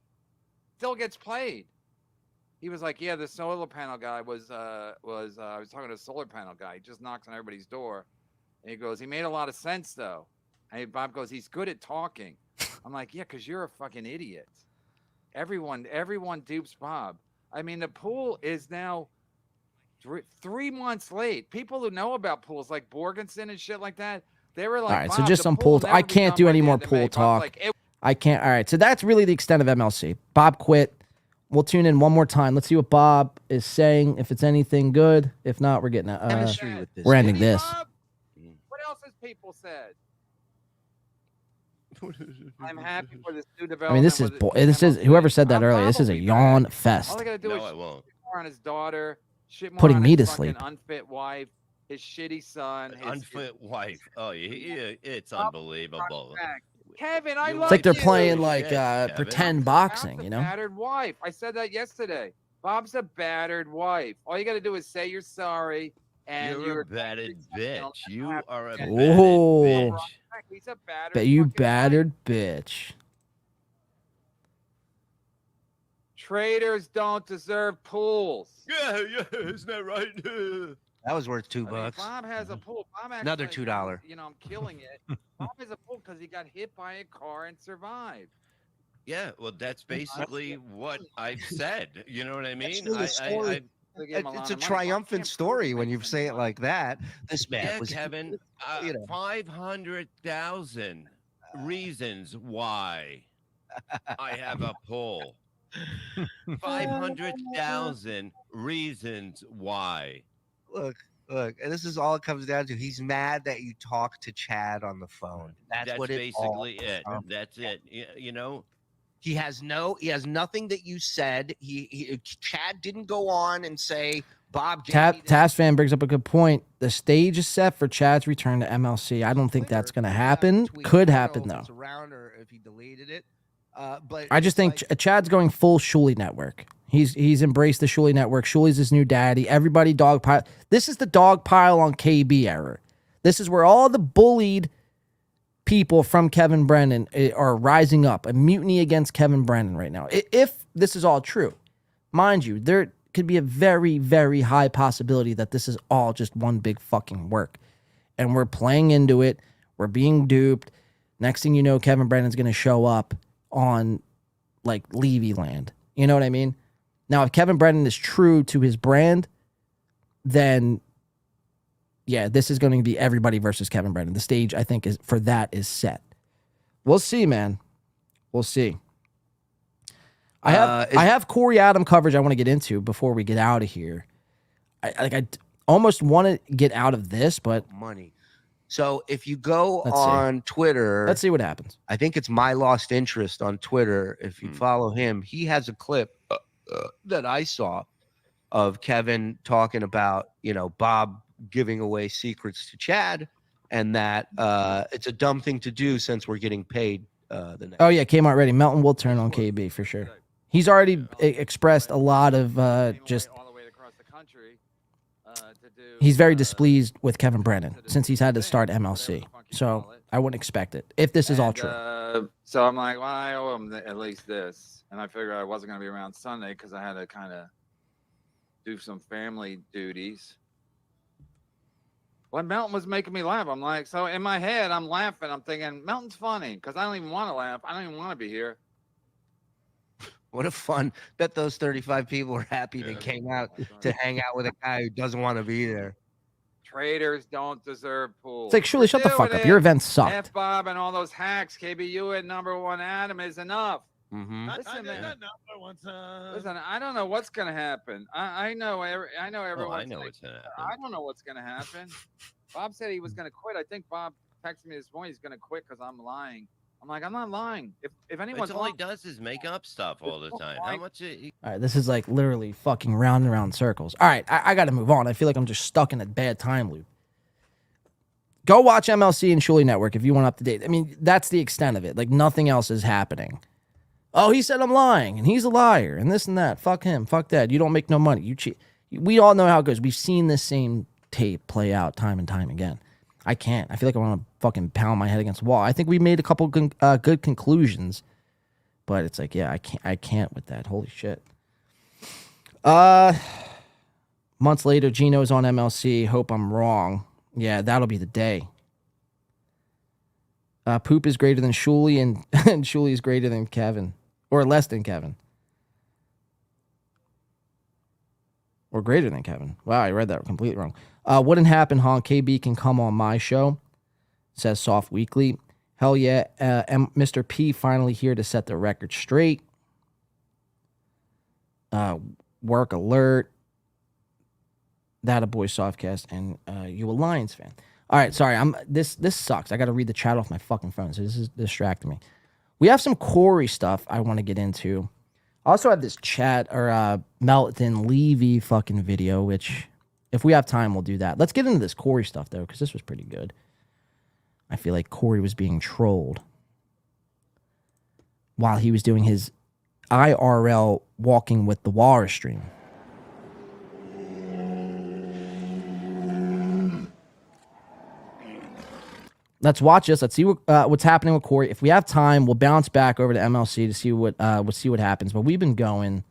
still gets played. He was like, yeah, the solar panel guy was I was talking to the solar panel guy. He just knocks on everybody's door. And he goes, he made a lot of sense though. And Bob goes, he's good at talking. I'm like, yeah, because you're a fucking idiot. Everyone dupes Bob. I mean, the pool is now 3 months late. People who know about pools like Borgenson and shit like that, they were like, all right, so just some pool. I can't do any more pool talk. I can't. All right, so that's really the extent of MLC. Bob quit. We'll tune in one more time. Let's see what Bob is saying. If it's anything good. If not, we're getting we're ending this. What else has people said? I'm happy for this new development. I mean, this is whoever said that earlier. This is a yawn fest. All I gotta do is shit more on his daughter, shit more Putting on me his to fucking sleep. unfit wife, his shitty son, his Unfit wife. Oh, yeah, it's unbelievable. Kevin, I love It's like they're you. playing like pretend boxing, you know? Battered wife. I said that yesterday. Bob's a battered wife. All you got to do is say you're sorry, and You're a battered bitch. You are a battered Oh, bitch. He's a battered. bet you battered bitch. Traders don't deserve pools. Yeah, isn't that right? That was worth $2. Bob has a pool. Bob actually, Another $2. You know, I'm killing it. Bob has a pool because he got hit by a car and survived. Yeah, well, that's basically what I've said. You know what I mean? That's really a story. It's a triumphant story when you say it like that. This man Yeah, was Kevin, 500,000 reasons why I have a poll. 500,000 reasons why. Look, and this is all it comes down to. He's mad that you talk to Chad on the phone. That's what basically it. That's it. You know, he has nothing that you said. Chad didn't go on and say, Bob. Task fan brings up a good point. The stage is set for Chad's return to MLC. I don't think that's going to happen. Could happen though. Around or if he deleted it. But I just think Chad's going full Shuley Network. He's embraced the Shuley Network. Shuley's his new daddy. Everybody dogpile. This is the dogpile on KB error. This is where all the bullied people from Kevin Brennan are rising up, a mutiny against Kevin Brennan right now. If this is all true, mind you, there could be a very, very high possibility that this is all just one big fucking work. And we're playing into it. We're being duped. Next thing you know, Kevin Brennan's going to show up on like Levy land. You know what I mean? Now, if Kevin Brennan is true to his brand, then yeah, this is going to be everybody versus Kevin Brennan. The stage, I think, is set. We'll see, man. We'll see. I have Corey Adam coverage I want to get into before we get out of here. I almost want to get out of this, but money. So if you go on Twitter, let's see what happens. I think it's My Lost Interest on Twitter. If you follow him, he has a clip that I saw of Kevin talking about, Bob giving away secrets to Chad, and that it's a dumb thing to do since we're getting paid the next. Oh yeah, Kmart ready. Melton will turn on KB for sure. He's already expressed a lot of just. He's very displeased with Kevin Brennan since he's had to start MLC. So I wouldn't expect it if this is all true. So I'm like, well, I owe him at least this, and I figured I wasn't going to be around Sunday because I had to kind of do some family duties. When Melton was making me laugh, I'm like, so in my head, I'm laughing. I'm thinking, Melton's funny because I don't even want to laugh. I don't even want to be here. What a fun that those 35 people were happy they came out to hang out with a guy who doesn't want to be there. Traitors don't deserve pools. It's like, surely shut the fuck up. Your event sucked. F Bob and all those hacks. KBU at #1 Adam is enough. Mm-hmm. Listen, man. Listen, I don't know what's gonna happen. I know everyone's I know what's gonna happen. I don't know what's gonna happen. Bob said he was gonna quit. I think Bob texted me this morning he's gonna quit because I'm lying. I'm like, I'm not lying. If anyone's all he does is make up stuff all the time. How much? All right, this is like literally fucking round and round circles. All right, I got to move on. I feel like I'm just stuck in a bad time loop. Go watch MLC and Shuli Network if you want up to date. I mean, that's the extent of it. Like, nothing else is happening. Oh, he said I'm lying, and he's a liar, and this and that. Fuck him. Fuck that. You don't make no money. You cheat. We all know how it goes. We've seen this same tape play out time and time again. I can't. I feel like I want to fucking pound my head against the wall. I think we made a couple good conclusions, but it's like, yeah, I can't with that. Holy shit. Months later, Gino's on MLC. Hope I'm wrong. Yeah, that'll be the day. Poop is greater than Shuli, and Shuli is greater than Kevin, or less than Kevin, or greater than Kevin. Wow, I read that completely wrong. Wouldn't happen, Honk. KB can come on my show, says Soft Weekly. Hell yeah. Mr. P finally here to set the record straight. Work alert. That a boy Softcast, and you a Lions fan. All right, sorry. This sucks. I got to read the chat off my fucking phone, so this is distracting me. We have some Corey stuff I want to get into. I also have this chat or Melton Levy fucking video, which if we have time, we'll do that. Let's get into this Corey stuff, though, because this was pretty good. I feel like Corey was being trolled while he was doing his IRL Walking with the Walrus stream. Let's watch this. Let's see what's happening with Corey. If we have time, we'll bounce back over to MLC to see what happens. But we've been going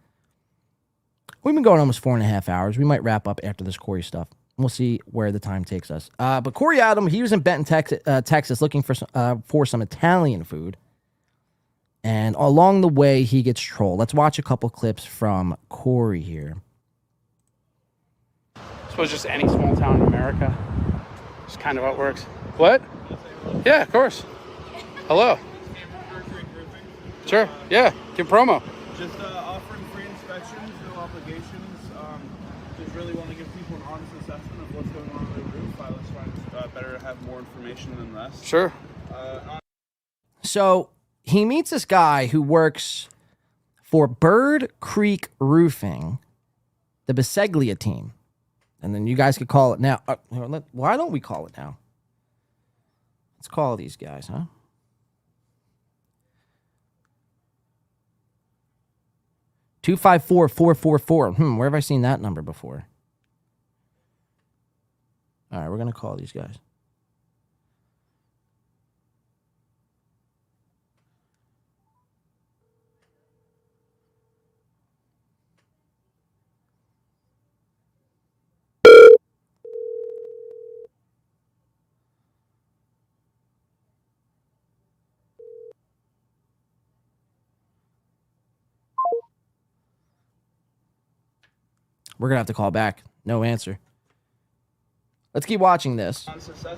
almost 4.5 hours. We might wrap up after this Corey stuff. We'll see where the time takes us. But Corey Adam, he was in Benton, Texas, looking for some Italian food. And along the way, he gets trolled. Let's watch a couple clips from Corey here. I suppose just any small town in America. It's kind of how it works. What? Yeah, of course. Hello. Sure. Yeah. Give promo. Just offering free inspections, no obligations. Just really want to give people an honest assessment of what's going on their roof. I always find better to have more information than less. Sure. So he meets this guy who works for Bird Creek Roofing, the Biseglia team. And then you guys could call it now. Why don't we call it now? Let's call these guys, huh? Two 254-444. Where have I seen that number before? All right, we're going to call these guys. We're going to have to call back. No answer. Let's keep watching this.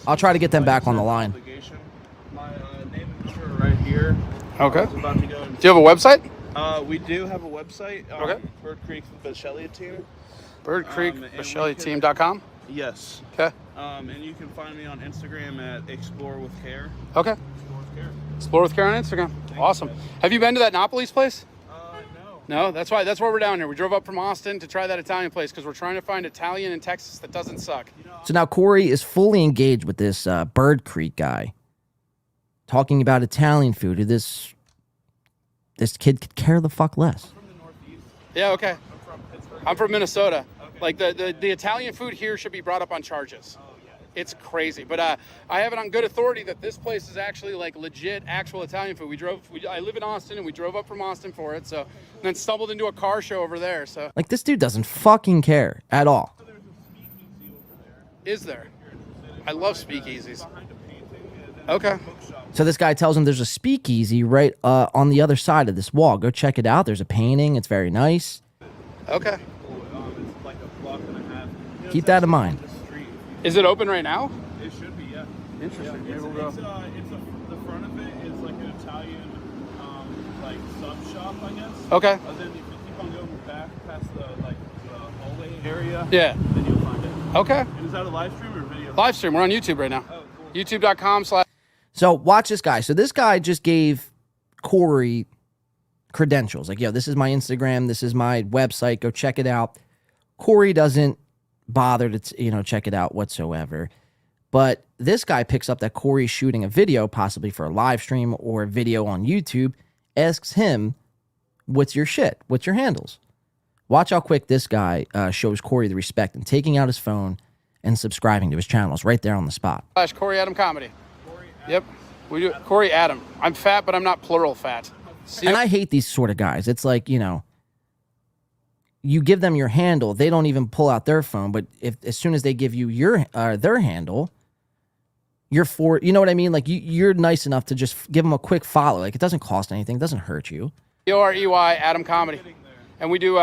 I'll try to get them back on the line. My name and number are right here. Okay. I was about to go Do you have a website? We do have a website. Okay. Bird Creek Bashelia Team. BirdCreekBasheliaTeam.com? Yes. Okay. And you can find me on Instagram at Explore with Care. Okay. Explore with Care on Instagram. Awesome. Have you been to that Napoli's place? No, that's why. That's why we're down here. We drove up from Austin to try that Italian place because we're trying to find Italian in Texas that doesn't suck. So now Corey is fully engaged with this Bird Creek guy, talking about Italian food. Who this kid could care the fuck less. Yeah, okay. I'm from Minnesota. Like the Italian food here should be brought up on charges. It's crazy, but I have it on good authority that this place is actually like legit, actual Italian food. I live in Austin, and we drove up from Austin for it. So, and then stumbled into a car show over there. So, Like, this dude doesn't fucking care at all. is there? I love speakeasies. Okay. So this guy tells him there's a speakeasy right on the other side of this wall. Go check it out. There's a painting. It's very nice. Okay. It's like a block and a half. Keep that in mind. Is it open right now? It should be, yeah. Interesting. Yeah, Maybe we'll go. the front of it is like an Italian like sub shop, I guess. Okay. And then if you keep on going back past the hallway area, Yeah. then you'll find it. Okay. And is that a live stream or video? Live stream. We're on YouTube right now. Oh, cool. YouTube.com/. So watch this guy. So this guy just gave Corey credentials. Like, yo, this is my Instagram. This is my website. Go check it out. Corey doesn't bother to, check it out whatsoever. But this guy picks up that Corey's shooting a video, possibly for a live stream or a video on YouTube, asks him, what's your shit? What's your handles? Watch how quick this guy shows Corey the respect and taking out his phone and subscribing to his channels right there on the spot. Corey Adam Comedy. Yep. We do Corey Adam. I'm fat, but I'm not plural fat. And I hate these sort of guys. It's like, you give them your handle, they don't even pull out their phone. But as soon as they give you their handle, you know what I mean? Like you're nice enough to just give them a quick follow. Like it doesn't cost anything, it doesn't hurt you. Corey Adam Comedy, and we do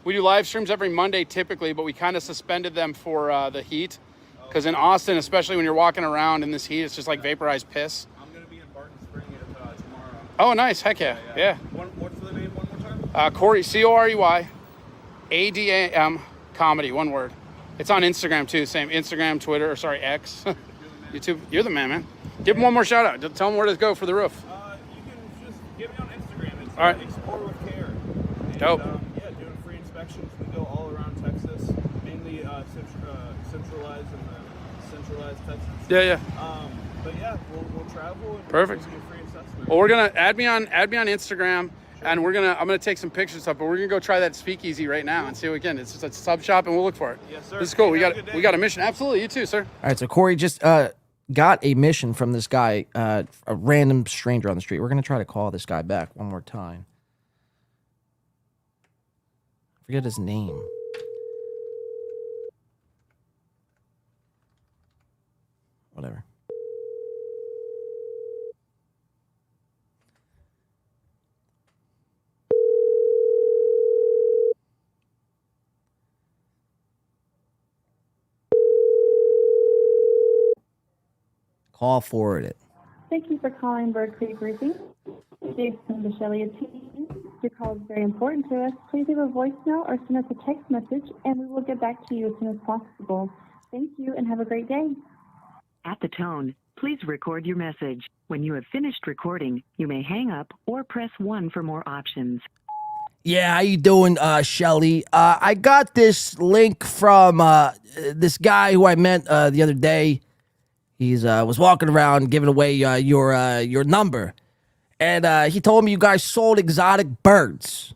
live streams every Monday typically, but we kind of suspended them for the heat, because in Austin, especially when you're walking around in this heat, it's just like vaporized piss. I'm going to be in Barton Spring tomorrow. Oh, nice. Heck yeah. Yeah. What's the name one more time? Corey, COREYADAM Comedy, one word. It's on Instagram too. Same Instagram, Twitter, X. YouTube. You're the man. Give him one more shout out. Tell him where to go for the roof. You can just get me on Instagram. It's all right. Explore with Care. And, Dope. Doing free inspections. We go all around Texas, mainly centralized Texas. Yeah. But yeah, we'll travel. And Perfect. We'll do a free assessment. Well, we're gonna add me on Instagram, and I'm gonna take some pictures up, but we're gonna go try that speakeasy right now and see what we can. It's just a sub shop, and we'll look for it. Yes, sir. This is cool. We Have a good day. got a mission. Absolutely. You too, sir. All right, so Corey just got a mission from this guy, a random stranger on the street. We're going to try to call this guy back one more time. Forget his name. Whatever. Call forward it. Thank you for calling Bird Creek Roofing. Jason Bashelia team. Your call is very important to us. Please leave a voicemail or send us a text message, and we will get back to you as soon as possible. Thank you, and have a great day. At the tone, please record your message. When you have finished recording, you may hang up or press 1 for more options. Yeah, how you doing, Shelly? I got this link from this guy who I met the other day. He's was walking around giving away your number, and he told me you guys sold exotic birds.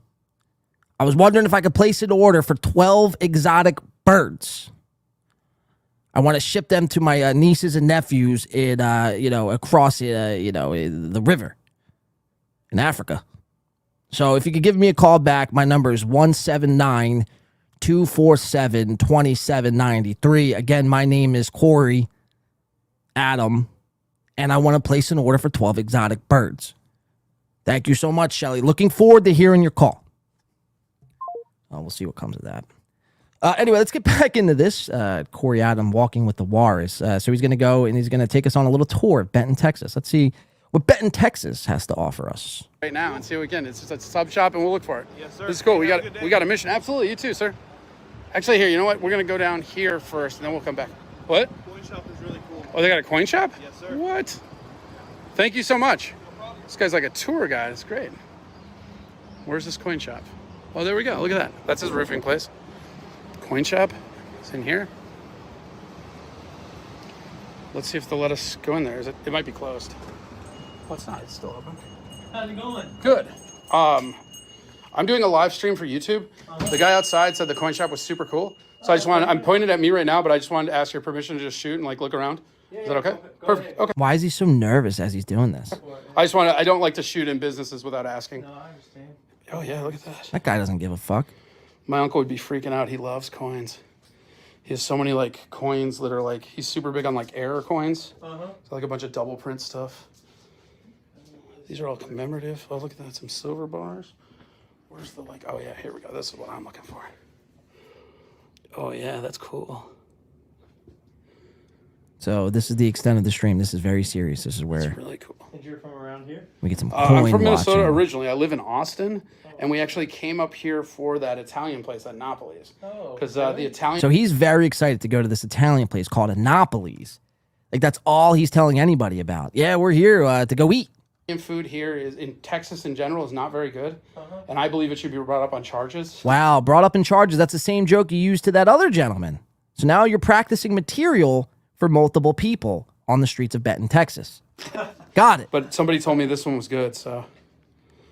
I was wondering if I could place an order for 12 exotic birds. I want to ship them to my nieces and nephews in across the river in Africa. So if you could give me a call back, my number is 179-247-2793. Again, my name is Corey Adam, and I want to place an order for 12 exotic birds. Thank you so much, Shelly. Looking forward to hearing your call. We'll see what comes of that. Anyway, let's get back into this. Corey Adam walking with the Walrus. So he's going to go and he's going to take us on a little tour of Benton, Texas. Let's see what Benton, Texas has to offer us. Right now and see what we can. It's just a sub shop and we'll look for it. Yes, sir. This is cool. We Have a got good day. we got a mission. Absolutely. You too, sir. Actually, here, you know what? We're going to go down here first and then we'll come back. What? Coin shop is really cool. Oh, they got a coin shop? Yes, sir. What? Thank you so much. This guy's like a tour guide. It's great. Where's this coin shop? Oh, there we go. Look at that. That's his roofing place. Coin shop. It's in here. Let's see if they'll let us go in there. Is it? It might be closed. Oh, it's not. It's still open. How's it going? Good. I'm doing a live stream for YouTube. The guy outside said the coin shop was super cool. So I just wanted, I'm pointing at me right now, but I just wanted to ask your permission to just shoot and like look around. Is that okay? Perfect. Okay. Why is he so nervous as he's doing this? I don't like to shoot in businesses without asking. No, I understand. Oh yeah, look at that. That guy doesn't give a fuck. My uncle would be freaking out. He loves coins. He has so many like coins that are like, he's super big on like error coins. Uh-huh. So like a bunch of double print stuff. These are all commemorative. Oh, look at that. Some silver bars. Where's the like, oh yeah, here we go. This is what I'm looking for. Oh yeah, that's cool. So this is the extent of the stream. This is very serious. This is where It's really cool. And you're from around here? we get some coin I'm from Minnesota watching. originally. I live in Austin, and we actually came up here for that Italian place at Napoli's. Oh, Because the Italian So he's very excited to go to this Italian place called Annapolis. Like that's all he's telling anybody about. Yeah, we're here to go eat. food here is in Texas in general is not very good, and I believe it should be brought up on charges. Wow, brought up in charges. That's the same joke you used to that other gentleman. So now you're practicing material for multiple people on the streets of Benton, Texas. Got it. But somebody told me this one was good, so.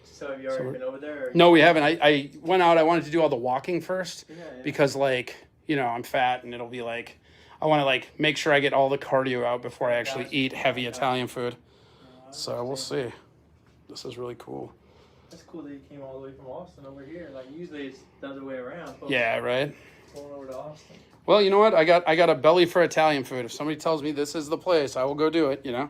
So have you already been over there? Or No, we haven't. I went out. I wanted to do all the walking first because, like, you know, I'm fat and it'll be like, I want to like make sure I get all the cardio out before I actually eat heavy Italian food. So we'll see. This is really cool. That's cool that you came all the way from Austin over here. Like usually it's the other way around. Yeah, right. Going over to Austin. Well, you know what? I got a belly for Italian food. If somebody tells me this is the place, I will go do it. You know.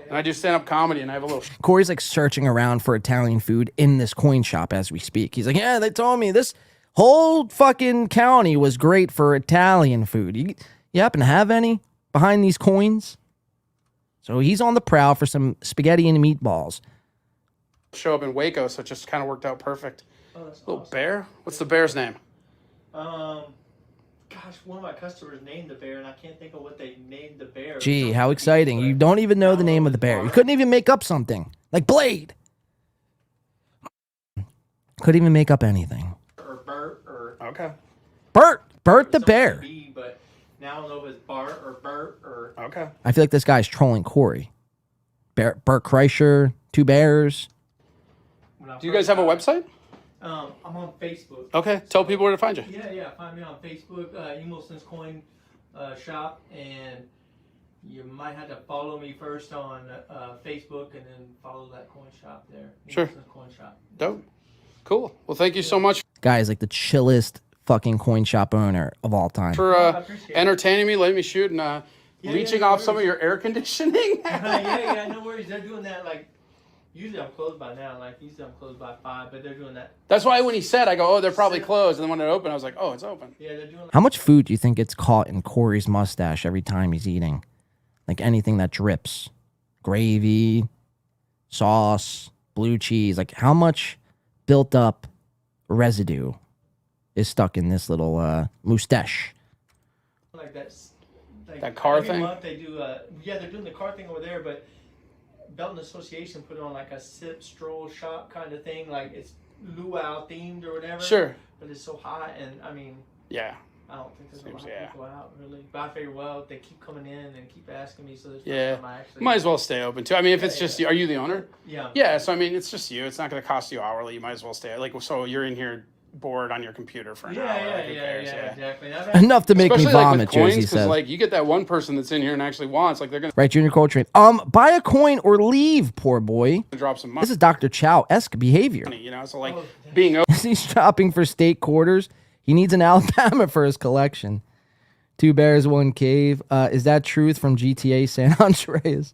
And I do stand-up comedy, and I have a little. Corey's like searching around for Italian food in this coin shop as we speak. He's like, yeah, they told me this whole fucking county was great for Italian food. You happen to have any behind these coins? So he's on the prowl for some spaghetti and meatballs. Show up in Waco, so it just kind of worked out perfect. Oh, that's Little bear? What's the bear's name? Gosh, one of my customers named the bear, and I can't think of what they named the bear. Gee, how exciting. You don't even know the name of the bear. You couldn't even make up something. Like Blade. Couldn't even make up anything. Or Bert, or okay. Bert the bear. B, but now I don't know if it's Bart or Bert or. Okay. I feel like this guy's trolling Corey. Bert Kreischer, Two Bears. Do you guys have a website? I'm on Facebook. Okay, tell people where to find you. Yeah. Find me on Facebook, Emilson's Coin Shop, and you might have to follow me first on Facebook, and then follow that coin shop there. Sure. Emilson's Coin Shop. Dope. Cool. Well, thank you so much Guy is like the chillest fucking coin shop owner of all time. for entertaining me, letting me shoot, and leeching off some of your air conditioning. yeah, no worries. They're doing that like. Usually I'm closed by now. Like usually I'm closed by 5, but they're doing that. That's why when he said, I go, oh, they're probably closed. And then when it opened, I was like, oh, it's open. Yeah, they're doing. How much food do you think gets caught in Corey's mustache every time he's eating? Like anything that drips. Gravy, sauce, blue cheese. Like how much built up residue is stuck in this little mustache? Like that's. Like That car every thing? month they do. They're doing the car thing over there, but Belton Association put on like a sip, stroll, shop kind of thing. Like it's luau themed or whatever. Sure. But it's so hot, and I mean. Yeah. I don't think there's a lot Seems- of people out really. But I figure, well, they keep coming in and keep asking me, so there's Yeah. first time I actually. Might as well stay open too. I mean, if it's just you, are you the owner? Yeah. Yeah. So I mean, it's just you. It's not going to cost you hourly. You might as well stay. Like, so you're in here bored on your computer for an hour. Like, who cares? Exactly. Enough to make me Especially, like, vomit, with coins, Josie 'cause, says. like you get that one person that's in here and actually wants, like they're going Right, Junior Coltrane. Buy a coin or leave, poor boy. to drop some money. This is Dr. Chow-esque behavior. You know, so like being open. As he's shopping for state quarters, he needs an Alabama for his collection. 2 bears, 1 cave. Is that truth from GTA San Andreas?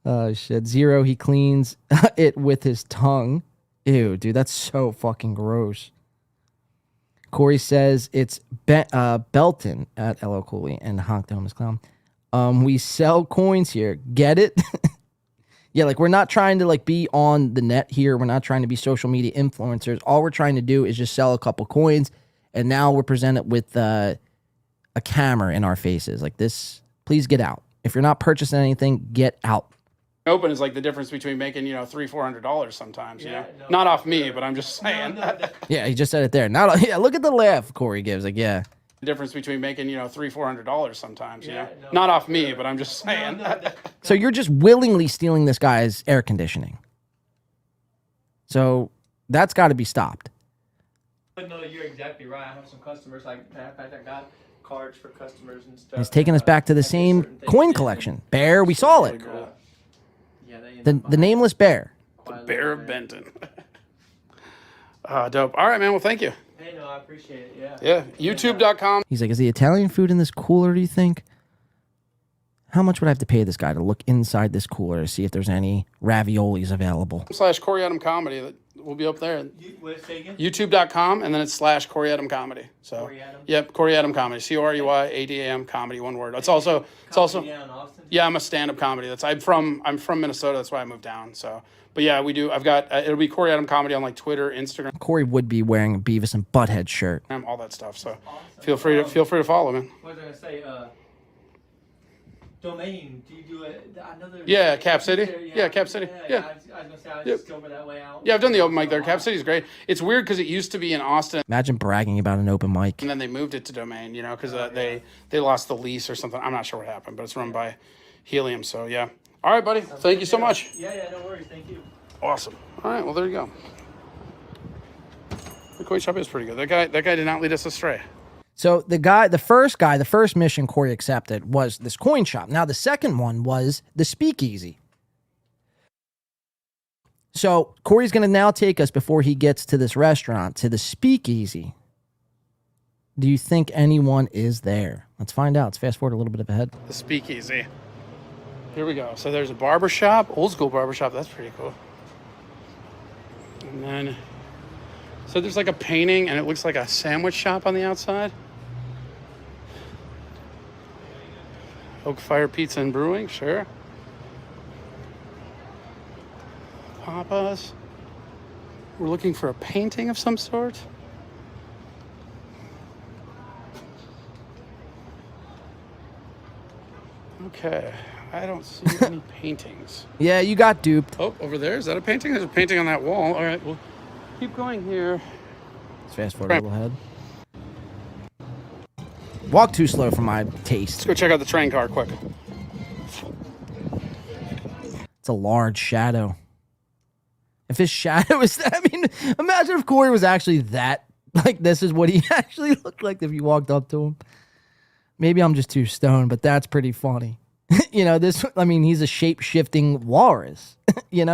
Oh, shit. 0, he cleans it with his tongue. Ew, dude, that's so fucking gross. Corey says it's Belton at LL Cooley and Honk the Homeless Clown. We sell coins here. Get it? Yeah, like we're not trying to like be on the net here. We're not trying to be social media influencers. All we're trying to do is just sell a couple coins, and now we're presented with a camera in our faces. Like this, please get out. If you're not purchasing anything, get out. Open is like the difference between making, $300-$400 sometimes, not off me, but I'm just saying. Yeah, he just said it there. Not yeah, look at the laugh Corey gives. Like, yeah. The difference between making, $300-$400 sometimes, not off me, but I'm just saying. So you're just willingly stealing this guy's air conditioning. So that's got to be stopped. But no, you're exactly right. I have some customers, like, in fact, I got cards for customers and stuff. He's taking us back to the same coin collection. Bear, we saw it. The nameless bear. The Bear of Benton. Dope. All right, man. Well, thank you. Hey, no, I appreciate it. Yeah. Yeah. YouTube.com. He's like, is the Italian food in this cooler, do you think? How much would I have to pay this guy to look inside this cooler to see if there's any raviolis available? / Corey Adam Comedy. That will be up there. YouTube.com, and then it's / Corey Adam Comedy. So, Corey Adam? Yep, Corey Adam Comedy. COREYADAM Comedy, one word. It's also. Yeah, I'm a stand-up comedy. I'm from Minnesota. That's why I moved down. So, but yeah, we do. I've got it'll be Corey Adam Comedy on like Twitter, Instagram. Corey would be wearing a Beavis and Butthead shirt. All that stuff. So, feel free to follow, man. What was I gonna say? Domain. Do you do another? Yeah, Cap City. Yeah, Cap City. Yeah. I was gonna say I just go over that way out. Yeah, I've done the open mic there. Cap City's great. It's weird because it used to be in Austin. Imagine bragging about an open mic. And then they moved it to Domain, because they lost the lease or something. I'm not sure what happened, but it's run by Helium. So yeah. All right, buddy. Thank you so much. Yeah, no worries. Thank you. Awesome. All right, well there you go. The coin shop is pretty good. That guy did not lead us astray. So the first mission Corey accepted was this coin shop. Now the second one was the speakeasy. So Corey's going to now take us, before he gets to this restaurant, to the speakeasy. Do you think anyone is there? Let's find out. Let's fast forward a little bit ahead. The speakeasy. Here we go. So there's a barber shop, old school barber shop. That's pretty cool. And then, so there's like a painting, and it looks like a sandwich shop on the outside. Oak Fire Pizza and Brewing, sure. Papa's. We're looking for a painting of some sort. Okay, I don't see any paintings. Yeah, you got duped. Oh, over there, is that a painting? There's a painting on that wall. All right, we'll keep going here. Let's fast forward a little ahead. Walk too slow for my taste. Let's go check out the train car quick. It's a large shadow. If his shadow is that, imagine if Corey was actually that, like this is what he actually looked like if you walked up to him. Maybe I'm just too stoned, but that's pretty funny. He's a shape-shifting walrus, He's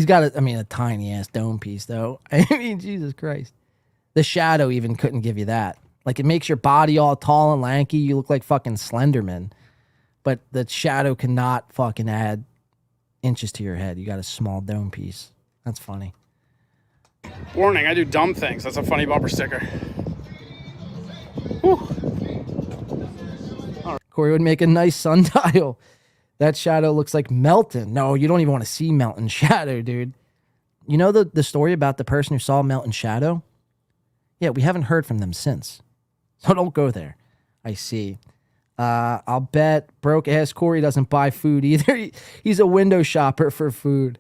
got a tiny ass dome piece though. Jesus Christ. The shadow even couldn't give you that. Like, it makes your body all tall and lanky. You look like fucking Slenderman. But the shadow cannot fucking add inches to your head. You got a small dome piece. That's funny. Warning, I do dumb things. That's a funny bumper sticker. Whew. Corey would make a nice sundial. That shadow looks like Melton. No, you don't even want to see Melton's shadow, dude. You know the story about the person who saw Melton's shadow? Yeah, we haven't heard from them since. So don't go there. I see. I'll bet broke ass Corey doesn't buy food either. He's a window shopper for food.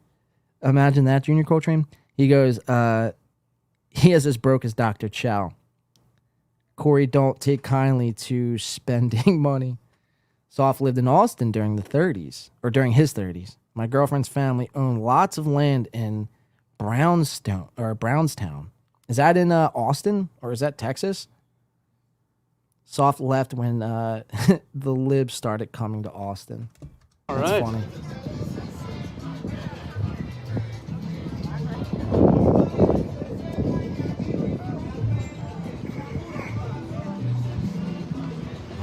Imagine that, Junior Coltrane. He goes, he is as broke as Dr. Chow. Corey don't take kindly to spending money. Soft lived in Austin during the 30s, or during his 30s. My girlfriend's family owned lots of land in Brownstown. Is that in Austin, or is that Texas? Soft left when the libs started coming to Austin. All That's right. funny.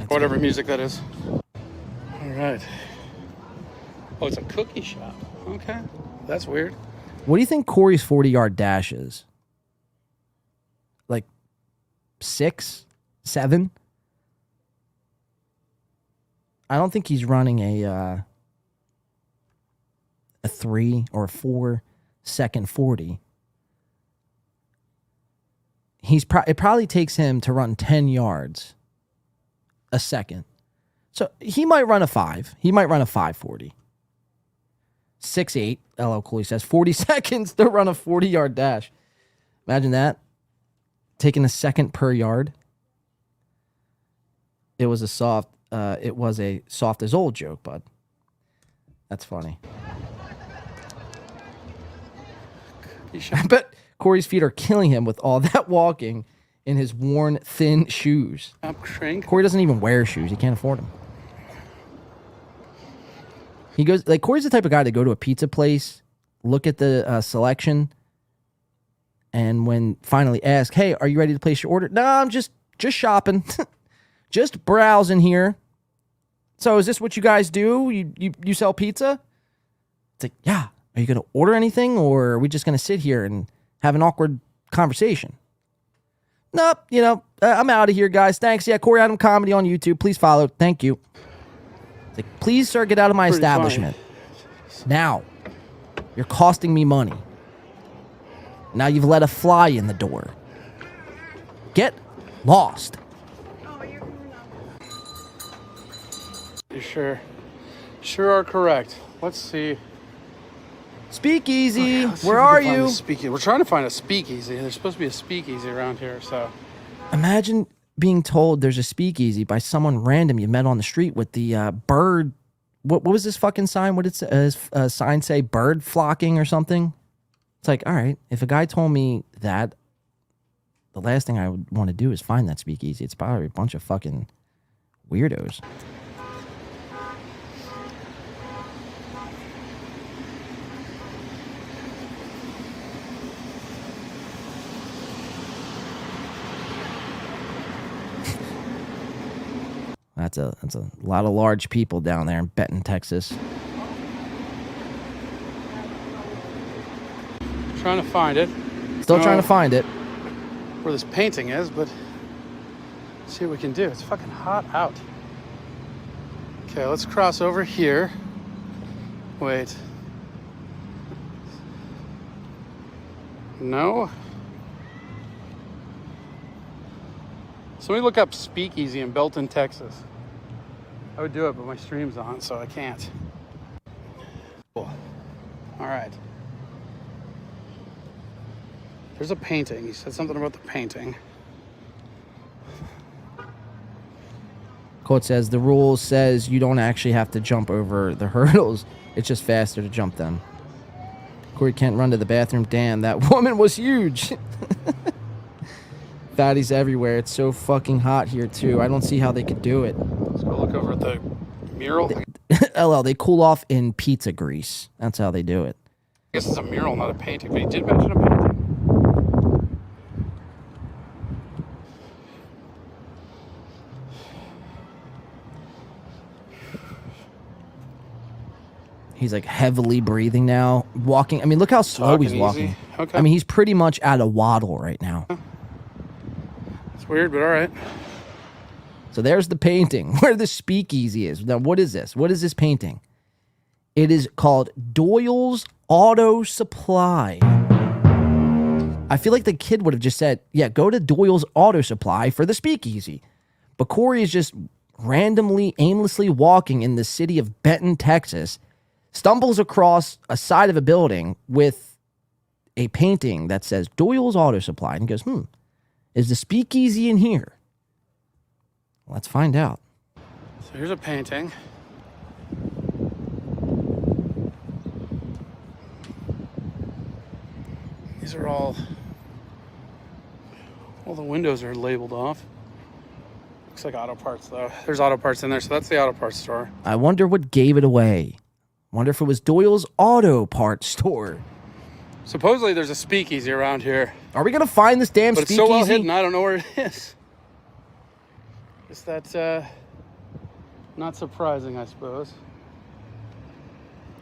Whatever music that is. All right. Oh, it's a cookie shop. Okay. That's weird. What do you think Corey's 40-yard dash is? 6, 7. I don't think he's running a 3 or 4 second 40. It probably takes him to run 10 yards a second. So he might run a 5. He might run a 5:40. 6'8", LL Cool says 40 seconds to run a 40-yard dash. Imagine that. Taking a second per yard. It was a soft as old joke, bud. That's funny. I bet Corey's feet are killing him with all that walking in his worn, thin shoes. Corey doesn't even wear shoes. He can't afford them. He goes, Corey's the type of guy to go to a pizza place, look at the selection, and when finally ask, hey, are you ready to place your order? No, I'm just shopping. Just browsing here. So is this what you guys do? You sell pizza? It's like, yeah. Are you going to order anything, or are we just going to sit here and have an awkward conversation? Nope, I'm out of here, guys. Thanks. Yeah, Corey Adam Comedy on YouTube. Please follow. Thank you. It's like, please, sir, get out of my establishment. Now, you're costing me money. Now you've let a fly in the door. Get lost. You sure are correct. Let's see. Speakeasy, Okay, where are you? We're trying to find a speakeasy. There's supposed to be a speakeasy around here, so. Imagine being told there's a speakeasy by someone random you met on the street with the bird. What was this fucking sign? What did a sign say? Bird flocking or something? It's like, all right, if a guy told me that, the last thing I would want to do is find that speakeasy. It's probably a bunch of fucking weirdos. That's a lot of large people down there in Benton, Texas. Trying to find it. Still trying to find it. Where this painting is, but let's see what we can do. It's fucking hot out. Okay, let's cross over here. Wait. No. Somebody look up Speakeasy in Belton, Texas. I would do it, but my stream's on, so I can't. Cool. All right. There's a painting. He said something about the painting. Quote says, the rule says you don't actually have to jump over the hurdles. It's just faster to jump them. Corey can't run to the bathroom. Damn, that woman was huge. Fatties everywhere. It's so fucking hot here, too. I don't see how they could do it. Let's go look over at the mural. LL, they cool off in pizza grease. That's how they do it. I guess it's a mural, not a painting, but he did mention a painting. He's like heavily breathing now. Walking. I mean, look how slow he's walking. Easy. Okay. I mean, he's pretty much at a waddle right now. It's weird, but all right. So there's the painting where the speakeasy is. Now, what is this? What is this painting? It is called Doyle's Auto Supply. I feel like the kid would have just said, yeah, go to Doyle's Auto Supply for the speakeasy. But Corey is just randomly, aimlessly walking in the city of Benton, Texas, stumbles across a side of a building with a painting that says Doyle's Auto Supply. And he goes, is the speakeasy in here? Let's find out. So here's a painting. These are all the windows are labeled off. Looks like auto parts though. There's auto parts in there, so that's the auto parts store. I wonder what gave it away. Wonder if it was Doyle's Auto Parts Store. Supposedly there's a speakeasy around here. Are we gonna find this damn but speakeasy? It's so well hidden, I don't know where it is. Is that not surprising, I suppose.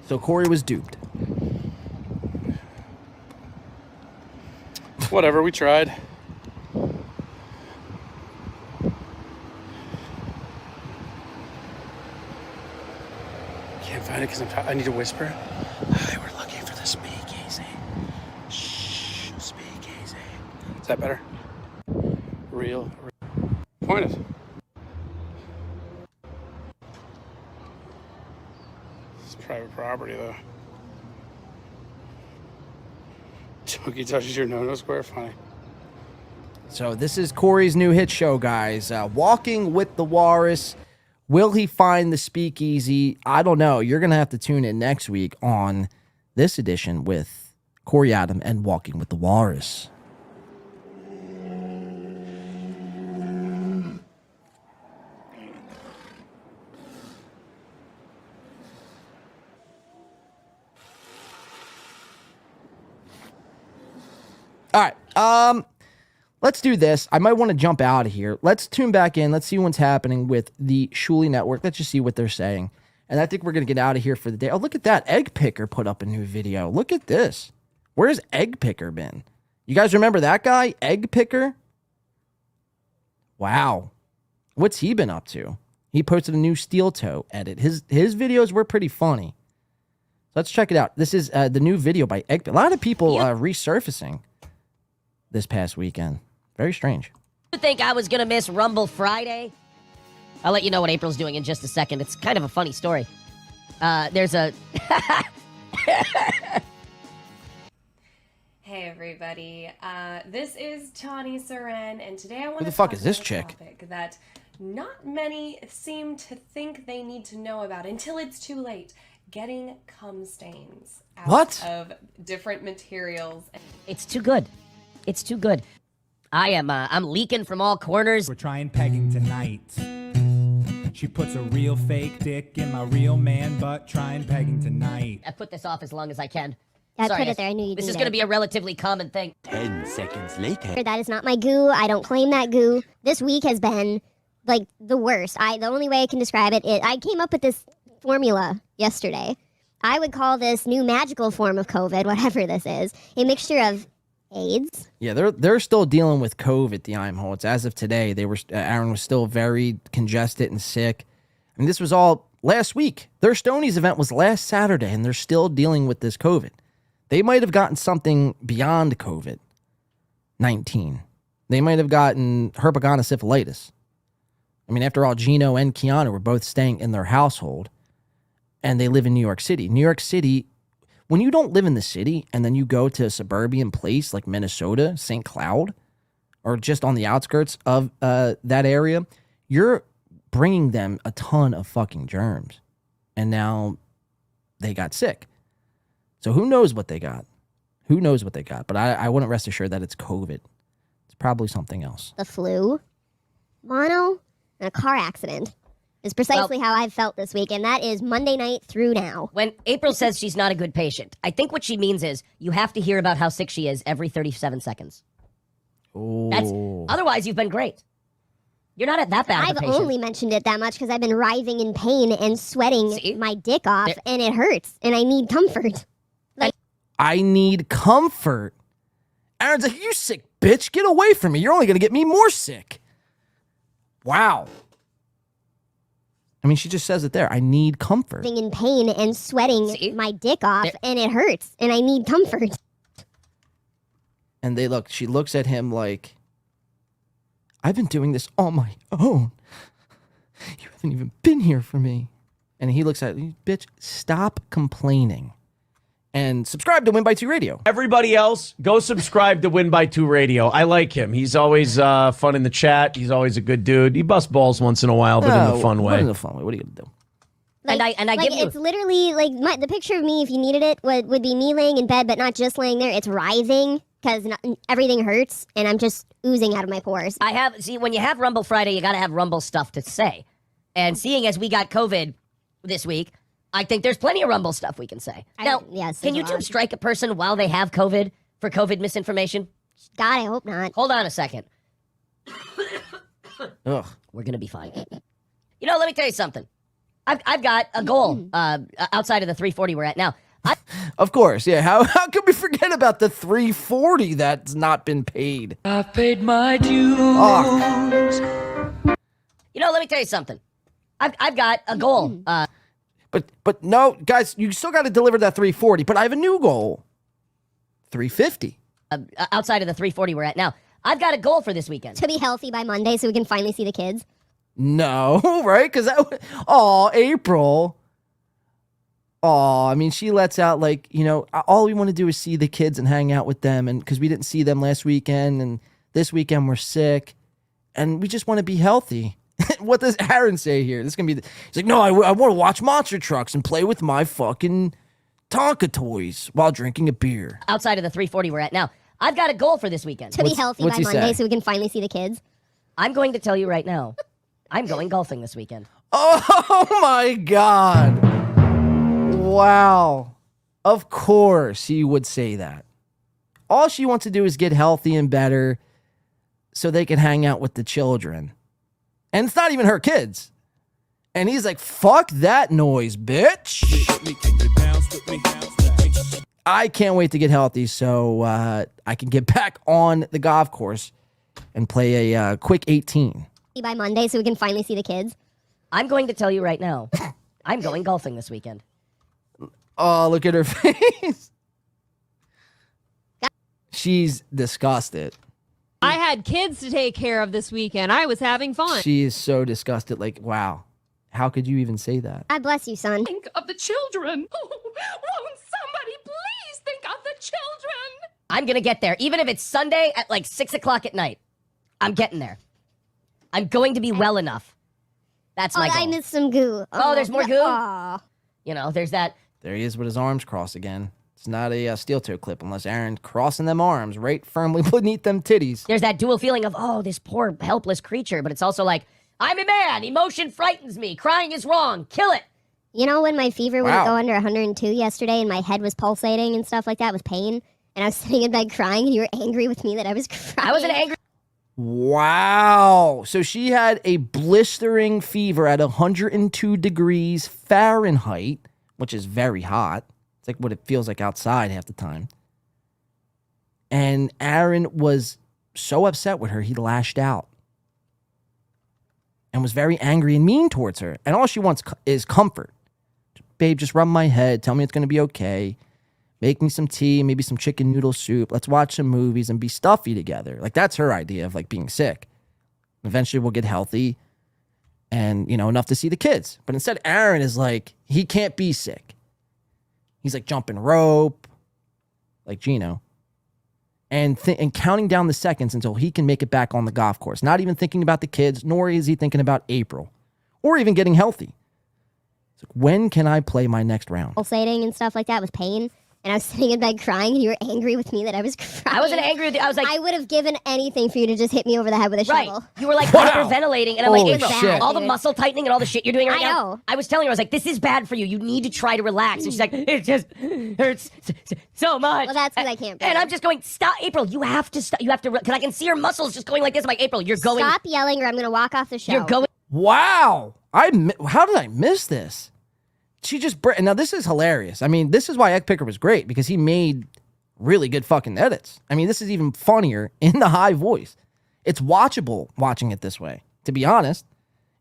So Corey was duped. Whatever, we tried. can't find it because I need to whisper. Hi, we're looking for the speakeasy. Shh, speakeasy. Is that better? Real. Point it. It's private property, though. Tookie touches your no-no square. Funny. So this is Corey's new hit show, guys. Walking with the Walrus. Will he find the speakeasy? I don't know. You're going to have to tune in next week on this edition with Corey Adam and Walking with the Walrus. All right. Let's do this. I might want to jump out of here. Let's tune back in. Let's see what's happening with the Shuli Network. Let's just see what they're saying. And I think we're going to get out of here for the day. Oh, look at that. Egg Picker put up a new video. Look at this. Where's Egg Picker been? You guys remember that guy? Egg Picker? Wow. What's he been up to? He posted a new Steel Toe edit. His videos were pretty funny. Let's check it out. This is the new video by Egg Picker. A lot of people resurfacing this past weekend. Very strange. You think I was going to miss Rumble Friday? I'll let you know what April's doing in just a second. It's kind of a funny story. There's a... Hey everybody, this is Tawny Seren, and today I want Who to the fuck talk is this about chick? a topic that not many seem to think they need to know about until it's too late. Getting cum stains out of different materials. It's too good. It's too good. I'm leaking from all corners. We're trying pegging tonight. She puts a real fake dick in my real man butt, trying pegging tonight. I put this off as long as I can. I Sorry, put it there. I knew you'd This need is going to it. be a relatively common thing. 10 seconds later. That is not my goo. I don't claim that goo. This week has been like the worst. The only way I can describe it is I came up with this formula yesterday. I would call this new magical form of COVID, whatever this is, a mixture of AIDS. Yeah, they're still dealing with COVID, the Imholtz. As of today, Aaron was still very congested and sick. I mean, this was all last week. Their Stonies event was last Saturday, and they're still dealing with this COVID. They might have gotten something beyond COVID-19. They might have gotten herpetogonosyphilitis. I mean, after all, Gino and Keanu were both staying in their household, and they live in New York City. New York City, when you don't live in the city and then you go to a suburban place like Minnesota, St. Cloud, or just on the outskirts of that area, you're bringing them a ton of fucking germs. And now they got sick. So who knows what they got? Who knows what they got? But I wouldn't rest assured that it's COVID. It's probably something else. The flu, mono, and a car accident is precisely how I've felt this week, and that is Monday night through now. When April says she's not a good patient, I think what she means is you have to hear about how sick she is every 37 seconds. Otherwise, you've been great. You're not that bad of a I've patient. only mentioned it that much because I've been writhing in pain and sweating my dick off, and it hurts, and I need comfort. I need comfort. Aaron's like, you sick bitch. Get away from me. You're only going to get me more sick. Wow. I mean, she just says it there. I need comfort. In pain and sweating my dick off, and it hurts, and I need comfort. And she looks at him like, I've been doing this on my own. You haven't even been here for me. And he looks at you, bitch, stop complaining. And subscribe to Win by 2 Radio. Everybody else, go subscribe to Win by 2 Radio. I like him. He's always fun in the chat. He's always a good dude. He busts balls once in a while, but in the fun way. In the fun way. What are you going to do? And I give you... It's literally, like, the picture of me, if you needed it, would be me laying in bed, but not just laying there. It's writhing, because everything hurts, and I'm just oozing out of my pores. When you have Rumble Friday, you got to have Rumble stuff to say. And seeing as we got COVID this week, I think there's plenty of Rumble stuff we can say. Now, yes, can YouTube strike a person while they have COVID for COVID misinformation? God, I hope not. Hold on a second. Ugh. We're going to be fine. You know, let me tell you something. I've got a goal outside of the 340 we're at now. Of course, yeah. How can we forget about the 340 that's not been paid? I've paid my dues. You know, let me tell you something. I've got a goal. But no, guys, you still got to deliver that 340. But I have a new goal. 350. Outside of the 340 we're at now. I've got a goal for this weekend. To be healthy by Monday so we can finally see the kids. No, right? Because April. Oh, I mean, she lets out like, all we want to do is see the kids and hang out with them. And because we didn't see them last weekend and this weekend we're sick and we just want to be healthy. What does Aaron say here? This is going to be, he's like, no, I want to watch monster trucks and play with my fucking Tonka toys while drinking a beer. Outside of the 340 we're at now. I've got a goal for this weekend. To be healthy by Monday so we can finally see the kids. I'm going to tell you right now. I'm going golfing this weekend. Oh my God. Wow. Of course he would say that. All she wants to do is get healthy and better so they can hang out with the children. And it's not even her kids. And he's like, fuck that noise, bitch. I can't wait to get healthy so I can get back on the golf course and play a quick 18. By Monday so we can finally see the kids. I'm going to tell you right now. I'm going golfing this weekend. Oh, look at her face. She's disgusted. I had kids to take care of this weekend. I was having fun. She is so disgusted. Like, wow. How could you even say that? I bless you, son. Think of the children. Won't somebody please think of the children? I'm going to get there. Even if it's Sunday at like 6 o'clock at night. I'm getting there. I'm going to be well enough. That's my goal. I missed some goo. Oh, there's more goo? Aw. There's that. There he is with his arms crossed again. It's not a steel toe clip unless Aaron crossing them arms right firmly beneath them titties. There's that dual feeling of, this poor helpless creature. But it's also like, I'm a man. Emotion frightens me. Crying is wrong. Kill it. You know when my fever wouldn't go under 102 yesterday and my head was pulsating and stuff like that with pain? And I was sitting in bed crying and you were angry with me that I was crying? I wasn't angry. Wow. So she had a blistering fever at 102 degrees Fahrenheit, which is very hot. It's like what it feels like outside half the time. And Aaron was so upset with her, he lashed out. And was very angry and mean towards her. And all she wants is comfort. Babe, just rub my head. Tell me it's going to be okay. Make me some tea, maybe some chicken noodle soup. Let's watch some movies and be stuffy together. Like, that's her idea of, like, being sick. Eventually, we'll get healthy and, enough to see the kids. But instead, Aaron is like, he can't be sick. He's, like, jumping rope, like Gino. And counting down the seconds until he can make it back on the golf course. Not even thinking about the kids, nor is he thinking about April. Or even getting healthy. It's like, when can I play my next round? Pulsating and stuff like that with pain. And I was sitting in bed crying, and you were angry with me that I was crying. I wasn't angry with you. I was like, I would have given anything for you to just hit me over the head with a shovel. You were like hyperventilating, and I'm Holy like, April, shit, all the dude. muscle tightening and all the shit you're doing right I now. know. I was telling her, I was like, this is bad for you. You need to try to relax. And she's like, it just hurts so much. Well, that's because I can't. And I'm just going, stop, April. You have to stop. You have to, because I can see your muscles just going like this. I'm like, April, you're going. Stop yelling, or I'm going to walk off the show. You're going. Wow. How did I miss this? She just now this is hilarious. I mean, this is why Egg Picker was great, because he made really good fucking edits. I mean, this is even funnier in the high voice. It's watchable watching it this way, to be honest.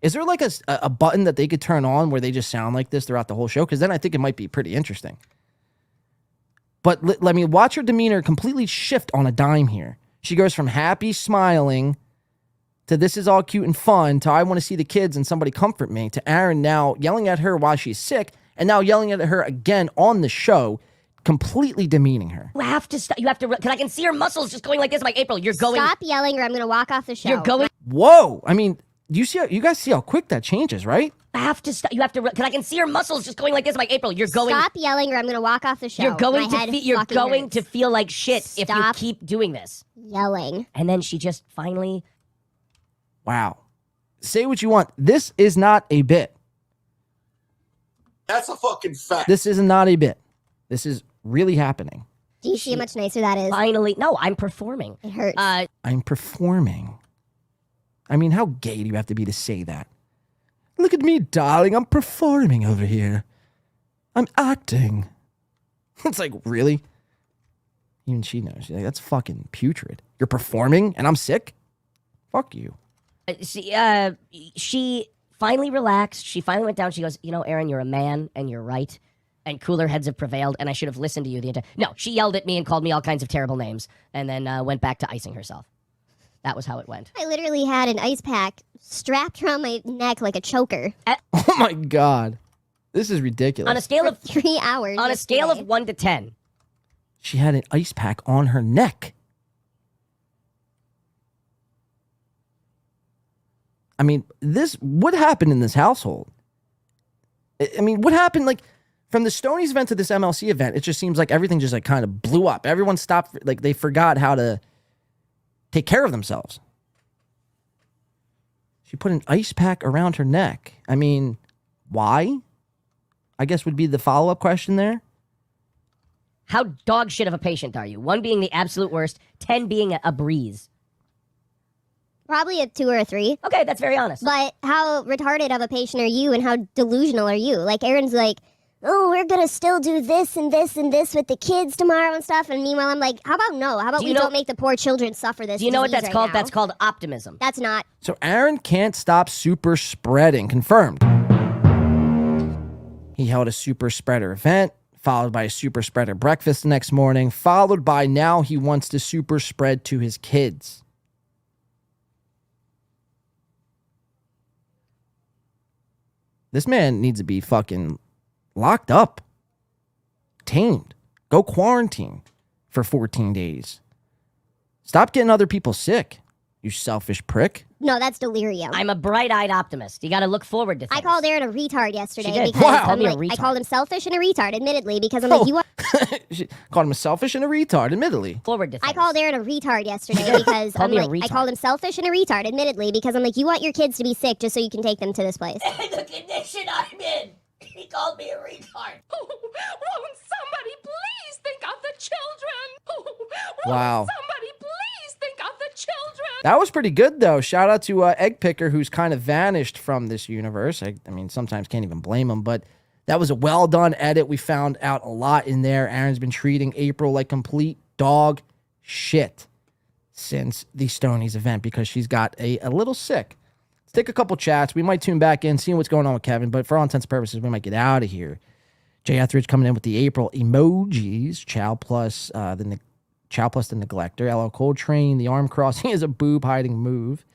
Is there like a button that they could turn on where they just sound like this throughout the whole show? Because then I think it might be pretty interesting. But let me watch her demeanor completely shift on a dime here. She goes from happy, smiling, to this is all cute and fun, to I want to see the kids and somebody comfort me, to Aaron now yelling at her while she's sick, and now yelling at her again on the show, completely demeaning her. You have to stop. You have to, because I can see your muscles just going like this. I'm like, April, you're going. Stop yelling, or I'm going to walk off the show. You're going. Whoa. I mean, you guys see how quick that changes, right? I have to stop. You have to, because I can see your muscles just going like this. I'm like, April, you're going. Stop yelling, or I'm going to walk off the show. You're going My head you're fucking going hurts. to feel like shit if you Stop keep doing this. Yelling. And then she just finally. Wow. Say what you want. This is not a bit. That's a fucking fact. This is not a bit. This is really happening. Do you see how much nicer that is? Finally. No, I'm performing. It hurts. I'm performing. I mean, how gay do you have to be to say that? Look at me, darling. I'm performing over here. I'm acting. It's like, really? Even she knows. She's like, that's fucking putrid. You're performing and I'm sick? Fuck you. She finally relaxed. She finally went down. She goes, Aaron, you're a man and you're right. And cooler heads have prevailed, and I should have listened to you the entire... No, she yelled at me and called me all kinds of terrible names, and then went back to icing herself. That was how it went. I literally had an ice pack strapped around my neck like a choker. Oh my God. This is ridiculous. On a scale of 3 hours. On a scale of 1 to 10. She had an ice pack on her neck. I mean, what happened in this household? I mean, what happened, like, from the Stonies event to this MLC event, it just seems like everything just, like, kind of blew up. Everyone stopped, like, they forgot how to take care of themselves. She put an ice pack around her neck. I mean, why? I guess would be the follow-up question there. How dog shit of a patient are you? 1 being the absolute worst, 10 being a breeze. Probably a 2 or a 3. Okay, that's very honest. But how retarded of a patient are you and how delusional are you? Like, Aaron's like, oh, we're going to still do this and this and this with the kids tomorrow and stuff. And meanwhile, I'm like, how about no? How about we don't make the poor children suffer this? Do you know what disease that's right called? now? That's called optimism. That's not. So Aaron can't stop super spreading. Confirmed. He held a super spreader event, followed by a super spreader breakfast the next morning, followed by now he wants to super spread to his kids. This man needs to be fucking locked up, tamed, go quarantine for 14 days. Stop getting other people sick, you selfish prick. No, that's delirium. I'm a bright-eyed optimist. You got to look forward to things. I called Aaron a retard yesterday She did. because Wow. I'm Called me a like, I retard. called him selfish and a retard, admittedly, because I'm like, you are. She called him a selfish and a retard, admittedly. Forward to things. I called Aaron a retard yesterday because Called I'm me a like, I retard. called him selfish and a retard, admittedly, because I'm like, you want your kids to be sick just so you can take them to this place. The condition I'm in. He called me a retard. Oh, won't somebody please think of the children? Oh, won't Wow. somebody please think of the children? That was pretty good, though. Shout out to Egg Picker, who's kind of vanished from this universe. I mean, sometimes can't even blame him, but that was a well-done edit. We found out a lot in there. Aaron's been treating April like complete dog shit since the Stonies event because she's got a little sick. Let's take a couple chats. We might tune back in, see what's going on with Kevin, but for all intents and purposes, we might get out of here. Jay Etheridge coming in with the April emojis. Chow plus the Neglector. LL Coltrane, the arm crossing is a boob hiding move.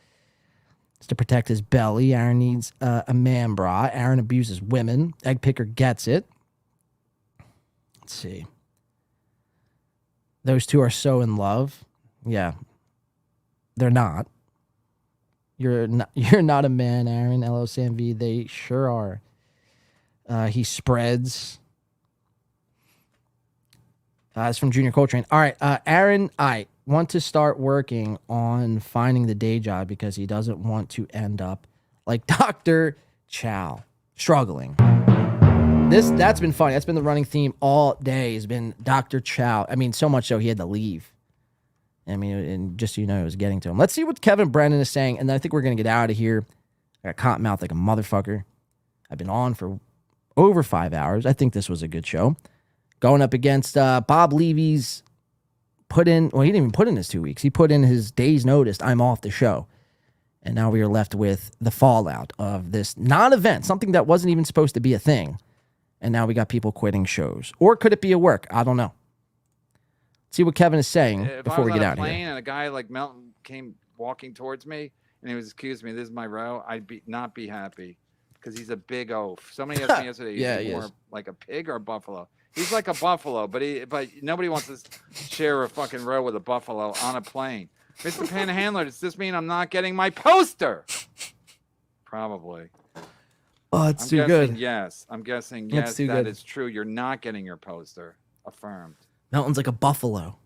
It's to protect his belly. Aaron needs a man bra. Aaron abuses women. Egg Picker gets it. Let's see. Those two are so in love. Yeah. They're not. You're not a man, Aaron. LO Sam V. They sure are. He spreads. It's from Junior Coltrane. All right, Aaron, I want to start working on finding the day job because he doesn't want to end up like Dr. Chow, struggling. That's been funny. That's been the running theme all day has been Dr. Chow. I mean, so much so he had to leave. I mean, and just so you know, it was getting to him. Let's see what Kevin Brennan is saying, and then I think we're going to get out of here. I got cotton mouth like a motherfucker. I've been on for over 5 hours. I think this was a good show. Going up against Bob Levy's he didn't even put in his 2 weeks. He put in his day's notice, I'm off the show. And now we are left with the fallout of this non-event, something that wasn't even supposed to be a thing. And now we got people quitting shows. Or could it be a work? I don't know. See what Kevin is saying before we get out of here. And a guy like Melton came walking towards me and he was accusing me, this is my row, I'd not be happy because he's a big oaf. Somebody asked me yesterday, Yeah, is he he more is. like a pig or a buffalo? He's like a buffalo, but nobody wants to share a fucking row with a buffalo on a plane. Mr. Panhandler, does this mean I'm not getting my poster? Probably. Oh, it's I'm too guessing good. Yes. I'm guessing That's yes, too that good. is true. You're not getting your poster. Affirmed. Melton's like a buffalo.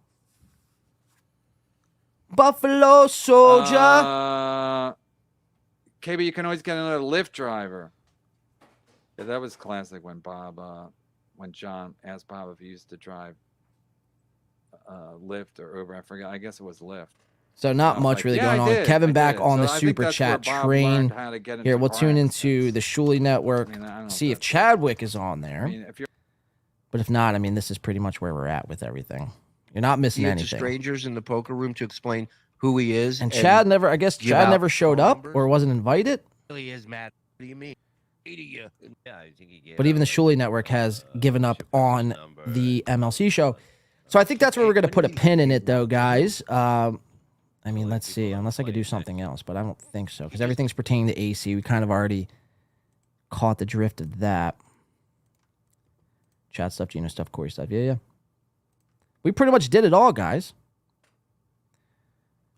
Buffalo soldier. KB, you can always get another Lyft driver. Yeah, that was classic when when John asked Bob if he used to drive Lyft or Uber. I forgot. I guess it was Lyft. So not was much like, really yeah, going I on. did, Kevin I back did. on So the I think super that's where chat Bob train. learned how to get into Here, we'll car tune into the Shuley Network, I don't know see if Chadwick is on there. if you're But if not, I mean, this is pretty much where we're at with everything. You're not missing He had to anything. strangers in the poker room to explain who he is. And Chad never, I guess give Chad out never showed up numbers. or wasn't invited. Really is mad. do you mean? Yeah, I think he gave But even the Shuley Network has given up on the MLC show. So I think that's where we're going to put a pin in it, though, guys. I mean, let's see. Unless I could do something else, but I don't think so. Because everything's pertaining to AC. We kind of already caught the drift of that. Chat stuff, Gino stuff, Corey stuff. Yeah. We pretty much did it all, guys.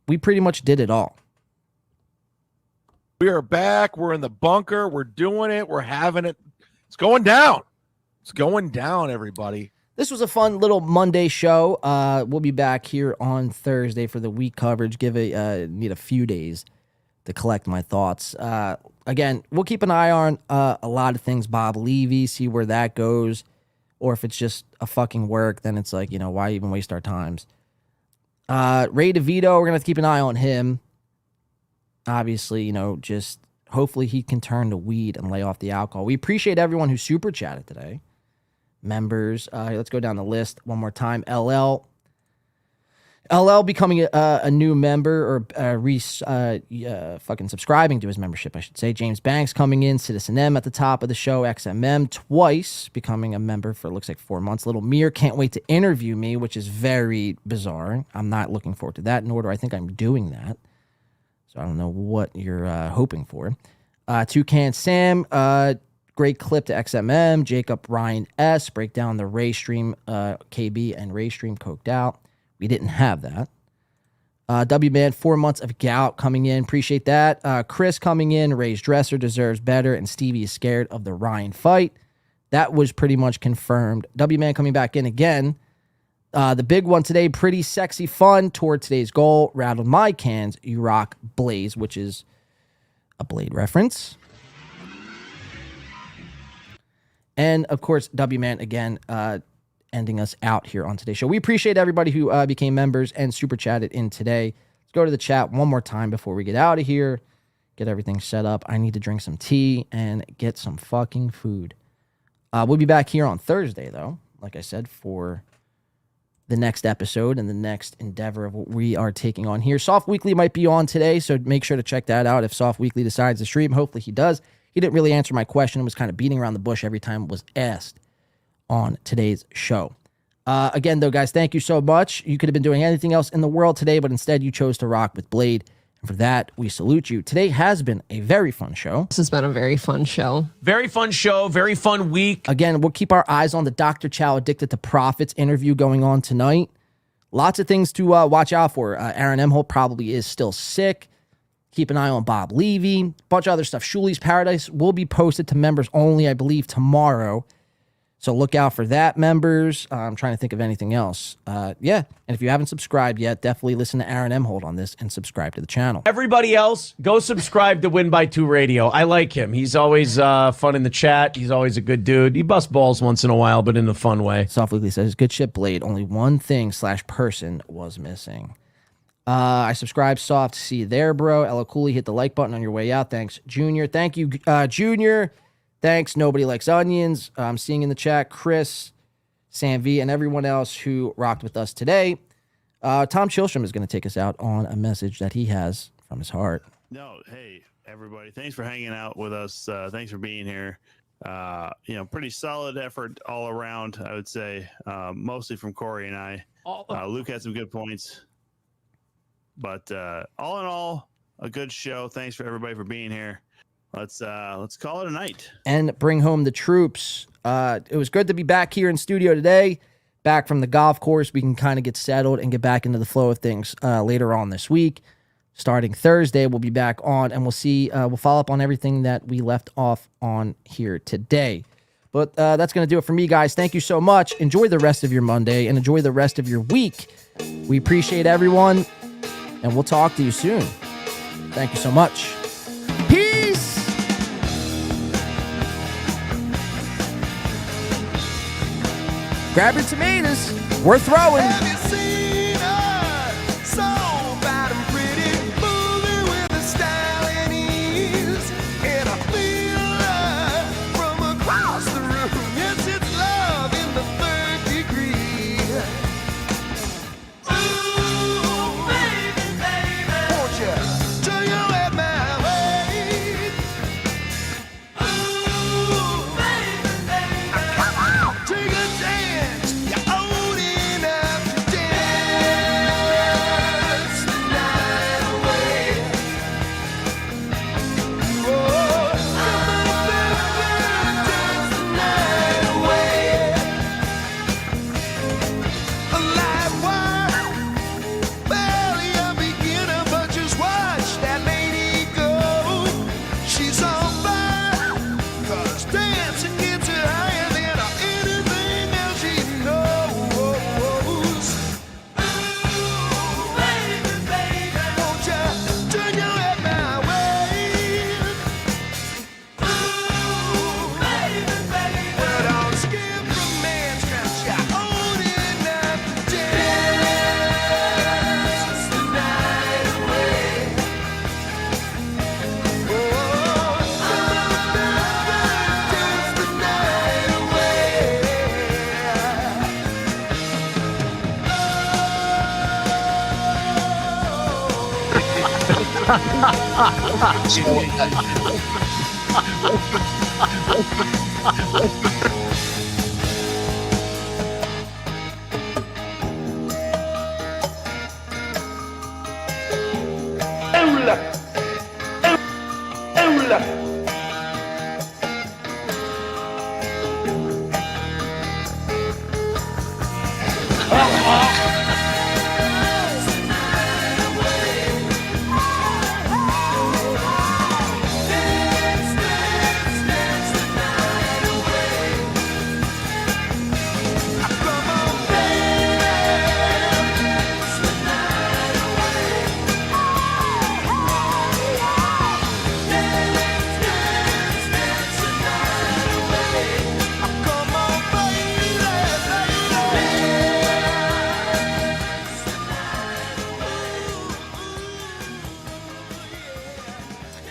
We pretty much did it all. We are back. We're in the bunker. We're doing it. We're having it. It's going down. It's going down, everybody. This was a fun little Monday show. We'll be back here on Thursday for the week coverage. Need a few days to collect my thoughts. Again, we'll keep an eye on a lot of things. Bob Levy, see where that goes. Or if it's just a fucking work, then it's like, why even waste our times? Ray DeVito, we're going to have to keep an eye on him. Obviously, just hopefully he can turn to weed and lay off the alcohol. We appreciate everyone who super chatted today. Members, let's go down the list one more time. LL becoming a new member or fucking subscribing to his membership, I should say. James Banks coming in. Citizen M at the top of the show. XMM twice becoming a member for looks like 4 months. Little Mir can't wait to interview me, which is very bizarre. I'm not looking forward to that, nor do I think I'm doing that. So I don't know what you're hoping for. Toucan Sam, great clip to XMM. Jacob Ryan S. break down the Ray Stream KB and Ray Stream coked out. We didn't have that. W-Man, 4 months of gout coming in. Appreciate that. Chris coming in. Ray's dresser deserves better, and Stevie is scared of the Ryan fight. That was pretty much confirmed. W-Man coming back in again. The big one today, pretty sexy fun toward today's goal. Rattled my cans. You rock Blaze, which is a Blade reference. And, of course, W-Man again, ending us out here on today's show. We appreciate everybody who became members and super chatted in today. Let's go to the chat one more time before we get out of here. Get everything set up. I need to drink some tea and get some fucking food. We'll be back here on Thursday, though, like I said, for the next episode and the next endeavor of what we are taking on here. Soft Weekly might be on today, so make sure to check that out if Soft Weekly decides to stream. Hopefully he does. He didn't really answer my question. It was kind of beating around the bush every time it was asked on today's show. Again, though, guys, thank you so much. You could have been doing anything else in the world today, but instead you chose to rock with Blade. And for that, we salute you. Today has been a very fun show. This has been a very fun show. Very fun show. Very fun week. Again, we'll keep our eyes on the Dr. Chow Addicted to Profits interview going on tonight. Lots of things to watch out for. Aaron Emholt probably is still sick. Keep an eye on Bob Levy. Bunch of other stuff. Shuli's Paradise will be posted to members only, I believe, tomorrow. So look out for that, members. I'm trying to think of anything else. Yeah, and if you haven't subscribed yet, definitely listen to Aaron Emholt on this and subscribe to the channel. Everybody else, go subscribe to Win by 2 Radio. I like him. He's always fun in the chat. He's always a good dude. He busts balls once in a while, but in a fun way. Soft Weekly says, good shit, Blade. Only one thing / person was missing. I subscribe. Soft. See you there, bro. Ella Cooley, hit the like button on your way out. Thanks, Junior. Thank you, Junior. Thanks. Nobody likes onions. I'm seeing in the chat Chris, Sam V, and everyone else who rocked with us today. Tom Chilstrom is going to take us out on a message that he has from his heart. No, hey, everybody. Thanks for hanging out with us. Thanks for being here. Pretty solid effort all around, I would say, mostly from Corey and I. Luke had some good points. But all in all, a good show. Thanks for everybody for being here. Let's call it a night. And bring home the troops. It was good to be back here in studio today. Back from the golf course. We can kind of get settled and get back into the flow of things later on this week. Starting Thursday, we'll be back on, and we'll follow up on everything that we left off on here today. But that's going to do it for me, guys. Thank you so much. Enjoy the rest of your Monday and enjoy the rest of your week. We appreciate everyone, and we'll talk to you soon. Thank you so much. Peace! Grab your tomatoes. We're throwing. Have you seen her? So bad and pretty, moving with a style and ease. And I feel her from across the room. Yes, it's love in the third degree. Ooh, baby, baby, won't you turn your head my way?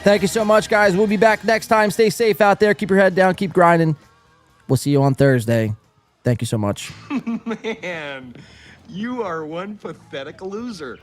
Thank you so much, guys. We'll be back next time. Stay safe out there. Keep your head down. Keep grinding. We'll see you on Thursday. Thank you so much. Man, you are one pathetic loser.